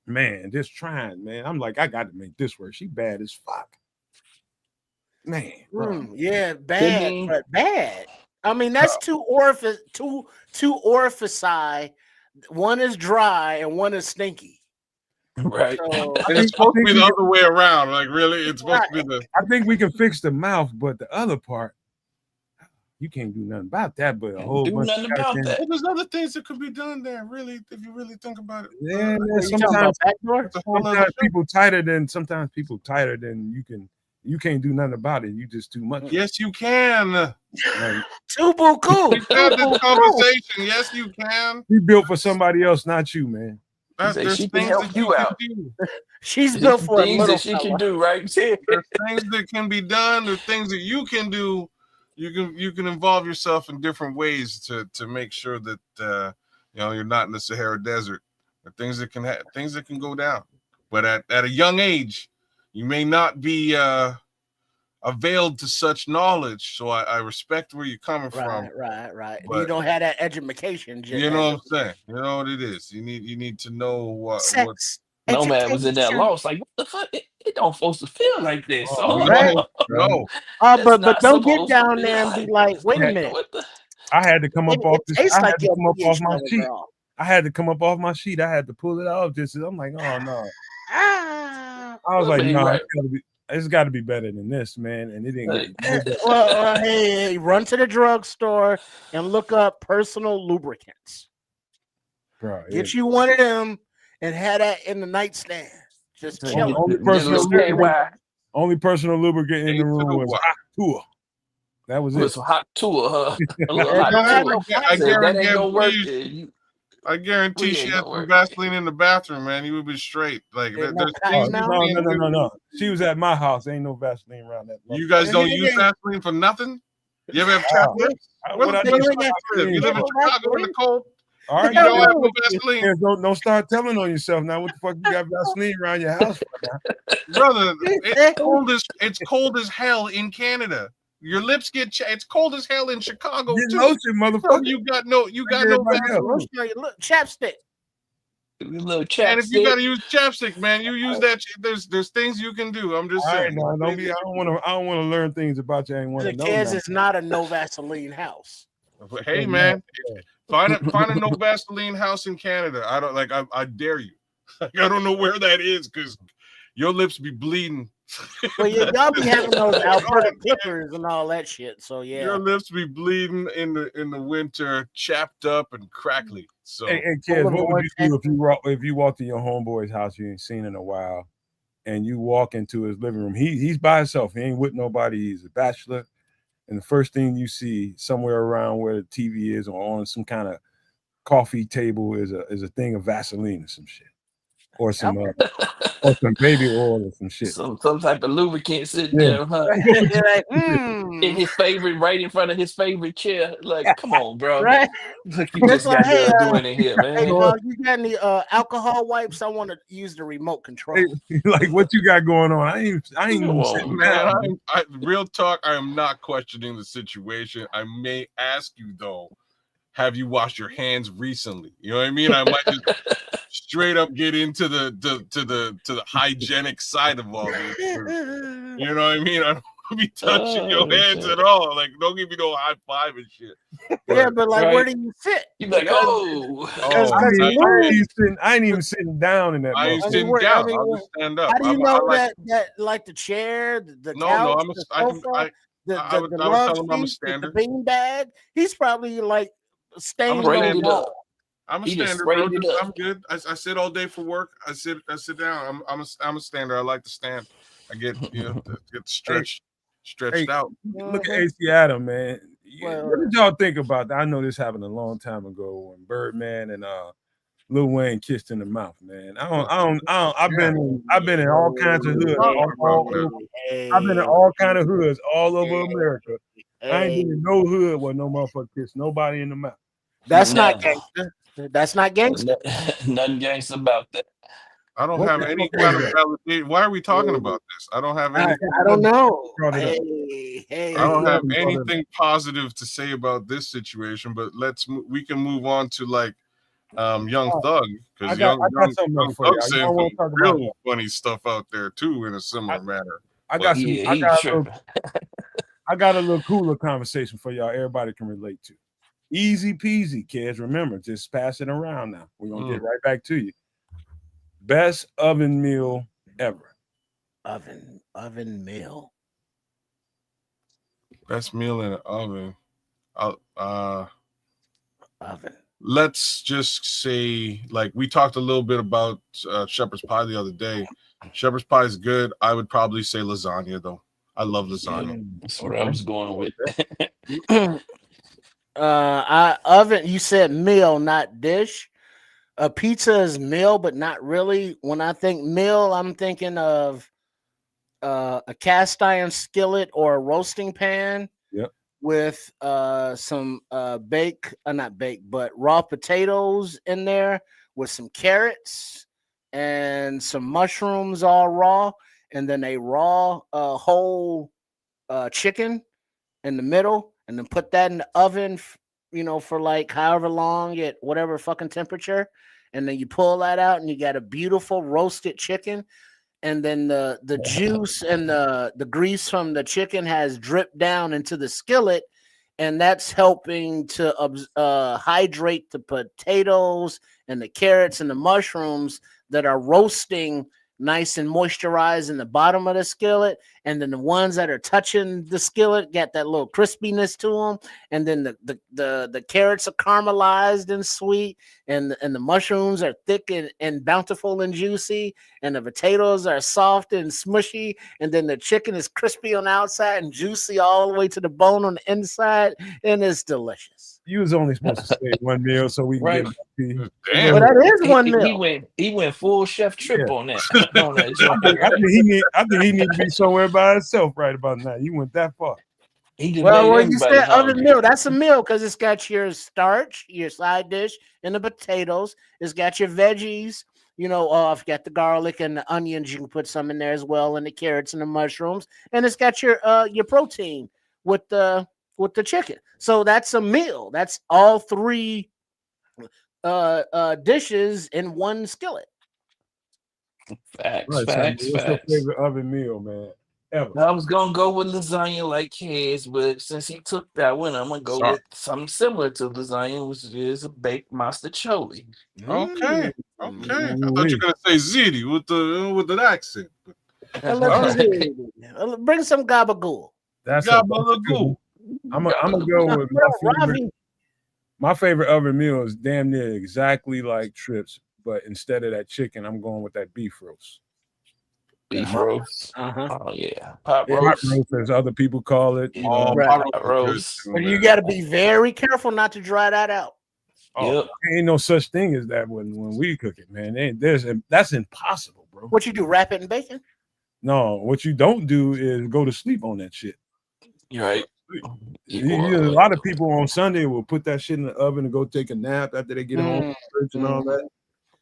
Man, just trying, man. I'm like, I got to make this work. She bad as fuck. Man, yeah, bad, but bad. I mean, that's two orifici. One is dry and one is stinky. Right. So, And it's supposed to be the other way around. Like, really, it's supposed to be the. I think we can fix the mouth, but the other part, you can't do nothing about that. But a whole bunch of that. Well, there's other things that could be done there. Really, if you really think about it. Yeah, sometimes people tighter than you can. You can't do nothing about it. You just too much. Yes, you can. Too buku. We've had this conversation. Yes, you can. He built for somebody else, not you, man. She can help you out. She's built for things that she can do, right? There's things that can be done. There's things that you can do. You can involve yourself in different ways to make sure that you're not in the Sahara Desert. There are things that can go down. But at a young age, you may not be availed to such knowledge. So I respect where you're coming from. Right. You don't have that education. You know what I'm saying? You know what it is. You need to know what. Sex. Nomad was in that loss. Like, what the fuck? It don't supposed to feel like this. No. But don't get down there and be like, wait a minute. I had to come up off this. I had to come up off my sheet. Girl. I had to come up off my sheet. I had to pull it off. I'm like, oh no. I was like, no, it's got to be better than this, man. And it didn't. Well, hey, run to the drugstore and look up personal lubricants. Bro, get you one of them and have that in the nightstand. Just chill. Only personal lubricant in the room was hot tour. That was it. It's a hot tour, huh? I guarantee she had some Vaseline in the bathroom, man. You would be straight. Like no. She was at my house. Ain't no Vaseline around that. You guys don't use Vaseline for nothing? You ever have chocolate? You live in Chicago in the cold. All right, you don't have no Vaseline. Don't start telling on yourself now. What the fuck you got Vaseline around your house for now? Brother, it's cold as hell in Canada. Your lips get it's cold as hell in Chicago too. Lotion, motherfucker. You got no Vaseline. Chapstick. Little chapstick. And if you gotta use chapstick, man, you use that. There's things you can do. I'm just saying. I don't want to learn things about you. I ain't want to know. Because it's not a no Vaseline house. Hey man, find a no Vaseline house in Canada. I don't I dare you. I don't know where that is because your lips be bleeding Well, yeah, y'all be having those Alberta Clippers and all that shit. So yeah, your lips be bleeding in the winter, chapped up and crackly. So, Hey, kids, what would you do if you walked in your homeboy's house you ain't seen in a while, and you walk into his living room? He's by himself. He ain't with nobody. He's a bachelor. And the first thing you see somewhere around where the TV is or on some kind of coffee table is a thing of Vaseline or some shit, or some baby oil or some shit. Some type of lubricant sitting there, huh? like, In his favorite, right in front of his favorite chair. Like, come on, bro. right? Look, you just got done doing in here, man. Hey, dog, you got any alcohol wipes? I want to use the remote control. Like, what you got going on? I ain't even sitting down. Real talk, I am not questioning the situation. I may ask you though, have you washed your hands recently? You know what I mean? I might just straight up get into the hygienic side of all this. You know what I mean? I don't be touching your hands at all. Like, don't give me no high five and shit. But like, where do you fit? You like, I ain't even sitting down in that. I ain't sitting down. I'll just stand up. How do you know that like the chair, the couch, the sofa, the love seat, the bean bag? He's probably like staying on the wall. I'm a stander, bro. I'm good. I sit all day for work. I sit down. I'm a stander. I like to stand. I get stretched out. Look at AC Adam, man. What did y'all think about that? I know this happened a long time ago when Birdman and Lil Wayne kissed in the mouth, man. I've been in all kinds of hoods. I've been in all kinds of hoods all over America. I ain't been in no hood where no motherfucker kissed nobody in the mouth. That's not gangster. That's not gangster. Nothing gangster about that. I don't have any kind of validation. Why are we talking about this? I don't have any. I don't know. I don't have anything positive to say about this situation. But we can move on to like Young Thug, because Young Thug saying some real funny stuff out there too in a similar manner. I got a little cooler conversation for y'all. Everybody can relate to. Easy peasy, kids. Remember, just pass it around now. We're gonna get right back to you. Best oven meal ever. Oven meal. Best meal in an oven. Oven. Let's just say, like, we talked a little bit about shepherd's pie the other day. Shepherd's pie is good. I would probably say lasagna, though. I love lasagna. That's what I was going with. Oven. You said meal, not dish. A pizza is meal, but not really. When I think meal, I'm thinking of a cast iron skillet or a roasting pan. Yep. With some not baked, but raw potatoes in there with some carrots and some mushrooms, all raw, and then a raw whole chicken in the middle, and then put that in the oven, for like however long at whatever fucking temperature, and then you pull that out, and you got a beautiful roasted chicken. And then the juice and the grease from the chicken has dripped down into the skillet, and that's helping to hydrate the potatoes and the carrots and the mushrooms that are roasting nice and moisturized in the bottom of the skillet. And then the ones that are touching the skillet get that little crispiness to them. And then the carrots are caramelized and sweet, and the mushrooms are thick and bountiful and juicy, and the potatoes are soft and smushy, and then the chicken is crispy on the outside and juicy all the way to the bone on the inside, and it's delicious. You was only supposed to say one meal so we can get it. Damn. Well, that is one meal. He went full chef trip on that. I think he needs to be somewhere by himself right about now. You went that far. Well, you said oven meal. That's a meal because it's got your starch, your side dish, and the potatoes. It's got your veggies. I've got the garlic and the onions. You can put some in there as well, and the carrots and the mushrooms. And it's got your protein with the chicken. So that's a meal. That's all three dishes in one skillet. Facts. What's your favorite oven meal, man? Ever? I was gonna go with lasagna like his, but since he took that one, I'm gonna go with something similar to lasagna, which is a baked mastacholi. Okay. I thought you were gonna say ziti with the accent. Bring some gabagool. That's Gabagool. I'm gonna go with my favorite oven meal is damn near exactly like Trips, but instead of that chicken, I'm going with that beef roast. Beef roast. Oh yeah, pot Pot roast. roast, as other people call it. You know, Right. Pot roast. But you got to be very careful not to dry that out. Yep. Ain't no such thing as that when we cook it, man. That's impossible, bro. What you do? Wrap it in bacon? No, what you don't do is go to sleep on that shit. You're right. A lot of people on Sunday will put that shit in the oven and go take a nap after they get home from church and all that.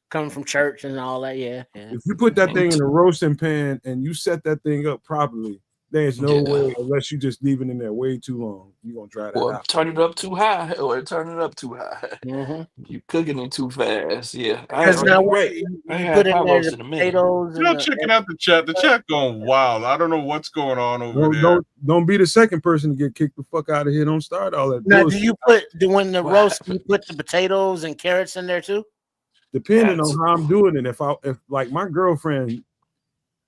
Coming from church and all that, yeah. If you put that thing in a roasting pan and you set that thing up properly, there's no way, unless you just leave it in there way too long, you're gonna dry that out. Turn it up too high, or turn it up too high. You cooking it too fast, yeah. Because now you put in there the potatoes. You're checking out the chat. The chat going wild. I don't know what's going on over there. Don't be the second person to get kicked the fuck out of here. Don't start all that. Now, do you when the roast, you put the potatoes and carrots in there too? Depending on how I'm doing it. If like my girlfriend,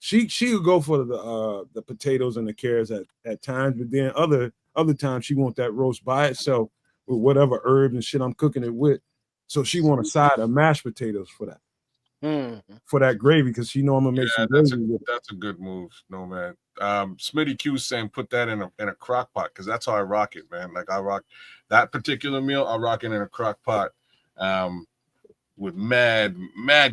she would go for the potatoes and the carrots at times, but then other times she want that roast by itself with whatever herbs and shit I'm cooking it with. So she want a side of mashed potatoes for that. For that gravy, because she know I'm gonna make some gravy. That's a good move, no man. Smitty Q saying put that in a crock pot, because that's how I rock it, man. Like I rock that particular meal, I rock it in a crock pot. With mad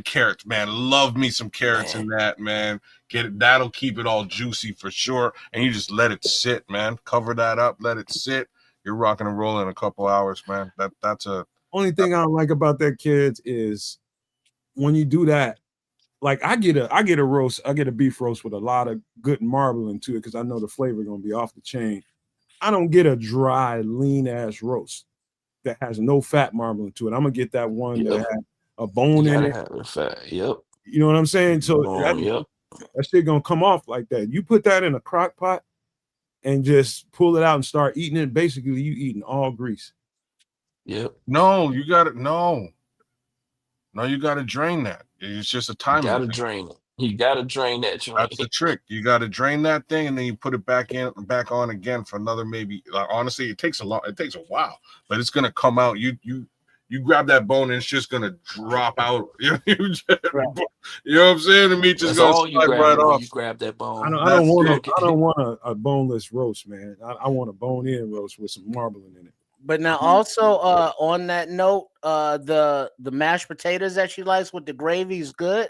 carrots, man. Love me some carrots in that, man. Get it, that'll keep it all juicy for sure. And you just let it sit, man. Cover that up, let it sit. You're rocking and rolling in a couple hours, man. That's a only thing I don't like about that, kids, is when you do that. Like I get a roast, I get a beef roast with a lot of good marbling to it because I know the flavor gonna be off the chain. I don't get a dry, lean ass roast that has no fat marbling to it. I'm gonna get that one that has a bone in it. Yep. You know what I'm saying? So that shit gonna come off like that. You put that in a crock pot and just pull it out and start eating it. Basically, you eating all grease. Yep. No, you got it. No, you got to drain that. It's just a timer. You got to drain it. You got to drain that joint. That's the trick. You got to drain that thing, and then you put it back on again for another maybe. Like, honestly, it takes a while, but it's gonna come out. You grab that bone, and it's just gonna drop out. You know what I'm saying? The meat just gonna slide right off. You grab that bone. I don't want a boneless roast, man. I want a bone-in roast with some marbling in it. But now also on that note, the mashed potatoes that she likes with the gravy is good.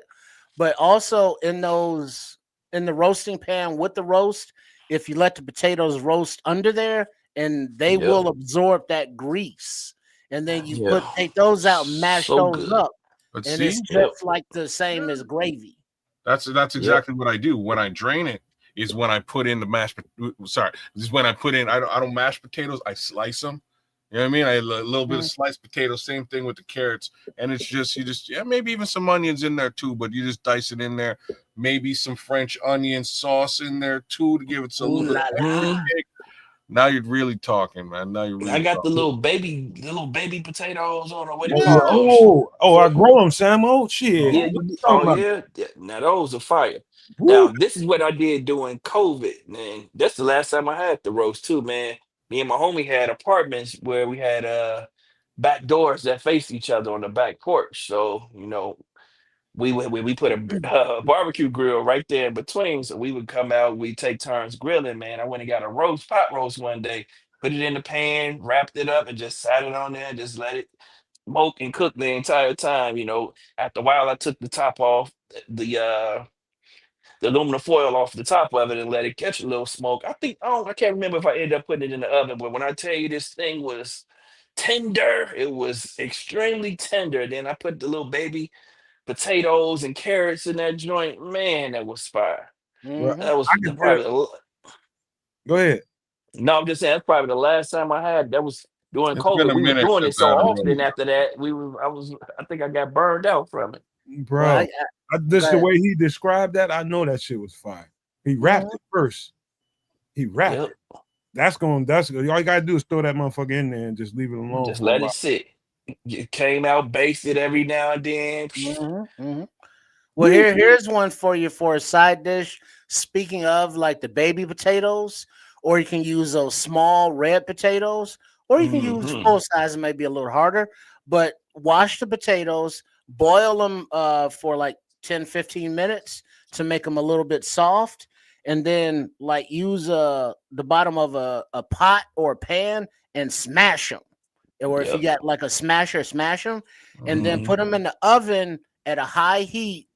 But also in the roasting pan with the roast, if you let the potatoes roast under there, and they will absorb that grease. And then you take those out and mash those up. But and it's just like the same as gravy. That's exactly what I do. When I drain it is when I put in the mashed. Sorry, this is when I put in. I don't mash potatoes. I slice them. You know what I mean? I a little bit of sliced potato. Same thing with the carrots. And it's just maybe even some onions in there too. But you just dice it in there. Maybe some French onion sauce in there too to give it a little bit of kick. Now you're really talking, man. Now you're really I got talking. the little baby potatoes on, or what do you call those? I grow them, Samo. Shit. Yeah. Now those are fire. Woo. Now this is what I did during COVID, man. That's the last time I had the roast too, man. Me and my homie had apartments where we had back doors that faced each other on the back porch. So we put a barbecue grill right there in between, so we would come out, we take turns grilling, man. I went and got a pot roast one day, put it in the pan, wrapped it up, and just sat it on there, just let it smoke and cook the entire time. After a while, I took the top off, the aluminum foil off the top of it, and let it catch a little smoke. I can't remember if I ended up putting it in the oven, but when I tell you this thing was tender, it was extremely tender. Then I put the little baby potatoes and carrots in that joint, man, that was fire. That was probably Go ahead. No, I'm just saying that's probably the last time I had. That was during COVID. We were doing it so often. After that, I think I got burned out from it, bro. The way he described that, I know that shit was fire. He wrapped it first. He wrapped it. That's all you gotta do is throw that motherfucker in there and just leave it alone. Just let it sit. It came out, basted every now and then. Well, here's one for you for a side dish. Speaking of like the baby potatoes, or you can use those small red potatoes, or you can use full size. It may be a little harder, but wash the potatoes, boil them for like 10, 15 minutes to make them a little bit soft, and then like use the bottom of a pot or a pan and smash them. Or if you got like a smasher, smash them, and then put them in the oven at a high heat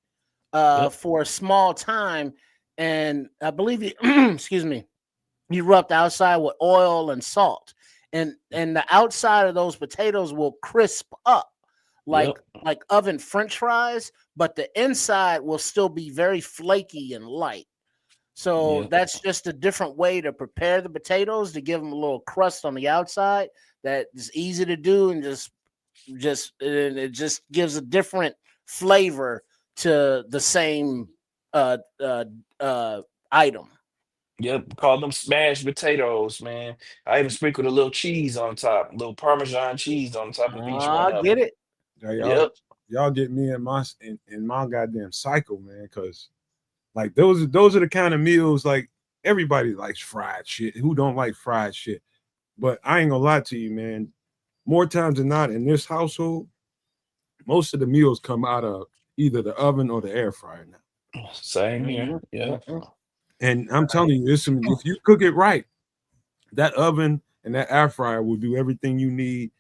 for a small time, and I believe you excuse me, you rub the outside with oil and salt, and the outside of those potatoes will crisp up like oven French fries, but the inside will still be very flaky and light. So that's just a different way to prepare the potatoes to give them a little crust on the outside. That is easy to do, and it just gives a different flavor to the same item. Yep, call them smashed potatoes, man. I even sprinkled a little cheese on top, a little Parmesan cheese on top of each one of Get them. it. Yeah, y'all get me in my goddamn cycle, man. Because like those are the kind of meals like everybody likes fried shit. Who don't like fried shit? But I ain't gonna lie to you, man. More times than not in this household, most of the meals come out of either the oven or the air fryer now. Same here. Yeah. And I'm telling you, if you cook it right, that oven and that air fryer will do everything you need,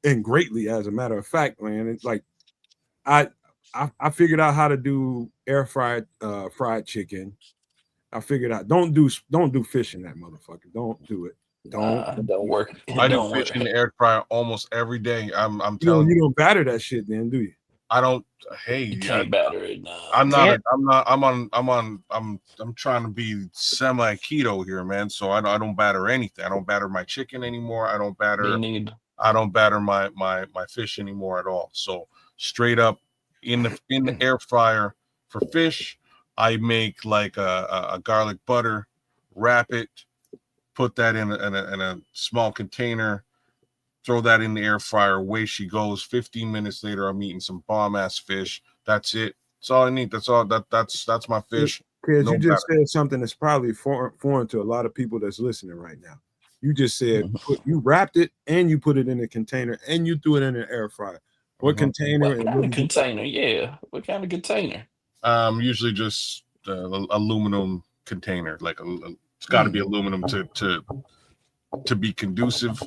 and greatly, as a matter of fact, man. It's like I figured out how to do air fried fried chicken. I figured out don't do fish in that motherfucker. Don't do it. Don't work. I do fish in the air fryer almost every day. I'm telling you don't batter that shit, then, do you? I don't. Hey, you can't batter it. No. I'm trying to be semi keto here, man. So I don't batter anything. I don't batter my chicken anymore. I don't batter. I don't batter my fish anymore at all. So straight up in the air fryer for fish, I make like a garlic butter, wrap it, put that in a small container, throw that in the air fryer. Away she goes. 15 minutes later, I'm eating some bomb ass fish. That's it. That's all I need. That's all. That's my fish. Because you just said something that's probably foreign to a lot of people that's listening right now. You just said you wrapped it and you put it in a container and you threw it in an air fryer. What container? What kind of container? Yeah. What kind of container? Usually just aluminum container. Like it's got to be aluminum to be conducive.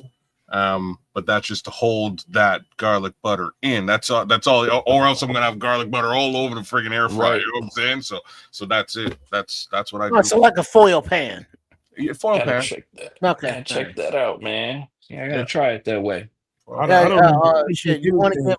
But that's just to hold that garlic butter in. That's all. Or else I'm gonna have garlic butter all over the friggin' air fryer. Right. You know what I'm saying? So that's it. That's what I do. So like a foil pan. Yeah, foil pan. Check that. Okay. Check that out, man. Yeah, I gotta try it that way. You want to give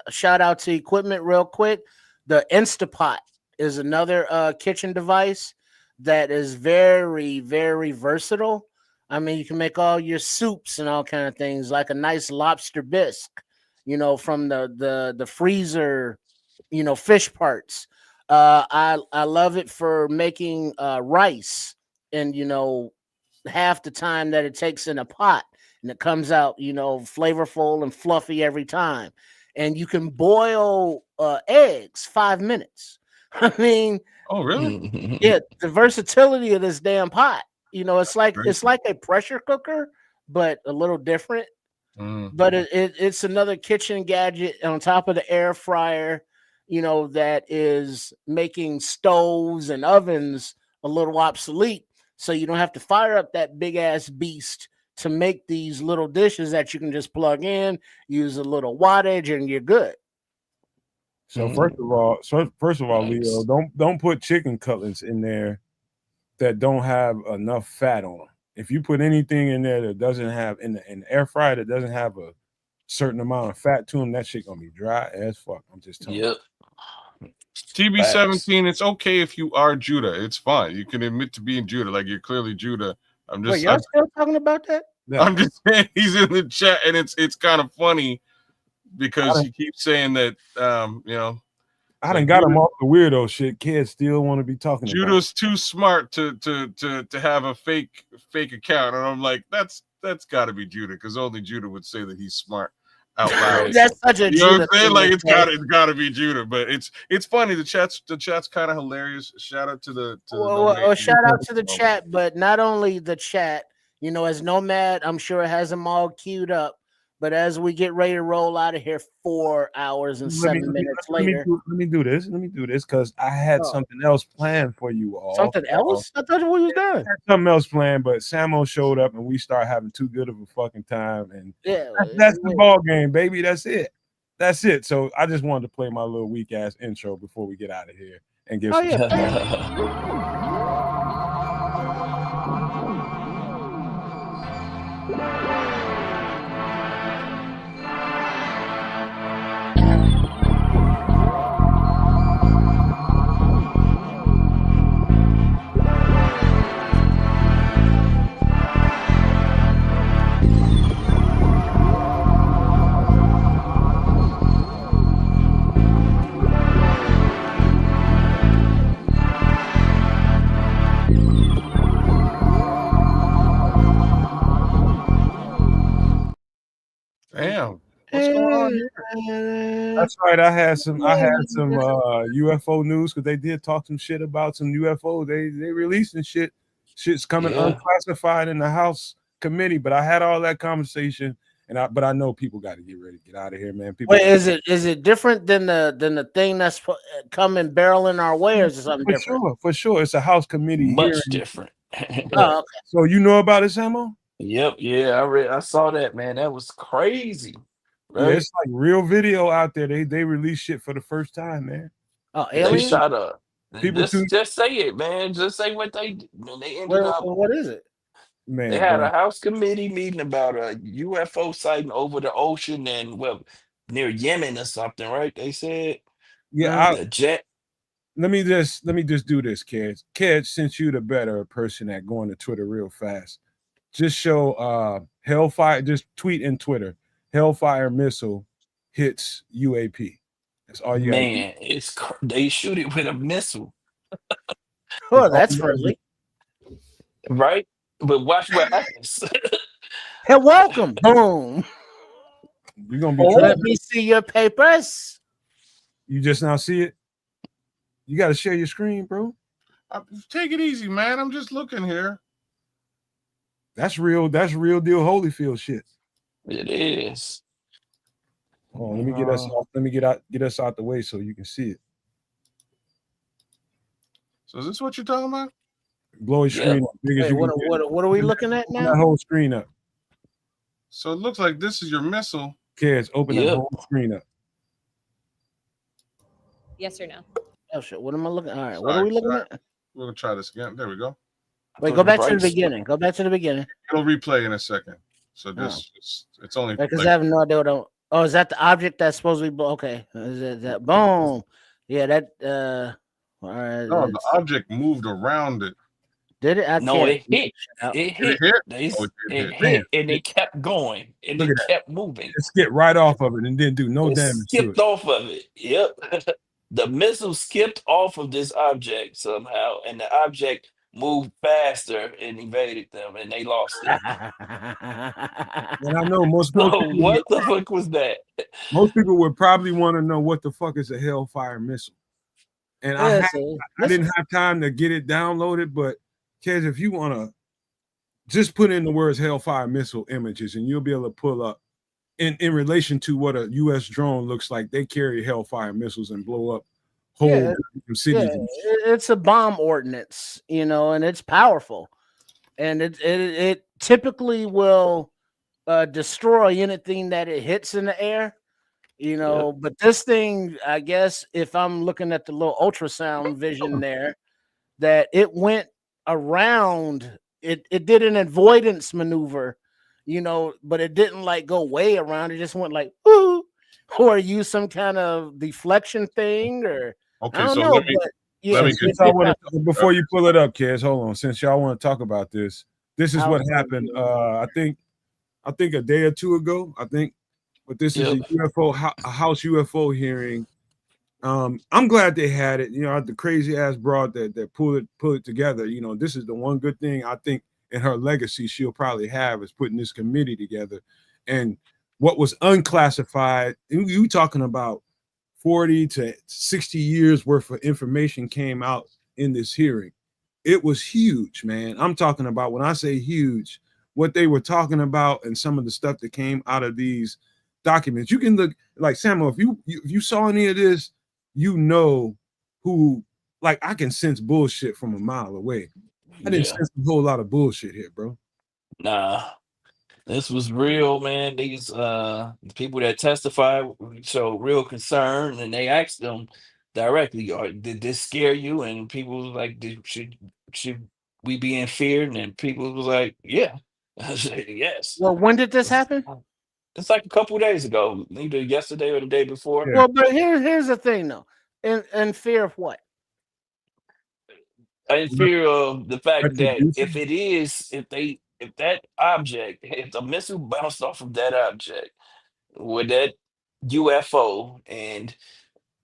shout out to equipment real quick. The Instapot is another kitchen device that is very, very versatile. I mean, you can make all your soups and all kind of things, like a nice lobster bisque, from the freezer, fish parts. I love it for making rice, and half the time that it takes in a pot, and it comes out flavorful and fluffy every time. And you can boil eggs 5 minutes. I mean, oh really? Yeah, the versatility of this damn pot. It's like a pressure cooker, but a little different. But it's another kitchen gadget on top of the air fryer, that is making stoves and ovens a little obsolete. So you don't have to fire up that big ass beast to make these little dishes that you can just plug in, use a little wattage, and you're good. So first of all, nice. Leo, don't put chicken cutlets in there that don't have enough fat on them. If you put anything in there that doesn't have in the air fryer that doesn't have a certain amount of fat to them, that shit gonna be dry as fuck. I'm just telling you. TB17, it's okay if you are Judah. It's fine. You can admit to being Judah, like you're clearly Judah. Wait, y'all still talking about that? I'm just saying he's in the chat, and it's kind of funny because he keeps saying that I done got him off the weirdo shit. Kids still want to be talking. Judah's too smart to have a fake account, and I'm like, that's got to be Judah, because only Judah would say that he's smart. out loud. That's such a You know what Judah I'm saying? thing Like to say. it's gotta be Judah, but it's funny. The chat's kind of hilarious. Shout out to the Well, shout out to the domain. chat, but not only the chat, as Nomad, I'm sure it has them all queued up. But as we get ready to roll out of here, 4 hours and 7 minutes later. Let me do this because I had something else planned for you all. Something else? I thought we was done. I had something else planned, but Samo showed up and we started having too good of a fucking time. And that's the ball game, baby. That's it. So I just wanted to play my little weak ass intro before we get out of here and give Damn. What's going on here? That's right. I had some UFO news because they did talk some shit about some UFO. They releasing shit. Shit's coming unclassified in the House committee. But I had all that conversation, but I know people got to get ready to get out of here, man. People. Wait, is it different than the thing that's coming barreling our way, or is it something different? For sure. It's a House committee Much hearing. different. Oh, okay. So you know about it, Samo? Yep. Yeah, I saw that, man. That was crazy. Right? Yeah, it's like real video out there. They release shit for the first time, man. Oh, They aliens? shot up. Just say it, man. Just say what they ended up. What is it? Man, they had a House committee meeting about a UFO sighting over the ocean and near Yemen or something, right? They said. Yeah, the jet. Let me just do this, kids. Kids, since you're the better person at going to Twitter real fast, just show Hellfire. Just tweet in Twitter. Hellfire missile hits UAP. That's all you got. Man, they shoot it with a missile. Oh, that's friendly. Right? But watch what happens. Hey, welcome. Boom. You're gonna be let me see your papers. You just now see it? You gotta share your screen, bro. Take it easy, man. I'm just looking here. That's real deal Holyfield shit. It is. Oh, let me get us off. Let me get us out the way so you can see it. So is this what you're talking about? Blow your screen up. Wait, what are we looking at now? That whole screen up. So it looks like this is your missile. Kids, open that whole screen up. Yes or no? Oh shit! What am I looking? All right, what are we looking at? We're gonna try this again. There we go. Wait, go back to the beginning. Go back to the beginning. It'll replay in a second. So it's only because I have no idea what. Oh, is that the object that's supposed to be? Okay, is that boom? Yeah, that. All right. No, the object moved around it. Did it? It hit. It hit. It hit, and it kept going, and it kept moving. It skipped right off of it and didn't do no damage. Skipped off of it. Yep. The missile skipped off of this object somehow, and the object moved faster and evaded them, and they lost it. And I know most people, what the fuck was that? Most people would probably want to know what the fuck is a Hellfire missile. And I didn't have time to get it downloaded, but kids, if you want to just put in the words Hellfire missile images, and you'll be able to pull up in relation to what a U.S. drone looks like. They carry Hellfire missiles and blow up whole cities. Yeah, it's a bomb ordinance, and it's powerful, and it typically will destroy anything that it hits in the air. But this thing, I guess, if I'm looking at the little ultrasound vision there, that it went around, it did an avoidance maneuver, but it didn't like go way around. It just went like, ooh, or use some kind of deflection thing, or okay. I don't So know. let me before you pull it up, kids, hold on. Since y'all want to talk about this is what happened. I think a day or two ago. But this is a House UFO hearing. I'm glad they had it. The crazy ass broad that pulled it together. This is the one good thing I think in her legacy she'll probably have is putting this committee together. And what was unclassified. You talking about 40 to 60 years worth of information came out in this hearing. It was huge, man. I'm talking about, when I say huge, what they were talking about and some of the stuff that came out of these documents. You can look, like, Samuel, if you saw any of this, you know who, like, I can sense bullshit from a mile away. I didn't sense a whole lot of bullshit here, bro. Nah, this was real, man. These people that testified showed real concern, and they asked them directly, did this scare you? And people was like, should we be in fear? And then people was like, yeah. I said, yes. Well, when did this happen? It's like a couple of days ago, either yesterday or the day before. Well, but here's the thing, though. In fear of what? In fear of the fact that if the missile bounced off of that object with that UFO and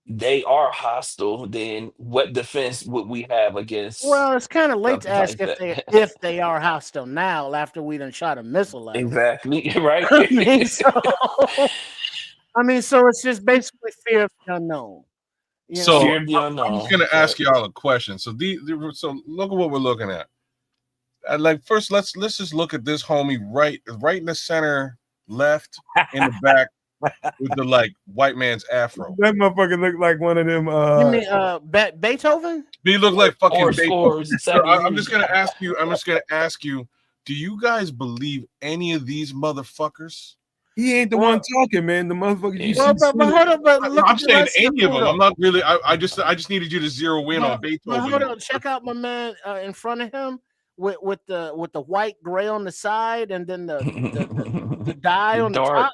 they are hostile, then what defense would we have against Well, it's kind of late to something ask like that? if they are hostile now after we done shot a missile at them. Exactly, right? I mean, so it's just basically fear of the unknown. So Fear of the I'm unknown. just gonna ask y'all a question. So so look at what we're looking at. Like, first, let's just look at this homie right in the center left in the back with the, like, white man's afro. That motherfucker looked like one of them. You mean Beethoven? He looked like fucking Beethoven. So I'm just gonna ask you. Do you guys believe any of these motherfuckers? He ain't the one talking, man. The motherfucker. But hold on, but look. I'm saying any of them. I'm not really. I just needed you to zero in on Beethoven. But hold on, check out my man in front of him with the white gray on the side, and then the dye on the top.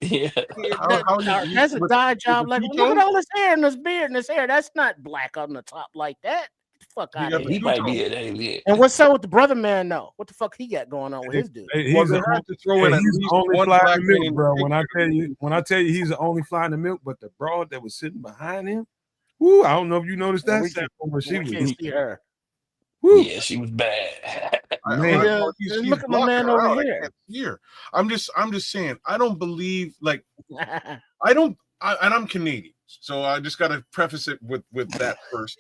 Yeah, that's a dye job. Like, look at all his hair and his beard and his hair. That's not black on the top like that. Fuck out of here. He might be an alien. And what's up with the brother man? No, what the fuck he got going on with his dude? He's the only fly in the milk, bro. When I tell you he's the only fly in the milk, but the broad that was sitting behind him, woo, I don't know if you noticed that. We can't see her. Woo. Yeah, she was bad. Look at my man over here. I'm just saying, I don't believe, like, and I'm Canadian, so I just got to preface it with that first.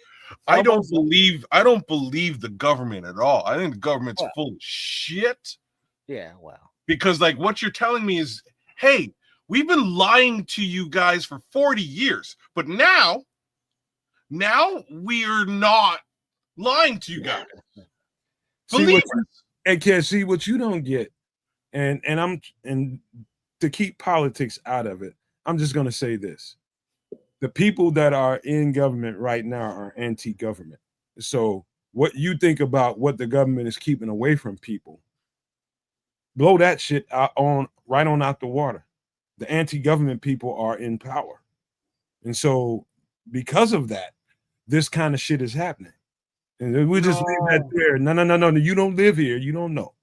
I don't believe the government at all. I think the government's full of shit. Yeah, well, because, like, what you're telling me is, hey, we've been lying to you guys for 40 years, but now we are not lying to you guys. See what you don't get, and to keep politics out of it, I'm just gonna say this. The people that are in government right now are anti-government. So what you think about what the government is keeping away from people, blow that shit right on out the water. The anti-government people are in power. And so because of that, this kind of shit is happening. And we just leave that there. No. You don't live here. You don't know.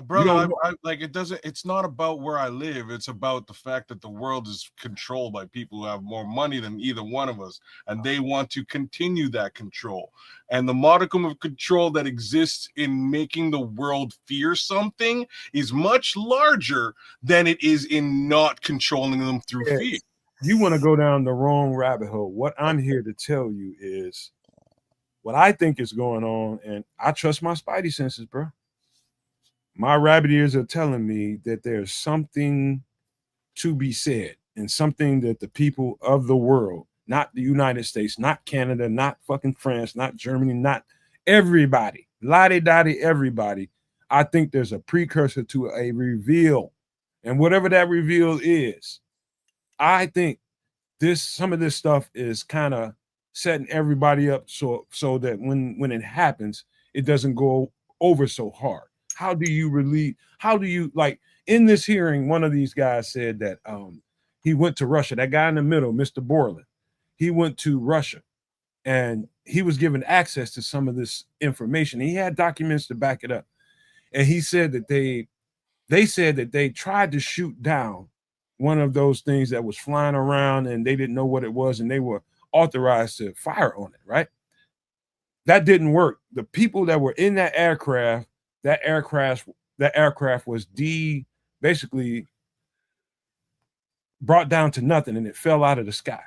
Brother, it's not about where I live. It's about the fact that the world is controlled by people who have more money than either one of us, and they want to continue that control. And the modicum of control that exists in making the world fear something is much larger than it is in not controlling them through fear. You want to go down the wrong rabbit hole. What I'm here to tell you is what I think is going on, and I trust my spidey senses, bro. My rabbit ears are telling me that there's something to be said, and something that the people of the world, not the United States, not Canada, not fucking France, not Germany, not everybody, la-di-da-di, everybody, I think there's a precursor to a reveal. And whatever that reveal is, I think some of this stuff is kind of setting everybody up so that when it happens, it doesn't go over so hard. How do you like in this hearing, one of these guys said that he went to Russia. That guy in the middle, Mr. Borland, he went to Russia and he was given access to some of this information. He had documents to back it up. And he said that they said that they tried to shoot down one of those things that was flying around and they didn't know what it was and they were authorized to fire on it, right? That didn't work. The people that were in that aircraft was basically brought down to nothing, and it fell out of the sky.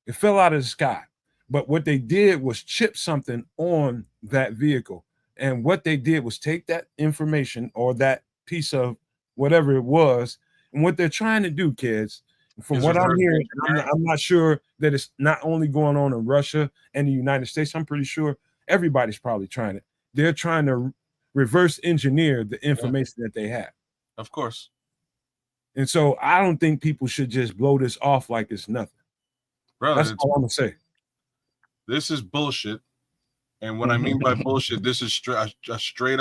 It fell out of the sky. But what they did was chip something on that vehicle. And what they did was take that information or that piece of whatever it was. And what they're trying to do, kids, from what I'm hearing, I'm not sure that it's not only going on in Russia and the United States. I'm pretty sure everybody's probably trying it. They're trying to reverse engineer the information that they have. Of course. And so I don't think people should just blow this off like it's nothing. Brother, that's all I'm gonna say. This is bullshit. And what I mean by bullshit, this is a straight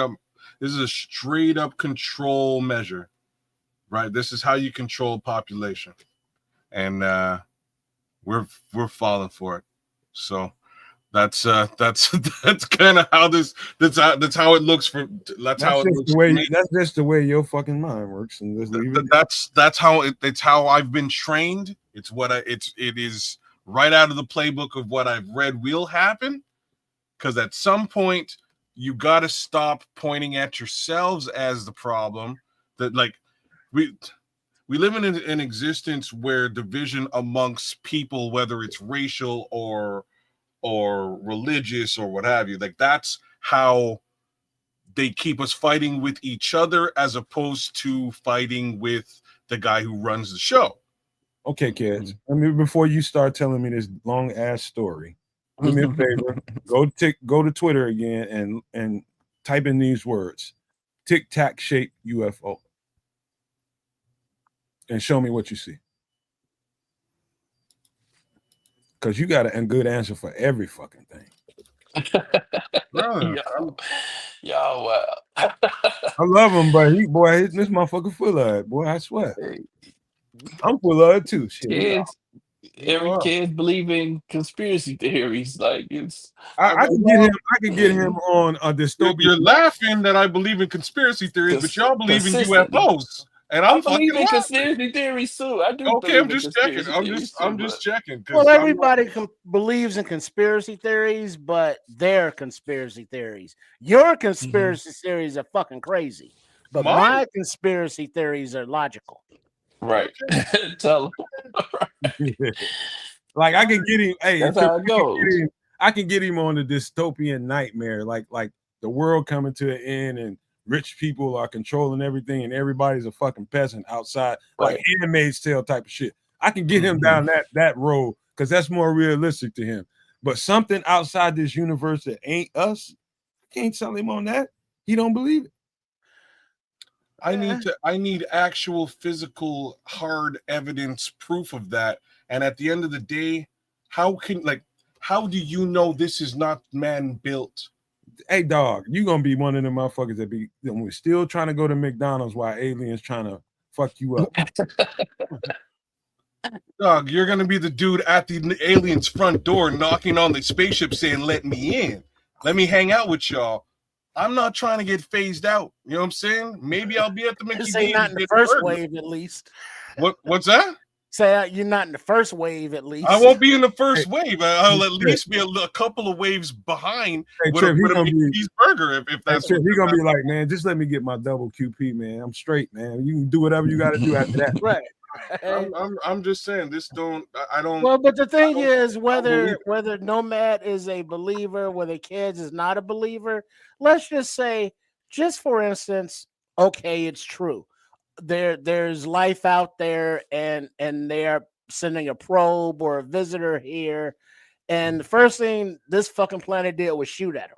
up control measure, right? This is how you control population, and we're falling for it. So that's kind of how that's how it looks for. That's how it looks. That's just the way your fucking mind works, and that's how it's how I've been trained. It's what it is right out of the playbook of what I've read will happen. Because at some point you got to stop pointing at yourselves as the problem. That like we live in an existence where division amongst people, whether it's racial or religious or what have you, like that's how they keep us fighting with each other as opposed to fighting with the guy who runs the show. Okay, kids. I mean, before you start telling me this long ass story, do me a favor. Go to Twitter again and type in these words: Tic Tac shaped UFO, and show me what you see. Because you got a good answer for every fucking thing. Y'all, wow. I love him, but this motherfucker full of it, boy. I swear. I'm full of it too. Shit, every kid believing conspiracy theories. Like it's I can get him on a dystopian. You're laughing that I believe in conspiracy theories, but y'all believe in UFOs. And I'm believe in conspiracy theories too. I do. Okay, I'm just checking. I'm just checking. Well, everybody believes in conspiracy theories, but they're conspiracy theories. Your conspiracy theories are fucking crazy, but my conspiracy theories are logical. Right. Tell him. Like I can get him. Hey, that's how it goes. I can get him on the dystopian nightmare, like the world coming to an end and rich people are controlling everything and everybody's a fucking peasant outside, like Handmaid's Tale type of shit. I can get him down that road because that's more realistic to him. But something outside this universe that ain't us, I can't tell him on that. He don't believe it. I need actual physical hard evidence proof of that. And at the end of the day, how do you know this is not man built? Hey dog, you gonna be one of them motherfuckers that be we're still trying to go to McDonald's while aliens trying to fuck you up. Dog, you're gonna be the dude at the aliens' front door knocking on the spaceship saying, "Let me in. Let me hang out with y'all." I'm not trying to get phased out. You know what I'm saying? Maybe I'll be at the Mickey Say not in the first wave, at least. What's that? Say you're not in the first wave, at least. I won't be in the first wave. I'll at least be a couple of waves behind with a Mickey's burger. If that's he's gonna be like, man, just let me get my double QP, man. I'm straight, man. You can do whatever you got to do after that. Right. I'm just saying I don't. Well, but the thing is, whether Nomad is a believer, whether Kids is not a believer, let's just say, just for instance, okay, it's true. There's life out there, and they are sending a probe or a visitor here, and the first thing this fucking planet did was shoot at them.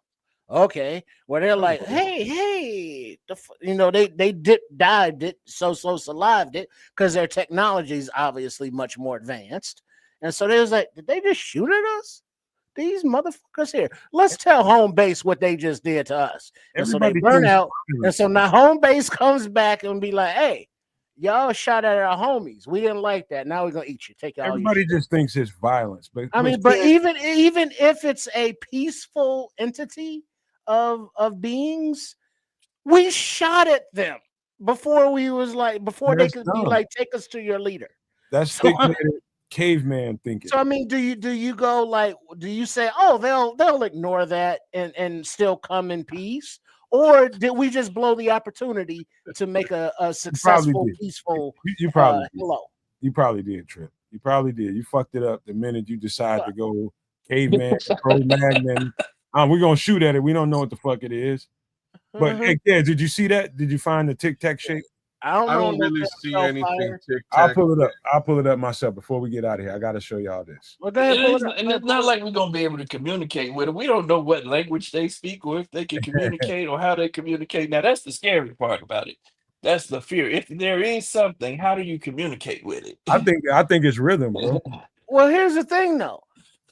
Okay, well they're like, hey, they dived it, so survived it because their technology is obviously much more advanced, and so they was like, did they just shoot at us? These motherfuckers here. Let's tell home base what they just did to us. And so they burn out, and so now home base comes back and be like, hey, y'all shot at our homies. We didn't like that. Now we're gonna eat you. Take y'all. Everybody just thinks it's violence, but but even if it's a peaceful entity of beings, we shot at them before they could be like, take us to your leader. That's caveman thinking. So I mean, do you go like, do you say, oh, they'll ignore that and still come in peace, or did we just blow the opportunity to make a successful, peaceful You probably did. hello? You probably did, Trip. You probably did. You fucked it up the minute you decided to go caveman, Cro-Magnon. We're gonna shoot at it. We don't know what the fuck it is. But hey, yeah, did you see that? Did you find the Tic Tac shape? I don't really see anything Tic Tac. I'll pull it up. I'll pull it up myself before we get out of here. I got to show y'all this. Well, go ahead, pull it up. And it's not like we're gonna be able to communicate with them. We don't know what language they speak or if they can communicate or how they communicate. Now that's the scary part about it. That's the fear. If there is something, how do you communicate with it? I think it's rhythm, bro. Well, here's the thing, though.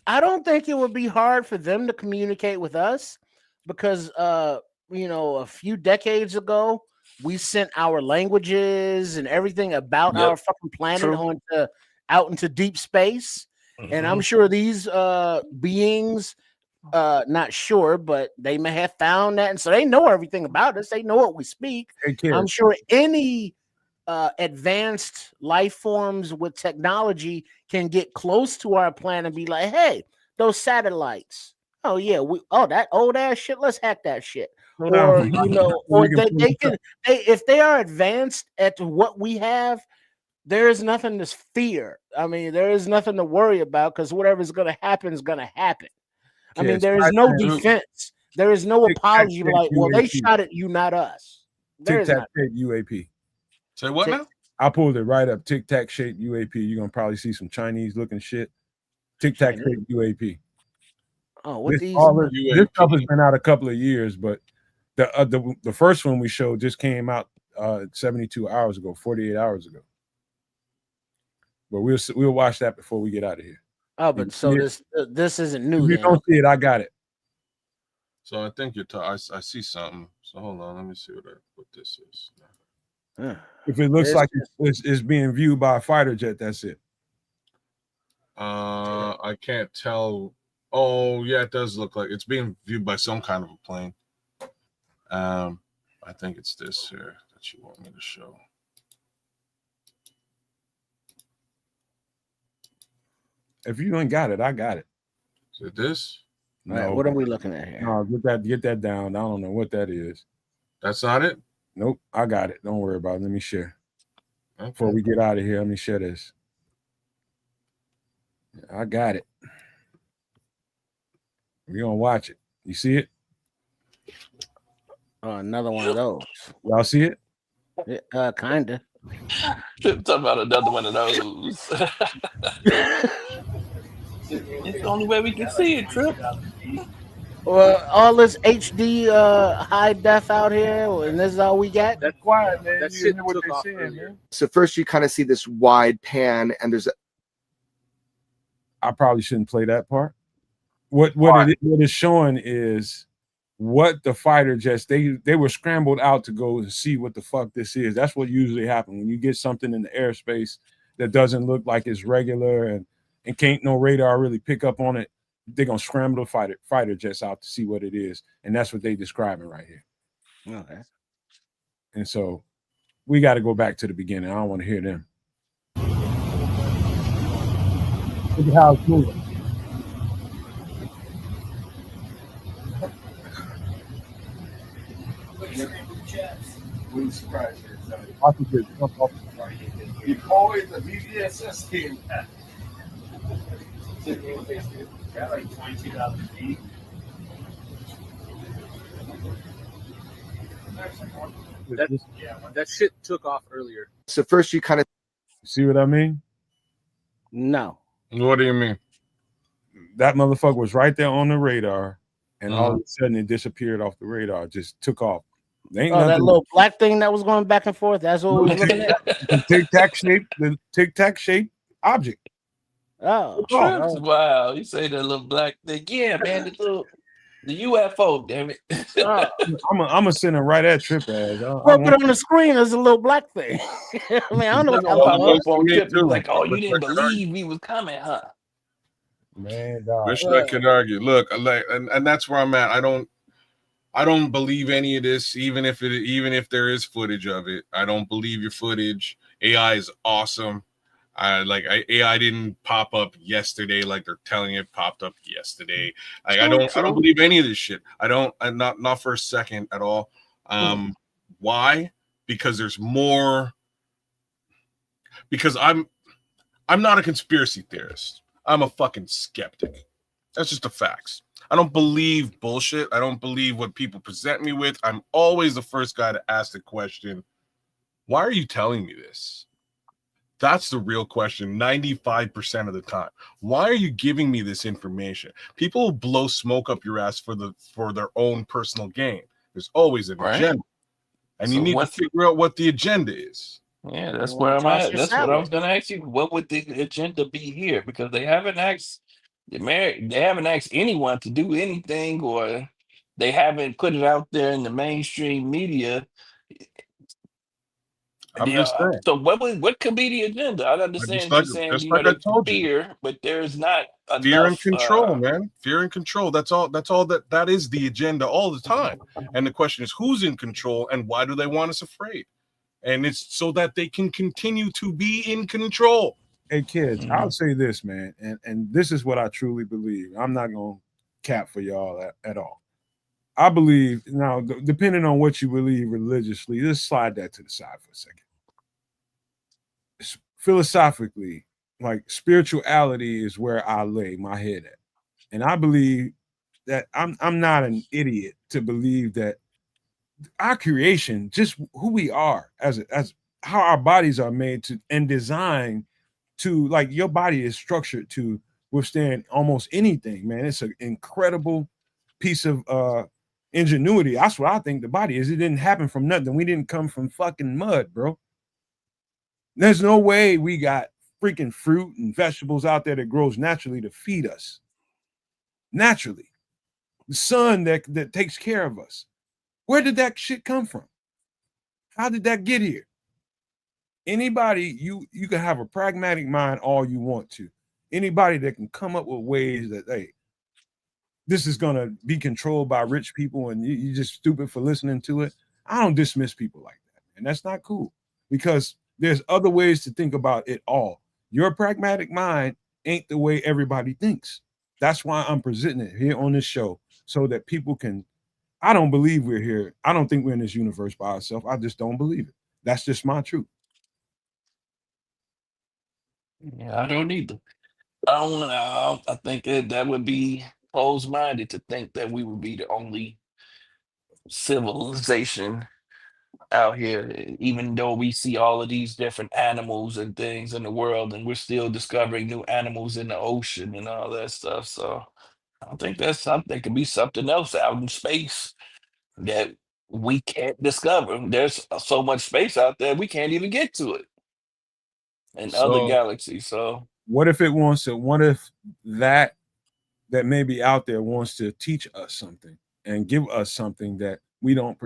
I don't think it would be hard for them to communicate with us because, a few decades ago, we sent our languages and everything about our fucking planet out into deep space. Mm-hmm. And I'm sure these beings, not sure, but they may have found that. And so they know everything about us. They know what we speak. I'm sure any advanced life forms with technology can get close to our planet and be like, hey, those satellites. Oh yeah, that old ass shit. Let's hack that shit. Or they can. If they are advanced at what we have, there is nothing to fear. I mean, there is nothing to worry about because whatever's going to happen is going to happen. I mean, there is no defense. There is no apology. Like, well, they shot at you, not us. Tic Tac shaped UAP. Say what now? I pulled it right up. Tic Tac shaped UAP. You're gonna probably see some Chinese looking shit. Tic Tac shaped UAP. Oh, what this stuff has been out a couple of years, but the first one we showed just came out 72 hours ago, 48 hours ago. But we'll watch that before we get out of here. Oh, but this isn't new. If you don't see it, I got it. So I think I see something. So hold on, let me see what this is. If it looks like it's being viewed by a fighter jet, that's it. I can't tell. Oh, yeah, it does look like it's being viewed by some kind of a plane. I think it's this here that you want me to show. If you ain't got it, I got it. Is it this? No. Right, what are we looking at here? No, get that down. I don't know what that is. That's not it? Nope, I got it. Don't worry about it. Let me share. Okay. Before we get out of here, let me share this. I got it. We're gonna watch it. You see it? Another one of those. Y'all see it? Yeah, kinda. Talking about another one of those. It's the only way we can see it, Trip. Well, all this HD high def out here, and this is all we got. That's quiet, man. That's shit what they're saying, man. So first, you kind of see this wide pan, and there's. I probably shouldn't play that part. What is showing is what the fighter jets they were scrambled out to go and see what the fuck this is. That's what usually happens when you get something in the airspace that doesn't look like it's regular and can't no radar really pick up on it. They're gonna scramble the fighter jets out to see what it is, and that's what they're describing right here. Okay. And so we got to go back to the beginning. I don't want to hear them. Look at how it's moving. Wouldn't surprise you. I could just jump off the right. You always the BDSS team. Got like 22,000 feet. That shit took off earlier. So first, you kind of see what I mean? No. What do you mean? That motherfucker was right there on the radar, and all of a sudden it disappeared off the radar. Just took off. That little black thing that was going back and forth. That's what we were looking at. The tic tac shape object. Oh, wow! You say that little black thing? Yeah, man. The UFO. Damn it! I'm gonna send it right at Trip ass. But on the screen is a little black thing. I mean, I don't know what that was. Like, oh, you didn't believe we was coming, huh? Man, wish I could argue. Look, and that's where I'm at. I don't believe any of this, even if there is footage of it. I don't believe your footage. AI is awesome. AI didn't pop up yesterday like they're telling it popped up yesterday. I True, don't true. believe any of this shit. I'm not for a second at all. Why? Because there's more. Because I'm not a conspiracy theorist. I'm a fucking skeptic. That's just the facts. I don't believe bullshit. I don't believe what people present me with. I'm always the first guy to ask the question, why are you telling me this? That's the real question 95% of the time. Why are you giving me this information? People will blow smoke up your ass for their own personal gain. There's always an agenda. And you need to figure out what the agenda is. Yeah, that's where I'm at. That's what I was gonna ask you. What would the agenda be here? Because they haven't asked they haven't asked anyone to do anything, or they haven't put it out there in the mainstream media. I'm just saying. So what could be the agenda? I understand you're saying, just like I the told you. fear, but there's not enough fear and control, man. Fear and control. That's all that is the agenda all the time. And the question is, who's in control and why do they want us afraid? And it's so that they can continue to be in control. Hey kids, I'll say this, man, and this is what I truly believe. I'm not gonna cap for y'all at all. I believe now, depending on what you believe religiously, just slide that to the side for a second. Philosophically, like spirituality is where I lay my head at, and I believe that I'm not an idiot to believe that our creation, just who we are as how our bodies are made to and designed to, like, your body is structured to withstand almost anything, man. It's an incredible piece of ingenuity. That's what I think the body is. It didn't happen from nothing. We didn't come from fucking mud, bro. There's no way we got freaking fruit and vegetables out there that grows naturally to feed us. Naturally. The sun that takes care of us. Where did that shit come from? How did that get here? Anybody, you can have a pragmatic mind all you want to. Anybody that can come up with ways that, hey, this is going to be controlled by rich people and you're just stupid for listening to it. I don't dismiss people like that. And that's not cool because there's other ways to think about it all. Your pragmatic mind ain't the way everybody thinks. That's why I'm presenting it here on this show so that people can. I don't believe we're here. I don't think we're in this universe by ourselves. I just don't believe it. That's just my truth. Yeah, I don't either. I think that would be closed-minded to think that we would be the only civilization out here, even though we see all of these different animals and things in the world, and we're still discovering new animals in the ocean and all that stuff. So I think that's something. There could be something else out in space that we can't discover. There's so much space out there we can't even get to it in other galaxies. So what if it wants to? What if that may be out there wants to teach us something and give us something that we don't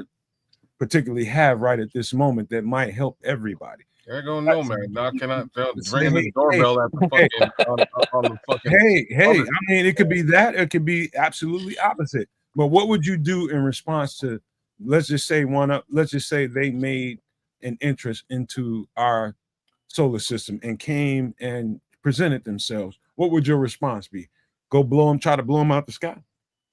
particularly have right at this moment that might help everybody? They're gonna know, man. Knocking out, ringing the doorbell at the fucking on the fucking. Hey! I mean, it could be that. It could be absolutely opposite. But what would you do in response to? Let's just say they made an interest into our solar system and came and presented themselves. What would your response be? Go try to blow them out the sky?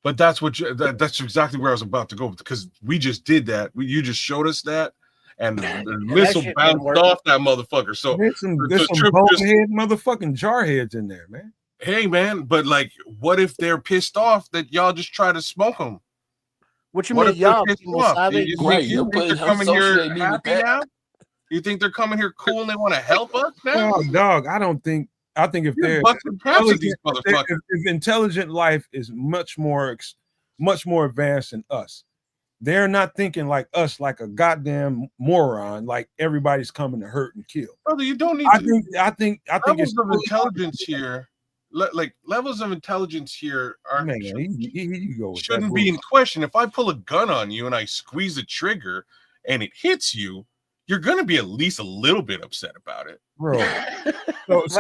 But that's that's exactly where I was about to go, because we just did that. You just showed us that. And the missile bounced off that motherfucker. So there's some bonehead motherfucking jarheads in there, man. Hey, man, but like, what if they're pissed off that y'all just try to smoke them? What you mean, y'all? You think they're coming here happy now? You think they're coming here cool and they want to help us now? Oh, dog, I think if they're if intelligent life is much more advanced than us. They're not thinking like us, like a goddamn moron, like everybody's coming to hurt and kill. Brother, you don't need I think levels of intelligence here. Like levels of intelligence here shouldn't be in question. If I pull a gun on you and I squeeze the trigger and it hits you, you're gonna be at least a little bit upset about it. Bro. Think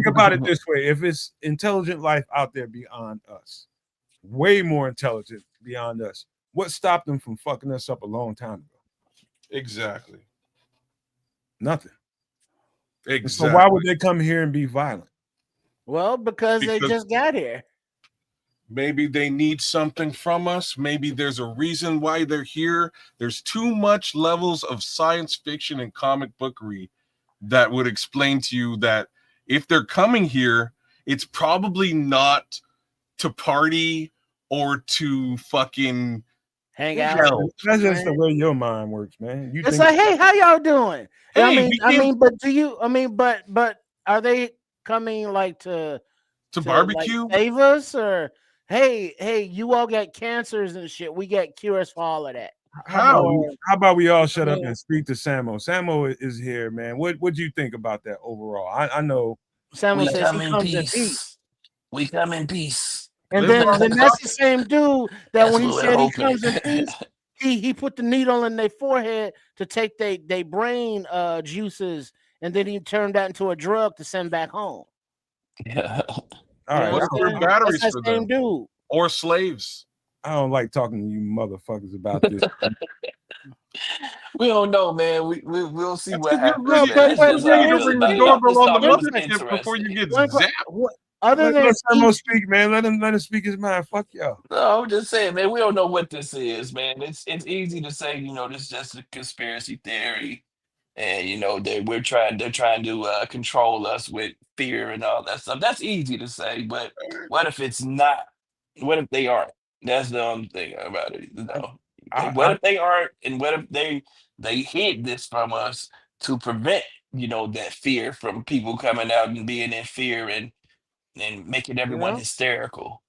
about it this way. If it's intelligent life out there beyond us, way more intelligent beyond us, what stopped them from fucking us up a long time ago? Exactly. Nothing. Exactly. So why would they come here and be violent? Well, because they just got here. Maybe they need something from us. Maybe there's a reason why they're here. There's too much levels of science fiction and comic bookery that would explain to you that if they're coming here, it's probably not to party or to fucking hang out. That's just the way your mind works, man. It's like, hey, how y'all doing? Hey, but do you? But are they coming like to barbecue? Like, save us, or hey, you all got cancers and shit. We got cures for all of that. How about we all shut up and speak to Samo? Samo is here, man. What do you think about that overall? I know Samo says he comes in peace. We come in peace. And then that's the same dude that when he said he comes in peace, he put the needle in their forehead to take they brain juices, and then he turned that into a drug to send back home. Yeah. All right. What if we're batteries that's for that same them? dude. Or slaves? I don't like talking to you motherfuckers about this. We don't know, man. We'll see what happens. You ring the doorbell on the mothership before you get zapped. Other than let Samo speak, man. Let him speak his mind. Fuck y'all. No, I'm just saying, man. We don't know what this is, man. It's easy to say, this is just a conspiracy theory, and they're trying to control us with fear and all that stuff. That's easy to say, but what if it's not? What if they aren't? That's the only thing about it. What if they aren't, and what if they hid this from us to prevent that fear from people coming out and being in fear and making everyone hysterical.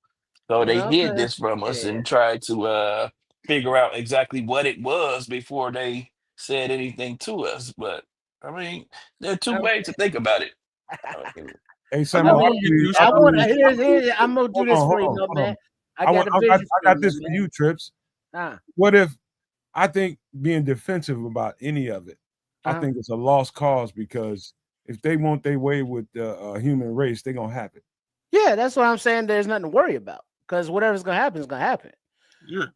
So they hid this from us and tried to figure out exactly what it was before they said anything to us. But I mean, there are two ways to think about it. Hey, Samo, I'm gonna do this for you, man. I got this for you, Trips. What if I think being defensive about any of it, I think it's a lost cause, because if they want their way with the human race, they're gonna have it. Yeah, that's what I'm saying. There's nothing to worry about, because whatever's gonna happen is gonna happen.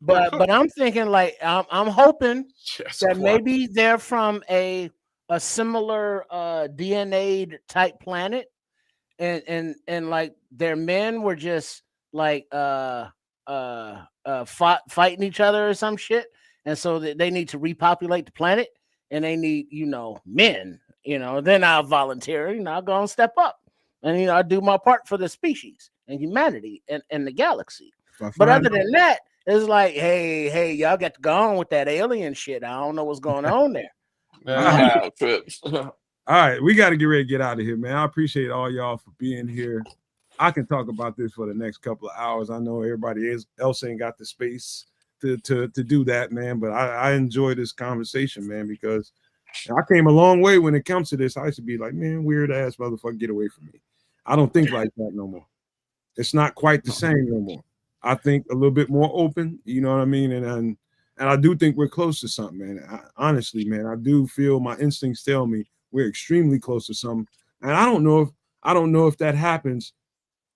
But I'm thinking, like, I'm hoping that maybe they're from a similar DNA type planet, and like their men were just like fighting each other or some shit, and so that they need to repopulate the planet, and they need men. Then I'll volunteer. I'll go and step up, and I do my part for the species and humanity and the galaxy. But other than that, it's like, hey, y'all got to go on with that alien shit. I don't know what's going on there. All right, we got to get ready to get out of here, man. I appreciate all y'all for being here. I can talk about this for the next couple of hours. I know everybody else ain't got the space to do that, man. But I enjoy this conversation, man, because I came a long way when it comes to this. I used to be like, man, weird ass motherfucker, get away from me. I don't think like that no more. It's not quite the same no more. I think a little bit more open, you know what I mean? And I do think we're close to something, man. Honestly, man, I do feel my instincts tell me we're extremely close to something. And I don't know if that happens.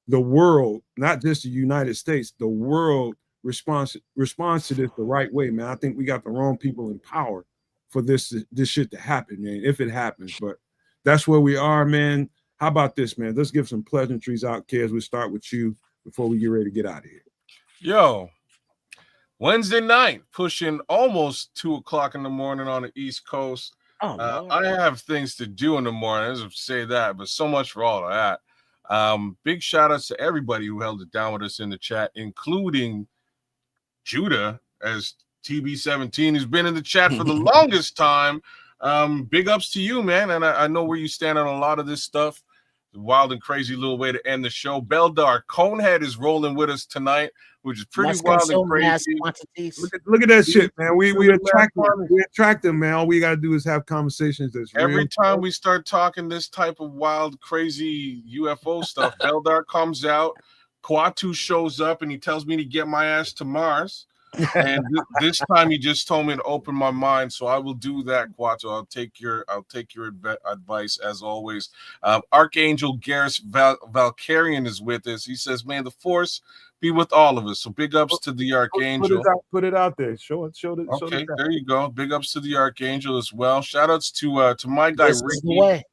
The world, not just the United States, the world responds to this the right way, man. I think we got the wrong people in power for this shit to happen, man, if it happens. But that's where we are, man. How about this, man? Let's give some pleasantries out, Kez. We'll start with you before we get ready to get out of here. Yo, Wednesday night, pushing almost 2:00 in the morning on the East Coast. I have things to do in the morning. I just say that, but so much for all of that. Big shout outs to everybody who held it down with us in the chat, including Judah as TB17, who's been in the chat for the longest time. Big ups to you, man. And I know where you stand on a lot of this stuff. Wild and crazy little way to end the show. Beldar Conehead is rolling with us tonight, which is pretty wild and crazy. Look at that shit, man. We attract them, man. All we gotta do is have conversations that's every real. time we start talking this type of wild, crazy UFO stuff, Beldar comes out, Quatu shows up, and he tells me to get my ass to Mars. And this time he just told me to open my mind, so I will do that, Quato. I'll take your advice as always. Archangel Garrus Valkyrian is with us. He says, man, the Force be with all of us. So big ups to the Archangel. Put it out there. Show it. Okay, there you go. Big ups to the Archangel as well. Shout outs to my guy This is the way.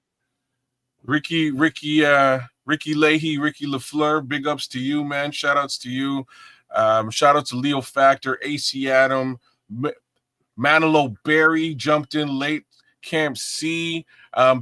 Ricky Leahy, Ricky LaFleur. Big ups to you, man. Shout outs to you. Shout out to Leo Factor, AC Adam, Manilow Berry jumped in late. Camp C.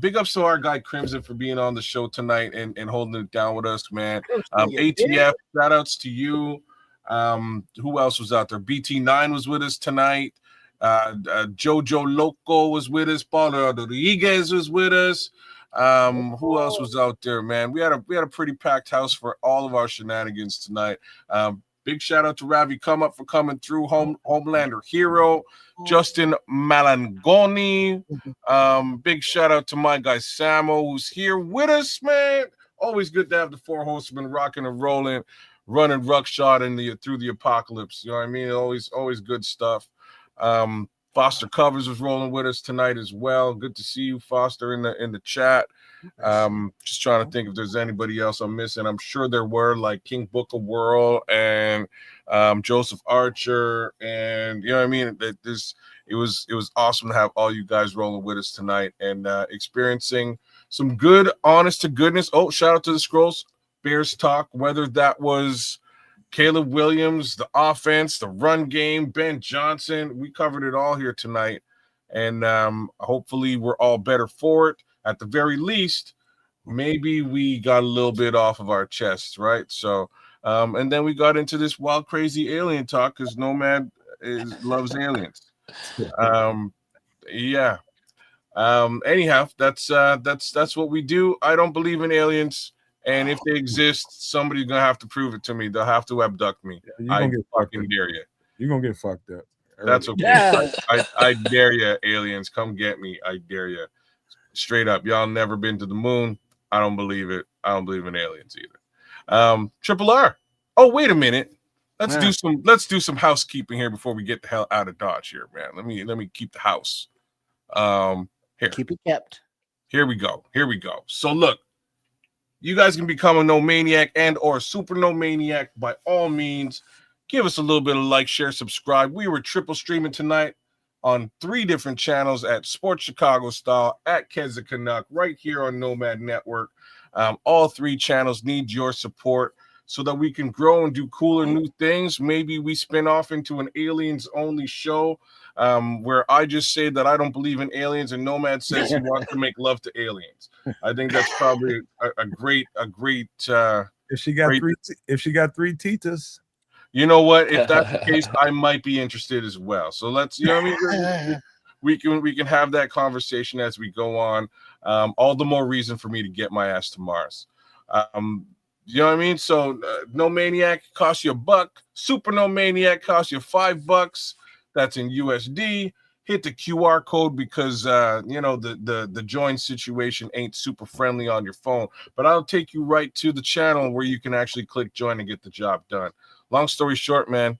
Big ups to our guy Crimson for being on the show tonight and holding it down with us, man. ATF, shout outs to you. Who else was out there? BT9 was with us tonight. Jojo Loco was with us. Paulo Rodriguez was with us. Who else was out there, man? We had a pretty packed house for all of our shenanigans tonight. Big shout out to Ravi Come Up for coming through. Homelander Hero, Justin Malangoni. Big shout out to my guy Samo, who's here with us, man. Always good to have the four horsemen rocking and rolling, running ruckshot through the apocalypse. You know what I mean? Always good stuff. Foster Covers was rolling with us tonight as well. Good to see you, Foster, in the chat. Just trying to think if there's anybody else I'm missing. I'm sure there were, like King Booker World and Joseph Archer, and you know what I mean. It was awesome to have all you guys rolling with us tonight and experiencing some good, honest to goodness. Oh, shout out to the Scrolls Bears talk. Whether that was Caleb Williams, the offense, the run game, Ben Johnson, we covered it all here tonight, and hopefully we're all better for it. At the very least, maybe we got a little bit off of our chests, right? So, and then we got into this wild, crazy alien talk because Nomad loves aliens. Yeah. Anyhow, that's what we do. I don't believe in aliens, and if they exist, somebody's gonna have to prove it to me. They'll have to abduct me. I fucking dare you. You're gonna get fucked up. That's okay. Yeah. I dare you, aliens. Come get me. I dare you. Straight up, y'all never been to the moon. I don't believe it. I don't believe in aliens either. Triple R. Oh, wait a minute. Let's do some housekeeping here before we get the hell out of Dodge here, man. Let me keep the house. Here. Keep it kept. Here we go. So look, you guys can become a No Maniac and or Super No Maniac by all means. Give us a little bit of like, share, subscribe. We were triple streaming tonight on 3 different channels at Sports Chicago Style, at Keza Canuck, right here on Nomad Network. All 3 channels need your support so that we can grow and do cooler new things. Maybe we spin off into an aliens-only show where I just say that I don't believe in aliens and Nomad says he wants to make love to aliens. I think that's probably a great if she got 3 titas. You know what? If that's the case, I might be interested as well. So let's, you know what I mean? We can have that conversation as we go on. All the more reason for me to get my ass to Mars. You know what I mean? So No Maniac costs you $1. Super No Maniac costs you $5. That's in USD. Hit the QR code because the join situation ain't super friendly on your phone. But I'll take you right to the channel where you can actually click join and get the job done. Long story short, man,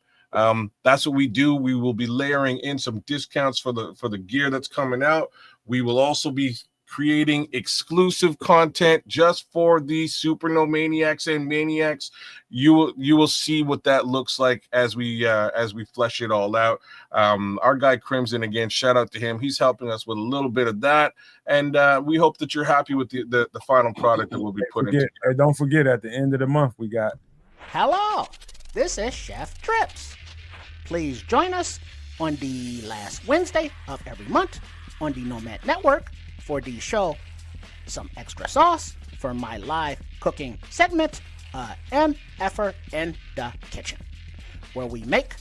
that's what we do. We will be layering in some discounts for the gear that's coming out. We will also be creating exclusive content just for the Super No Maniacs and Maniacs. You will see what that looks like as we flesh it all out. Our guy Crimson, again, shout out to him. He's helping us with a little bit of that, and we hope that you're happy with the final product that we'll be putting together. Don't forget, at the end of the month, we got. Hello, this is Chef Trips. Please join us on the last Wednesday of every month on the Nomad Network for the show Some Extra Sauce for my live cooking segment, MFer in the Kitchen, where we make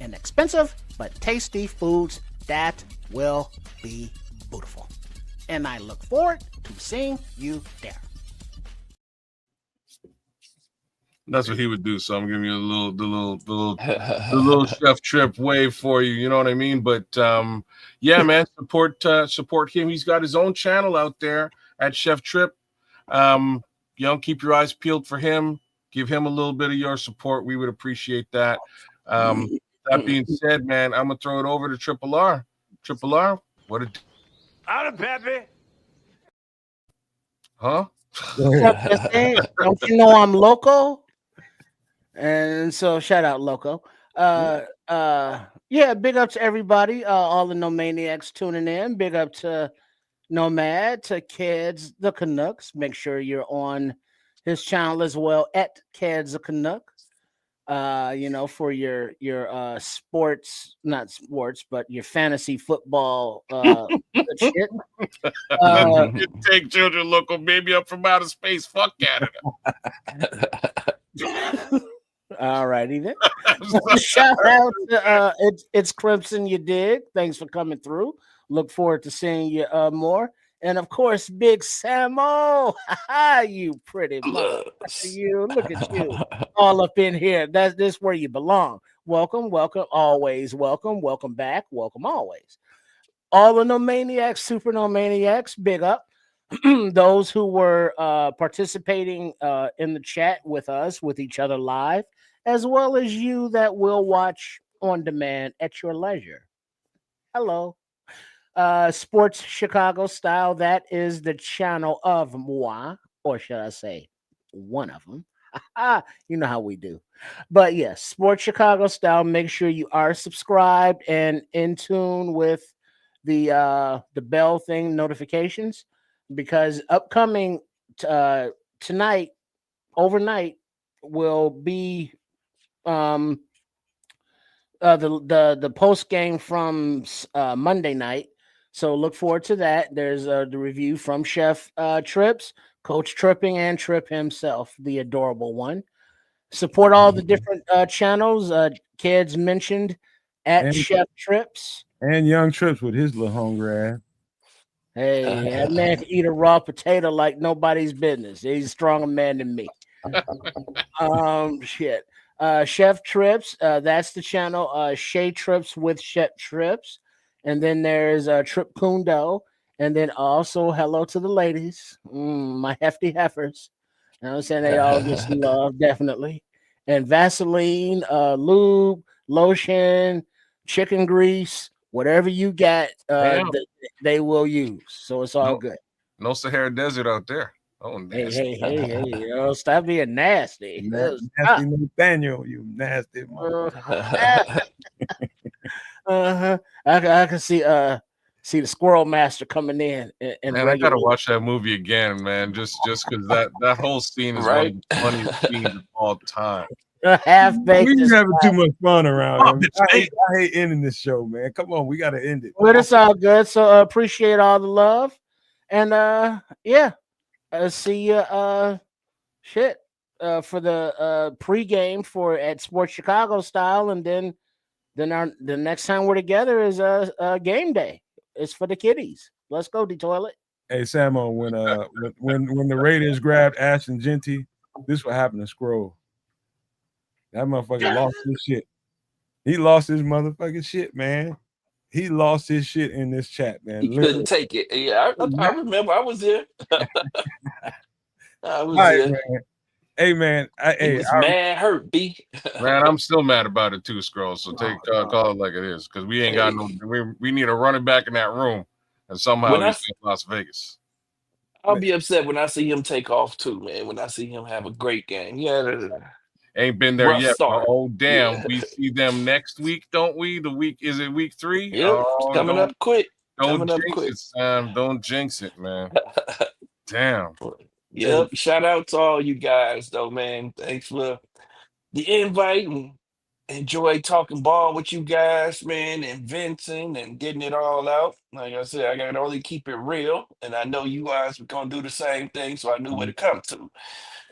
inexpensive but tasty foods that will be beautiful. And I look forward to seeing you there. That's what he would do. So I'm giving you the little Chef Trip wave for you. You know what I mean? But yeah, man, support him. He's got his own channel out there at Chef Trip. Keep your eyes peeled for him. Give him a little bit of your support. We would appreciate that. That being said, man, I'm gonna throw it over to Triple R. Triple R, what a Out of Pepe. Huh? Don't you know I'm local? And so shout out Loco. Yeah, big up to everybody, all the No Maniacs tuning in. Big up to Nomad, to Kids the Canucks. Make sure you're on his channel as well at Kids the Canuck. For your sports, not sports, but your fantasy football good shit. You take children, local baby up from outer space. Fuck Canada. All righty then. Shout out to it's Crimson, you dig. Thanks for coming through. Look forward to seeing you more. And of course, Big Samo. You pretty mother. You look at you all up in here. That's this where you belong. Welcome, welcome, always welcome, welcome back, welcome always. All the No Maniacs, Super No Maniacs, big up. Those who were participating in the chat with us, with each other live, as well as you that will watch on demand at your leisure. Hello. Sports Chicago Style, that is the channel of moi, or should I say one of them. You know how we do. But yes, Sports Chicago Style, make sure you are subscribed and in tune with the bell thing notifications, because upcoming tonight, overnight, will be the post game from Monday night. So look forward to that. There's the review from Chef Trips, Coach Tripping, and Trip himself, the adorable one. Support all the different channels. Kids mentioned at And- Chef Trips. And Young Trips with his little hungry ass. Hey, that man can eat a raw potato like nobody's business. He's a stronger man than me. Shit. Chef Trips, that's the channel. Shay Trips with Chef Trips. And then there's Trip Kundo. And then also hello to the ladies. My hefty heifers. You know what I'm saying? They all get some love, definitely. And Vaseline, lube, lotion, chicken grease, whatever you got, they will use. So it's all good. No Sahara Desert out there. Oh, nasty. Hey, stop being nasty. Nasty Nathaniel, you nasty I can see the Squirrel Master coming in. And man, I gotta watch that movie again, man. Just because that whole scene is one of the funniest scenes of all time. Half-baked. We having too much fun around him. I hate ending this show, man. Come on, we gotta end it. But it's all good. So appreciate all the love. And see you for the pregame for at Sports Chicago Style, and then the next time we're together is game day. It's for the kiddies. Let's go, D-Toilet. Hey Samo, when the Raiders grabbed Ashton Genty, this what happened to Scroll. That motherfucker lost his shit. He lost his motherfucking shit, man. He lost his shit in this chat, man. He couldn't take it. Yeah, I remember. I was there. I was there. Man. Hey, man. Mad hurt, B. Man, I'm still mad about it too, Scroll. So call it like it is, because we ain't got no. We need a running back in that room, and somehow he's in Las Vegas. I'll be upset when I see him take off too, man. When I see him have a great game. Yeah. Ain't been there yet. Start. Oh damn! Yeah. We see them next week, don't we? Is it week 3? Yep. Coming up quick. Don't jinx it, Sam. Don't jinx it, man. Damn. Yep. Shout out to all you guys, though, man. Thanks for the invite, and enjoy talking ball with you guys, man, and venting and getting it all out. Like I said, I gotta only keep it real, and I know you guys were gonna do the same thing, so I knew where to come to.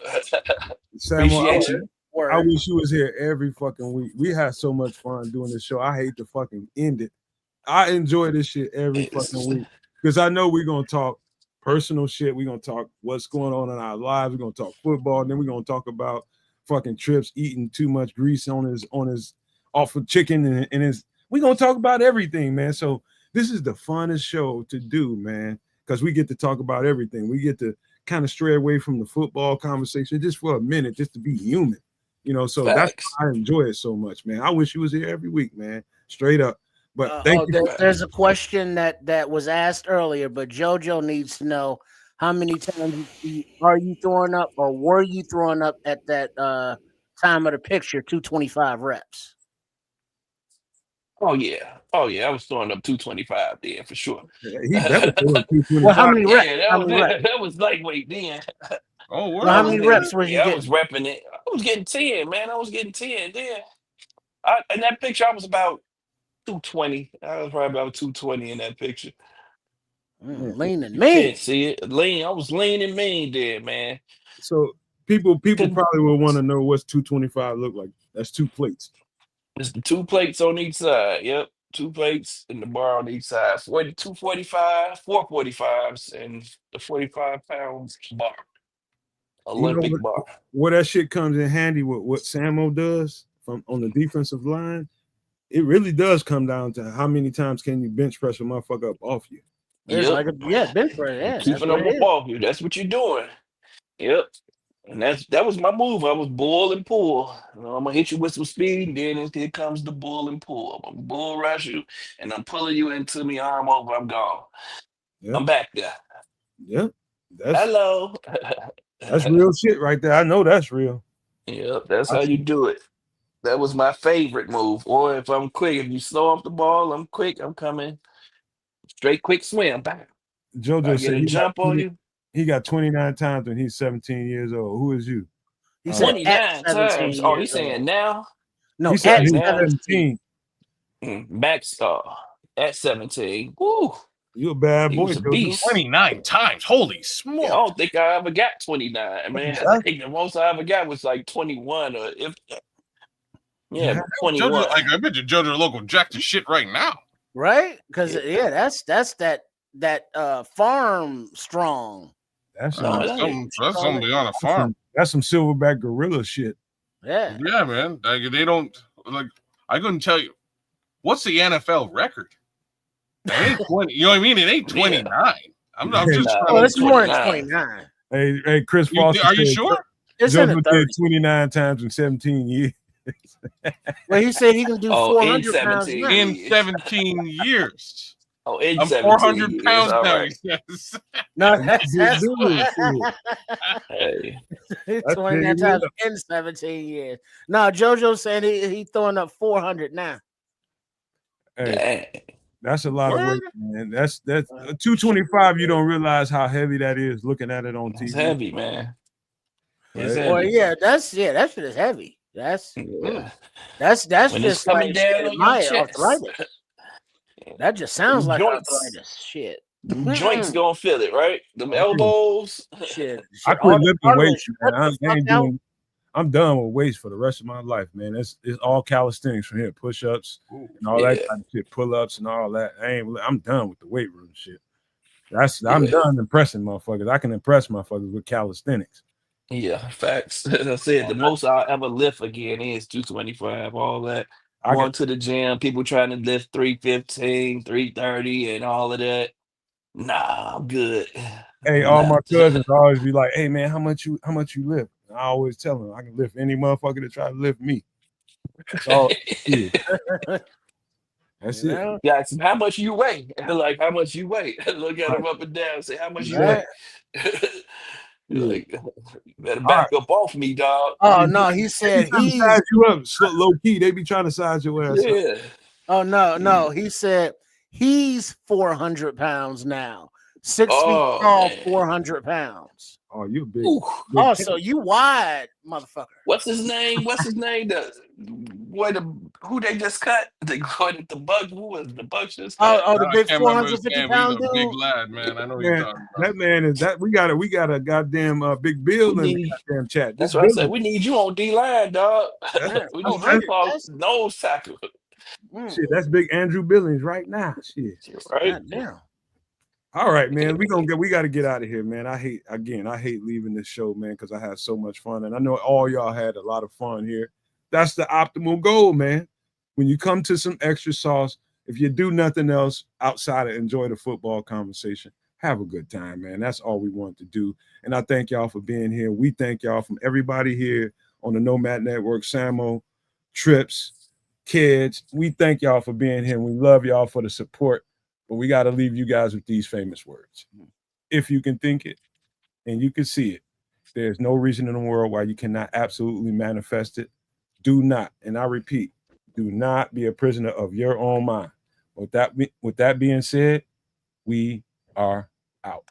Appreciate you. I wish you was here every fucking week. We had so much fun doing this show. I hate to fucking end it. I enjoy this shit every fucking week, because I know we're gonna talk personal shit. We're gonna talk what's going on in our lives. We're gonna talk football, and then we're gonna talk about fucking Trips eating too much grease on his off of chicken and his. We're gonna talk about everything, man. So this is the funnest show to do, man, because we get to talk about everything. We get to kind of stray away from the football conversation just for a minute, just to be human. So that's why I enjoy it so much, man. I wish you was here every week, man. Straight up. But thank you. There's a question that was asked earlier, but JoJo needs to know how many times are you throwing up, or were you throwing up at that Time of the picture, 225 reps. Oh yeah. I was throwing up 225 there for sure. He better throw up 225. Well, how many reps? Yeah, How many reps? that was lightweight then. Oh, Well, how many reps was you I getting? was repping it. I was getting 10, man. I was getting 10 then. In that picture, I was about 220. I was probably about 220 in that picture. Lean and You mean. can't see it. Lean. I was lean and mean there, man. So people probably will want to know what's 225 look like. That's 2 plates. It's the 2 plates on each side. Yep. 2 plates and the bar on each side. 245, 445s, and the 45 pounds bar. Olympic bar. Where that shit comes in handy with what Samo does from on the defensive line, it really does come down to how many times can you bench press a motherfucker up off you. It's like bench press. Yeah, keeping them up off you. That's what you're doing. Yep. And that was my move. I was bull and pull. I'm gonna hit you with some speed, and then here comes the bull and pull. I'm gonna bull rush you, and I'm pulling you into me, arm over, I'm gone. Yep. I'm back there. Yep. Hello. That's real shit right there. I know that's real. Yep, that's how you do it. That was my favorite move. Or if I'm quick, if you slow off the ball, I'm quick, I'm coming. Straight quick swim. Back. JoJo said he jump on you. He got 29 times when he's 17 years old. Who is you? He said 29 times. Oh, he's saying now? No, he said 17. Max at 17. Woo. You a bad boy, a beast. 29 times. Holy smoke. Yeah, I don't think I ever got 29, man. I think the most I ever got was like 21 or 21. JoJo, I bet you JoJo local jack to shit right now. Right? Because that's that farm strong. That's something on a farm. That's some silverback gorilla shit. Yeah. Yeah, man. Like they don't like. I couldn't tell you what's the NFL record. It ain't 20. You know what I mean? It ain't 29. I'm just. Oh, it's more than 29. Hey, Chris Foster. Are you sure? It's in the 30. 29 times in 17 years. Well, he said he can do 400 pounds now. In 17 years. Oh, in I'm 400 pounds now. Right. Yes. No, that's hey. 29 times in 17 years. No, JoJo said he throwing up 400 now. Hey, that's a lot of weight, man. That's 225. You don't realize how heavy that is looking at it on TV. It's heavy, man. It's heavy. Well, that shit is heavy. That's when just coming like down on my your arthritis. That just sounds like joints. arthritis. Shit. Joints gonna feel it, right? Them elbows. Shit. I quit lifting weights, man. I'm done with weights for the rest of my life, man. It's all calisthenics from here, push-ups and all that kind of shit, pull-ups and all that. I'm done with the weight room shit. I'm done impressing motherfuckers. I can impress motherfuckers with calisthenics. Yeah, facts. As I said, the most I'll ever lift again is 225. All that. Going to the gym, people trying to lift 315, 330, and all of that. Nah, I'm good. Hey, all my cousins always be like, "Hey, man, how much you lift?" And I always tell them I can lift any motherfucker that try to lift me. That's all. That's it. Yeah, how much you weigh? Like, how much you weigh? Look at them up and down. Say, how much you weigh? Like, you better back up off me, dog. Oh no, he said he's size you up low key. They be trying to size your ass up. Oh no, he said he's 400 pounds now. 6 feet tall, 400 pounds. Oh, you big. Oh, so you wide, motherfucker. What's his name? Who they just cut? They cut the Bucks. Who was the Bucks just cut? Oh, the big 450-pound dude. Big lad, man. I know you're talking about. That man is that. We got a goddamn big Bill in the goddamn chat. That's what I said. We need you on D-line, dog. We need you nose tackle. Shit, that's big Andrew Billings right now. Shit, right? Yeah. All right, man. We got to get out of here, man. I hate leaving this show, man, because I had so much fun, and I know all y'all had a lot of fun here. That's the optimal goal, man. When you come to some extra sauce, if you do nothing else outside of enjoy the football conversation, have a good time, man. That's all we want to do. And I thank y'all for being here. We thank y'all from everybody here on the Nomad Network, Samo, Trips, Kids. We thank y'all for being here. We love y'all for the support. But we got to leave you guys with these famous words. If you can think it and you can see it, There's no reason in the world why you cannot absolutely manifest it. Do not, and I repeat, do not be a prisoner of your own mind. With that being said, we are out.